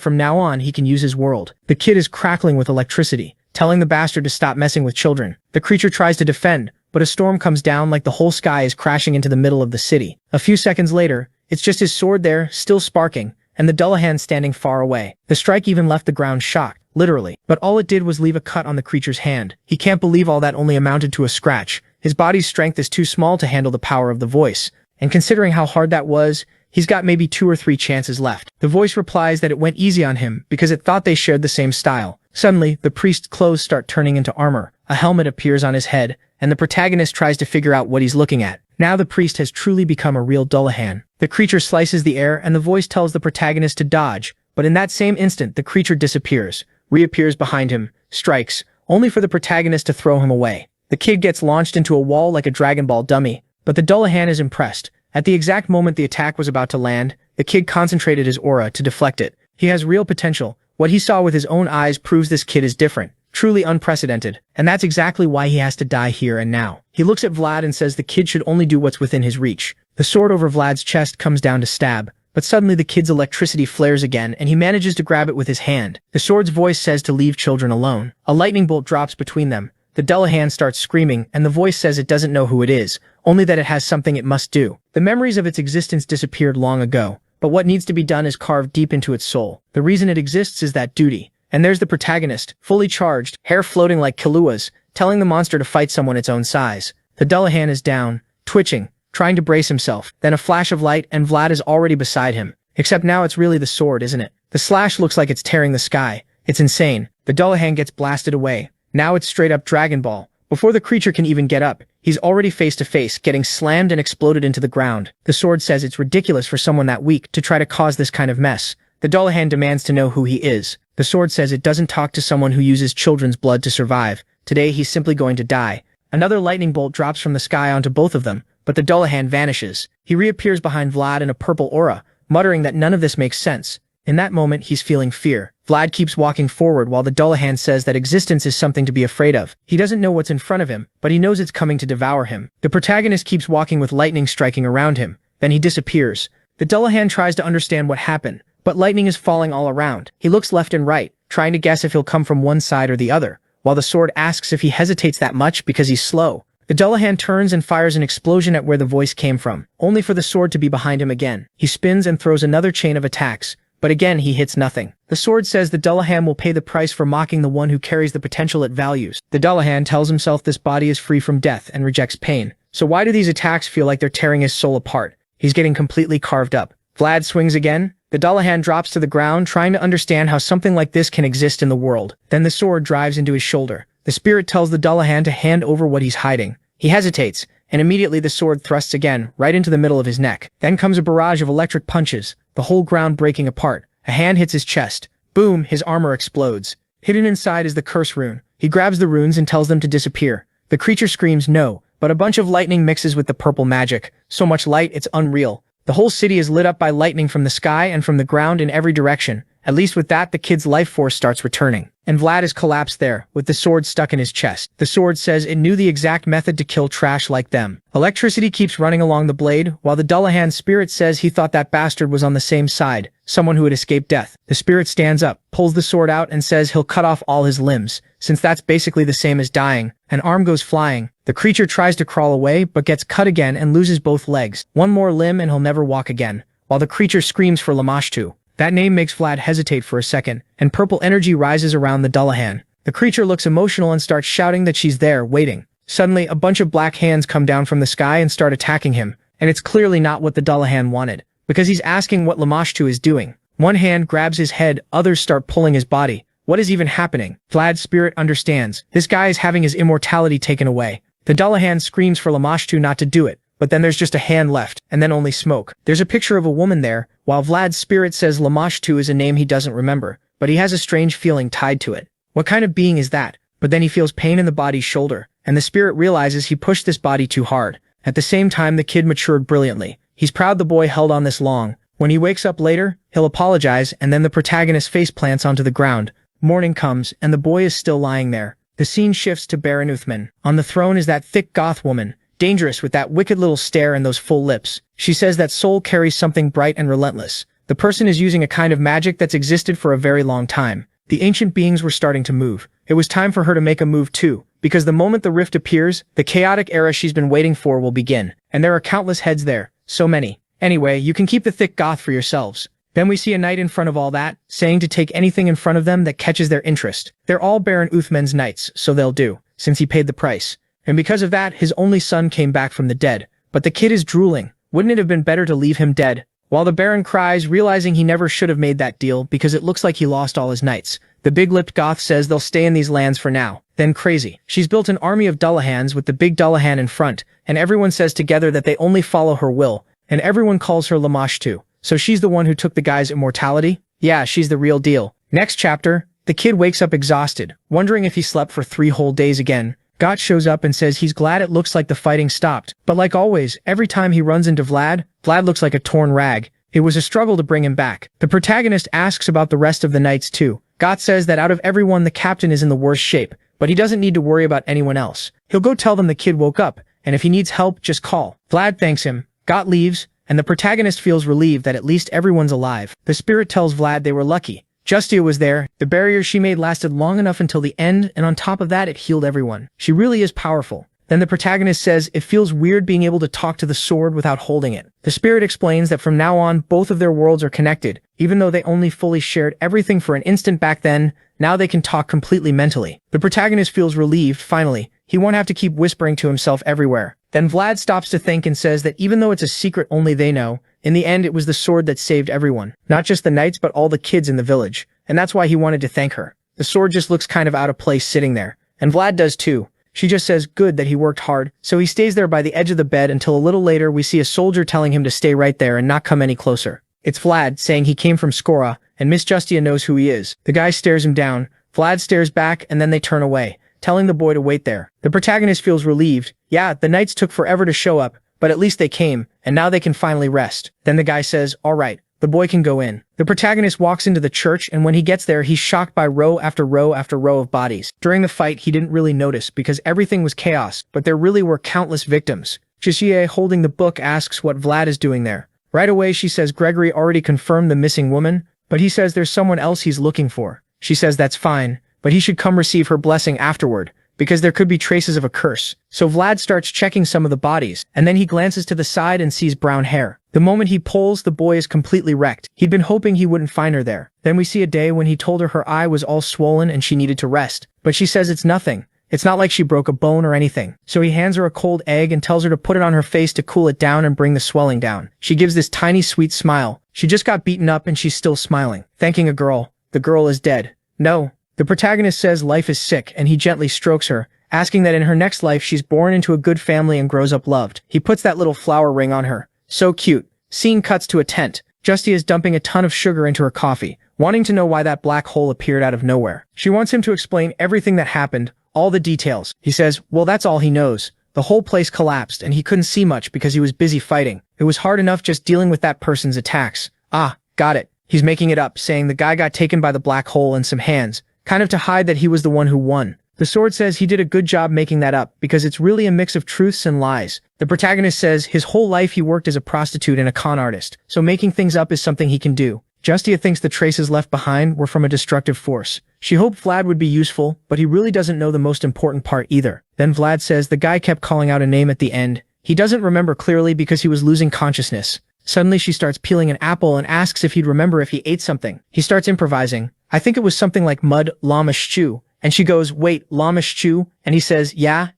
A: from now on he can use his world. The kid is crackling with electricity, telling the bastard to stop messing with children. The creature tries to defend, but a storm comes down like the whole sky is crashing into the middle of the city. A few seconds later, it's just his sword there, still sparking, and the Dullahan standing far away. The strike even left the ground shocked, literally. But all it did was leave a cut on the creature's hand. He can't believe all that only amounted to a scratch. His body's strength is too small to handle the power of the voice. And considering how hard that was, he's got maybe 2 or 3 chances left. The voice replies that it went easy on him because it thought they shared the same style. Suddenly, the priest's clothes start turning into armor. A helmet appears on his head, and the protagonist tries to figure out what he's looking at. Now the priest has truly become a real Dullahan. The creature slices the air, and the voice tells the protagonist to dodge, but in that same instant the creature disappears, reappears behind him, strikes, only for the protagonist to throw him away. The kid gets launched into a wall like a Dragon Ball dummy, but the Dullahan is impressed. At the exact moment the attack was about to land, the kid concentrated his aura to deflect it. He has real potential. What he saw with his own eyes proves this kid is different. Truly unprecedented. And that's exactly why he has to die here and now. He looks at Vlad and says the kid should only do what's within his reach. The sword over Vlad's chest comes down to stab, but suddenly the kid's electricity flares again and he manages to grab it with his hand. The sword's voice says to leave children alone. A lightning bolt drops between them. The Dullahan starts screaming, and the voice says it doesn't know who it is, only that it has something it must do. The memories of its existence disappeared long ago, but what needs to be done is carved deep into its soul. The reason it exists is that duty. And there's the protagonist, fully charged, hair floating like Killua's, telling the monster to fight someone its own size. The Dullahan is down, twitching, trying to brace himself. Then a flash of light and Vlad is already beside him. Except now it's really the sword, isn't it? The slash looks like it's tearing the sky. It's insane. The Dullahan gets blasted away. Now it's straight up Dragon Ball. Before the creature can even get up, he's already face to face, getting slammed and exploded into the ground. The sword says it's ridiculous for someone that weak to try to cause this kind of mess. The Dullahan demands to know who he is. The sword says it doesn't talk to someone who uses children's blood to survive. Today he's simply going to die. Another lightning bolt drops from the sky onto both of them, but the Dullahan vanishes. He reappears behind Vlad in a purple aura, muttering that none of this makes sense. In that moment, he's feeling fear. Vlad keeps walking forward while the Dullahan says that existence is something to be afraid of. He doesn't know what's in front of him, but he knows it's coming to devour him. The protagonist keeps walking with lightning striking around him. Then he disappears. The Dullahan tries to understand what happened, but lightning is falling all around. He looks left and right, trying to guess if he'll come from one side or the other, while the sword asks if he hesitates that much because he's slow. The Dullahan turns and fires an explosion at where the voice came from, only for the sword to be behind him again. He spins and throws another chain of attacks, but again he hits nothing. The sword says the Dullahan will pay the price for mocking the one who carries the potential it values. The Dullahan tells himself this body is free from death and rejects pain. So why do these attacks feel like they're tearing his soul apart? He's getting completely carved up. Vlad swings again. The Dullahan drops to the ground, trying to understand how something like this can exist in the world. Then the sword drives into his shoulder. The spirit tells the Dullahan to hand over what he's hiding. He hesitates, and immediately the sword thrusts again, right into the middle of his neck. Then comes a barrage of electric punches, the whole ground breaking apart. A hand hits his chest. Boom, his armor explodes. Hidden inside is the curse rune. He grabs the runes and tells them to disappear. The creature screams no, but a bunch of lightning mixes with the purple magic. So much light, it's unreal. The whole city is lit up by lightning from the sky and from the ground in every direction. At least with that, the kid's life force starts returning. And Vlad is collapsed there, with the sword stuck in his chest. The sword says it knew the exact method to kill trash like them. Electricity keeps running along the blade, while the Dullahan's spirit says he thought that bastard was on the same side, someone who had escaped death. The spirit stands up, pulls the sword out, and says he'll cut off all his limbs, since that's basically the same as dying. An arm goes flying. The creature tries to crawl away, but gets cut again and loses both legs. One more limb and he'll never walk again, while the creature screams for Lamashtu. That name makes Vlad hesitate for a second, and purple energy rises around the Dullahan. The creature looks emotional and starts shouting that she's there, waiting. Suddenly, a bunch of black hands come down from the sky and start attacking him, and it's clearly not what the Dullahan wanted, because he's asking what Lamashtu is doing. One hand grabs his head, others start pulling his body. What is even happening? Vlad's spirit understands. This guy is having his immortality taken away. The Dullahan screams for Lamashtu not to do it, but then there's just a hand left, and then only smoke. There's a picture of a woman there, while Vlad's spirit says Lamashtu is a name he doesn't remember, but he has a strange feeling tied to it. What kind of being is that? But then he feels pain in the body's shoulder, and the spirit realizes he pushed this body too hard. At the same time, the kid matured brilliantly. He's proud the boy held on this long. When he wakes up later, he'll apologize, and then the protagonist face plants onto the ground. Morning comes, and the boy is still lying there. The scene shifts to Baron Uthman. On the throne is that thick goth woman, dangerous with that wicked little stare and those full lips. She says that soul carries something bright and relentless. The person is using a kind of magic that's existed for a very long time. The ancient beings were starting to move. It was time for her to make a move too, because the moment the rift appears, the chaotic era she's been waiting for will begin. And there are countless heads there, so many. Anyway, you can keep the thick goth for yourselves. Then we see a knight in front of all that, saying to take anything in front of them that catches their interest. They're all Baron Uthman's knights, so they'll do, since he paid the price. And because of that, his only son came back from the dead. But the kid is drooling. Wouldn't it have been better to leave him dead? While the Baron cries, realizing he never should have made that deal because it looks like he lost all his knights. The big-lipped goth says they'll stay in these lands for now. Then crazy. She's built an army of Dullahans with the big Dullahan in front, and everyone says together that they only follow her will, and everyone calls her Lamashtu. So she's the one who took the guy's immortality? Yeah, she's the real deal. Next chapter, the kid wakes up exhausted, wondering if he slept for 3 whole days again. Gott shows up and says he's glad it looks like the fighting stopped, but like always, every time he runs into Vlad looks like a torn rag. It was a struggle to bring him back. The protagonist asks about the rest of the knights too, Gott says that out of everyone the captain is in the worst shape, but he doesn't need to worry about anyone else. He'll go tell them the kid woke up, and if he needs help, just call. Vlad thanks him, Gott leaves, and the protagonist feels relieved that at least everyone's alive. The spirit tells Vlad they were lucky. Justia was there, the barrier she made lasted long enough until the end, and on top of that it healed everyone. She really is powerful. Then the protagonist says it feels weird being able to talk to the sword without holding it. The spirit explains that from now on both of their worlds are connected, even though they only fully shared everything for an instant back then, now they can talk completely mentally. The protagonist feels relieved, finally. He won't have to keep whispering to himself everywhere. Then Vlad stops to think and says that even though it's a secret only they know, in the end it was the sword that saved everyone. Not just the knights but all the kids in the village. And that's why he wanted to thank her. The sword just looks kind of out of place sitting there. And Vlad does too. She just says good that he worked hard, so he stays there by the edge of the bed until a little later we see a soldier telling him to stay right there and not come any closer. It's Vlad, saying he came from Skora, and Miss Justia knows who he is. The guy stares him down, Vlad stares back, and then they turn away, telling the boy to wait there. The protagonist feels relieved. Yeah, the knights took forever to show up, but at least they came, and now they can finally rest. Then the guy says, alright, the boy can go in. The protagonist walks into the church, and when he gets there, he's shocked by row after row after row of bodies. During the fight, he didn't really notice because everything was chaos, but there really were countless victims. Justia, holding the book, asks what Vlad is doing there. Right away, she says Gregory already confirmed the missing woman, but he says there's someone else he's looking for. She says that's fine, but he should come receive her blessing afterward, because there could be traces of a curse. So Vlad starts checking some of the bodies, and then he glances to the side and sees brown hair. The moment he pulls, the boy is completely wrecked. He'd been hoping he wouldn't find her there. Then we see a day when he told her eye was all swollen and she needed to rest. But she says it's nothing. It's not like she broke a bone or anything. So he hands her a cold egg and tells her to put it on her face to cool it down and bring the swelling down. She gives this tiny sweet smile. She just got beaten up and she's still smiling. Thanking a girl. The girl is dead. No. The protagonist says life is sick and he gently strokes her, asking that in her next life she's born into a good family and grows up loved. He puts that little flower ring on her. So cute. Scene cuts to a tent. Justia is dumping a ton of sugar into her coffee, wanting to know why that black hole appeared out of nowhere. She wants him to explain everything that happened, all the details. He says, well, that's all he knows. The whole place collapsed and he couldn't see much because he was busy fighting. It was hard enough just dealing with that person's attacks. Ah, got it. He's making it up, saying the guy got taken by the black hole and some hands, kind of to hide that he was the one who won. The sword says he did a good job making that up because it's really a mix of truths and lies. The protagonist says his whole life he worked as a prostitute and a con artist, so making things up is something he can do. Justia thinks the traces left behind were from a destructive force. She hoped Vlad would be useful, but he really doesn't know the most important part either. Then Vlad says the guy kept calling out a name at the end. He doesn't remember clearly because he was losing consciousness. Suddenly she starts peeling an apple and asks if he'd remember if he ate something. He starts improvising. I think it was something like mud, llama stew. And she goes, wait, llama stew? And he says, yeah,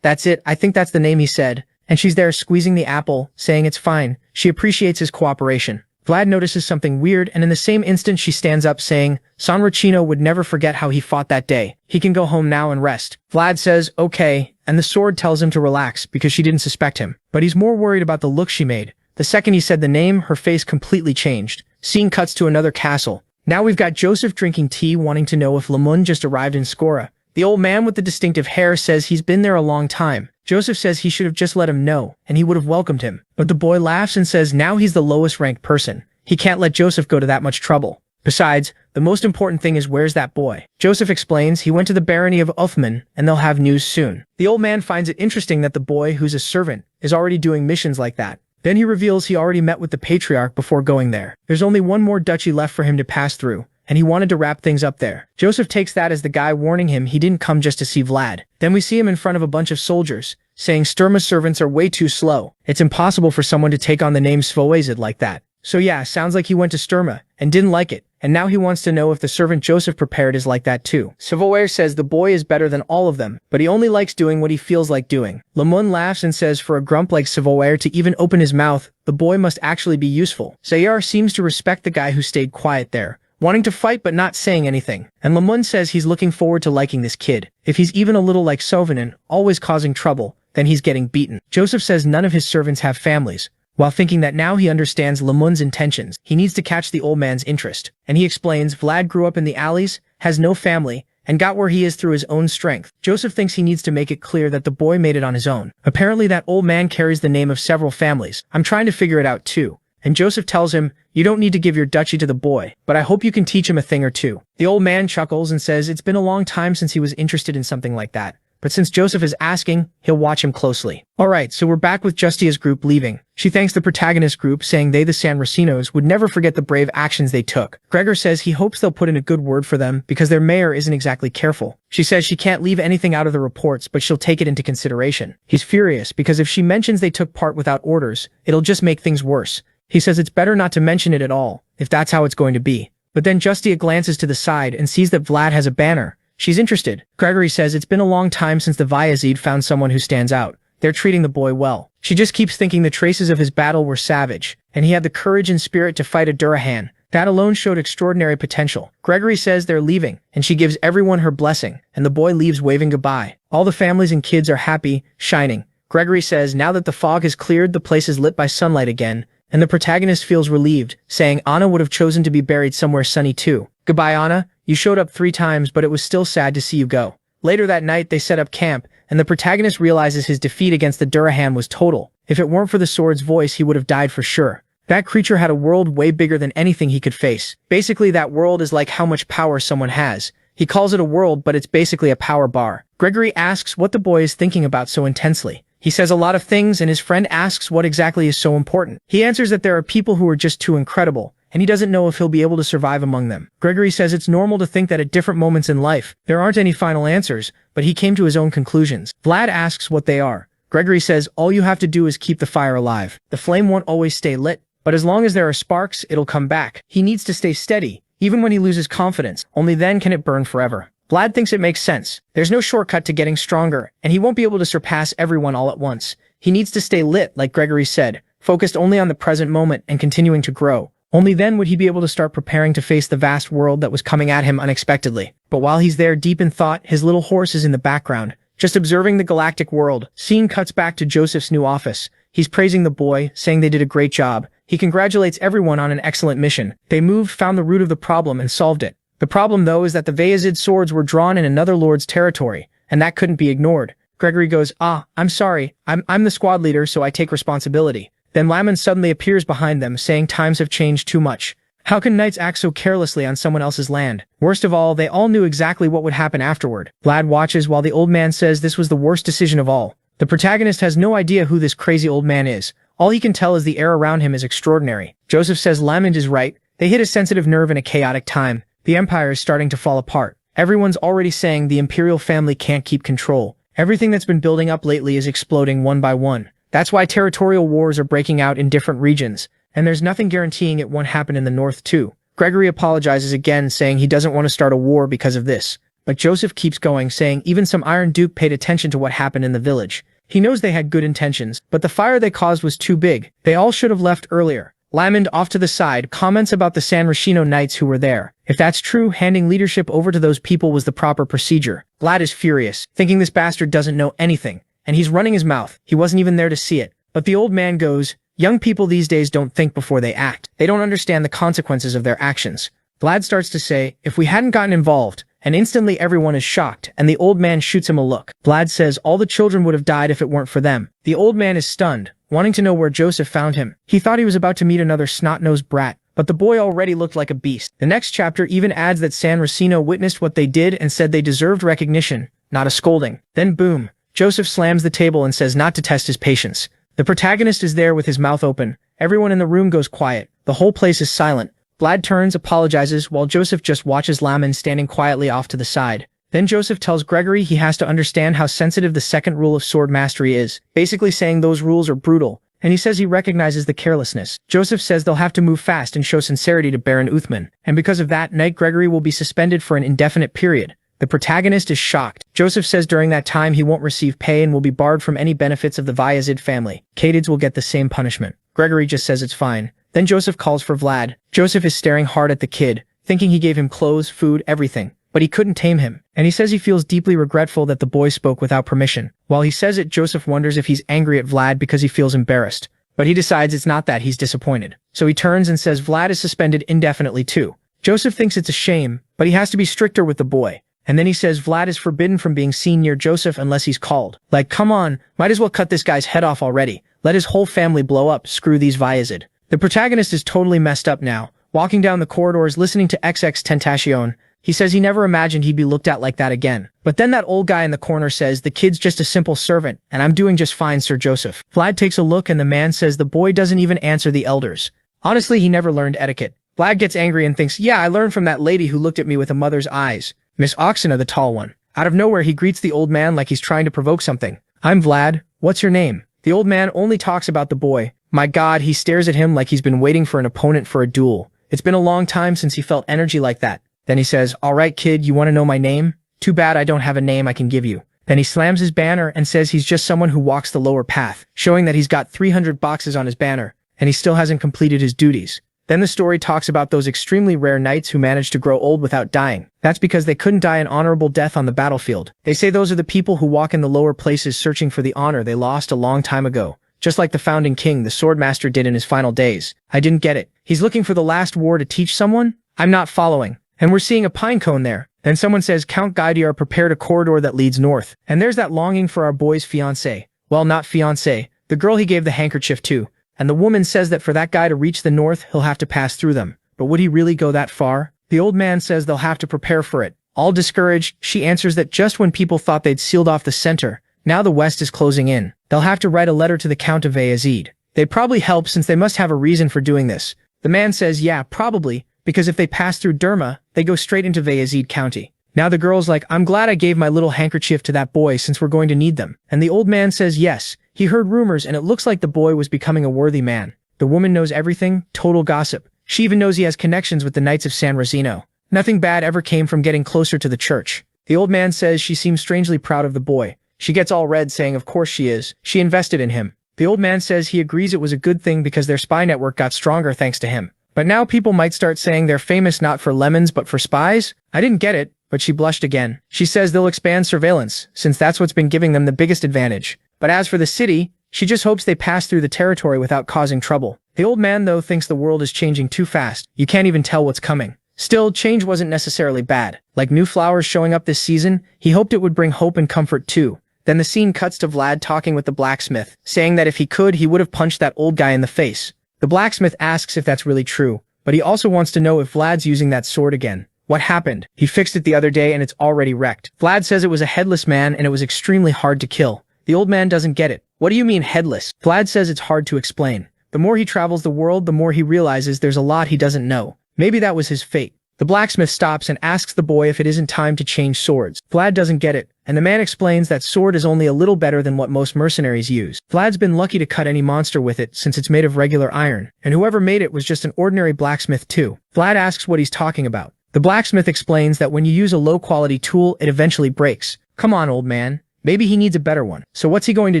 A: that's it. I think that's the name he said. And she's there squeezing the apple, saying it's fine. She appreciates his cooperation. Vlad notices something weird, and in the same instant she stands up saying, San Ricino would never forget how he fought that day. He can go home now and rest. Vlad says, okay, and the sword tells him to relax because she didn't suspect him. But he's more worried about the look she made. The second he said the name, her face completely changed. Scene cuts to another castle. Now we've got Joseph drinking tea, wanting to know if Lemon just arrived in Skora. The old man with the distinctive hair says he's been there a long time. Joseph says he should have just let him know, and he would have welcomed him. But the boy laughs and says now he's the lowest ranked person. He can't let Joseph go to that much trouble. Besides, the most important thing is where's that boy? Joseph explains he went to the barony of Uthman, and they'll have news soon. The old man finds it interesting that the boy, who's a servant, is already doing missions like that. Then he reveals he already met with the patriarch before going there. There's only one more duchy left for him to pass through, and he wanted to wrap things up there. Joseph takes that as the guy warning him he didn't come just to see Vlad. Then we see him in front of a bunch of soldiers, saying Sturma's servants are way too slow. It's impossible for someone to take on the name Svoazid like that. So yeah, sounds like he went to Sturma, and didn't like it, and now he wants to know if the servant Joseph prepared is like that too. Savoyer says the boy is better than all of them, but he only likes doing what he feels like doing. Lemon laughs and says for a grump like Savoyer to even open his mouth, the boy must actually be useful. Sayar seems to respect the guy who stayed quiet there, wanting to fight but not saying anything. And Lemon says he's looking forward to liking this kid. If he's even a little like Sovanin, always causing trouble, then he's getting beaten. Joseph says none of his servants have families, while thinking that now he understands Lemon's intentions. He needs to catch the old man's interest. And he explains Vlad grew up in the alleys, has no family, and got where he is through his own strength. Joseph thinks he needs to make it clear that the boy made it on his own. Apparently that old man carries the name of several families. I'm trying to figure it out too. and Joseph tells him, "You don't need to give your duchy to the boy, but I hope you can teach him a thing or two." The old man chuckles and says it's been a long time since he was interested in something like that. But since Joseph is asking, he'll watch him closely. Alright, so we're back with Justia's group leaving. She thanks the protagonist group, saying they, the San Racinos, would never forget the brave actions they took. Gregor says he hopes they'll put in a good word for them because their mayor isn't exactly careful. She says she can't leave anything out of the reports, but she'll take it into consideration. He's furious because if she mentions they took part without orders, it'll just make things worse. He says it's better not to mention it at all, if that's how it's going to be. But then Justia glances to the side and sees that Vlad has a banner. She's interested. Gregory says it's been a long time since the Vyazid found someone who stands out. They're treating the boy well. She just keeps thinking the traces of his battle were savage, and he had the courage and spirit to fight a Durahan. That alone showed extraordinary potential. Gregory says they're leaving, and she gives everyone her blessing, and the boy leaves waving goodbye. All the families and kids are happy, shining. Gregory says now that the fog has cleared, the place is lit by sunlight again, and the protagonist feels relieved, saying Anna would have chosen to be buried somewhere sunny too. Goodbye, Anna. You showed up 3 times, but it was still sad to see you go. Later that night, they set up camp, and the protagonist realizes his defeat against the Durahan was total. If it weren't for the sword's voice, he would have died for sure. That creature had a world way bigger than anything he could face. Basically, that world is like how much power someone has. He calls it a world, but it's basically a power bar. Gregory asks what the boy is thinking about so intensely. He says a lot of things, and his friend asks what exactly is so important. He answers that there are people who are just too incredible, and he doesn't know if he'll be able to survive among them. Gregory says it's normal to think that at different moments in life, there aren't any final answers, but he came to his own conclusions. Vlad asks what they are. Gregory says all you have to do is keep the fire alive. The flame won't always stay lit, but as long as there are sparks, it'll come back. He needs to stay steady, even when he loses confidence. Only then can it burn forever. Vlad thinks it makes sense. There's no shortcut to getting stronger, and he won't be able to surpass everyone all at once. He needs to stay lit, like Gregory said, focused only on the present moment and continuing to grow. Only then would he be able to start preparing to face the vast world that was coming at him unexpectedly. But while he's there deep in thought, his little horse is in the background, just observing the galactic world. Scene cuts back to Joseph's new office. He's praising the boy, saying they did a great job. He congratulates everyone on an excellent mission. They moved, found the root of the problem, and solved it. The problem, though, is that the Vyazid swords were drawn in another lord's territory, and that couldn't be ignored. Gregory goes, I'm sorry. I'm the squad leader, so I take responsibility. Then Laman suddenly appears behind them, saying times have changed too much. How can knights act so carelessly on someone else's land? Worst of all, they all knew exactly what would happen afterward. Vlad watches while the old man says this was the worst decision of all. The protagonist has no idea who this crazy old man is. All he can tell is the air around him is extraordinary. Joseph says Lamond is right. They hit a sensitive nerve in a chaotic time. The empire is starting to fall apart. Everyone's already saying the imperial family can't keep control. Everything that's been building up lately is exploding one by one. That's why territorial wars are breaking out in different regions, and there's nothing guaranteeing it won't happen in the north too. Gregory apologizes again, saying he doesn't want to start a war because of this. But Joseph keeps going, saying even some Iron Duke paid attention to what happened in the village. He knows they had good intentions, but the fire they caused was too big. They all should have left earlier. Lamond, off to the side, comments about the San Raciano knights who were there. If that's true, handing leadership over to those people was the proper procedure. Vlad is furious, thinking this bastard doesn't know anything. And he's running his mouth. He wasn't even there to see it. But the old man goes, young people these days don't think before they act. They don't understand the consequences of their actions. Vlad starts to say, if we hadn't gotten involved, and instantly everyone is shocked, and the old man shoots him a look. Vlad says all the children would have died if it weren't for them. The old man is stunned, wanting to know where Joseph found him. He thought he was about to meet another snot-nosed brat, but the boy already looked like a beast. The next chapter even adds that San Racino witnessed what they did and said they deserved recognition, not a scolding. Then boom. Joseph slams the table and says not to test his patience. The protagonist is there with his mouth open. Everyone in the room goes quiet. The whole place is silent. Vlad turns, apologizes, while Joseph just watches Lamond standing quietly off to the side. Then Joseph tells Gregory he has to understand how sensitive the second rule of sword mastery is, basically saying those rules are brutal, and he says he recognizes the carelessness. Joseph says they'll have to move fast and show sincerity to Baron Uthman, and because of that, Knight Gregory will be suspended for an indefinite period. The protagonist is shocked. Joseph says during that time he won't receive pay and will be barred from any benefits of the Vyazid family. Cadids will get the same punishment. Gregory just says it's fine. Then Joseph calls for Vlad. Joseph is staring hard at the kid, thinking he gave him clothes, food, everything. But he couldn't tame him. And he says he feels deeply regretful that the boy spoke without permission. While he says it, Joseph wonders if he's angry at Vlad because he feels embarrassed. But he decides it's not that, he's disappointed. So he turns and says Vlad is suspended indefinitely too. Joseph thinks it's a shame, but he has to be stricter with the boy. And then he says Vlad is forbidden from being seen near Joseph unless he's called. Like, come on, might as well cut this guy's head off already. Let his whole family blow up, screw these Vyazid. The protagonist is totally messed up now, walking down the corridors listening to XXXTentacion. He says he never imagined he'd be looked at like that again. But then that old guy in the corner says the kid's just a simple servant, and I'm doing just fine, Sir Joseph. Vlad takes a look and the man says the boy doesn't even answer the elders. Honestly, he never learned etiquette. Vlad gets angry and thinks, yeah, I learned from that lady who looked at me with a mother's eyes. Miss Oxena, the tall one. Out of nowhere, he greets the old man like he's trying to provoke something. I'm Vlad. What's your name? The old man only talks about the boy. My God, he stares at him like he's been waiting for an opponent for a duel. It's been a long time since he felt energy like that. Then he says, all right, kid, you want to know my name? Too bad I don't have a name I can give you. Then he slams his banner and says he's just someone who walks the lower path, showing that he's got 300 boxes on his banner, and he still hasn't completed his duties. Then the story talks about those extremely rare knights who managed to grow old without dying. That's because they couldn't die an honorable death on the battlefield. They say those are the people who walk in the lower places searching for the honor they lost a long time ago. Just like the founding king, the Swordmaster, did in his final days. I didn't get it. He's looking for the last war to teach someone? I'm not following. And we're seeing a pine cone there. Then someone says, Count Gaidiar prepared a corridor that leads north. And there's that longing for our boy's fiancée. Well, not fiancée, the girl he gave the handkerchief to. And the woman says that for that guy to reach the north, he'll have to pass through them. But would he really go that far? The old man says they'll have to prepare for it. All discouraged, she answers that just when people thought they'd sealed off the center, now the west is closing in. They'll have to write a letter to the Count of Ayazid. They'd probably help since they must have a reason for doing this. The man says, yeah, probably, because if they pass through Derma, they go straight into Ayazid County. Now the girl's like, I'm glad I gave my little handkerchief to that boy since we're going to need them. And the old man says yes, he heard rumors and it looks like the boy was becoming a worthy man. The woman knows everything, total gossip. She even knows he has connections with the Knights of San Rosino. Nothing bad ever came from getting closer to the church. The old man says she seems strangely proud of the boy. She gets all red saying of course she is. She invested in him. The old man says he agrees it was a good thing because their spy network got stronger thanks to him. But now people might start saying they're famous not for lemons but for spies? I didn't get it, but she blushed again. She says they'll expand surveillance, since that's what's been giving them the biggest advantage. But as for the city, she just hopes they pass through the territory without causing trouble. The old man though thinks the world is changing too fast. You can't even tell what's coming. Still, change wasn't necessarily bad. Like new flowers showing up this season, he hoped it would bring hope and comfort too. Then the scene cuts to Vlad talking with the blacksmith, saying that if he could, he would have punched that old guy in the face. The blacksmith asks if that's really true, but he also wants to know if Vlad's using that sword again. What happened? He fixed it the other day and it's already wrecked. Vlad says it was a headless man and it was extremely hard to kill. The old man doesn't get it. What do you mean headless? Vlad says it's hard to explain. The more he travels the world, the more he realizes there's a lot he doesn't know. Maybe that was his fate. The blacksmith stops and asks the boy if it isn't time to change swords. Vlad doesn't get it, and the man explains that sword is only a little better than what most mercenaries use. Vlad's been lucky to cut any monster with it since it's made of regular iron, and whoever made it was just an ordinary blacksmith too. Vlad asks what he's talking about. The blacksmith explains that when you use a low-quality tool, it eventually breaks. Come on, old man. Maybe he needs a better one. So what's he going to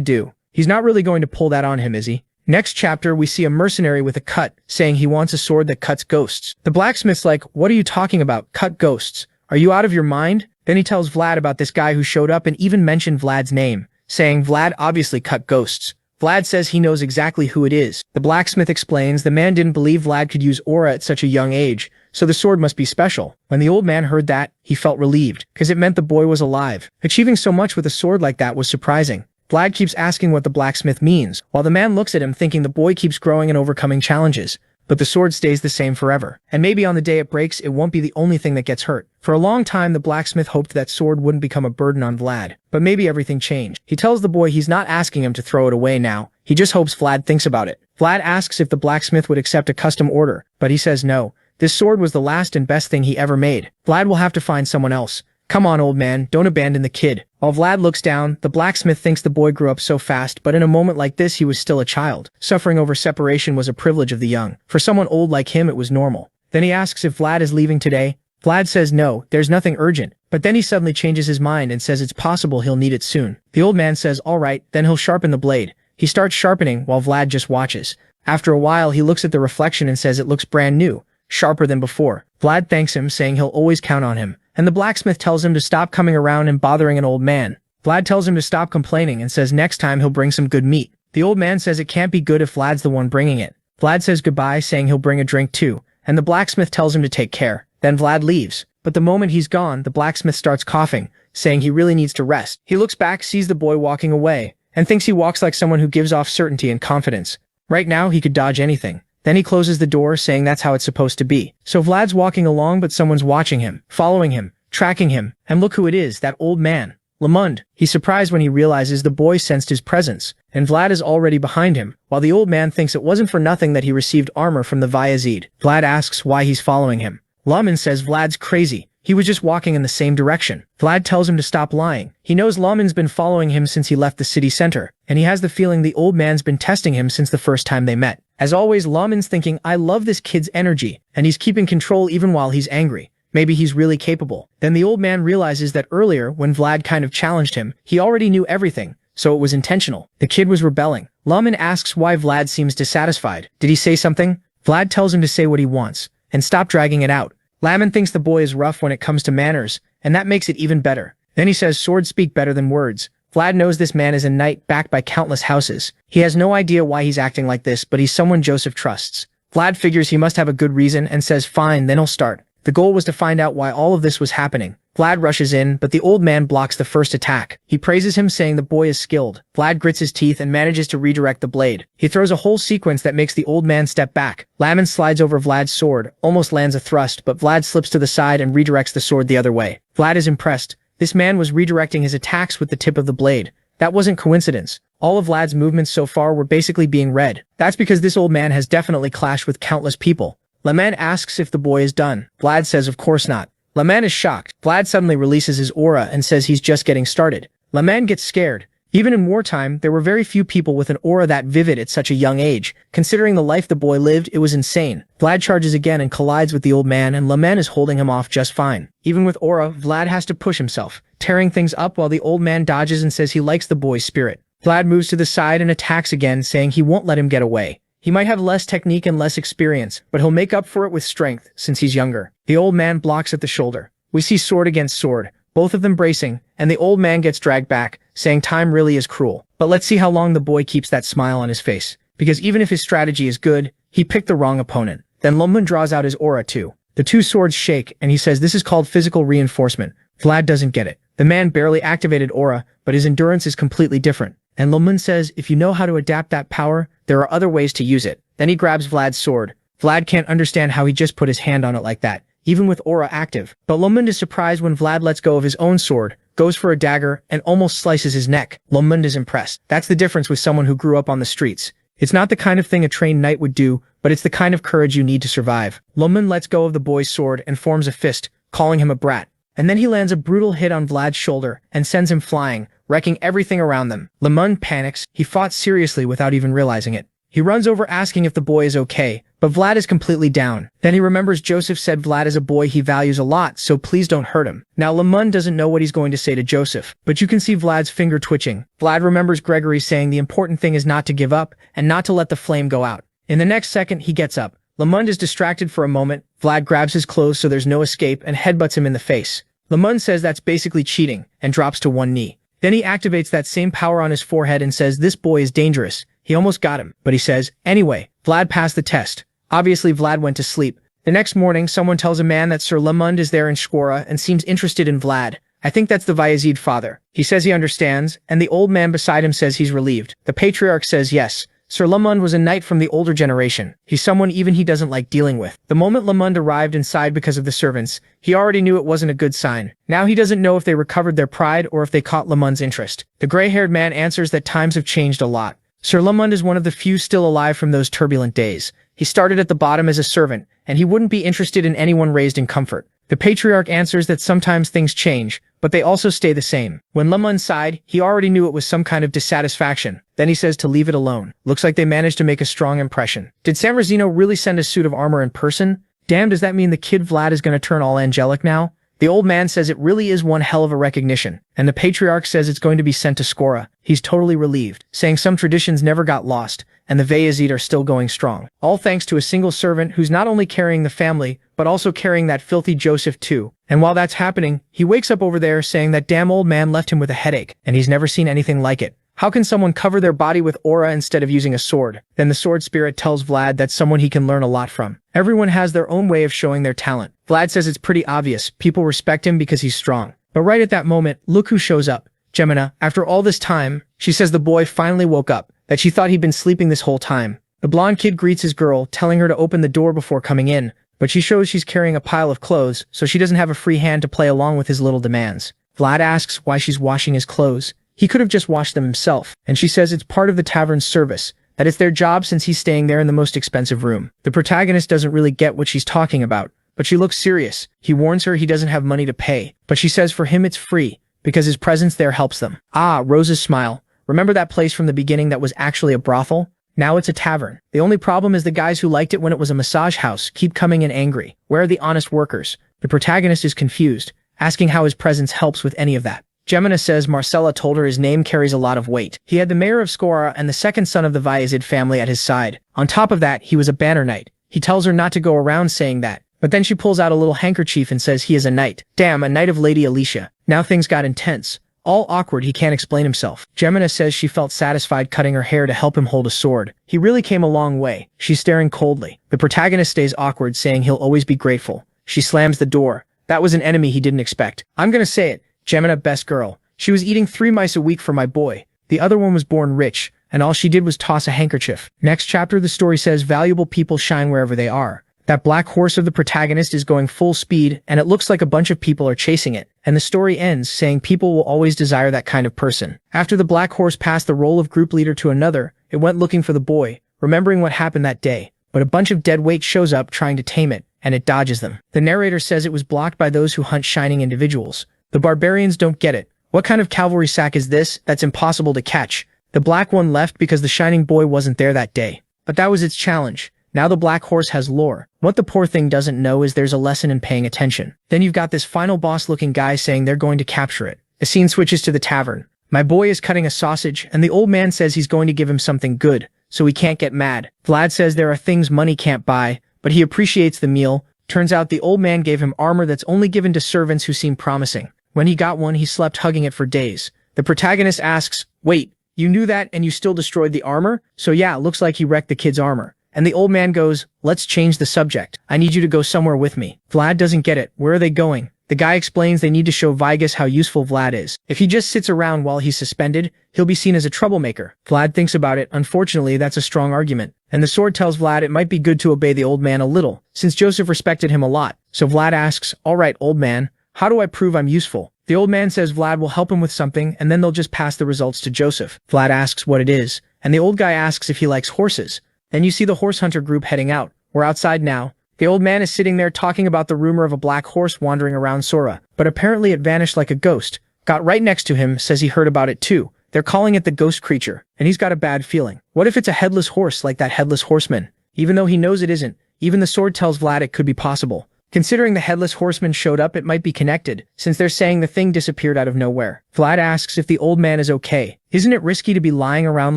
A: do? He's not really going to pull that on him, is he? Next chapter, we see a mercenary with a cut, saying he wants a sword that cuts ghosts. The blacksmith's like, what are you talking about? Cut ghosts? Are you out of your mind? Then he tells Vlad about this guy who showed up and even mentioned Vlad's name, saying Vlad obviously cut ghosts. Vlad says he knows exactly who it is. The blacksmith explains the man didn't believe Vlad could use aura at such a young age, so the sword must be special. When the old man heard that, he felt relieved, because it meant the boy was alive. Achieving so much with a sword like that was surprising. Vlad keeps asking what the blacksmith means, while the man looks at him thinking the boy keeps growing and overcoming challenges. But the sword stays the same forever. And maybe on the day it breaks, it won't be the only thing that gets hurt. For a long time, the blacksmith hoped that sword wouldn't become a burden on Vlad. But maybe everything changed. He tells the boy he's not asking him to throw it away now. He just hopes Vlad thinks about it. Vlad asks if the blacksmith would accept a custom order, but he says no. This sword was the last and best thing he ever made. Vlad will have to find someone else. Come on, old man, don't abandon the kid. While Vlad looks down, the blacksmith thinks the boy grew up so fast, but in a moment like this he was still a child. Suffering over separation was a privilege of the young. For someone old like him it was normal. Then he asks if Vlad is leaving today. Vlad says no, there's nothing urgent. But then he suddenly changes his mind and says it's possible he'll need it soon. The old man says alright, then he'll sharpen the blade. He starts sharpening while Vlad just watches. After a while he looks at the reflection and says it looks brand new, sharper than before. Vlad thanks him, saying he'll always count on him. And the blacksmith tells him to stop coming around and bothering an old man. Vlad tells him to stop complaining and says next time he'll bring some good meat. The old man says it can't be good if Vlad's the one bringing it. Vlad says goodbye, saying he'll bring a drink too, and the blacksmith tells him to take care. Then Vlad leaves. But the moment he's gone, the blacksmith starts coughing, saying he really needs to rest. He looks back, sees the boy walking away, and thinks he walks like someone who gives off certainty and confidence. Right now, he could dodge anything. Then he closes the door, saying that's how it's supposed to be. So Vlad's walking along, but someone's watching him, following him, tracking him, and look who it is, that old man. Lamund. He's surprised when he realizes the boy sensed his presence, and Vlad is already behind him, while the old man thinks it wasn't for nothing that he received armor from the Vyazid. Vlad asks why he's following him. Lamund says Vlad's crazy. He was just walking in the same direction. Vlad tells him to stop lying. He knows Lamund's been following him since he left the city center, and he has the feeling the old man's been testing him since the first time they met. As always, Lamund's thinking, I love this kid's energy, and he's keeping control even while he's angry. Maybe he's really capable. Then the old man realizes that earlier, when Vlad kind of challenged him, he already knew everything, so it was intentional. The kid was rebelling. Lamund asks why Vlad seems dissatisfied. Did he say something? Vlad tells him to say what he wants, and stop dragging it out. Lamund thinks the boy is rough when it comes to manners, and that makes it even better. Then he says swords speak better than words. Vlad knows this man is a knight backed by countless houses. He has no idea why he's acting like this, but he's someone Joseph trusts. Vlad figures he must have a good reason and says fine, then he'll start. The goal was to find out why all of this was happening. Vlad rushes in, but the old man blocks the first attack. He praises him, saying the boy is skilled. Vlad grits his teeth and manages to redirect the blade. He throws a whole sequence that makes the old man step back. Lamund slides over Vlad's sword, almost lands a thrust, but Vlad slips to the side and redirects the sword the other way. Vlad is impressed. This man was redirecting his attacks with the tip of the blade. That wasn't coincidence. All of Vlad's movements so far were basically being read. That's because this old man has definitely clashed with countless people. Lamund asks if the boy is done. Vlad says of course not. Lamund is shocked. Vlad suddenly releases his aura and says he's just getting started. Lamund gets scared. Even in wartime, there were very few people with an aura that vivid at such a young age. Considering the life the boy lived, it was insane. Vlad charges again and collides with the old man, and Lamund is holding him off just fine. Even with aura, Vlad has to push himself, tearing things up while the old man dodges and says he likes the boy's spirit. Vlad moves to the side and attacks again, saying he won't let him get away. He might have less technique and less experience, but he'll make up for it with strength, since he's younger. The old man blocks at the shoulder. We see sword against sword, both of them bracing, and the old man gets dragged back, saying time really is cruel. But let's see how long the boy keeps that smile on his face, because even if his strategy is good, he picked the wrong opponent. Then Lamund draws out his aura too. The two swords shake, and he says this is called physical reinforcement. Vlad doesn't get it. The man barely activated aura, but his endurance is completely different. And Lamund says if you know how to adapt that power, there are other ways to use it. Then he grabs Vlad's sword. Vlad can't understand how he just put his hand on it like that, even with aura active. But Lamund is surprised when Vlad lets go of his own sword, goes for a dagger, and almost slices his neck. Lamund is impressed. That's the difference with someone who grew up on the streets. It's not the kind of thing a trained knight would do, but it's the kind of courage you need to survive. Lamund lets go of the boy's sword and forms a fist, calling him a brat. And then he lands a brutal hit on Vlad's shoulder and sends him flying, wrecking everything around them. Lamund panics. He fought seriously without even realizing it. He runs over asking if the boy is okay, but Vlad is completely down. Then he remembers Joseph said Vlad is a boy he values a lot, so please don't hurt him. Now Lamund doesn't know what he's going to say to Joseph, but you can see Vlad's finger twitching. Vlad remembers Gregory saying the important thing is not to give up and not to let the flame go out. In the next second, he gets up. Lamund is distracted for a moment. Vlad grabs his clothes so there's no escape and headbutts him in the face. Lamund says that's basically cheating and drops to one knee. Then he activates that same power on his forehead and says this boy is dangerous. He almost got him, but he says, anyway, Vlad passed the test. Obviously, Vlad went to sleep. The next morning, someone tells a man that Sir Lamund is there in Shkora and seems interested in Vlad. I think that's the Vyazid father. He says he understands, and the old man beside him says he's relieved. The patriarch says yes. Sir Lamund was a knight from the older generation. He's someone even he doesn't like dealing with. The moment Lamund arrived inside because of the servants, he already knew it wasn't a good sign. Now he doesn't know if they recovered their pride or if they caught Lamund's interest. The gray-haired man answers that times have changed a lot. Sir Lamund is one of the few still alive from those turbulent days. He started at the bottom as a servant, and he wouldn't be interested in anyone raised in comfort. The patriarch answers that sometimes things change, but they also stay the same. When Lamund sighed, he already knew it was some kind of dissatisfaction. Then he says to leave it alone. Looks like they managed to make a strong impression. Did Samrazino really send a suit of armor in person? Damn, does that mean the kid Vlad is going to turn all angelic now? The old man says it really is one hell of a recognition, and the patriarch says it's going to be sent to Shkora. He's totally relieved, saying some traditions never got lost, and the Vyazid are still going strong. All thanks to a single servant who's not only carrying the family, but also carrying that filthy Joseph too. And while that's happening, he wakes up over there saying that damn old man left him with a headache, and he's never seen anything like it. How can someone cover their body with aura instead of using a sword? Then the sword spirit tells Vlad that's someone he can learn a lot from. Everyone has their own way of showing their talent. Vlad says it's pretty obvious. People respect him because he's strong. But right at that moment, look who shows up. Gemina. After all this time, she says the boy finally woke up, that she thought he'd been sleeping this whole time. The blonde kid greets his girl, telling her to open the door before coming in, but she shows she's carrying a pile of clothes, so she doesn't have a free hand to play along with his little demands. Vlad asks why she's washing his clothes. He could have just washed them himself, and she says it's part of the tavern's service, that it's their job since he's staying there in the most expensive room. The protagonist doesn't really get what she's talking about, but she looks serious. He warns her he doesn't have money to pay, but she says for him it's free, because his presence there helps them. Ah, Rose's smile. Remember that place from the beginning that was actually a brothel? Now it's a tavern. The only problem is the guys who liked it when it was a massage house keep coming in angry. Where are the honest workers? The protagonist is confused, asking how his presence helps with any of that. Gemina says Marcella told her his name carries a lot of weight. He had the mayor of Skora and the second son of the Vyazid family at his side. On top of that, he was a banner knight. He tells her not to go around saying that, but then she pulls out a little handkerchief and says he is a knight. Damn, a knight of Lady Alicia. Now things got intense. All awkward, he can't explain himself. Gemina says she felt satisfied cutting her hair to help him hold a sword. He really came a long way. She's staring coldly. The protagonist stays awkward, saying he'll always be grateful. She slams the door. That was an enemy he didn't expect. I'm gonna say it. Gemina, best girl. She was eating 3 mice a week for my boy. The other one was born rich, and all she did was toss a handkerchief. Next chapter, the story says valuable people shine wherever they are. That black horse of the protagonist is going full speed, and it looks like a bunch of people are chasing it. And the story ends saying people will always desire that kind of person. After the black horse passed the role of group leader to another, it went looking for the boy, remembering what happened that day. But a bunch of dead weight shows up trying to tame it, and it dodges them. The narrator says it was blocked by those who hunt shining individuals. The barbarians don't get it. What kind of cavalry sack is this that's impossible to catch? The black one left because the shining boy wasn't there that day. But that was its challenge. Now the black horse has lore. What the poor thing doesn't know is there's a lesson in paying attention. Then you've got this final boss-looking guy saying they're going to capture it. The scene switches to the tavern. My boy is cutting a sausage, and the old man says he's going to give him something good, so he can't get mad. Vlad says there are things money can't buy, but he appreciates the meal. Turns out the old man gave him armor that's only given to servants who seem promising. When he got one, he slept hugging it for days. The protagonist asks, wait, you knew that and you still destroyed the armor? So yeah, it looks like he wrecked the kid's armor. And the old man goes, let's change the subject. I need you to go somewhere with me. Vlad doesn't get it. Where are they going? The guy explains they need to show Vigas how useful Vlad is. If he just sits around while he's suspended, he'll be seen as a troublemaker. Vlad thinks about it. Unfortunately, that's a strong argument. And the sword tells Vlad it might be good to obey the old man a little, since Joseph respected him a lot. So Vlad asks, all right, old man, how do I prove I'm useful? The old man says Vlad will help him with something, and then they'll just pass the results to Joseph. Vlad asks what it is, and the old guy asks if he likes horses. Then you see the horse hunter group heading out. We're outside now. The old man is sitting there talking about the rumor of a black horse wandering around Sora, but apparently it vanished like a ghost. Got right next to him, says he heard about it too. They're calling it the ghost creature, and he's got a bad feeling. What if it's a headless horse like that headless horseman? Even though he knows it isn't, even the sword tells Vlad it could be possible. Considering the headless horseman showed up, it might be connected, since they're saying the thing disappeared out of nowhere. Vlad asks if the old man is okay. Isn't it risky to be lying around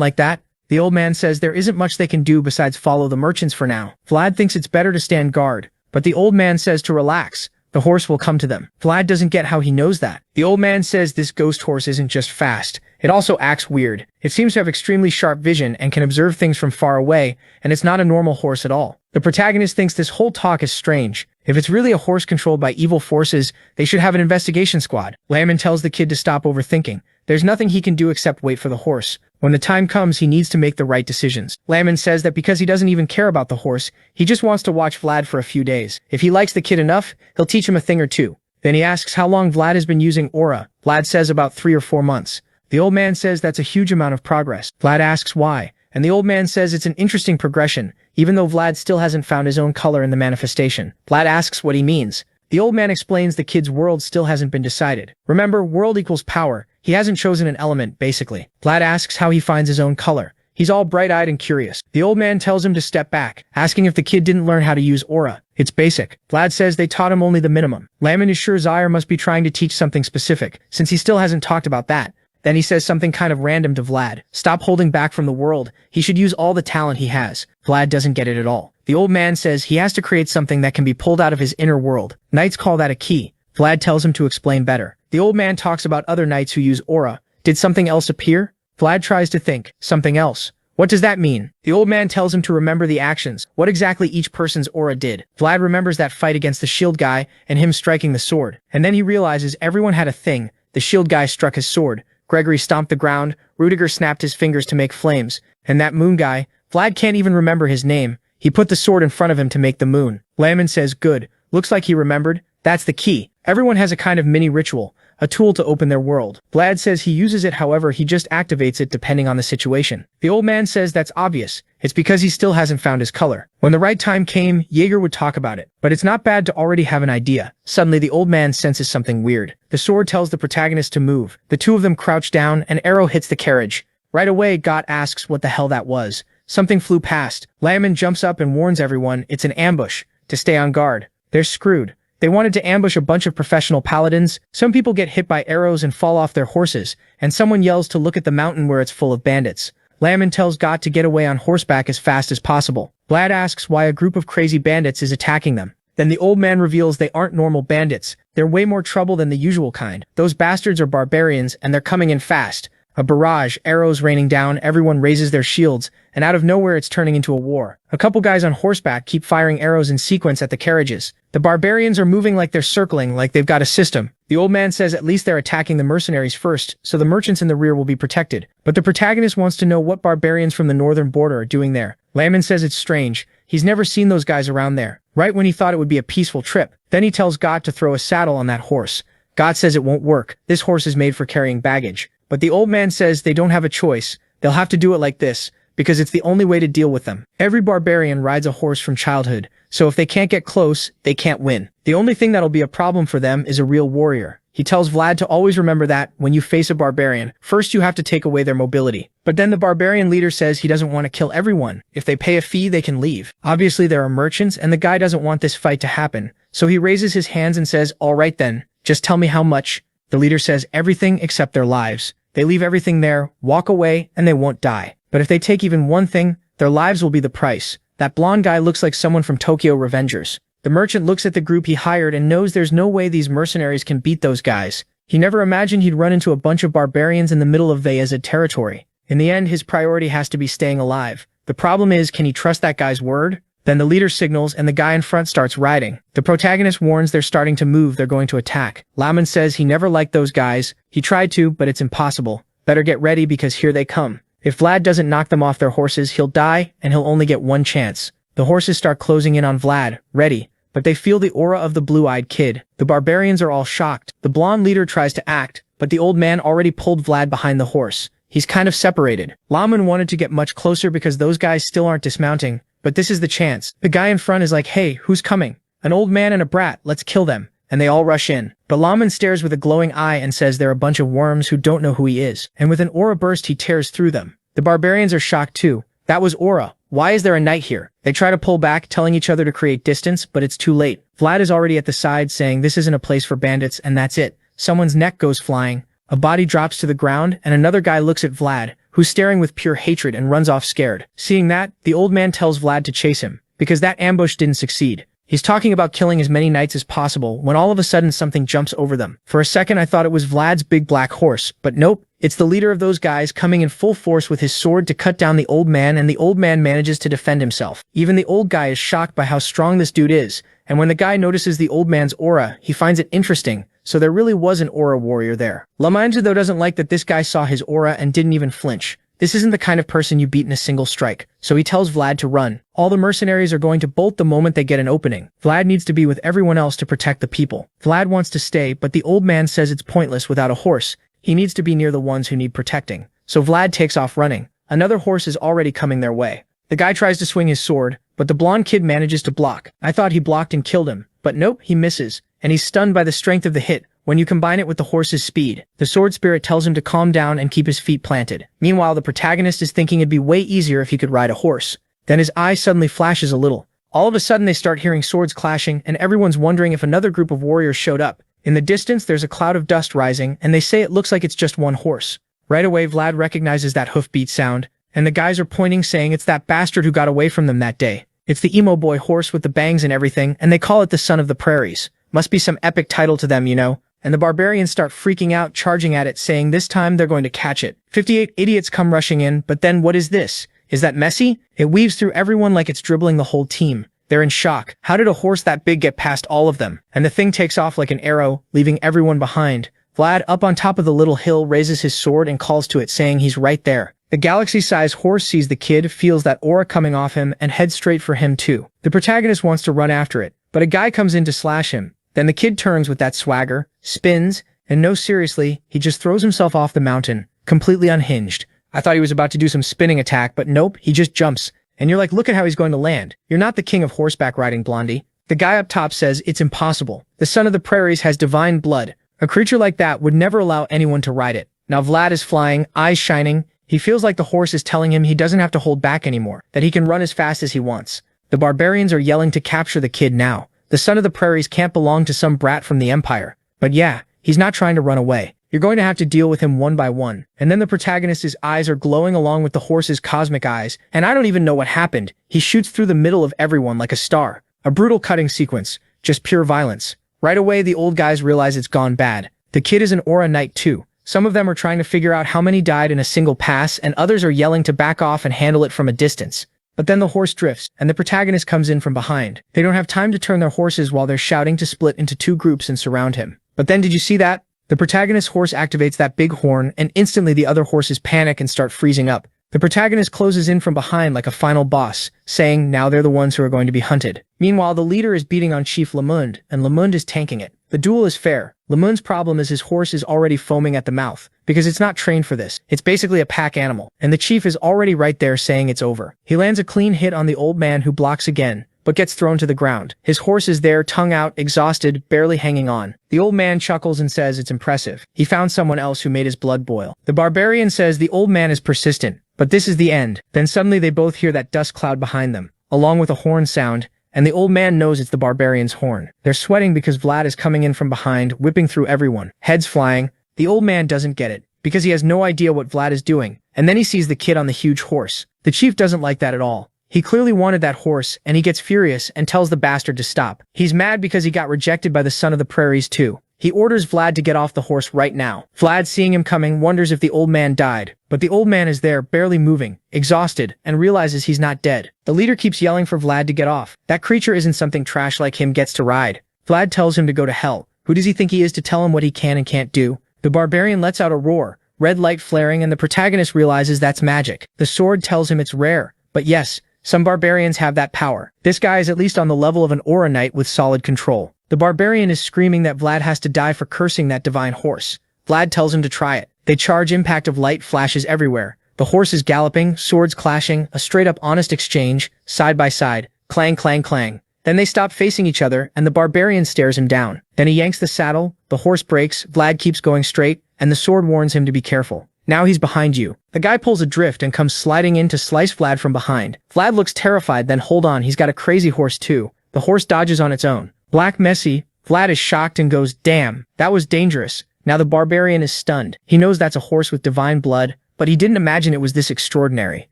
A: like that? The old man says there isn't much they can do besides follow the merchants for now. Vlad thinks it's better to stand guard, but the old man says to relax. The horse will come to them. Vlad doesn't get how he knows that. The old man says this ghost horse isn't just fast, it also acts weird. It seems to have extremely sharp vision and can observe things from far away, and it's not a normal horse at all. The protagonist thinks this whole talk is strange. If it's really a horse controlled by evil forces, they should have an investigation squad. Layman tells the kid to stop overthinking. There's nothing he can do except wait for the horse. When the time comes, he needs to make the right decisions. Layman says that because he doesn't even care about the horse, he just wants to watch Vlad for a few days. If he likes the kid enough, he'll teach him a thing or two. Then he asks how long Vlad has been using Aura. Vlad says about 3 or 4 months. The old man says that's a huge amount of progress. Vlad asks why, and the old man says it's an interesting progression, even though Vlad still hasn't found his own color in the manifestation. Vlad asks what he means. The old man explains the kid's world still hasn't been decided. Remember, world equals power. He hasn't chosen an element, basically. Vlad asks how he finds his own color. He's all bright-eyed and curious. The old man tells him to step back, asking if the kid didn't learn how to use Aura. It's basic. Vlad says they taught him only the minimum. Layman is sure Zaire must be trying to teach something specific, since he still hasn't talked about that. Then he says something kind of random to Vlad. Stop holding back from the world. He should use all the talent he has. Vlad doesn't get it at all. The old man says he has to create something that can be pulled out of his inner world. Knights call that a key. Vlad tells him to explain better. The old man talks about other knights who use Aura. Did something else appear? Vlad tries to think. Something else. What does that mean? The old man tells him to remember the actions, what exactly each person's aura did. Vlad remembers that fight against the shield guy and him striking the sword. And then he realizes everyone had a thing. The shield guy struck his sword. Gregory stomped the ground, Rudiger snapped his fingers to make flames, and that moon guy, Vlad can't even remember his name. He put the sword in front of him to make the moon. Laman says, good. Looks like he remembered. That's the key. Everyone has a kind of mini ritual, a tool to open their world. Vlad says he uses it, however, he just activates it depending on the situation. The old man says that's obvious. It's because he still hasn't found his color. When the right time came, Jaeger would talk about it. But it's not bad to already have an idea. Suddenly, the old man senses something weird. The sword tells the protagonist to move. The two of them crouch down, an arrow hits the carriage. Right away, Gott asks what the hell that was. Something flew past. Laman jumps up and warns everyone it's an ambush. To stay on guard. They're screwed. They wanted to ambush a bunch of professional paladins. Some people get hit by arrows and fall off their horses, and someone yells to look at the mountain where it's full of bandits. Laman tells Gott to get away on horseback as fast as possible. Vlad asks why a group of crazy bandits is attacking them. Then the old man reveals they aren't normal bandits. They're way more trouble than the usual kind. Those bastards are barbarians, and they're coming in fast. A barrage, arrows raining down, everyone raises their shields, and out of nowhere it's turning into a war. A couple guys on horseback keep firing arrows in sequence at the carriages. The barbarians are moving like they're circling, like they've got a system. The old man says at least they're attacking the mercenaries first, so the merchants in the rear will be protected. But the protagonist wants to know what barbarians from the northern border are doing there. Laman says it's strange. He's never seen those guys around there. Right when he thought it would be a peaceful trip. Then he tells Gott to throw a saddle on that horse. Gott says it won't work. This horse is made for carrying baggage. But the old man says they don't have a choice. They'll have to do it like this, because it's the only way to deal with them. Every barbarian rides a horse from childhood, so if they can't get close, they can't win. The only thing that'll be a problem for them is a real warrior. He tells Vlad to always remember that, when you face a barbarian, first you have to take away their mobility. But then the barbarian leader says he doesn't want to kill everyone. If they pay a fee, they can leave. Obviously there are merchants, and the guy doesn't want this fight to happen. So he raises his hands and says, all right then, just tell me how much. The leader says everything except their lives. They leave everything there, walk away, and they won't die. But if they take even one thing, their lives will be the price. That blonde guy looks like someone from Tokyo Revengers. The merchant looks at the group he hired and knows there's no way these mercenaries can beat those guys. He never imagined he'd run into a bunch of barbarians in the middle of Vayazid territory. In the end, his priority has to be staying alive. The problem is, can he trust that guy's word? Then the leader signals and the guy in front starts riding. The protagonist warns they're starting to move, they're going to attack. Laman says he never liked those guys. He tried to, but it's impossible. Better get ready because here they come. If Vlad doesn't knock them off their horses, he'll die, and he'll only get one chance. The horses start closing in on Vlad, ready, but they feel the aura of the blue-eyed kid. The barbarians are all shocked. The blonde leader tries to act, but the old man already pulled Vlad behind the horse. He's kind of separated. Laman wanted to get much closer because those guys still aren't dismounting, but this is the chance. The guy in front is like, hey, who's coming? An old man and a brat, let's kill them. And they all rush in. But Laman stares with a glowing eye and says they're a bunch of worms who don't know who he is. And with an aura burst he tears through them. The barbarians are shocked too. That was aura. Why is there a knight here? They try to pull back, telling each other to create distance, but it's too late. Vlad is already at the side saying this isn't a place for bandits, and that's it. Someone's neck goes flying. A body drops to the ground, and another guy looks at Vlad, who's staring with pure hatred and runs off scared. Seeing that, the old man tells Vlad to chase him, because that ambush didn't succeed. He's talking about killing as many knights as possible when all of a sudden something jumps over them. For a second I thought it was Vlad's big black horse, but nope, it's the leader of those guys coming in full force with his sword to cut down the old man, and the old man manages to defend himself. Even the old guy is shocked by how strong this dude is, and when the guy notices the old man's aura, he finds it interesting, so there really was an aura warrior there. Lamanza though doesn't like that this guy saw his aura and didn't even flinch. This isn't the kind of person you beat in a single strike, so he tells Vlad to run. All the mercenaries are going to bolt the moment they get an opening. Vlad needs to be with everyone else to protect the people. Vlad wants to stay, but the old man says it's pointless without a horse. He needs to be near the ones who need protecting. So Vlad takes off running. Another horse is already coming their way. The guy tries to swing his sword, but the blonde kid manages to block. I thought he blocked and killed him, but nope, he misses, and he's stunned by the strength of the hit. When you combine it with the horse's speed, the sword spirit tells him to calm down and keep his feet planted. Meanwhile, the protagonist is thinking it'd be way easier if he could ride a horse. Then his eye suddenly flashes a little. All of a sudden they start hearing swords clashing, and everyone's wondering if another group of warriors showed up. In the distance, there's a cloud of dust rising, and they say it looks like it's just one horse. Right away, Vlad recognizes that hoofbeat sound, and the guys are pointing saying it's that bastard who got away from them that day. It's the emo boy horse with the bangs and everything, and they call it the Son of the Prairies. Must be some epic title to them, you know. And the barbarians start freaking out, charging at it, saying this time they're going to catch it. 58 idiots come rushing in, but then what is this? Is that Messi? It weaves through everyone like it's dribbling the whole team. They're in shock. How did a horse that big get past all of them? And the thing takes off like an arrow, leaving everyone behind. Vlad, up on top of the little hill, raises his sword and calls to it, saying he's right there. The galaxy-sized horse sees the kid, feels that aura coming off him, and heads straight for him too. The protagonist wants to run after it, but a guy comes in to slash him. Then the kid turns with that swagger, spins, and no seriously, he just throws himself off the mountain, completely unhinged. I thought he was about to do some spinning attack, but nope, he just jumps. And you're like, look at how he's going to land. You're not the king of horseback riding, Blondie. The guy up top says it's impossible. The son of the prairies has divine blood. A creature like that would never allow anyone to ride it. Now Vlad is flying, eyes shining. He feels like the horse is telling him he doesn't have to hold back anymore, that he can run as fast as he wants. The barbarians are yelling to capture the kid now. The son of the prairies can't belong to some brat from the Empire. But yeah, he's not trying to run away. You're going to have to deal with him one by one. And then the protagonist's eyes are glowing along with the horse's cosmic eyes, and I don't even know what happened. He shoots through the middle of everyone like a star. A brutal cutting sequence. Just pure violence. Right away, the old guys realize it's gone bad. The kid is an aura knight too. Some of them are trying to figure out how many died in a single pass, and others are yelling to back off and handle it from a distance. But then the horse drifts, and the protagonist comes in from behind. They don't have time to turn their horses while they're shouting to split into two groups and surround him. But then did you see that? The protagonist's horse activates that big horn, and instantly the other horses panic and start freezing up. The protagonist closes in from behind like a final boss, saying now they're the ones who are going to be hunted. Meanwhile, the leader is beating on Chief Lemund, and Lemund is tanking it. The duel is fair. Lemund's problem is his horse is already foaming at the mouth, because it's not trained for this. It's basically a pack animal, and the chief is already right there saying it's over. He lands a clean hit on the old man who blocks again, but gets thrown to the ground. His horse is there, tongue out, exhausted, barely hanging on. The old man chuckles and says it's impressive. He found someone else who made his blood boil. The barbarian says the old man is persistent, but this is the end. Then suddenly they both hear that dust cloud behind them, along with a horn sound, and the old man knows it's the barbarian's horn. They're sweating because Vlad is coming in from behind, whipping through everyone, heads flying. The old man doesn't get it, because he has no idea what Vlad is doing, and then he sees the kid on the huge horse. The chief doesn't like that at all. He clearly wanted that horse, and he gets furious and tells the bastard to stop. He's mad because he got rejected by the son of the prairies too. He orders Vlad to get off the horse right now. Vlad, seeing him coming, wonders if the old man died. But the old man is there, barely moving, exhausted, and realizes he's not dead. The leader keeps yelling for Vlad to get off. That creature isn't something trash like him gets to ride. Vlad tells him to go to hell. Who does he think he is to tell him what he can and can't do? The barbarian lets out a roar, red light flaring, and the protagonist realizes that's magic. The sword tells him it's rare. But yes, some barbarians have that power. This guy is at least on the level of an aura knight with solid control. The barbarian is screaming that Vlad has to die for cursing that divine horse. Vlad tells him to try it. They charge, impact of light flashes everywhere. The horse is galloping, swords clashing, a straight-up honest exchange, side by side, clang, clang, clang. Then they stop facing each other, and the barbarian stares him down. Then he yanks the saddle, the horse breaks, Vlad keeps going straight, and the sword warns him to be careful. Now he's behind you. The guy pulls a drift and comes sliding in to slice Vlad from behind. Vlad looks terrified, then hold on, he's got a crazy horse too. The horse dodges on its own. Black messy, Vlad is shocked and goes, damn, that was dangerous. Now the barbarian is stunned. He knows that's a horse with divine blood, but he didn't imagine it was this extraordinary.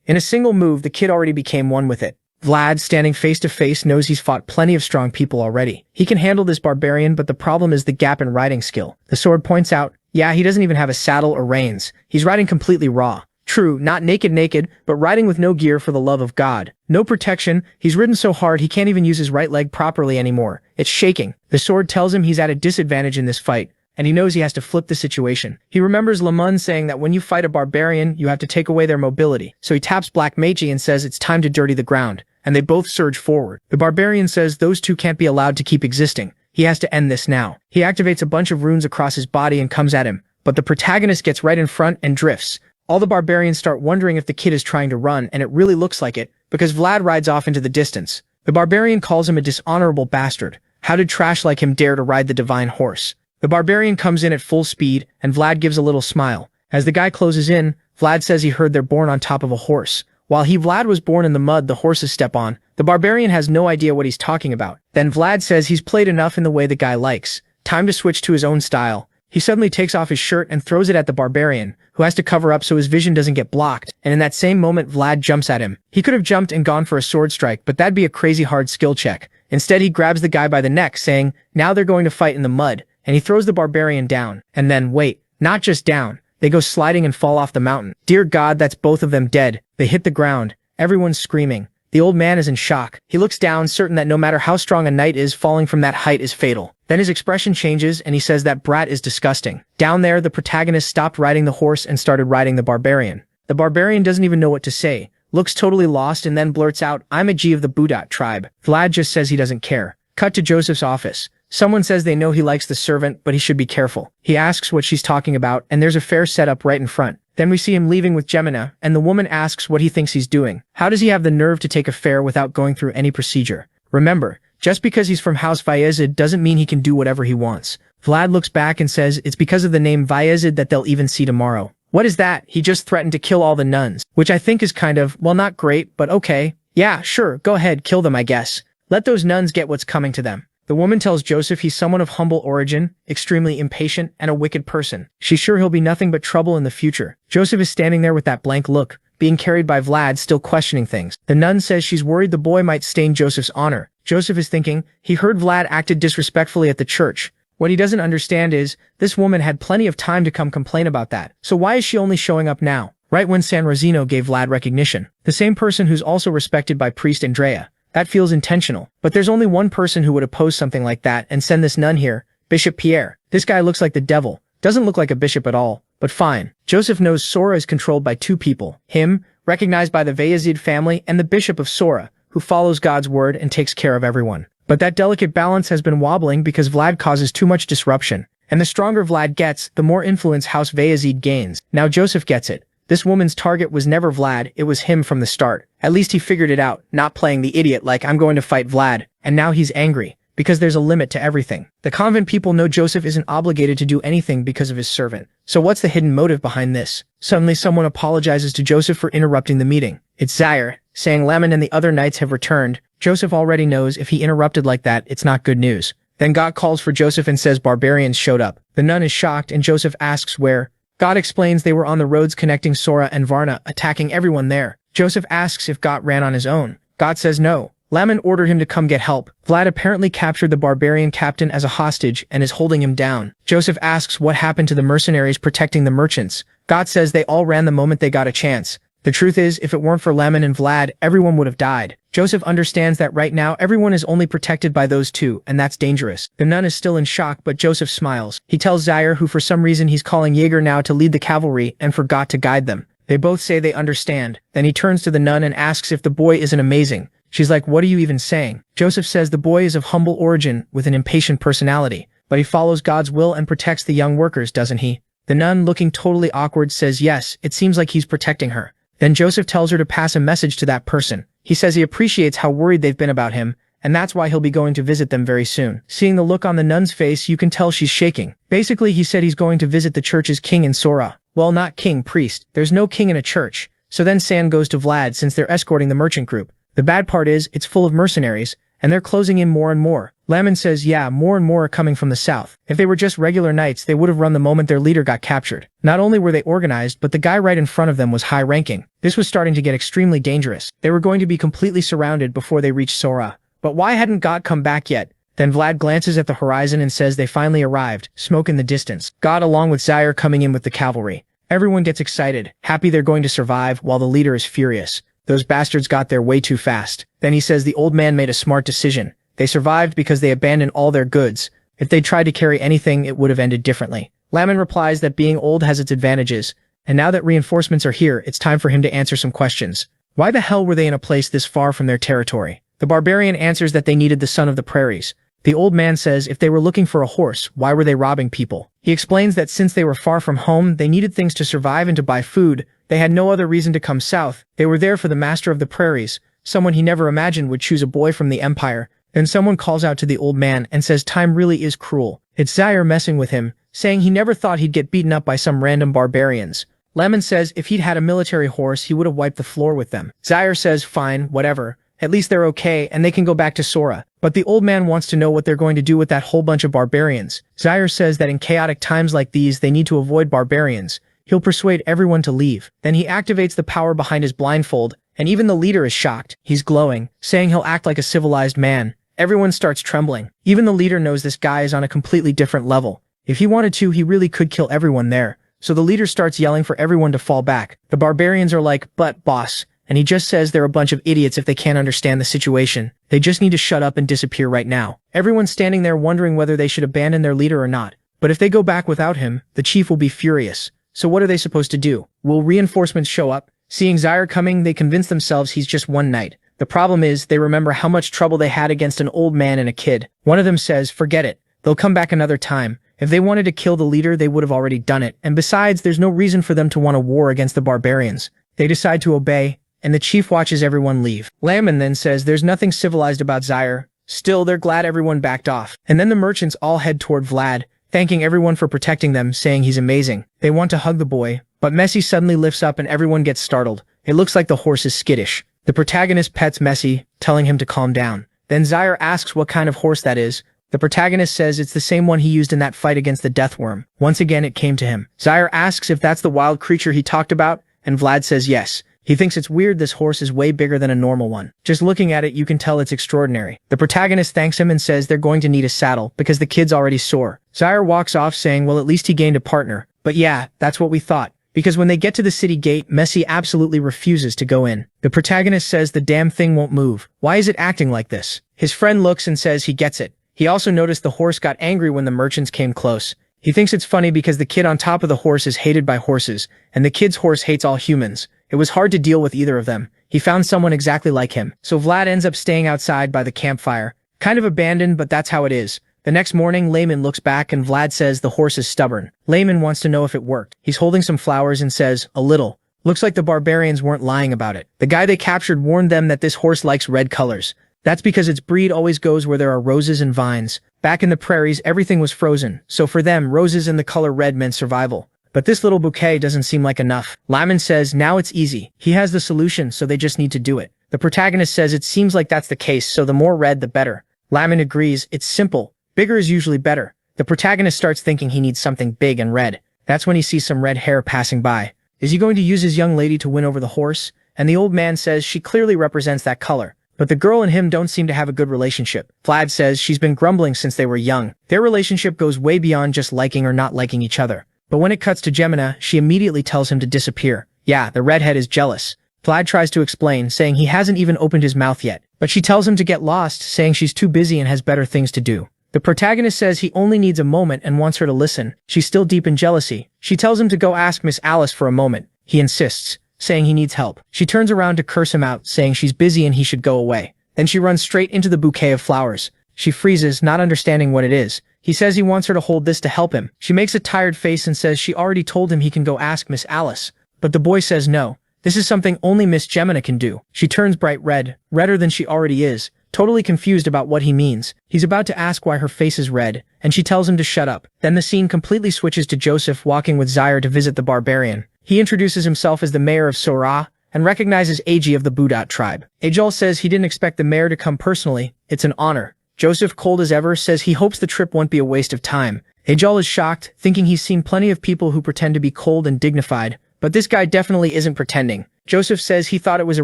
A: In a single move, the kid already became one with it. Vlad, standing face to face, knows he's fought plenty of strong people already. He can handle this barbarian, but the problem is the gap in riding skill. The sword points out, yeah, he doesn't even have a saddle or reins. He's riding completely raw. True, not naked, but riding with no gear for the love of God. No protection, he's ridden so hard he can't even use his right leg properly anymore. It's shaking. The sword tells him he's at a disadvantage in this fight, and he knows he has to flip the situation. He remembers Lemund saying that when you fight a barbarian, you have to take away their mobility. So he taps Black Magi and says it's time to dirty the ground, and they both surge forward. The barbarian says those two can't be allowed to keep existing. He has to end this now. He activates a bunch of runes across his body and comes at him, but the protagonist gets right in front and drifts. All the barbarians start wondering if the kid is trying to run, and it really looks like it, because Vlad rides off into the distance. The barbarian calls him a dishonorable bastard. How did trash like him dare to ride the divine horse? The barbarian comes in at full speed, and Vlad gives a little smile. As the guy closes in, Vlad says he heard they're born on top of a horse. While Vlad was born in the mud the horses step on, the barbarian has no idea what he's talking about. Then Vlad says he's played enough in the way the guy likes. Time to switch to his own style. He suddenly takes off his shirt and throws it at the barbarian, who has to cover up so his vision doesn't get blocked, and in that same moment Vlad jumps at him. He could have jumped and gone for a sword strike, but that'd be a crazy hard skill check. Instead, he grabs the guy by the neck, saying, now they're going to fight in the mud, and he throws the barbarian down. And then, wait, not just down. They go sliding and fall off the mountain. Dear God, that's both of them dead. They hit the ground. Everyone's screaming. The old man is in shock. He looks down, certain that no matter how strong a knight is, falling from that height is fatal. Then his expression changes, and he says that brat is disgusting. Down there, the protagonist stopped riding the horse and started riding the barbarian. The barbarian doesn't even know what to say, looks totally lost, and then blurts out, "I'm a G of the Budat tribe." Vlad just says he doesn't care. Cut to Joseph's office. Someone says they know he likes the servant, but he should be careful. He asks what she's talking about, and there's a fair setup right in front. Then we see him leaving with Gemina, and the woman asks what he thinks he's doing. How does he have the nerve to take a fair without going through any procedure? Remember, just because he's from House Bayezid doesn't mean he can do whatever he wants. Vlad looks back and says it's because of the name Bayezid that they'll even see tomorrow. What is that? He just threatened to kill all the nuns, which I think is kind of, well, not great, but okay. Yeah, sure, go ahead, kill them, I guess. Let those nuns get what's coming to them. The woman tells Joseph he's someone of humble origin, extremely impatient, and a wicked person. She's sure he'll be nothing but trouble in the future. Joseph is standing there with that blank look, being carried by Vlad, still questioning things. The nun says she's worried the boy might stain Joseph's honor. Joseph is thinking, he heard Vlad acted disrespectfully at the church. What he doesn't understand is, this woman had plenty of time to come complain about that. So why is she only showing up now? Right when San Rosino gave Vlad recognition. The same person who's also respected by Priest Andrea. That feels intentional. But there's only one person who would oppose something like that and send this nun here, Bishop Pierre. This guy looks like the devil. Doesn't look like a bishop at all. But fine. Joseph knows Sora is controlled by two people. Him, recognized by the Bayezid family, and the Bishop of Sora, who follows God's word and takes care of everyone. But that delicate balance has been wobbling because Vlad causes too much disruption. And the stronger Vlad gets, the more influence House Bayezid gains. Now Joseph gets it. This woman's target was never Vlad, it was him from the start. At least he figured it out, not playing the idiot like I'm going to fight Vlad. And now he's angry, because there's a limit to everything. The convent people know Joseph isn't obligated to do anything because of his servant. So what's the hidden motive behind this? Suddenly someone apologizes to Joseph for interrupting the meeting. It's Zaire, saying Lemon and the other knights have returned. Joseph already knows if he interrupted like that, it's not good news. Then God calls for Joseph and says barbarians showed up. The nun is shocked and Joseph asks where. God explains they were on the roads connecting Sora and Varna, attacking everyone there. Joseph asks if God ran on his own. God says no. Laman ordered him to come get help. Vlad apparently captured the barbarian captain as a hostage and is holding him down. Joseph asks what happened to the mercenaries protecting the merchants. God says they all ran the moment they got a chance. The truth is, if it weren't for Laman and Vlad, everyone would have died. Joseph understands that right now everyone is only protected by those two, and that's dangerous. The nun is still in shock, but Joseph smiles. He tells Zaire, who for some reason he's calling Jaeger now, to lead the cavalry and forgot to guide them. They both say they understand. Then he turns to the nun and asks if the boy isn't amazing. She's like, what are you even saying? Joseph says the boy is of humble origin with an impatient personality, but he follows God's will and protects the young workers, doesn't he? The nun, looking totally awkward, says yes, it seems like he's protecting her. Then Joseph tells her to pass a message to that person. He says he appreciates how worried they've been about him, and that's why he'll be going to visit them very soon. Seeing the look on the nun's face, you can tell she's shaking. Basically, he said he's going to visit the church's king in Sora. Well, not king, priest. There's no king in a church. So then San goes to Vlad since they're escorting the merchant group. The bad part is, it's full of mercenaries, and they're closing in more and more. Laman says yeah, more and more are coming from the south. If they were just regular knights, they would have run the moment their leader got captured. Not only were they organized, but the guy right in front of them was high-ranking. This was starting to get extremely dangerous. They were going to be completely surrounded before they reached Sora. But why hadn't God come back yet? Then Vlad glances at the horizon and says they finally arrived, smoke in the distance. God along with Zaire coming in with the cavalry. Everyone gets excited, happy they're going to survive, while the leader is furious. Those bastards got there way too fast. Then he says the old man made a smart decision. They survived because they abandoned all their goods. If they tried to carry anything, it would have ended differently. Laman replies that being old has its advantages, and now that reinforcements are here, it's time for him to answer some questions. Why the hell were they in a place this far from their territory? The barbarian answers that they needed the son of the prairies. The old man says if they were looking for a horse, why were they robbing people? He explains that since they were far from home, they needed things to survive and to buy food. They had no other reason to come south. They were there for the master of the prairies, someone he never imagined would choose a boy from the empire. Then someone calls out to the old man and says time really is cruel. It's Zaire messing with him, saying he never thought he'd get beaten up by some random barbarians. Lemon says if he'd had a military horse, he would have wiped the floor with them. Zaire says fine, whatever. At least they're okay and they can go back to Sora. But the old man wants to know what they're going to do with that whole bunch of barbarians. Zaire says that in chaotic times like these, they need to avoid barbarians. He'll persuade everyone to leave. Then he activates the power behind his blindfold, and even the leader is shocked. He's glowing, saying he'll act like a civilized man. Everyone starts trembling. Even the leader knows this guy is on a completely different level. If he wanted to, he really could kill everyone there. So the leader starts yelling for everyone to fall back. The barbarians are like, but boss. And he just says they're a bunch of idiots if they can't understand the situation. They just need to shut up and disappear right now. Everyone's standing there wondering whether they should abandon their leader or not. But if they go back without him, the chief will be furious. So what are they supposed to do? Will reinforcements show up? Seeing Zaire coming, they convince themselves he's just one night. The problem is, they remember how much trouble they had against an old man and a kid. One of them says, forget it. They'll come back another time. If they wanted to kill the leader, they would have already done it. And besides, there's no reason for them to want a war against the barbarians. They decide to obey, and the chief watches everyone leave. Laman then says there's nothing civilized about Zaire. Still, they're glad everyone backed off. And then the merchants all head toward Vlad, thanking everyone for protecting them, saying he's amazing. They want to hug the boy, but Messi suddenly lifts up and everyone gets startled. It looks like the horse is skittish. The protagonist pets Messi, telling him to calm down. Then Zaire asks what kind of horse that is. The protagonist says it's the same one he used in that fight against the death worm. Once again, it came to him. Zaire asks if that's the wild creature he talked about, and Vlad says yes. He thinks it's weird this horse is way bigger than a normal one. Just looking at it, you can tell it's extraordinary. The protagonist thanks him and says they're going to need a saddle because the kid's already sore. Zaire walks off saying, well, at least he gained a partner. But yeah, that's what we thought. Because when they get to the city gate, Messi absolutely refuses to go in. The protagonist says the damn thing won't move. Why is it acting like this? His friend looks and says he gets it. He also noticed the horse got angry when the merchants came close. He thinks it's funny because the kid on top of the horse is hated by horses, and the kid's horse hates all humans. It was hard to deal with either of them. He found someone exactly like him. So Vlad ends up staying outside by the campfire. Kind of abandoned, but that's how it is. The next morning, Layman looks back and Vlad says the horse is stubborn. Layman wants to know if it worked. He's holding some flowers and says, a little. Looks like the barbarians weren't lying about it. The guy they captured warned them that this horse likes red colors. That's because its breed always goes where there are roses and vines. Back in the prairies, everything was frozen, so for them, roses and the color red meant survival. But this little bouquet doesn't seem like enough. Lyman says now it's easy. He has the solution, so they just need to do it. The protagonist says it seems like that's the case, so the more red, the better. Lyman agrees, it's simple. Bigger is usually better. The protagonist starts thinking he needs something big and red. That's when he sees some red hair passing by. Is he going to use his young lady to win over the horse? And the old man says she clearly represents that color. But the girl and him don't seem to have a good relationship. Vlad says she's been grumbling since they were young. Their relationship goes way beyond just liking or not liking each other. But when it cuts to Gemina, she immediately tells him to disappear. Yeah, the redhead is jealous. Vlad tries to explain, saying he hasn't even opened his mouth yet. But she tells him to get lost, saying she's too busy and has better things to do. The protagonist says he only needs a moment and wants her to listen. She's still deep in jealousy. She tells him to go ask Miss Alice for a moment. He insists, saying he needs help. She turns around to curse him out, saying she's busy and he should go away. Then she runs straight into the bouquet of flowers. She freezes, not understanding what it is. He says he wants her to hold this to help him. She makes a tired face and says she already told him he can go ask Miss Alice. But the boy says no. This is something only Miss Gemina can do. She turns bright red, redder than she already is, totally confused about what he means. He's about to ask why her face is red, and she tells him to shut up. Then the scene completely switches to Joseph walking with Zaire to visit the barbarian. He introduces himself as the mayor of Sora, and recognizes Agi of the Budat tribe. Ajal says he didn't expect the mayor to come personally. It's an honor. Joseph, cold as ever, says he hopes the trip won't be a waste of time. Ajal is shocked, thinking he's seen plenty of people who pretend to be cold and dignified, but this guy definitely isn't pretending. Joseph says he thought it was a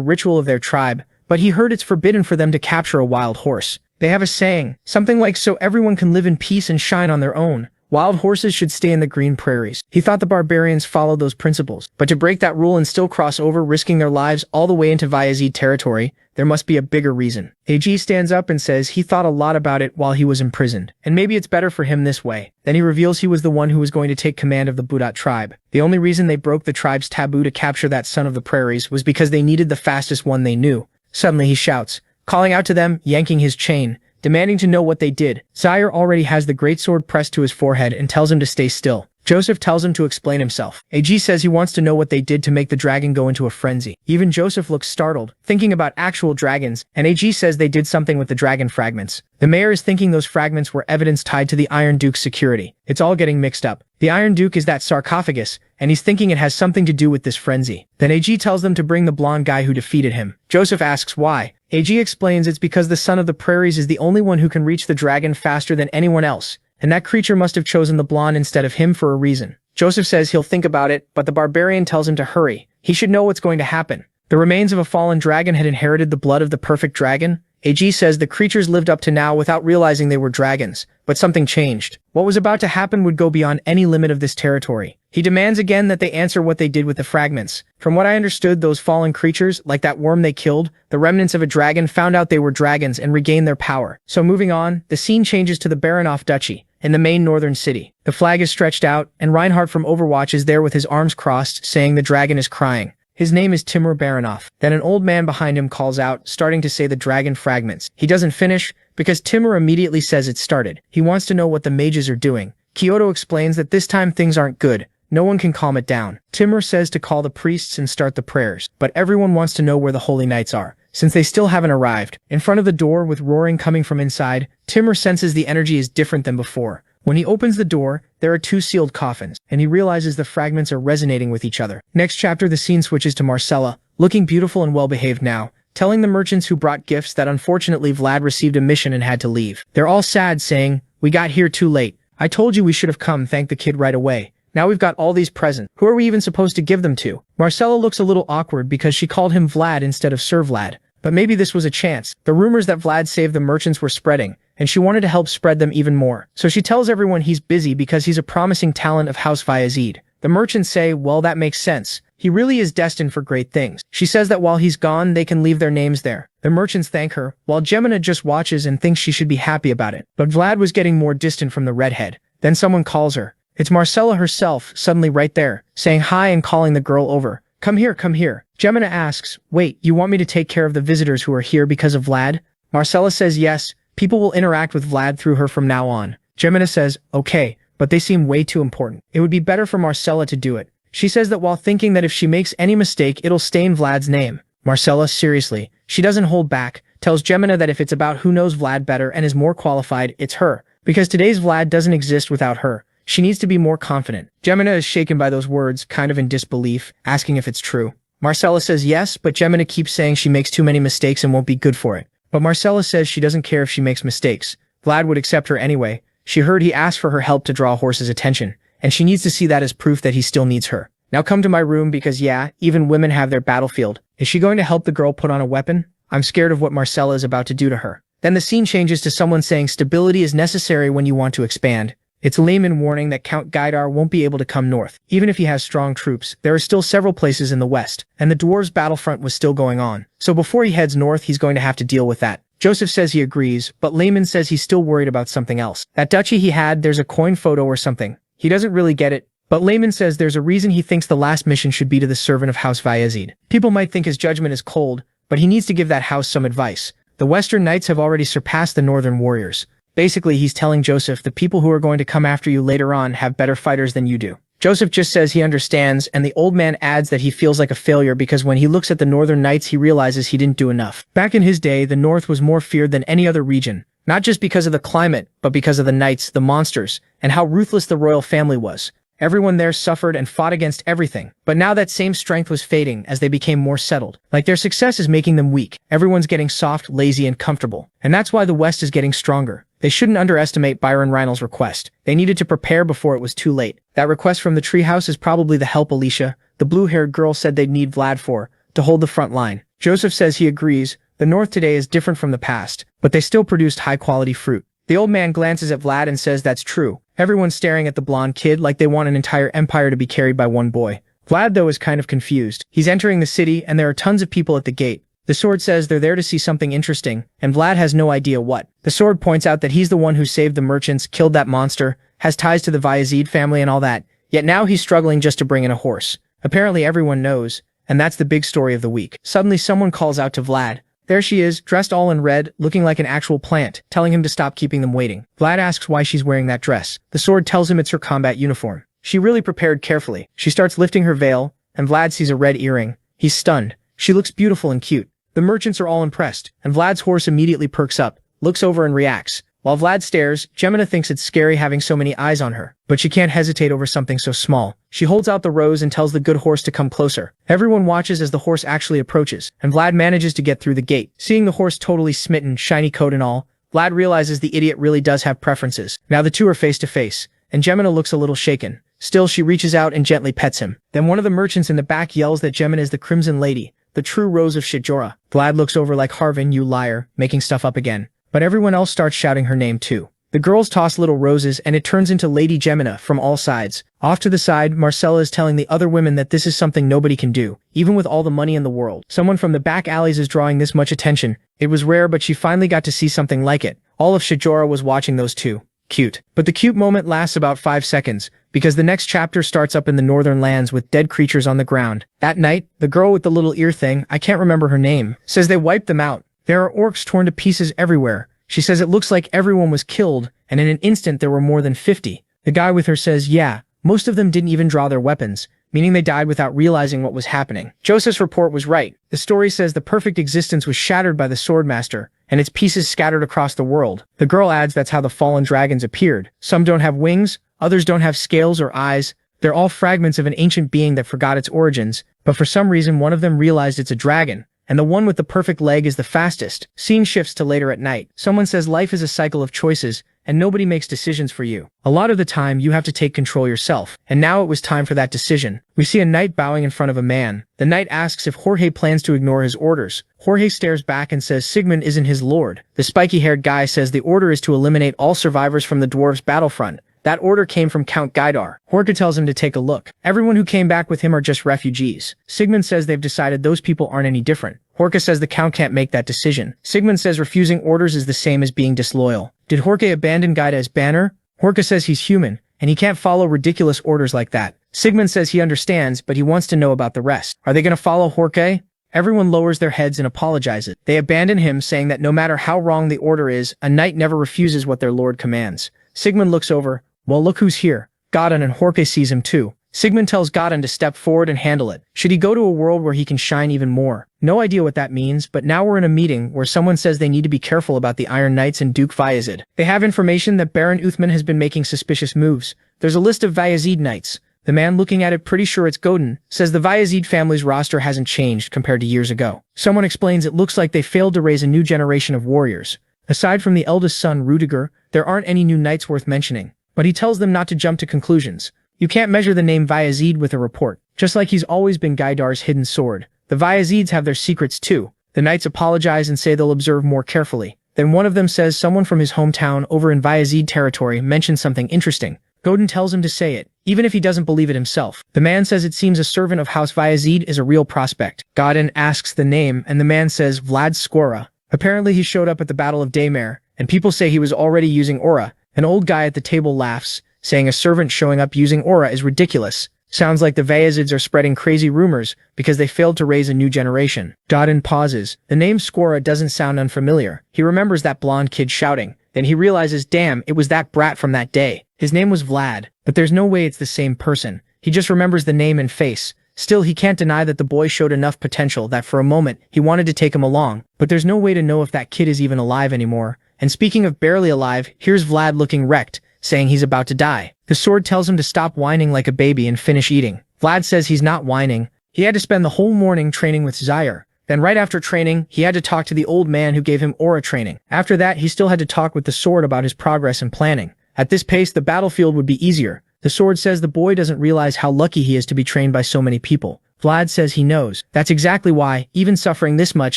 A: ritual of their tribe, but he heard it's forbidden for them to capture a wild horse. They have a saying, something like so everyone can live in peace and shine on their own. Wild horses should stay in the green prairies. He thought the barbarians followed those principles, but to break that rule and still cross over, risking their lives all the way into Bayezid territory, there must be a bigger reason. Ag stands up and says he thought a lot about it while he was imprisoned, and maybe it's better for him this way. Then he reveals he was the one who was going to take command of the Budat tribe. The only reason they broke the tribe's taboo to capture that son of the prairies was because they needed the fastest one they knew. Suddenly he shouts, calling out to them, yanking his chain, demanding to know what they did. Zaire already has the greatsword pressed to his forehead and tells him to stay still. Joseph tells him to explain himself. Ag says he wants to know what they did to make the dragon go into a frenzy. Even Joseph looks startled, thinking about actual dragons, and Ag says they did something with the dragon fragments. The mayor is thinking those fragments were evidence tied to the Iron Duke's security. It's all getting mixed up. The Iron Duke is that sarcophagus, and he's thinking it has something to do with this frenzy. Then Ag tells them to bring the blonde guy who defeated him. Joseph asks why. Ag explains it's because the son of the prairies is the only one who can reach the dragon faster than anyone else, and that creature must have chosen the blonde instead of him for a reason. Joseph says he'll think about it, but the barbarian tells him to hurry. He should know what's going to happen. The remains of a fallen dragon had inherited the blood of the perfect dragon. Ag says the creatures lived up to now without realizing they were dragons, but something changed. What was about to happen would go beyond any limit of this territory. He demands again that they answer what they did with the fragments. From what I understood, those fallen creatures, like that worm they killed, the remnants of a dragon, found out they were dragons and regained their power. So moving on, the scene changes to the Baronoff Duchy, in the main northern city. The flag is stretched out, and Reinhardt from Overwatch is there with his arms crossed, saying the dragon is crying. His name is Timur Baranov. Then an old man behind him calls out, starting to say the dragon fragments. He doesn't finish, because Timur immediately says it started. He wants to know what the mages are doing. Kyoto explains that this time things aren't good. No one can calm it down. Timur says to call the priests and start the prayers, but everyone wants to know where the holy knights are, since they still haven't arrived. In front of the door, with roaring coming from inside, Timur senses the energy is different than before. When he opens the door, there are 2 sealed coffins, and he realizes the fragments are resonating with each other. Next chapter, the scene switches to Marcella, looking beautiful and well-behaved now, telling the merchants who brought gifts that unfortunately Vlad received a mission and had to leave. They're all sad, saying, "We got here too late. I told you we should have come, thank the kid right away. Now we've got all these presents. Who are we even supposed to give them to?" Marcella looks a little awkward because she called him Vlad instead of Sir Vlad. But maybe this was a chance. The rumors that Vlad saved the merchants were spreading, and she wanted to help spread them even more. So she tells everyone he's busy because he's a promising talent of House Vyazid. The merchants say, well, that makes sense. He really is destined for great things. She says that while he's gone, they can leave their names there. The merchants thank her, while Gemina just watches and thinks she should be happy about it. But Vlad was getting more distant from the redhead. Then someone calls her. It's Marcella herself, suddenly right there, saying hi and calling the girl over. Come here, come here. Gemina asks, wait, you want me to take care of the visitors who are here because of Vlad? Marcella says yes, people will interact with Vlad through her from now on. Gemina says, okay, but they seem way too important. It would be better for Marcella to do it. She says that while thinking that if she makes any mistake, it'll stain Vlad's name. Marcella, seriously, she doesn't hold back, tells Gemina that if it's about who knows Vlad better and is more qualified, it's her. Because today's Vlad doesn't exist without her. She needs to be more confident. Gemina is shaken by those words, kind of in disbelief, asking if it's true. Marcella says yes, but Gemina keeps saying she makes too many mistakes and won't be good for it. But Marcella says she doesn't care if she makes mistakes. Vlad would accept her anyway. She heard he asked for her help to draw Horse's attention, and she needs to see that as proof that he still needs her. Now come to my room because yeah, even women have their battlefield. Is she going to help the girl put on a weapon? I'm scared of what Marcella is about to do to her. Then the scene changes to someone saying stability is necessary when you want to expand. It's Lehman warning that Count Gaidar won't be able to come north. Even if he has strong troops, there are still several places in the west, and the dwarves' battlefront was still going on. So before he heads north, he's going to have to deal with that. Joseph says he agrees, but Lehman says he's still worried about something else. That duchy he had, there's a coin photo or something. He doesn't really get it, but Lehman says there's a reason he thinks the last mission should be to the servant of House Vyazid. People might think his judgment is cold, but he needs to give that house some advice. The Western Knights have already surpassed the Northern warriors. Basically, he's telling Joseph the people who are going to come after you later on have better fighters than you do. Joseph just says he understands, and the old man adds that he feels like a failure because when he looks at the Northern Knights, he realizes he didn't do enough. Back in his day, the North was more feared than any other region, not just because of the climate, but because of the knights, the monsters, and how ruthless the royal family was. Everyone there suffered and fought against everything. But now that same strength was fading as they became more settled. Like their success is making them weak. Everyone's getting soft, lazy, and comfortable. And that's why the West is getting stronger. They shouldn't underestimate Byron Reinald's request. They needed to prepare before it was too late. That request from the treehouse is probably the help Alicia, the blue-haired girl, said they'd need Vlad for, to hold the front line. Joseph says he agrees. The North today is different from the past, but they still produced high-quality fruit. The old man glances at Vlad and says that's true. Everyone's staring at the blonde kid like they want an entire empire to be carried by one boy. Vlad, though, is kind of confused. He's entering the city, and there are tons of people at the gate. The sword says they're there to see something interesting, and Vlad has no idea what. The sword points out that he's the one who saved the merchants, killed that monster, has ties to the Vyazid family and all that, yet now he's struggling just to bring in a horse. Apparently everyone knows, and that's the big story of the week. Suddenly someone calls out to Vlad. There she is, dressed all in red, looking like an actual plant, telling him to stop keeping them waiting. Vlad asks why she's wearing that dress. The sword tells him it's her combat uniform. She really prepared carefully. She starts lifting her veil, and Vlad sees a red earring. He's stunned. She looks beautiful and cute. The merchants are all impressed, and Vlad's horse immediately perks up, looks over and reacts. While Vlad stares, Gemina thinks it's scary having so many eyes on her, but she can't hesitate over something so small. She holds out the rose and tells the good horse to come closer. Everyone watches as the horse actually approaches, and Vlad manages to get through the gate. Seeing the horse totally smitten, shiny coat and all, Vlad realizes the idiot really does have preferences. Now the two are face to face, and Gemina looks a little shaken. Still, she reaches out and gently pets him. Then one of the merchants in the back yells that Gemina is the Crimson Lady, the true Rose of Shijora. Vlad looks over like Harvin, you liar, making stuff up again. But everyone else starts shouting her name too. The girls toss little roses and it turns into Lady Gemina from all sides. Off to the side, Marcella is telling the other women that this is something nobody can do, even with all the money in the world. Someone from the back alleys is drawing this much attention. It was rare, but she finally got to see something like it. All of Shijora was watching those two. Cute. But the cute moment lasts about 5 seconds, because the next chapter starts up in the northern lands with dead creatures on the ground. That night, the girl with the little ear thing, I can't remember her name, says they wiped them out. There are orcs torn to pieces everywhere. She says it looks like everyone was killed, and in an instant there were more than 50. The guy with her says, yeah, most of them didn't even draw their weapons, meaning they died without realizing what was happening. Joseph's report was right. The story says the perfect existence was shattered by the Swordmaster, and its pieces scattered across the world. The girl adds that's how the fallen dragons appeared. Some don't have wings, others don't have scales or eyes. They're all fragments of an ancient being that forgot its origins, but for some reason one of them realized it's a dragon, and the one with the perfect leg is the fastest. Scene shifts to later at night. Someone says life is a cycle of choices, and nobody makes decisions for you. A lot of the time, you have to take control yourself, and now it was time for that decision. We see a knight bowing in front of a man. The knight asks if Jorge plans to ignore his orders. Jorge stares back and says Sigmund isn't his lord. The spiky-haired guy says the order is to eliminate all survivors from the dwarves' battlefront. That order came from Count Gaidar. Jorge tells him to take a look. Everyone who came back with him are just refugees. Sigmund says they've decided those people aren't any different. Jorge says the Count can't make that decision. Sigmund says refusing orders is the same as being disloyal. Did Jorge abandon Gaida's banner? Jorge says he's human, and he can't follow ridiculous orders like that. Sigmund says he understands, but he wants to know about the rest. Are they going to follow Jorge? Everyone lowers their heads and apologizes. They abandon him, saying that no matter how wrong the order is, a knight never refuses what their lord commands. Sigmund looks over. Well, look who's here. Godin, and Jorge sees him too. Sigmund tells Godin to step forward and handle it. Should he go to a world where he can shine even more? No idea what that means, but now we're in a meeting where someone says they need to be careful about the Iron Knights and Duke Bayezid. They have information that Baron Uthman has been making suspicious moves. There's a list of Bayezid Knights. The man looking at it, pretty sure it's Godin, says the Bayezid family's roster hasn't changed compared to years ago. Someone explains it looks like they failed to raise a new generation of warriors. Aside from the eldest son, Rudiger, there aren't any new knights worth mentioning. But he tells them not to jump to conclusions. You can't measure the name Bayezid with a report. Just like he's always been Gaidar's hidden sword. The Bayezids have their secrets too. The knights apologize and say they'll observe more carefully. Then one of them says someone from his hometown over in Bayezid territory mentioned something interesting. Godin tells him to say it, even if he doesn't believe it himself. The man says it seems a servant of House Bayezid is a real prospect. Godin asks the name, and the man says Vlad Skora. Apparently he showed up at the Battle of Daymare, and people say he was already using aura. An old guy at the table laughs, saying a servant showing up using aura is ridiculous. Sounds like the Bayezids are spreading crazy rumors because they failed to raise a new generation. Godin pauses. The name Skora doesn't sound unfamiliar. He remembers that blonde kid shouting. Then he realizes, damn, it was that brat from that day. His name was Vlad, but there's no way it's the same person. He just remembers the name and face. Still, he can't deny that the boy showed enough potential that for a moment, he wanted to take him along, but there's no way to know if that kid is even alive anymore. And speaking of barely alive, here's Vlad looking wrecked, saying he's about to die. The sword tells him to stop whining like a baby and finish eating. Vlad says he's not whining. He had to spend the whole morning training with Zaire. Then right after training, he had to talk to the old man who gave him aura training. After that, he still had to talk with the sword about his progress and planning. At this pace, the battlefield would be easier. The sword says the boy doesn't realize how lucky he is to be trained by so many people. Vlad says he knows. That's exactly why, even suffering this much,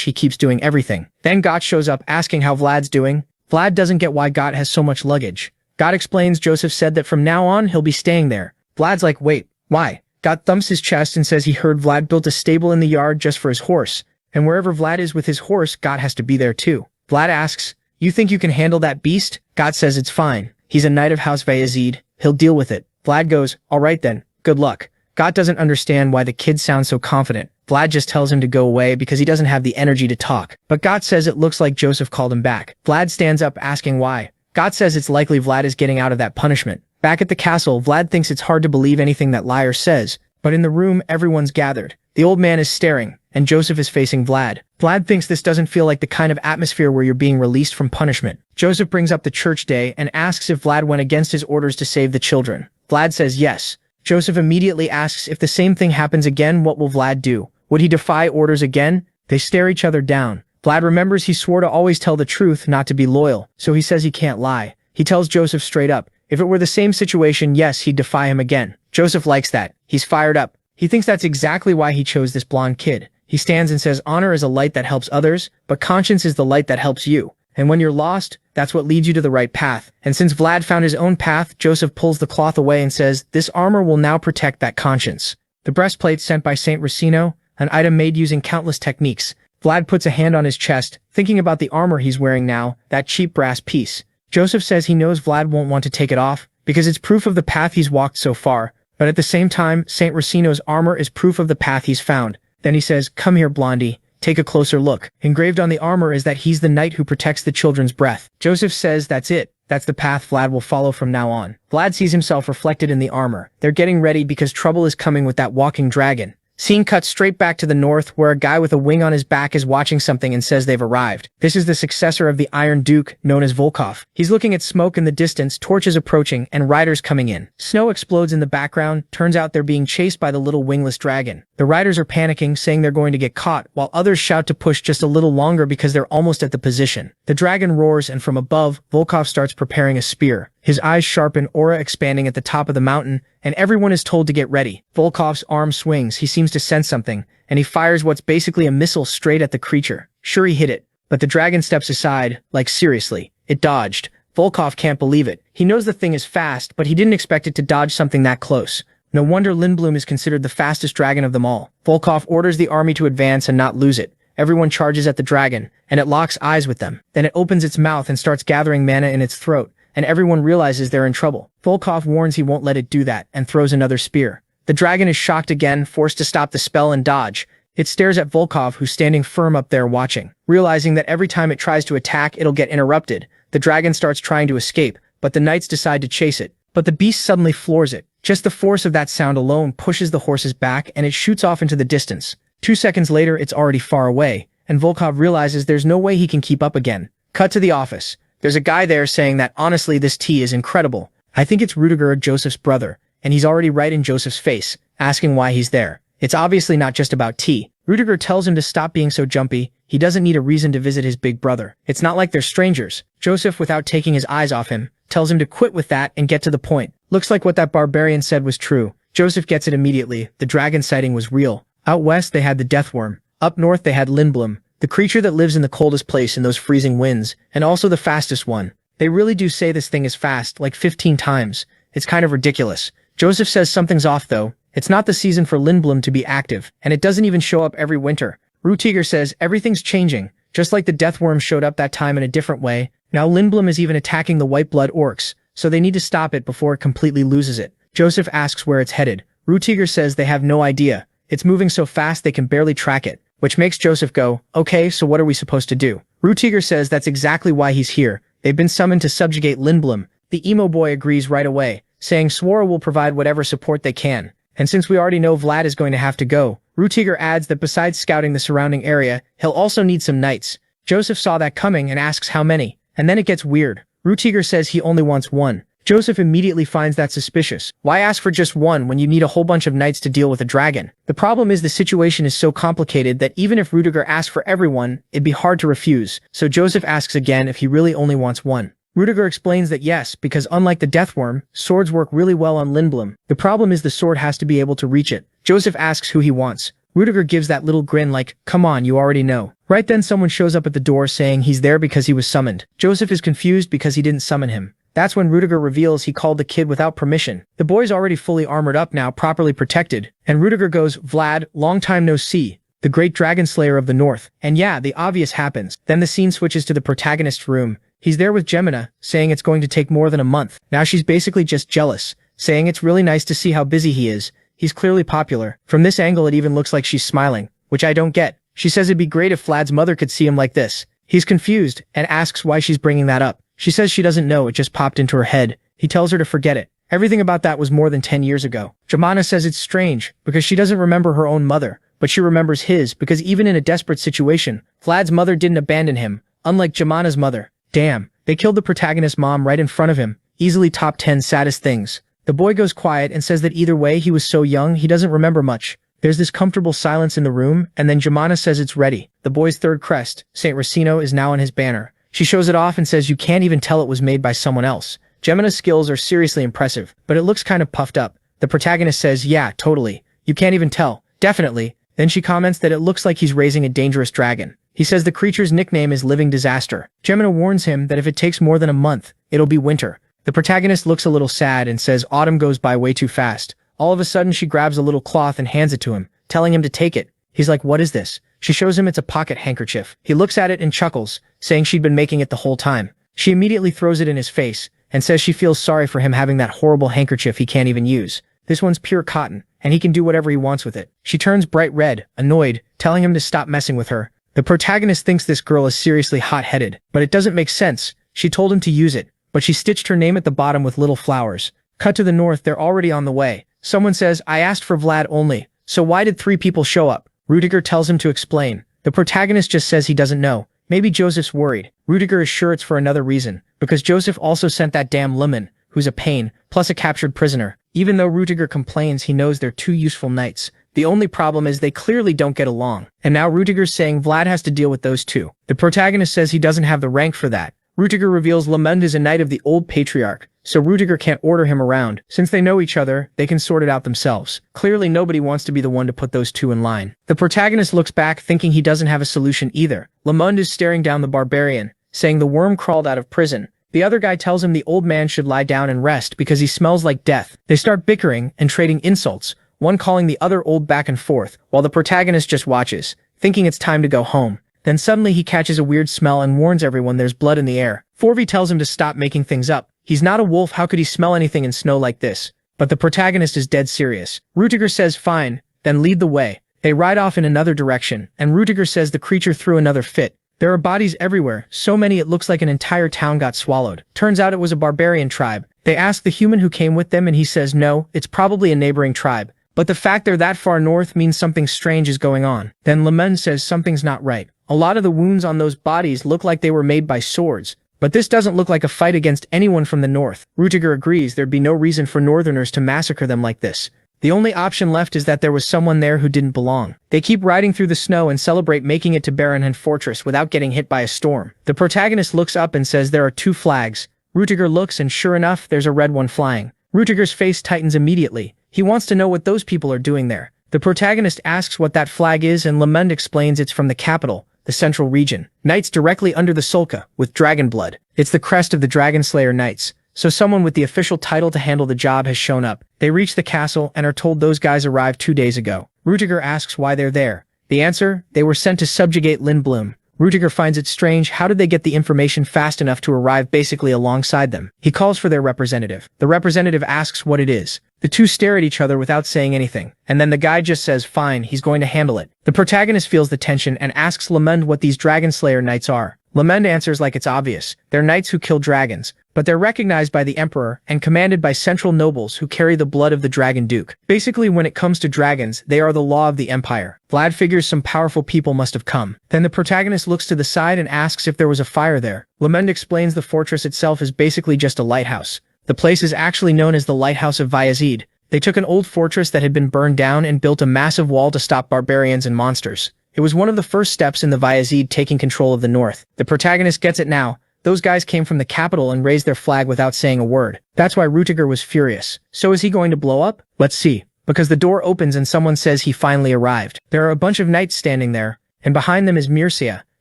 A: he keeps doing everything. Then Got shows up asking how Vlad's doing. Vlad doesn't get why Got has so much luggage. Got explains Joseph said that from now on, he'll be staying there. Vlad's like, wait, why? Got thumps his chest and says he heard Vlad built a stable in the yard just for his horse. And wherever Vlad is with his horse, Got has to be there too. Vlad asks, you think you can handle that beast? Got says it's fine. He's a knight of House Bayezid. He'll deal with it. Vlad goes, alright then, good luck. Got doesn't understand why the kid sounds so confident. Vlad just tells him to go away because he doesn't have the energy to talk. But Got says it looks like Joseph called him back. Vlad stands up asking why. Got says it's likely Vlad is getting out of that punishment. Back at the castle, Vlad thinks it's hard to believe anything that Liar says. But in the room, everyone's gathered. The old man is staring, and Joseph is facing Vlad. Vlad thinks this doesn't feel like the kind of atmosphere where you're being released from punishment. Joseph brings up the church day and asks if Vlad went against his orders to save the children. Vlad says yes. Joseph immediately asks if the same thing happens again, what will Vlad do? Would he defy orders again? They stare each other down. Vlad remembers he swore to always tell the truth, not to be loyal, so he says he can't lie. He tells Joseph straight up, if it were the same situation, yes, he'd defy him again. Joseph likes that. He's fired up. He thinks that's exactly why he chose this blonde kid. He stands and says honor is a light that helps others, but conscience is the light that helps you. And when you're lost, that's what leads you to the right path. And since Vlad found his own path, Joseph pulls the cloth away and says, this armor will now protect that conscience. The breastplate sent by Saint Racino, an item made using countless techniques. Vlad puts a hand on his chest, thinking about the armor he's wearing now, that cheap brass piece. Joseph says he knows Vlad won't want to take it off, because it's proof of the path he's walked so far, but at the same time, Saint Racino's armor is proof of the path he's found. Then he says, "Come here, Blondie. Take a closer look." Engraved on the armor is that he's the knight who protects the children's breath. Joseph says that's it. That's the path Vlad will follow from now on. Vlad sees himself reflected in the armor. They're getting ready because trouble is coming with that walking dragon. Scene cuts straight back to the north, where a guy with a wing on his back is watching something and says they've arrived. This is the successor of the Iron Duke, known as Volkov. He's looking at smoke in the distance, torches approaching, and riders coming in. Snow explodes in the background. Turns out they're being chased by the little wingless dragon. The riders are panicking, saying they're going to get caught, while others shout to push just a little longer because they're almost at the position. The dragon roars, and from above, Volkov starts preparing a spear. His eyes sharpen, aura expanding at the top of the mountain, and everyone is told to get ready. Volkov's arm swings. He seems to sense something, and he fires what's basically a missile straight at the creature. Sure, he hit it, but the dragon steps aside, like seriously. It dodged. Volkov can't believe it. He knows the thing is fast, but he didn't expect it to dodge something that close. No wonder Lindblom is considered the fastest dragon of them all. Volkov orders the army to advance and not lose it. Everyone charges at the dragon, and it locks eyes with them. Then it opens its mouth and starts gathering mana in its throat, and everyone realizes they're in trouble. Volkov warns he won't let it do that, and throws another spear. The dragon is shocked again, forced to stop the spell and dodge. It stares at Volkov, who's standing firm up there watching. Realizing that every time it tries to attack, it'll get interrupted, the dragon starts trying to escape, but the knights decide to chase it. But the beast suddenly floors it. Just the force of that sound alone pushes the horses back, and it shoots off into the distance. 2 seconds later, it's already far away, and Volkov realizes there's no way he can keep up again. Cut to the office. There's a guy there saying that, honestly, this tea is incredible. I think it's Rudiger, Joseph's brother, and he's already right in Joseph's face, asking why he's there. It's obviously not just about tea. Rudiger tells him to stop being so jumpy. He doesn't need a reason to visit his big brother. It's not like they're strangers. Joseph, without taking his eyes off him, tells him to quit with that and get to the point. Looks like what that barbarian said was true. Joseph gets it immediately. The dragon sighting was real. Out west, they had the Deathworm. Up north, they had Lindblom, the creature that lives in the coldest place in those freezing winds, and also the fastest one. They really do say this thing is fast, like 15 times. It's kind of ridiculous. Joseph says something's off, though. It's not the season for Lindblom to be active, and it doesn't even show up every winter. Rutiger says everything's changing. Just like the Deathworm showed up that time in a different way, now Lindblom is even attacking the white blood orcs, so they need to stop it before it completely loses it. Joseph asks where it's headed. Rutiger says they have no idea. It's moving so fast they can barely track it, which makes Joseph go, okay, so what are we supposed to do? Rutiger says that's exactly why he's here. They've been summoned to subjugate Lindblom. The emo boy agrees right away, saying Swora will provide whatever support they can. And since we already know Vlad is going to have to go, Rutiger adds that besides scouting the surrounding area, he'll also need some knights. Joseph saw that coming and asks how many. And then it gets weird. Rutiger says he only wants one. Joseph immediately finds that suspicious. Why ask for just one when you need a whole bunch of knights to deal with a dragon? The problem is the situation is so complicated that even if Rudiger asked for everyone, it'd be hard to refuse. So Joseph asks again if he really only wants one. Rudiger explains that yes, because unlike the Deathworm, swords work really well on Lindblom. The problem is the sword has to be able to reach it. Joseph asks who he wants. Rudiger gives that little grin like, come on, you already know. Right then someone shows up at the door saying he's there because he was summoned. Joseph is confused because he didn't summon him. That's when Rudiger reveals he called the kid without permission. The boy's already fully armored up now, properly protected, and Rudiger goes, Vlad, long time no see. The great dragon slayer of the north. And yeah, the obvious happens. Then the scene switches to the protagonist's room. He's there with Gemina, saying it's going to take more than a month. Now she's basically just jealous, saying it's really nice to see how busy he is. He's clearly popular. From this angle it even looks like she's smiling, which I don't get. She says it'd be great if Vlad's mother could see him like this. He's confused, and asks why she's bringing that up. She says she doesn't know, it just popped into her head. He tells her to forget it. Everything about that was more than 10 years ago. Gemina says it's strange, because she doesn't remember her own mother, but she remembers his, because even in a desperate situation, Vlad's mother didn't abandon him, unlike Gemina's mother. Damn, they killed the protagonist's mom right in front of him. Easily top 10 saddest things. The boy goes quiet and says that either way he was so young he doesn't remember much. There's this comfortable silence in the room, and then Gemina says it's ready. The boy's third crest, Saint Racino, is now on his banner. She shows it off and says you can't even tell it was made by someone else. Gemina's skills are seriously impressive, but it looks kind of puffed up. The protagonist says, yeah, totally. You can't even tell. Definitely. Then she comments that it looks like he's raising a dangerous dragon. He says the creature's nickname is Living Disaster. Gemina warns him that if it takes more than a month, it'll be winter. The protagonist looks a little sad and says autumn goes by way too fast. All of a sudden she grabs a little cloth and hands it to him, telling him to take it. He's like, what is this? She shows him it's a pocket handkerchief. He looks at it and chuckles, saying she'd been making it the whole time. She immediately throws it in his face and says she feels sorry for him having that horrible handkerchief he can't even use. This one's pure cotton, and he can do whatever he wants with it. She turns bright red, annoyed, telling him to stop messing with her. The protagonist thinks this girl is seriously hot-headed, but it doesn't make sense. She told him to use it, but she stitched her name at the bottom with little flowers. Cut to the north, they're already on the way. Someone says, I asked for Vlad only, so why did 3 people show up? Rudiger tells him to explain. The protagonist just says he doesn't know. Maybe Joseph's worried. Rudiger is sure it's for another reason, because Joseph also sent that damn Lemon, who's a pain, plus a captured prisoner. Even though Rudiger complains, he knows they're 2 useful knights. The only problem is they clearly don't get along. And now Rudiger's saying Vlad has to deal with those 2. The protagonist says he doesn't have the rank for that. Rudiger reveals Lemund is a knight of the old patriarch, so Rudiger can't order him around. Since they know each other, they can sort it out themselves. Clearly nobody wants to be the one to put those 2 in line. The protagonist looks back thinking he doesn't have a solution either. Lemund is staring down the barbarian, saying the worm crawled out of prison. The other guy tells him the old man should lie down and rest because he smells like death. They start bickering and trading insults, one calling the other old back and forth, while the protagonist just watches, thinking it's time to go home. Then suddenly he catches a weird smell and warns everyone there's blood in the air. Forvey tells him to stop making things up. He's not a wolf, how could he smell anything in snow like this? But the protagonist is dead serious. Rudiger says fine, then lead the way. They ride off in another direction, and Rudiger says the creature threw another fit. There are bodies everywhere, so many it looks like an entire town got swallowed. Turns out it was a barbarian tribe. They ask the human who came with them and he says no, it's probably a neighboring tribe. But the fact they're that far north means something strange is going on. Then Lemon says something's not right. A lot of the wounds on those bodies look like they were made by swords, but this doesn't look like a fight against anyone from the north. Rudiger agrees there'd be no reason for northerners to massacre them like this. The only option left is that there was someone there who didn't belong. They keep riding through the snow and celebrate making it to Barenhen Fortress without getting hit by a storm. The protagonist looks up and says there are 2 flags. Rudiger looks and sure enough, there's a red one flying. Rudiger's face tightens immediately. He wants to know what those people are doing there. The protagonist asks what that flag is and Lemund explains it's from the capital, the central region. Knights directly under the Sulka, with dragon blood. It's the crest of the Dragon Slayer Knights. So someone with the official title to handle the job has shown up. They reach the castle and are told those guys arrived 2 days ago. Rudiger asks why they're there. The answer? They were sent to subjugate Lindblum. Rudiger finds it strange, how did they get the information fast enough to arrive basically alongside them? He calls for their representative. The representative asks what it is. The 2 stare at each other without saying anything, and then the guy just says fine, he's going to handle it. The protagonist feels the tension and asks Lemund what these Dragon Slayer Knights are. Lemund answers like it's obvious. They're knights who kill dragons, but they're recognized by the Emperor and commanded by central nobles who carry the blood of the Dragon Duke. Basically, when it comes to dragons, they are the law of the Empire. Vlad figures some powerful people must have come. Then the protagonist looks to the side and asks if there was a fire there. Lemund explains the fortress itself is basically just a lighthouse. The place is actually known as the Lighthouse of Bayezid. They took an old fortress that had been burned down and built a massive wall to stop barbarians and monsters. It was one of the first steps in the Bayezid taking control of the north. The protagonist gets it now. Those guys came from the capital and raised their flag without saying a word. That's why Rudiger was furious. So is he going to blow up? Let's see. Because the door opens and someone says he finally arrived. There are a bunch of knights standing there, and behind them is Mircea,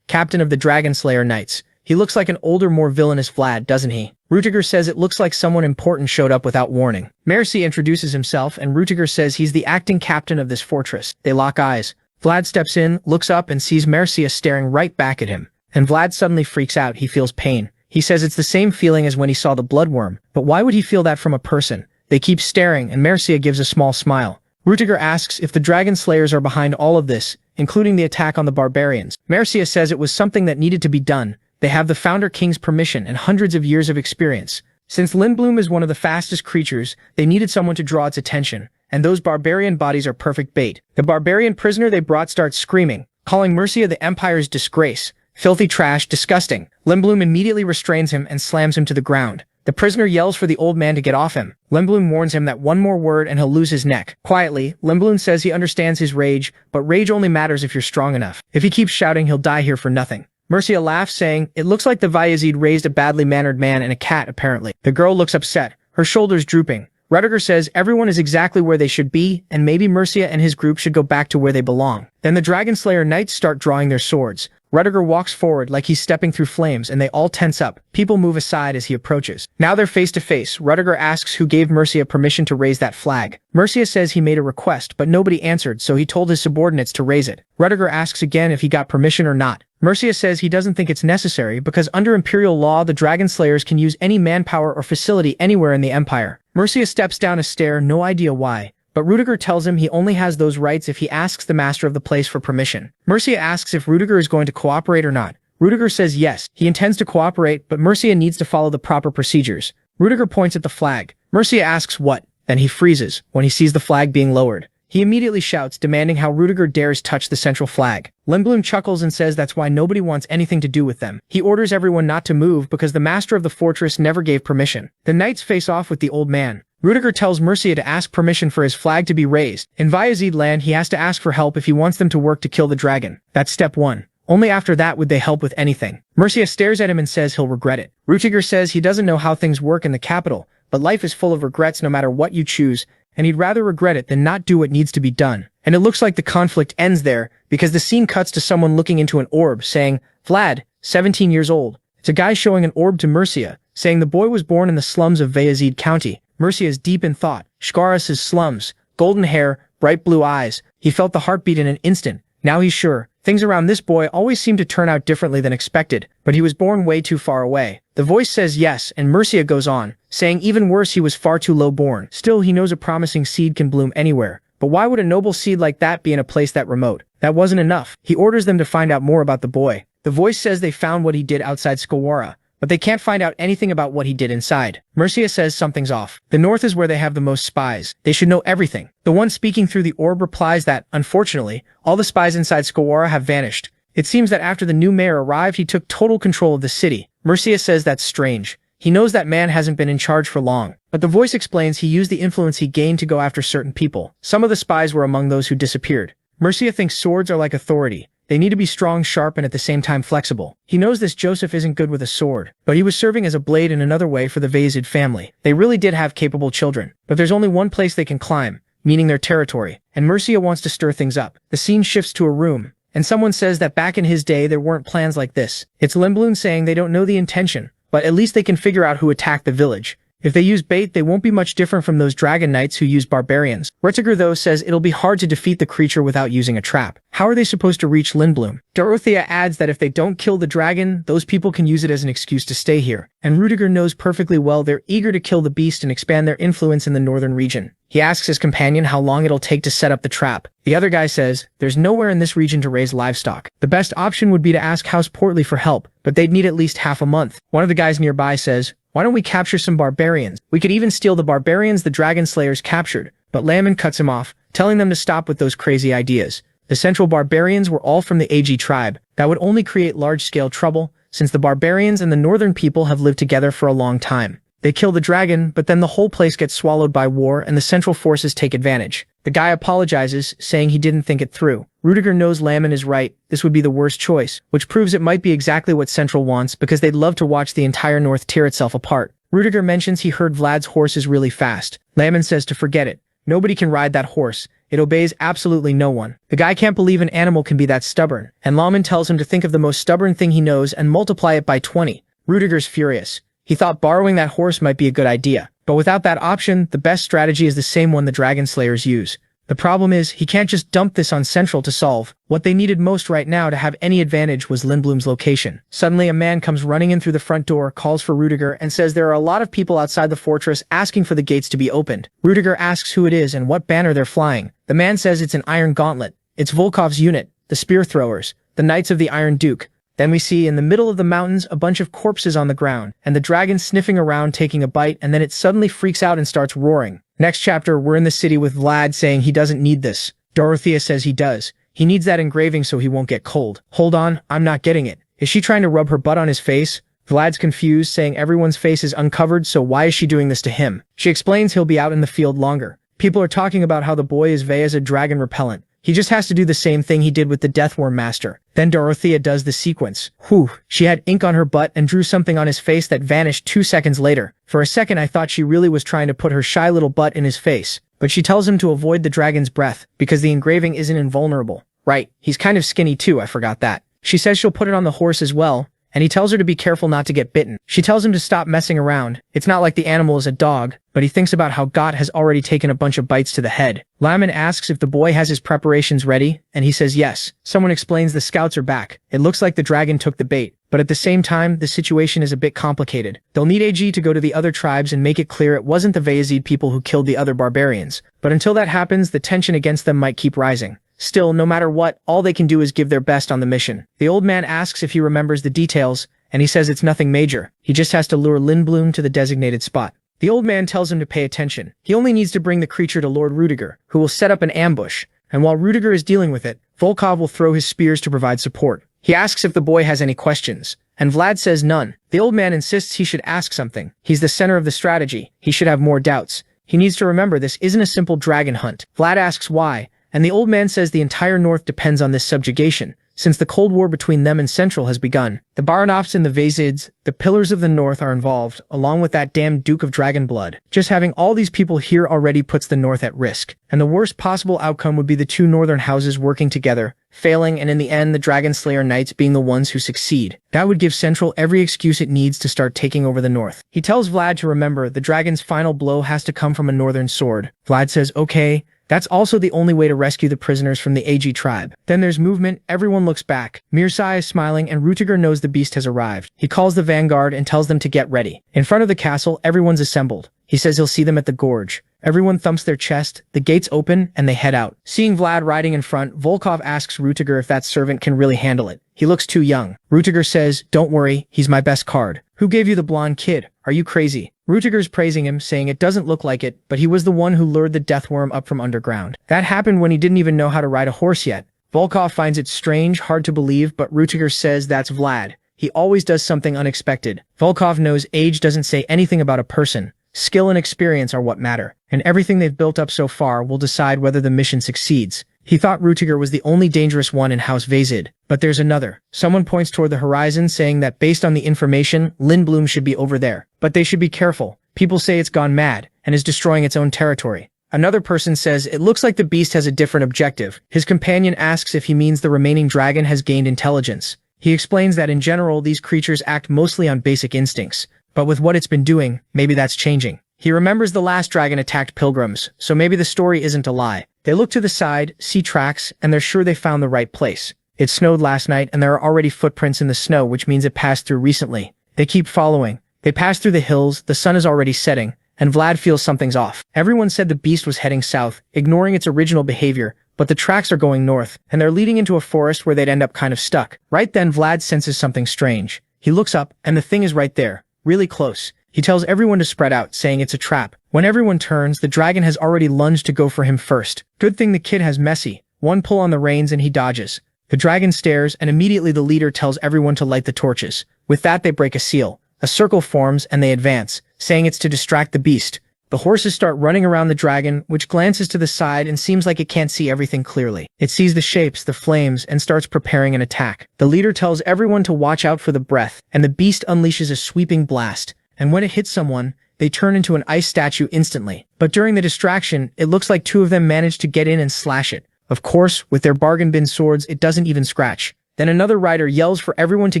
A: captain of the Dragon Slayer Knights. He looks like an older, more villainous Vlad, doesn't he? Rudiger says it looks like someone important showed up without warning. Mircea introduces himself and Rudiger says he's the acting captain of this fortress. They lock eyes. Vlad steps in, looks up and sees Mircea staring right back at him. And Vlad suddenly freaks out, he feels pain. He says it's the same feeling as when he saw the bloodworm, but why would he feel that from a person? They keep staring and Mircea gives a small smile. Rudiger asks if the Dragon Slayers are behind all of this, including the attack on the barbarians. Mircea says it was something that needed to be done. They have the Founder King's permission and hundreds of years of experience. Since Lindblum is one of the fastest creatures, they needed someone to draw its attention, and those barbarian bodies are perfect bait. The barbarian prisoner they brought starts screaming, calling Mircea the Empire's disgrace. Filthy trash, disgusting. Lindblum immediately restrains him and slams him to the ground. The prisoner yells for the old man to get off him. Lindblum warns him that one more word and he'll lose his neck. Quietly, Lindblum says he understands his rage, but rage only matters if you're strong enough. If he keeps shouting, he'll die here for nothing. Mircea laughs, saying, it looks like the Bayezid raised a badly mannered man and a cat, apparently. The girl looks upset, her shoulders drooping. Rudiger says everyone is exactly where they should be, and maybe Mircea and his group should go back to where they belong. Then the Dragon Slayer Knights start drawing their swords. Rudiger walks forward like he's stepping through flames and they all tense up. People move aside as he approaches. Now they're face to face. Rudiger asks who gave Mercia permission to raise that flag. Mercia says he made a request, but nobody answered, so he told his subordinates to raise it. Rudiger asks again if he got permission or not. Mercia says he doesn't think it's necessary because under Imperial law, the Dragon Slayers can use any manpower or facility anywhere in the Empire. Mercia steps down a stair, no idea why. But Rudiger tells him he only has those rights if he asks the master of the place for permission. Mercia asks if Rudiger is going to cooperate or not. Rudiger says yes, he intends to cooperate, but Mercia needs to follow the proper procedures. Rudiger points at the flag. Mercia asks what? Then he freezes when he sees the flag being lowered. He immediately shouts, demanding how Rudiger dares touch the central flag. Lindblum chuckles and says that's why nobody wants anything to do with them. He orders everyone not to move because the master of the fortress never gave permission. The knights face off with the old man. Rudiger tells Mercia to ask permission for his flag to be raised. In Bayezid land, he has to ask for help if he wants them to work to kill the dragon. That's step 1. Only after that would they help with anything. Mercia stares at him and says he'll regret it. Rudiger says he doesn't know how things work in the capital, but life is full of regrets no matter what you choose, and he'd rather regret it than not do what needs to be done. And it looks like the conflict ends there, because the scene cuts to someone looking into an orb, saying, Vlad, 17 years old. It's a guy showing an orb to Mercia, saying the boy was born in the slums of Bayezid County. Mercia is deep in thought. Shkaris's slums, golden hair, bright blue eyes. He felt the heartbeat in an instant. Now he's sure. Things around this boy always seem to turn out differently than expected, but he was born way too far away. The voice says yes, and Mercia goes on, saying even worse, he was far too low born. Still, he knows a promising seed can bloom anywhere. But why would a noble seed like that be in a place that remote? That wasn't enough. He orders them to find out more about the boy. The voice says they found what he did outside Skawara, but they can't find out anything about what he did inside. Mercia says something's off. The north is where they have the most spies. They should know everything. The one speaking through the orb replies that, unfortunately, all the spies inside Skawara have vanished. It seems that after the new mayor arrived, he took total control of the city. Mercia says that's strange. He knows that man hasn't been in charge for long. But the voice explains he used the influence he gained to go after certain people. Some of the spies were among those who disappeared. Mercia thinks swords are like authority. They need to be strong, sharp, and at the same time flexible. He knows this Joseph isn't good with a sword, but he was serving as a blade in another way for the Bayezid family. They really did have capable children, but there's only one place they can climb, meaning their territory, and Mercia wants to stir things up. The scene shifts to a room, and someone says that back in his day there weren't plans like this. It's Lindblum saying they don't know the intention, but at least they can figure out who attacked the village. If they use bait, they won't be much different from those dragon knights who use barbarians. Rettiger, though, says it'll be hard to defeat the creature without using a trap. How are they supposed to reach Lindblum? Dorothea adds that if they don't kill the dragon, those people can use it as an excuse to stay here. And Rudiger knows perfectly well they're eager to kill the beast and expand their influence in the northern region. He asks his companion how long it'll take to set up the trap. The other guy says, there's nowhere in this region to raise livestock. The best option would be to ask House Portley for help, but they'd need at least half a month. One of the guys nearby says, why don't we capture some barbarians? We could even steal the barbarians the dragon slayers captured. But Laman cuts him off, telling them to stop with those crazy ideas. The central barbarians were all from the AG tribe. That would only create large-scale trouble, since the barbarians and the northern people have lived together for a long time. They kill the dragon, but then the whole place gets swallowed by war and the central forces take advantage. The guy apologizes, saying he didn't think it through. Rudiger knows Laman is right. This would be the worst choice, which proves it might be exactly what Central wants because they'd love to watch the entire North tear itself apart. Rudiger mentions he heard Vlad's horse is really fast. Laman says to forget it. Nobody can ride that horse. It obeys absolutely no one. The guy can't believe an animal can be that stubborn, and Laman tells him to think of the most stubborn thing he knows and multiply it by 20. Rudiger's furious. He thought borrowing that horse might be a good idea, but without that option, the best strategy is the same one the Dragon Slayers use. The problem is, he can't just dump this on Central to solve. What they needed most right now to have any advantage was Lindblum's location. Suddenly, a man comes running in through the front door, calls for Rudiger, and says there are a lot of people outside the fortress asking for the gates to be opened. Rudiger asks who it is and what banner they're flying. The man says it's an Iron Gauntlet. It's Volkov's unit, the Spear Throwers, the Knights of the Iron Duke. Then we see, in the middle of the mountains, a bunch of corpses on the ground, and the dragon sniffing around taking a bite, and then it suddenly freaks out and starts roaring. Next chapter, we're in the city with Vlad saying he doesn't need this. Dorothea says he does. He needs that engraving so he won't get cold. Hold on, I'm not getting it. Is she trying to rub her butt on his face? Vlad's confused, saying everyone's face is uncovered, so why is she doing this to him? She explains he'll be out in the field longer. People are talking about how the boy is Veya's a dragon repellent. He just has to do the same thing he did with the Deathworm Master. Then Dorothea does the sequence. Whew, she had ink on her butt and drew something on his face that vanished 2 seconds later. For a second I thought she really was trying to put her shy little butt in his face. But she tells him to avoid the dragon's breath, because the engraving isn't invulnerable. Right, he's kind of skinny too, I forgot that. She says she'll put it on the horse as well, and he tells her to be careful not to get bitten. She tells him to stop messing around. It's not like the animal is a dog, but he thinks about how Got has already taken a bunch of bites to the head. Laman asks if the boy has his preparations ready, and he says yes. Someone explains the scouts are back. It looks like the dragon took the bait, but at the same time, the situation is a bit complicated. They'll need AG to go to the other tribes and make it clear it wasn't the Vayazid people who killed the other barbarians. But until that happens, the tension against them might keep rising. Still, no matter what, all they can do is give their best on the mission. The old man asks if he remembers the details, and he says it's nothing major. He just has to lure Lindblum to the designated spot. The old man tells him to pay attention. He only needs to bring the creature to Lord Rudiger, who will set up an ambush, and while Rudiger is dealing with it, Volkov will throw his spears to provide support. He asks if the boy has any questions, and Vlad says none. The old man insists he should ask something. He's the center of the strategy. He should have more doubts. He needs to remember this isn't a simple dragon hunt. Vlad asks why, and the old man says the entire north depends on this subjugation, since the Cold War between them and Central has begun. The Baranovs and the Vazids, the pillars of the north, are involved, along with that damned Duke of Dragonblood. Just having all these people here already puts the north at risk, and the worst possible outcome would be the two northern houses working together, failing, and in the end the Dragon Slayer Knights being the ones who succeed. That would give Central every excuse it needs to start taking over the north. He tells Vlad to remember the dragon's final blow has to come from a northern sword. Vlad says okay. That's also the only way to rescue the prisoners from the AG tribe. Then there's movement, everyone looks back. Mirsai is smiling and Rutiger knows the beast has arrived. He calls the vanguard and tells them to get ready. In front of the castle, everyone's assembled. He says he'll see them at the gorge. Everyone thumps their chest, the gates open, and they head out. Seeing Vlad riding in front, Volkov asks Rutiger if that servant can really handle it. He looks too young. Rutiger says, don't worry, he's my best card. Who gave you the blonde kid? Are you crazy? Rutiger's praising him, saying it doesn't look like it, but he was the one who lured the deathworm up from underground. That happened when he didn't even know how to ride a horse yet. Volkov finds it strange, hard to believe, but Rutiger says that's Vlad. He always does something unexpected. Volkov knows age doesn't say anything about a person. Skill and experience are what matter, and everything they've built up so far will decide whether the mission succeeds. He thought Rutiger was the only dangerous one in House Vazid, but there's another. Someone points toward the horizon, saying that based on the information, Lindblum should be over there. But they should be careful. People say it's gone mad, and is destroying its own territory. Another person says it looks like the beast has a different objective. His companion asks if he means the remaining dragon has gained intelligence. He explains that in general, these creatures act mostly on basic instincts, but with what it's been doing, maybe that's changing. He remembers the last dragon attacked pilgrims, so maybe the story isn't a lie. They look to the side, see tracks, and they're sure they found the right place. It snowed last night, and there are already footprints in the snow, which means it passed through recently. They keep following. They pass through the hills, the sun is already setting, and Vlad feels something's off. Everyone said the beast was heading south, ignoring its original behavior, but the tracks are going north, and they're leading into a forest where they'd end up kind of stuck. Right then, Vlad senses something strange. He looks up, and the thing is right there, really close. He tells everyone to spread out, saying it's a trap. When everyone turns, the dragon has already lunged to go for him first. Good thing the kid has Messi. One pull on the reins and he dodges. The dragon stares, and immediately the leader tells everyone to light the torches. With that, they break a seal. A circle forms, and they advance, saying it's to distract the beast. The horses start running around the dragon, which glances to the side and seems like it can't see everything clearly. It sees the shapes, the flames, and starts preparing an attack. The leader tells everyone to watch out for the breath, and the beast unleashes a sweeping blast. And when it hits someone, they turn into an ice statue instantly. But during the distraction, it looks like two of them manage to get in and slash it. Of course, with their bargain bin swords, it doesn't even scratch. Then another rider yells for everyone to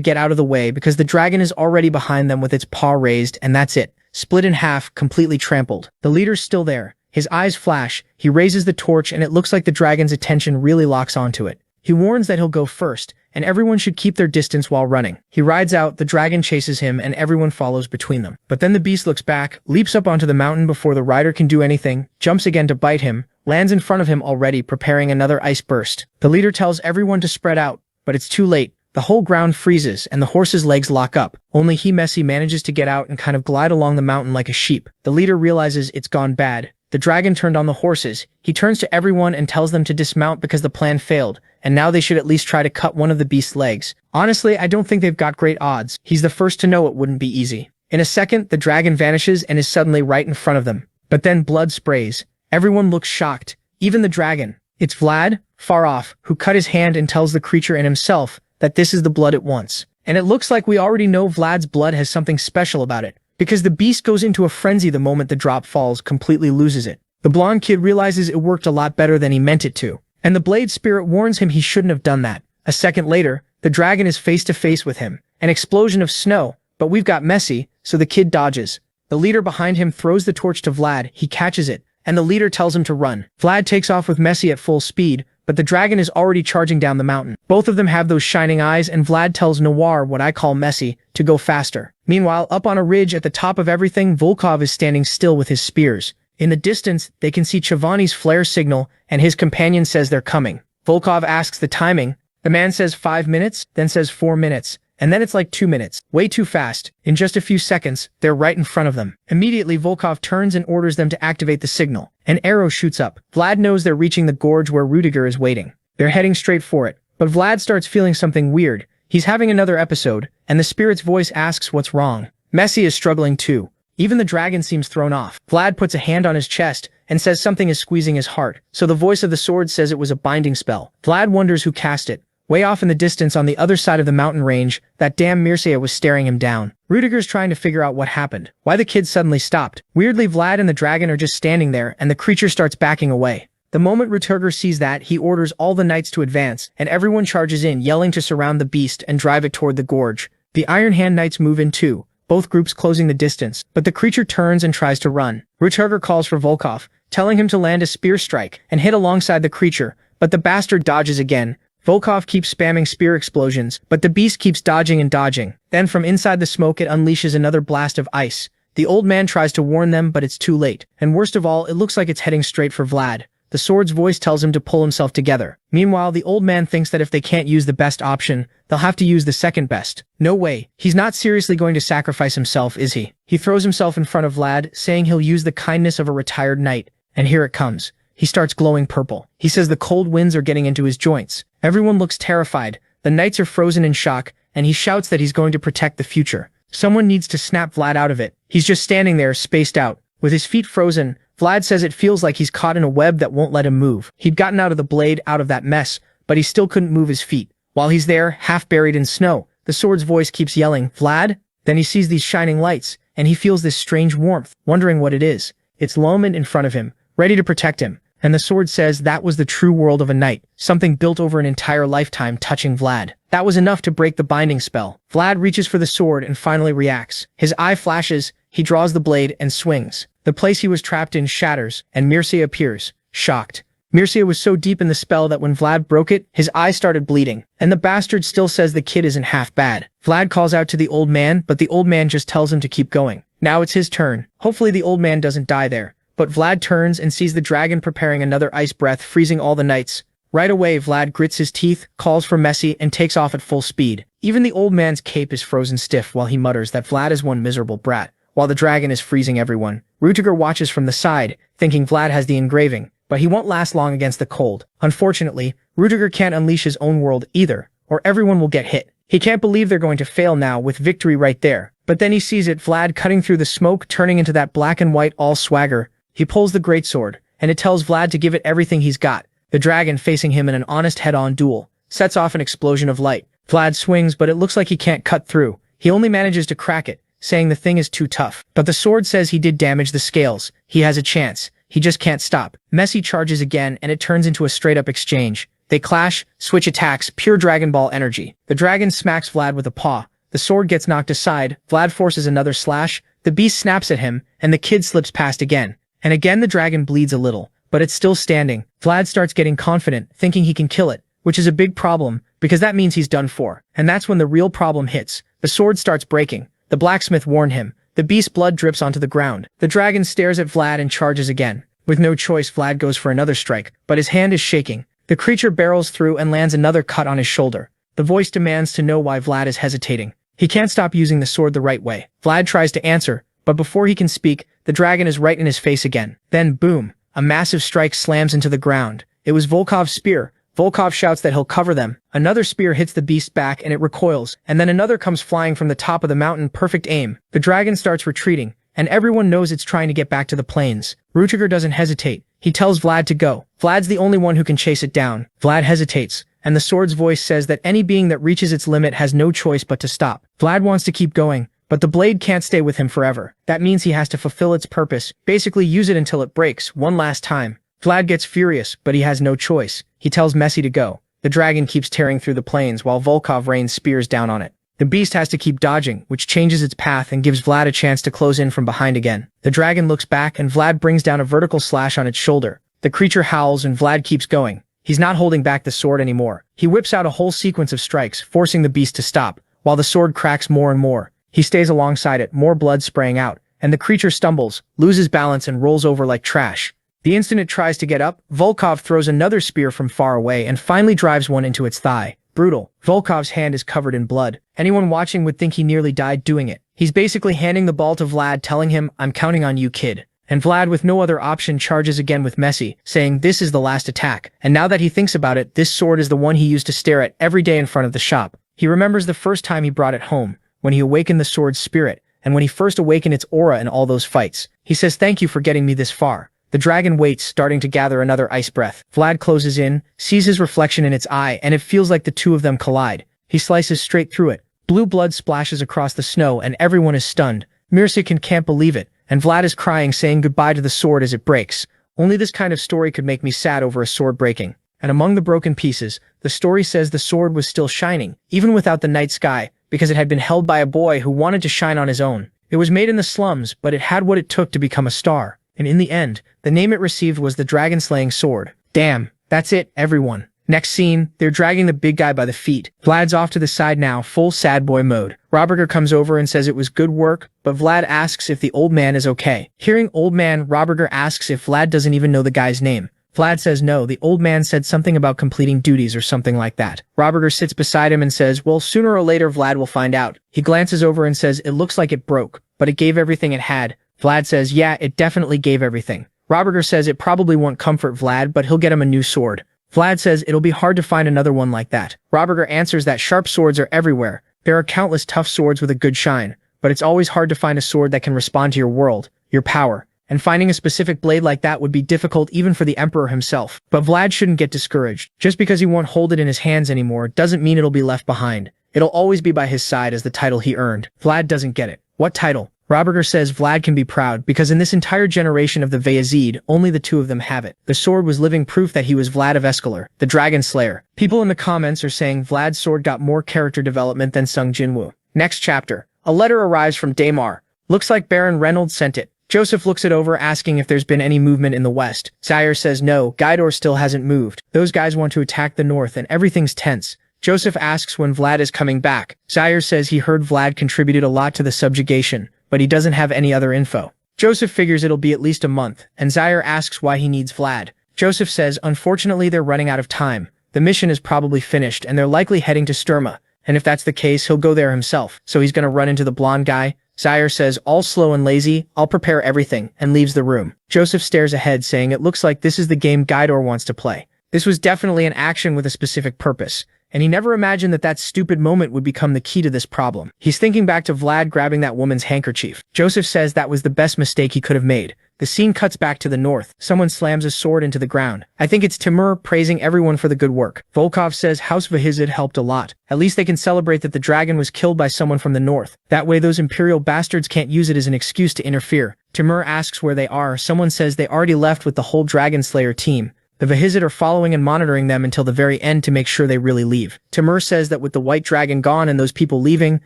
A: get out of the way because the dragon is already behind them with its paw raised, and that's it. Split in half, completely trampled. The leader's still there. His eyes flash. He raises the torch, and it looks like the dragon's attention really locks onto it. He warns that he'll go first, and everyone should keep their distance while running. He rides out, the dragon chases him, and everyone follows between them. But then the beast looks back, leaps up onto the mountain before the rider can do anything, jumps again to bite him, lands in front of him already, preparing another ice burst. The leader tells everyone to spread out, but it's too late. The whole ground freezes, and the horse's legs lock up. Only he, Messi, manages to get out and kind of glide along the mountain like a sheep. The leader realizes it's gone bad. The dragon turned on the horses. He turns to everyone and tells them to dismount because the plan failed, and now they should at least try to cut one of the beast's legs. Honestly, I don't think they've got great odds. He's the first to know it wouldn't be easy. In a second, the dragon vanishes and is suddenly right in front of them. But then blood sprays. Everyone looks shocked. Even the dragon. It's Vlad, far off, who cut his hand and tells the creature and himself that this is the blood it wants. And it looks like we already know Vlad's blood has something special about it, because the beast goes into a frenzy the moment the drop falls, completely loses it. The blonde kid realizes it worked a lot better than he meant it to, and the blade spirit warns him he shouldn't have done that. A second later, The dragon is face to face with him. An explosion of snow, but we've got Messi, so the kid dodges. The leader behind him throws the torch to Vlad, he catches it, and the leader tells him to run. Vlad takes off with Messi at full speed, but the dragon is already charging down the mountain. Both of them have those shining eyes, and Vlad tells Noir, what I call Messi, to go faster. Meanwhile, up on a ridge at the top of everything, Volkov is standing still with his spears. In the distance, they can see Chivani's flare signal, and his companion says they're coming. Volkov asks the timing. The man says 5 minutes, then says 4 minutes. And then it's like 2 minutes. Way too fast. In just a few seconds, they're right in front of them. Immediately, Volkov turns and orders them to activate the signal. An arrow shoots up. Vlad knows they're reaching the gorge where Rudiger is waiting. They're heading straight for it. But Vlad starts feeling something weird. He's having another episode, and the spirit's voice asks what's wrong. Messi is struggling too. Even the dragon seems thrown off. Vlad puts a hand on his chest and says something is squeezing his heart. So the voice of the sword says it was a binding spell. Vlad wonders who cast it. Way off in the distance on the other side of the mountain range, that damn Mircea was staring him down. Rudiger's trying to figure out what happened, why the kid suddenly stopped. Weirdly, Vlad and the dragon are just standing there, and the creature starts backing away. The moment Rudiger sees that, he orders all the knights to advance, and everyone charges in, yelling to surround the beast and drive it toward the gorge. The Iron Hand knights move in too, both groups closing the distance, but the creature turns and tries to run. Rudiger calls for Volkov, telling him to land a spear strike and hit alongside the creature, but the bastard dodges again. Volkov keeps spamming spear explosions, but the beast keeps dodging and dodging. Then from inside the smoke it unleashes another blast of ice. The old man tries to warn them, but it's too late. And worst of all, it looks like it's heading straight for Vlad. The sword's voice tells him to pull himself together. Meanwhile, the old man thinks that if they can't use the best option, they'll have to use the second best. No way. He's not seriously going to sacrifice himself, is he? He throws himself in front of Vlad, saying he'll use the kindness of a retired knight. And here it comes. He starts glowing purple. He says the cold winds are getting into his joints. Everyone looks terrified. The knights are frozen in shock, and he shouts that he's going to protect the future. Someone needs to snap Vlad out of it. He's just standing there, spaced out. With his feet frozen, Vlad says it feels like he's caught in a web that won't let him move. He'd gotten out of the blade, out of that mess, but he still couldn't move his feet. While he's there, half buried in snow, the sword's voice keeps yelling, Vlad? Then he sees these shining lights, and he feels this strange warmth, wondering what it is. It's Loman in front of him, ready to protect him. And the sword says that was the true world of a knight, something built over an entire lifetime touching Vlad. That was enough to break the binding spell. Vlad reaches for the sword and finally reacts. His eye flashes, he draws the blade and swings. The place he was trapped in shatters, and Mircea appears, shocked. Mircea was so deep in the spell that when Vlad broke it, his eye started bleeding. And the bastard still says the kid isn't half bad. Vlad calls out to the old man, but the old man just tells him to keep going. Now it's his turn. Hopefully the old man doesn't die there. But Vlad turns and sees the dragon preparing another ice breath, freezing all the knights. Right away, Vlad grits his teeth, calls for Messi, and takes off at full speed. Even the old man's cape is frozen stiff while he mutters that Vlad is one miserable brat, while the dragon is freezing everyone. Rudiger watches from the side, thinking Vlad has the engraving, but he won't last long against the cold. Unfortunately, Rudiger can't unleash his own world either, or everyone will get hit. He can't believe they're going to fail now with victory right there. But then he sees it, Vlad cutting through the smoke, turning into that black and white all swagger. He pulls the greatsword, and it tells Vlad to give it everything he's got. The dragon, facing him in an honest head-on duel, sets off an explosion of light. Vlad swings, but it looks like he can't cut through. He only manages to crack it, saying the thing is too tough. But the sword says he did damage the scales. He has a chance. He just can't stop. Messi charges again, and it turns into a straight-up exchange. They clash, switch attacks, pure Dragon Ball energy. The dragon smacks Vlad with a paw. The sword gets knocked aside. Vlad forces another slash. The beast snaps at him, and the kid slips past again. And again the dragon bleeds a little, but it's still standing. Vlad starts getting confident, thinking he can kill it, which is a big problem, because that means he's done for. And that's when the real problem hits. The sword starts breaking. The blacksmith warned him. The beast's blood drips onto the ground. The dragon stares at Vlad and charges again. With no choice, Vlad goes for another strike, but his hand is shaking. The creature barrels through and lands another cut on his shoulder. The voice demands to know why Vlad is hesitating. He can't stop using the sword the right way. Vlad tries to answer, but before he can speak, the dragon is right in his face again. Then boom, a massive strike slams into the ground. It was Volkov's spear. Volkov shouts that he'll cover them. Another spear hits the beast back and it recoils, and then another comes flying from the top of the mountain, perfect aim. The dragon starts retreating, and everyone knows it's trying to get back to the plains. Rudiger doesn't hesitate. He tells Vlad to go. Vlad's the only one who can chase it down. Vlad hesitates, and the sword's voice says that any being that reaches its limit has no choice but to stop. Vlad wants to keep going, but the blade can't stay with him forever. That means he has to fulfill its purpose, basically use it until it breaks, one last time. Vlad gets furious, but he has no choice. He tells Messi to go. The dragon keeps tearing through the plains while Volkov rains spears down on it. The beast has to keep dodging, which changes its path and gives Vlad a chance to close in from behind again. The dragon looks back and Vlad brings down a vertical slash on its shoulder. The creature howls and Vlad keeps going. He's not holding back the sword anymore. He whips out a whole sequence of strikes, forcing the beast to stop, while the sword cracks more and more. He stays alongside it, more blood spraying out, and the creature stumbles, loses balance and rolls over like trash. The instant it tries to get up, Volkov throws another spear from far away and finally drives one into its thigh. Brutal. Volkov's hand is covered in blood. Anyone watching would think he nearly died doing it. He's basically handing the ball to Vlad, telling him, "I'm counting on you, kid." And Vlad, with no other option, charges again with Messi, saying this is the last attack. And now that he thinks about it, this sword is the one he used to stare at every day in front of the shop. He remembers the first time he brought it home, when he awakened the sword's spirit, and when he first awakened its aura in all those fights. He says, "Thank you for getting me this far." The dragon waits, starting to gather another ice breath. Vlad closes in, sees his reflection in its eye, and it feels like the two of them collide. He slices straight through it. Blue blood splashes across the snow, and everyone is stunned. Mirsikin can't believe it, and Vlad is crying, saying goodbye to the sword as it breaks. Only this kind of story could make me sad over a sword breaking. And among the broken pieces, the story says the sword was still shining, even without the night sky, because it had been held by a boy who wanted to shine on his own. It was made in the slums, but it had what it took to become a star. And in the end, the name it received was the dragon-slaying sword. Damn, that's it, everyone. Next scene, they're dragging the big guy by the feet. Vlad's off to the side now, full sad boy mode. Roberger comes over and says it was good work, but Vlad asks if the old man is okay. Hearing old man, Roberger asks if Vlad doesn't even know the guy's name. Vlad says no, the old man said something about completing duties or something like that. Roberger sits beside him and says, well, sooner or later Vlad will find out. He glances over and says it looks like it broke, but it gave everything it had. Vlad says, yeah, it definitely gave everything. Roberger says it probably won't comfort Vlad, but he'll get him a new sword. Vlad says it'll be hard to find another one like that. Roberger answers that sharp swords are everywhere. There are countless tough swords with a good shine, but it's always hard to find a sword that can respond to your world, your power. And finding a specific blade like that would be difficult even for the Emperor himself. But Vlad shouldn't get discouraged. Just because he won't hold it in his hands anymore doesn't mean it'll be left behind. It'll always be by his side as the title he earned. Vlad doesn't get it. What title? Roberger says Vlad can be proud because in this entire generation of the Bayezid, only the two of them have it. The sword was living proof that he was Vlad of Escalar, the Dragon Slayer. People in the comments are saying Vlad's sword got more character development than Sung Jinwoo. Next chapter. A letter arrives from Daymar. Looks like Baron Reynolds sent it. Joseph looks it over, asking if there's been any movement in the west. Zaire says no, Gaidor still hasn't moved. Those guys want to attack the north and everything's tense. Joseph asks when Vlad is coming back. Zaire says he heard Vlad contributed a lot to the subjugation, but he doesn't have any other info. Joseph figures it'll be at least a month, and Zaire asks why he needs Vlad. Joseph says unfortunately they're running out of time. The mission is probably finished and they're likely heading to Sturma, and if that's the case he'll go there himself, so he's gonna run into the blonde guy. Zaire says, all slow and lazy, I'll prepare everything, and leaves the room. Joseph stares ahead, saying it looks like this is the game Gaidor wants to play. This was definitely an action with a specific purpose, and he never imagined that that stupid moment would become the key to this problem. He's thinking back to Vlad grabbing that woman's handkerchief. Joseph says that was the best mistake he could have made. The scene cuts back to the north. Someone slams a sword into the ground. I think it's Timur praising everyone for the good work. Volkov says House Vahizid helped a lot. At least they can celebrate that the dragon was killed by someone from the north. That way those imperial bastards can't use it as an excuse to interfere. Timur asks where they are. Someone says they already left with the whole Dragon Slayer team. The Vahizid are following and monitoring them until the very end to make sure they really leave. Timur says that with the white dragon gone and those people leaving,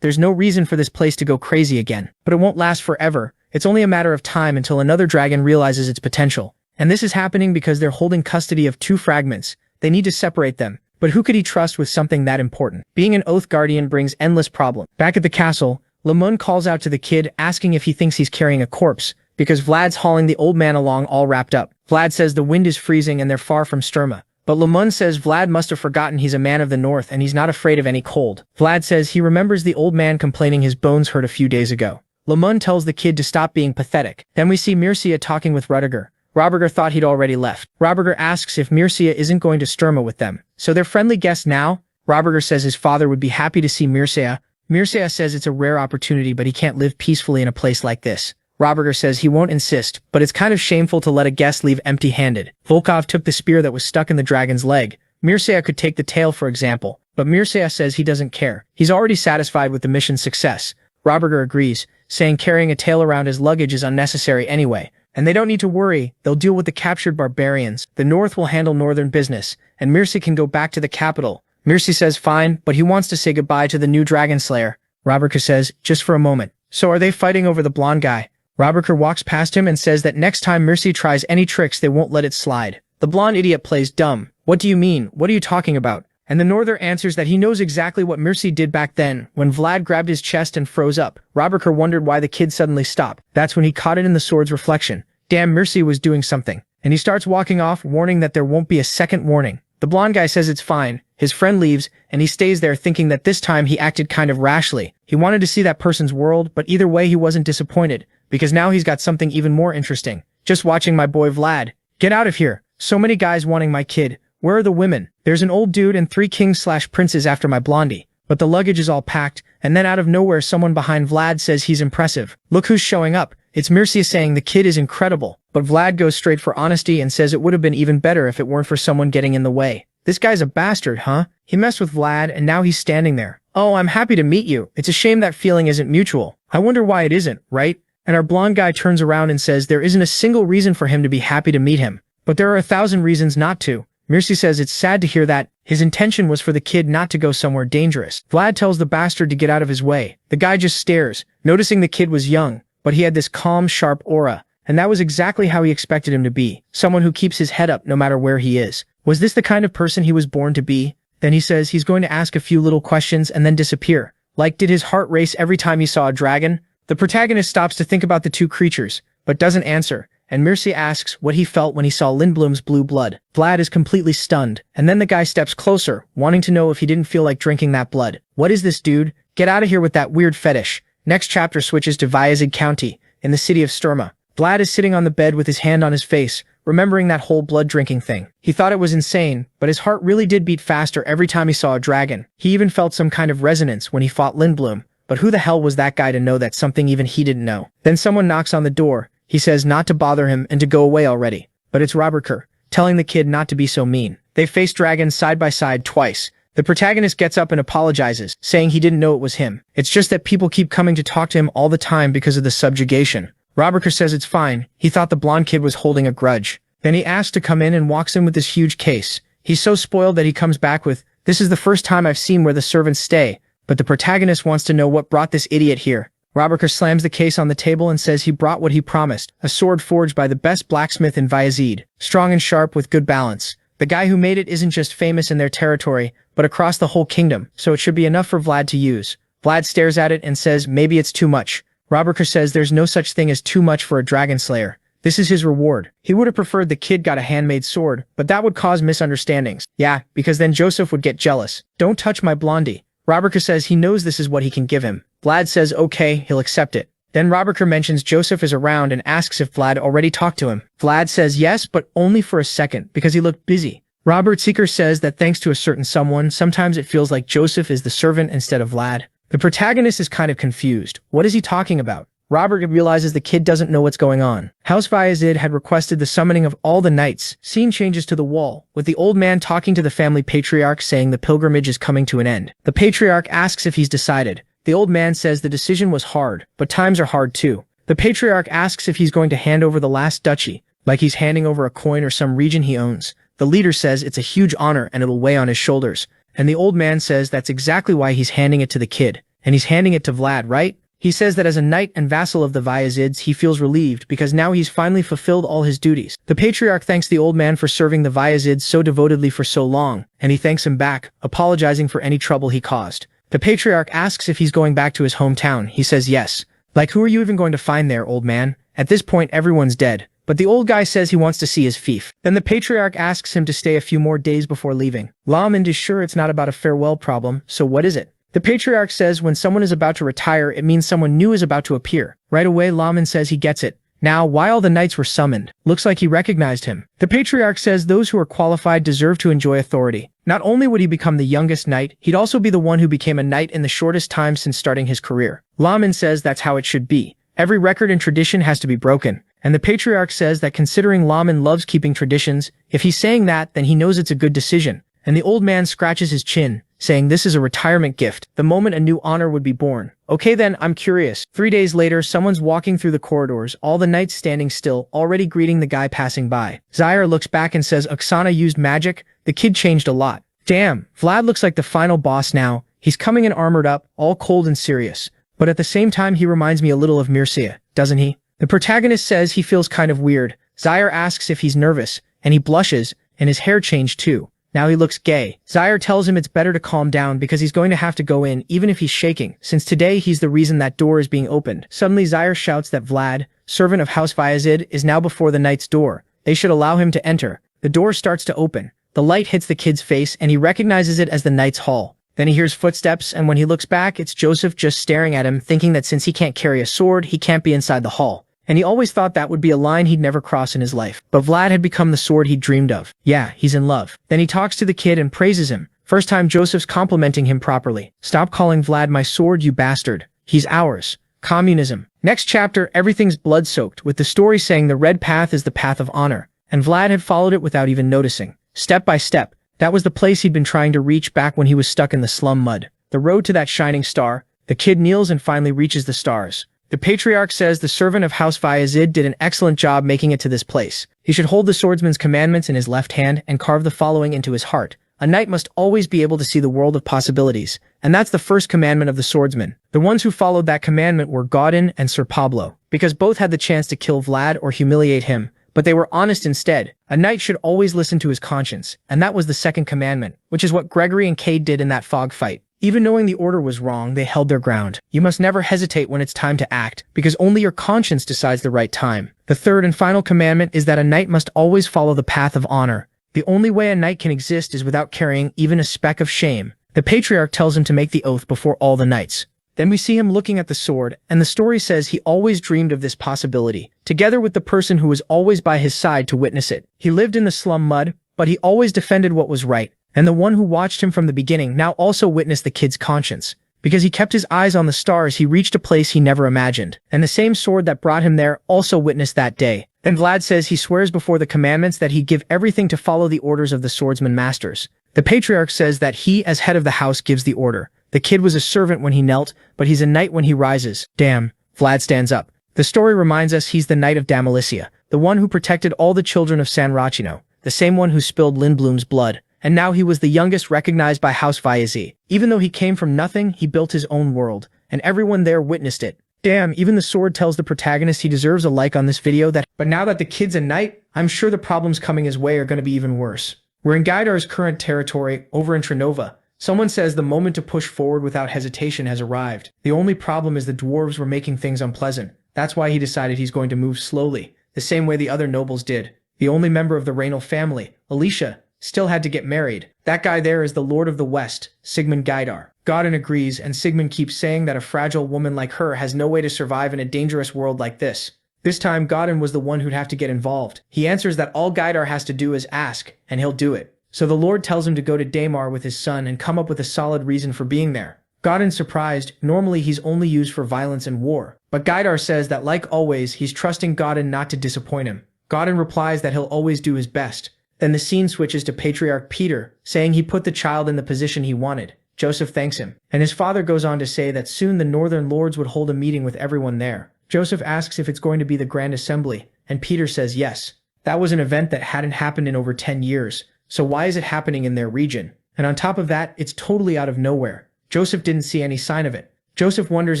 A: there's no reason for this place to go crazy again. But it won't last forever. It's only a matter of time until another dragon realizes its potential. And this is happening because they're holding custody of two fragments. They need to separate them. But who could he trust with something that important? Being an Oath Guardian brings endless problems. Back at the castle, Lemon calls out to the kid, asking if he thinks he's carrying a corpse, because Vlad's hauling the old man along all wrapped up. Vlad says the wind is freezing and they're far from Sturma. But Lemon says Vlad must have forgotten he's a man of the north and he's not afraid of any cold. Vlad says he remembers the old man complaining his bones hurt a few days ago. Lemon tells the kid to stop being pathetic. Then we see Mircea talking with Rudiger. Roberger thought he'd already left. Roberger asks if Mircea isn't going to Sturma with them. So they're friendly guests now? Roberger says his father would be happy to see Mircea. Mircea says it's a rare opportunity but he can't live peacefully in a place like this. Roberger says he won't insist, but it's kind of shameful to let a guest leave empty-handed. Volkov took the spear that was stuck in the dragon's leg. Mircea could take the tail for example, but Mircea says he doesn't care. He's already satisfied with the mission's success. Roberger agrees, saying carrying a tail around his luggage is unnecessary anyway. And they don't need to worry, they'll deal with the captured barbarians. The North will handle northern business, and Mircea can go back to the capital. Mircea says fine, but he wants to say goodbye to the new Dragon Slayer. Roberker says, just for a moment. So are they fighting over the blonde guy? Roberker walks past him and says that next time Mircea tries any tricks they won't let it slide. The blonde idiot plays dumb. What do you mean? What are you talking about? And the Norther answers that he knows exactly what Mircea did back then, when Vlad grabbed his chest and froze up. Roberker wondered why the kid suddenly stopped. That's when he caught it in the sword's reflection. Damn, Mircea was doing something. And he starts walking off, warning that there won't be a second warning. The blonde guy says it's fine. His friend leaves, and he stays there thinking that this time he acted kind of rashly. He wanted to see that person's world, but either way he wasn't disappointed, because now he's got something even more interesting. Just watching my boy Vlad. Get out of here. So many guys wanting my kid. Where are the women? There's an old dude and 3 kings/princes after my blondie. But the luggage is all packed, and then out of nowhere someone behind Vlad says he's impressive. Look who's showing up. It's Mircea saying the kid is incredible. But Vlad goes straight for honesty and says it would have been even better if it weren't for someone getting in the way. This guy's a bastard, huh? He messed with Vlad and now he's standing there. Oh, I'm happy to meet you. It's a shame that feeling isn't mutual. I wonder why it isn't, right? And our blonde guy turns around and says there isn't a single reason for him to be happy to meet him. But there are 1,000 reasons not to. Mircea says it's sad to hear that. His intention was for the kid not to go somewhere dangerous. Vlad tells the bastard to get out of his way. The guy just stares, noticing the kid was young, but he had this calm, sharp aura. And that was exactly how he expected him to be. Someone who keeps his head up no matter where he is. Was this the kind of person he was born to be? Then he says he's going to ask a few little questions and then disappear. Like, did his heart race every time he saw a dragon? The protagonist stops to think about the two creatures, but doesn't answer. And Mircea asks what he felt when he saw Lindblom's blue blood. Vlad is completely stunned, and then the guy steps closer, wanting to know if he didn't feel like drinking that blood. What is this, dude? Get out of here with that weird fetish. Next chapter switches to Vyazid County, in the city of Sturma. Vlad is sitting on the bed with his hand on his face, remembering that whole blood-drinking thing. He thought it was insane, but his heart really did beat faster every time he saw a dragon. He even felt some kind of resonance when he fought Lindblom. But who the hell was that guy to know that something even he didn't know? Then someone knocks on the door. He says not to bother him and to go away already. But it's Roberker, telling the kid not to be so mean. They face dragons side by side twice. The protagonist gets up and apologizes, saying he didn't know it was him. It's just that people keep coming to talk to him all the time because of the subjugation. Roberker says it's fine. He thought the blonde kid was holding a grudge. Then he asks to come in and walks in with this huge case. He's so spoiled that he comes back with, "This is the first time I've seen where the servants stay." But the protagonist wants to know what brought this idiot here. Roberker slams the case on the table and says he brought what he promised, a sword forged by the best blacksmith in Vyazid, strong and sharp with good balance. The guy who made it isn't just famous in their territory, but across the whole kingdom, so it should be enough for Vlad to use. Vlad stares at it and says maybe it's too much. Roberker says there's no such thing as too much for a dragon slayer. This is his reward. He would have preferred the kid got a handmade sword, but that would cause misunderstandings. Yeah, because then Joseph would get jealous. Don't touch my blondie. Roberker says he knows this is what he can give him. Vlad says okay, he'll accept it. Then Roberker mentions Joseph is around and asks if Vlad already talked to him. Vlad says yes, but only for a second, because he looked busy. Robert Seeker says that thanks to a certain someone, sometimes it feels like Joseph is the servant instead of Vlad. The protagonist is kind of confused. What is he talking about? Robert realizes the kid doesn't know what's going on. House Vyazid had requested the summoning of all the knights. Scene changes to the wall, with the old man talking to the family patriarch saying the pilgrimage is coming to an end. The patriarch asks if he's decided. The old man says the decision was hard, but times are hard too. The patriarch asks if he's going to hand over the last duchy, like he's handing over a coin or some region he owns. The leader says it's a huge honor and it'll weigh on his shoulders. And the old man says that's exactly why he's handing it to the kid. And he's handing it to Vlad, right? He says that as a knight and vassal of the Vyazids, he feels relieved because now he's finally fulfilled all his duties. The patriarch thanks the old man for serving the Vyazids so devotedly for so long, and he thanks him back, apologizing for any trouble he caused. The patriarch asks if he's going back to his hometown. He says yes. Like, who are you even going to find there, old man? At this point, everyone's dead. But the old guy says he wants to see his fief. Then the patriarch asks him to stay a few more days before leaving. Lament is sure it's not about a farewell problem, so what is it? The patriarch says when someone is about to retire, it means someone new is about to appear. Right away, Laman says he gets it. Now, why all the knights were summoned? Looks like he recognized him. The patriarch says those who are qualified deserve to enjoy authority. Not only would he become the youngest knight, he'd also be the one who became a knight in the shortest time since starting his career. Laman says that's how it should be. Every record and tradition has to be broken. And the patriarch says that considering Laman loves keeping traditions, if he's saying that, then he knows it's a good decision. and the old man scratches his chin, saying this is a retirement gift, the moment a new honor would be born. Okay then, I'm curious. 3 days later, someone's walking through the corridors, all the knights standing still, already greeting the guy passing by. Zaire looks back and says Oksana used magic. The kid changed a lot. Damn, Vlad looks like the final boss now. He's coming in armored up, all cold and serious. But at the same time he reminds me a little of Mircea, doesn't he? The protagonist says he feels kind of weird. Zaire asks if he's nervous, and he blushes, and his hair changed too. Now he looks gay. Zaire tells him it's better to calm down because he's going to have to go in even if he's shaking, since today he's the reason that door is being opened. Suddenly Zaire shouts that Vlad, servant of House Bayezid, is now before the knight's door. They should allow him to enter. The door starts to open. The light hits the kid's face and he recognizes it as the knight's hall. Then he hears footsteps, and when he looks back, it's Joseph just staring at him, thinking that since he can't carry a sword, he can't be inside the hall. And he always thought that would be a line he'd never cross in his life. But Vlad had become the sword he dreamed of. Yeah, he's in love. Then he talks to the kid and praises him. First time Joseph's complimenting him properly. Stop calling Vlad my sword, you bastard. He's ours. Communism. Next chapter, everything's blood-soaked, with the story saying the red path is the path of honor. And Vlad had followed it without even noticing. Step by step. That was the place he'd been trying to reach back when he was stuck in the slum mud. The road to that shining star. The kid kneels and finally reaches the stars. The patriarch says the servant of House Bayezid did an excellent job making it to this place. He should hold the swordsman's commandments in his left hand and carve the following into his heart. A knight must always be able to see the world of possibilities. And that's the first commandment of the swordsman. The ones who followed that commandment were Gaudin and Sir Pablo, because both had the chance to kill Vlad or humiliate him. But they were honest instead. A knight should always listen to his conscience, and that was the second commandment, which is what Gregory and Cade did in that fog fight. Even knowing the order was wrong, they held their ground. You must never hesitate when it's time to act, because only your conscience decides the right time. The third and final commandment is that a knight must always follow the path of honor. The only way a knight can exist is without carrying even a speck of shame. The patriarch tells him to make the oath before all the knights. Then we see him looking at the sword, and the story says he always dreamed of this possibility, together with the person who was always by his side to witness it. He lived in the slum mud, but he always defended what was right, and the one who watched him from the beginning now also witnessed the kid's conscience. Because he kept his eyes on the stars, he reached a place he never imagined, and the same sword that brought him there also witnessed that day. Then Vlad says he swears before the commandments that he'd give everything to follow the orders of the swordsman masters. The patriarch says that he, as head of the house, gives the order. The kid was a servant when he knelt, but he's a knight when he rises. Damn. Vlad stands up. The story reminds us he's the knight of Damalicia, the one who protected all the children of San Racino, the same one who spilled Lindblom's blood. And now he was the youngest recognized by House Bayezid. Even though he came from nothing, he built his own world, and everyone there witnessed it. Damn, even the sword tells the protagonist he deserves a like on this video. But now that the kid's a knight, I'm sure the problems coming his way are going to be even worse. We're in Gaidar's current territory, over in Trinova. Someone says the moment to push forward without hesitation has arrived. The only problem is the dwarves were making things unpleasant. That's why he decided he's going to move slowly, the same way the other nobles did. The only member of the Raynal family, Alicia, still had to get married. That guy there is the Lord of the West, Sigmund Gaidar. Gaudin agrees, and Sigmund keeps saying that a fragile woman like her has no way to survive in a dangerous world like this. This time, Gaudin was the one who'd have to get involved. He answers that all Gaidar has to do is ask, and he'll do it. So the Lord tells him to go to Daymar with his son and come up with a solid reason for being there. Gaudin's surprised. Normally he's only used for violence and war. But Gaidar says that like always, he's trusting Gaudin not to disappoint him. Gaudin replies that he'll always do his best. Then the scene switches to Patriarch Peter, saying he put the child in the position he wanted. Joseph thanks him, and his father goes on to say that soon the Northern Lords would hold a meeting with everyone there. Joseph asks if it's going to be the Grand Assembly, and Peter says yes. That was an event that hadn't happened in over 10 years. So why is it happening in their region? And on top of that, it's totally out of nowhere. Joseph didn't see any sign of it. Joseph wonders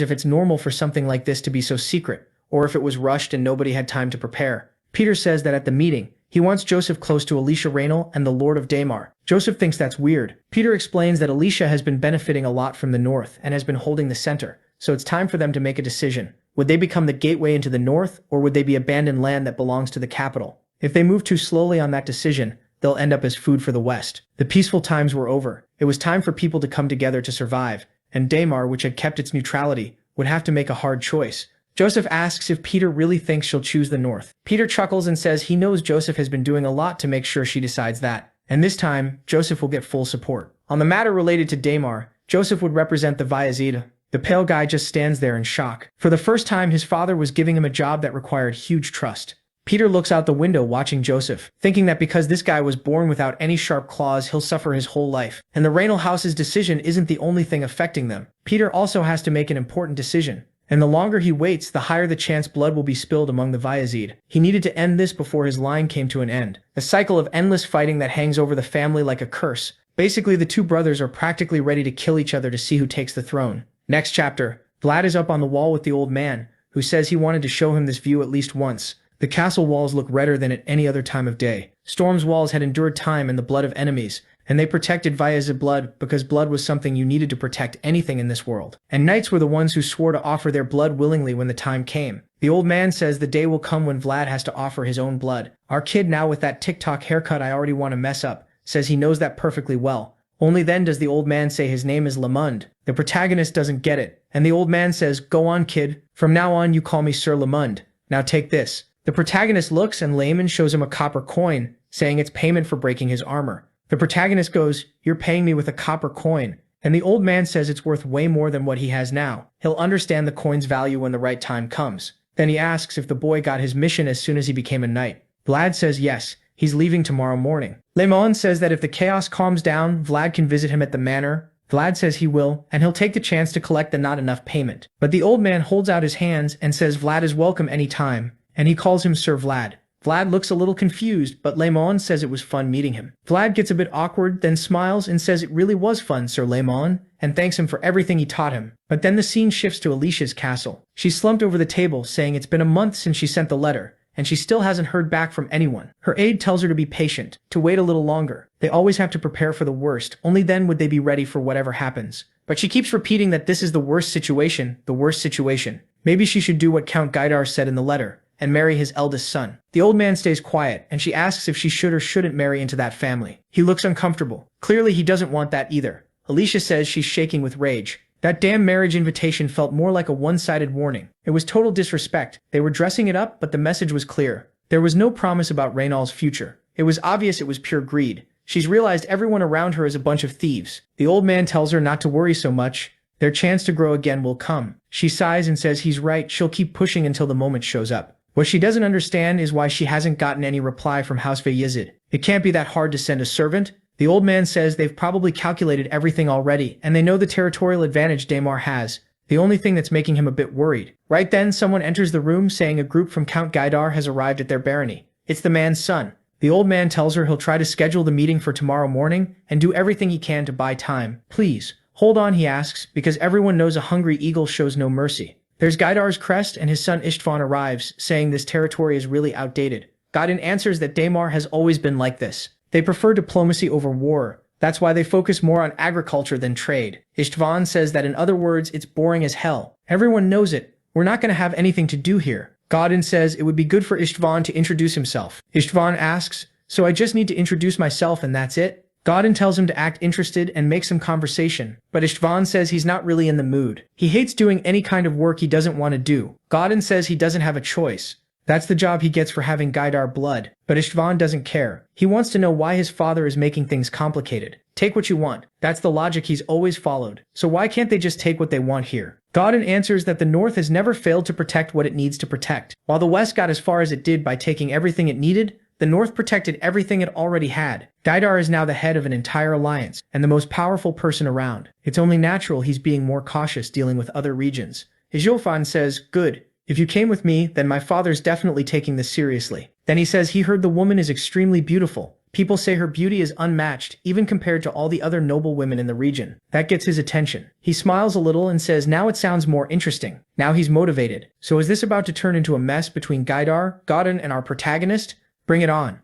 A: if it's normal for something like this to be so secret, or if it was rushed and nobody had time to prepare. Peter says that at the meeting, he wants Joseph close to Alicia Raynal and the Lord of Daymar. Joseph thinks that's weird. Peter explains that Alicia has been benefiting a lot from the north and has been holding the center, so it's time for them to make a decision. Would they become the gateway into the north, or would they be abandoned land that belongs to the capital? If they move too slowly on that decision, they'll end up as food for the West. The peaceful times were over. It was time for people to come together to survive, and Daymar, which had kept its neutrality, would have to make a hard choice. Joseph asks if Peter really thinks she'll choose the north. Peter chuckles and says he knows Joseph has been doing a lot to make sure she decides that, and this time, Joseph will get full support. On the matter related to Daymar, Joseph would represent the Bayezid. The pale guy just stands there in shock. For the first time, his father was giving him a job that required huge trust. Peter looks out the window watching Joseph, thinking that because this guy was born without any sharp claws, he'll suffer his whole life. And the Raynal house's decision isn't the only thing affecting them. Peter also has to make an important decision. And the longer he waits, the higher the chance blood will be spilled among the Bayezid. He needed to end this before his line came to an end. A cycle of endless fighting that hangs over the family like a curse. Basically, the two brothers are practically ready to kill each other to see who takes the throne. Next chapter, Vlad is up on the wall with the old man, who says he wanted to show him this view at least once. The castle walls look redder than at any other time of day. Storm's walls had endured time and the blood of enemies, and they protected Bayezid blood because blood was something you needed to protect anything in this world. And knights were the ones who swore to offer their blood willingly when the time came. The old man says the day will come when Vlad has to offer his own blood. Our kid now with that TikTok haircut I already want to mess up, says he knows that perfectly well. Only then does the old man say his name is Lamund. The protagonist doesn't get it, and the old man says, "Go on, kid. From now on you call me Sir Lamund. Now take this." The protagonist looks and Layman shows him a copper coin, saying it's payment for breaking his armor. The protagonist goes, "You're paying me with a copper coin." And the old man says it's worth way more than what he has now. He'll understand the coin's value when the right time comes. Then he asks if the boy got his mission as soon as he became a knight. Vlad says yes, he's leaving tomorrow morning. Layman says that if the chaos calms down, Vlad can visit him at the manor. Vlad says he will, and he'll take the chance to collect the not enough payment. But the old man holds out his hands and says Vlad is welcome any time, and he calls him Sir Vlad. Vlad looks a little confused, but Layman says it was fun meeting him. Vlad gets a bit awkward, then smiles and says it really was fun, Sir Layman, and thanks him for everything he taught him. But then the scene shifts to Alicia's castle. She's slumped over the table, saying it's been a month since she sent the letter, and she still hasn't heard back from anyone. Her aide tells her to be patient, to wait a little longer. They always have to prepare for the worst, only then would they be ready for whatever happens. But she keeps repeating that this is the worst situation, the worst situation. Maybe she should do what Count Gaidar said in the letter, and marry his eldest son. The old man stays quiet, and she asks if she should or shouldn't marry into that family. He looks uncomfortable. Clearly he doesn't want that either. Alicia says she's shaking with rage. That damn marriage invitation felt more like a one-sided warning. It was total disrespect. They were dressing it up, but the message was clear. There was no promise about Raynal's future. It was obvious it was pure greed. She's realized everyone around her is a bunch of thieves. The old man tells her not to worry so much. Their chance to grow again will come. She sighs and says he's right, she'll keep pushing until the moment shows up. What she doesn't understand is why she hasn't gotten any reply from House Bayezid. It can't be that hard to send a servant. The old man says they've probably calculated everything already, and they know the territorial advantage Daimar has. The only thing that's making him a bit worried. Right then, someone enters the room saying a group from Count Gaidar has arrived at their barony. It's the man's son. The old man tells her he'll try to schedule the meeting for tomorrow morning and do everything he can to buy time. Please, hold on, he asks, because everyone knows a hungry eagle shows no mercy. There's Gaidar's crest, and his son Istvan arrives, saying this territory is really outdated. Gaiden answers that Daimar has always been like this. They prefer diplomacy over war. That's why they focus more on agriculture than trade. Istvan says that in other words, it's boring as hell. Everyone knows it. We're not going to have anything to do here. Gaiden says it would be good for Istvan to introduce himself. Istvan asks, so I just need to introduce myself and that's it? Gaiden tells him to act interested and make some conversation, but Istvan says he's not really in the mood. He hates doing any kind of work he doesn't want to do. Gaiden says he doesn't have a choice. That's the job he gets for having Gaidar blood, but Istvan doesn't care. He wants to know why his father is making things complicated. Take what you want. That's the logic he's always followed. So why can't they just take what they want here? Gaiden answers that the North has never failed to protect what it needs to protect. While the West got as far as it did by taking everything it needed, the North protected everything it already had. Gaidar is now the head of an entire alliance, and the most powerful person around. It's only natural he's being more cautious dealing with other regions. Ijofan says, good. If you came with me, then my father's definitely taking this seriously. Then he says he heard the woman is extremely beautiful. People say her beauty is unmatched, even compared to all the other noble women in the region. That gets his attention. He smiles a little and says now it sounds more interesting. Now he's motivated. So is this about to turn into a mess between Gaidar, Gaiden, and our protagonist? Bring it on.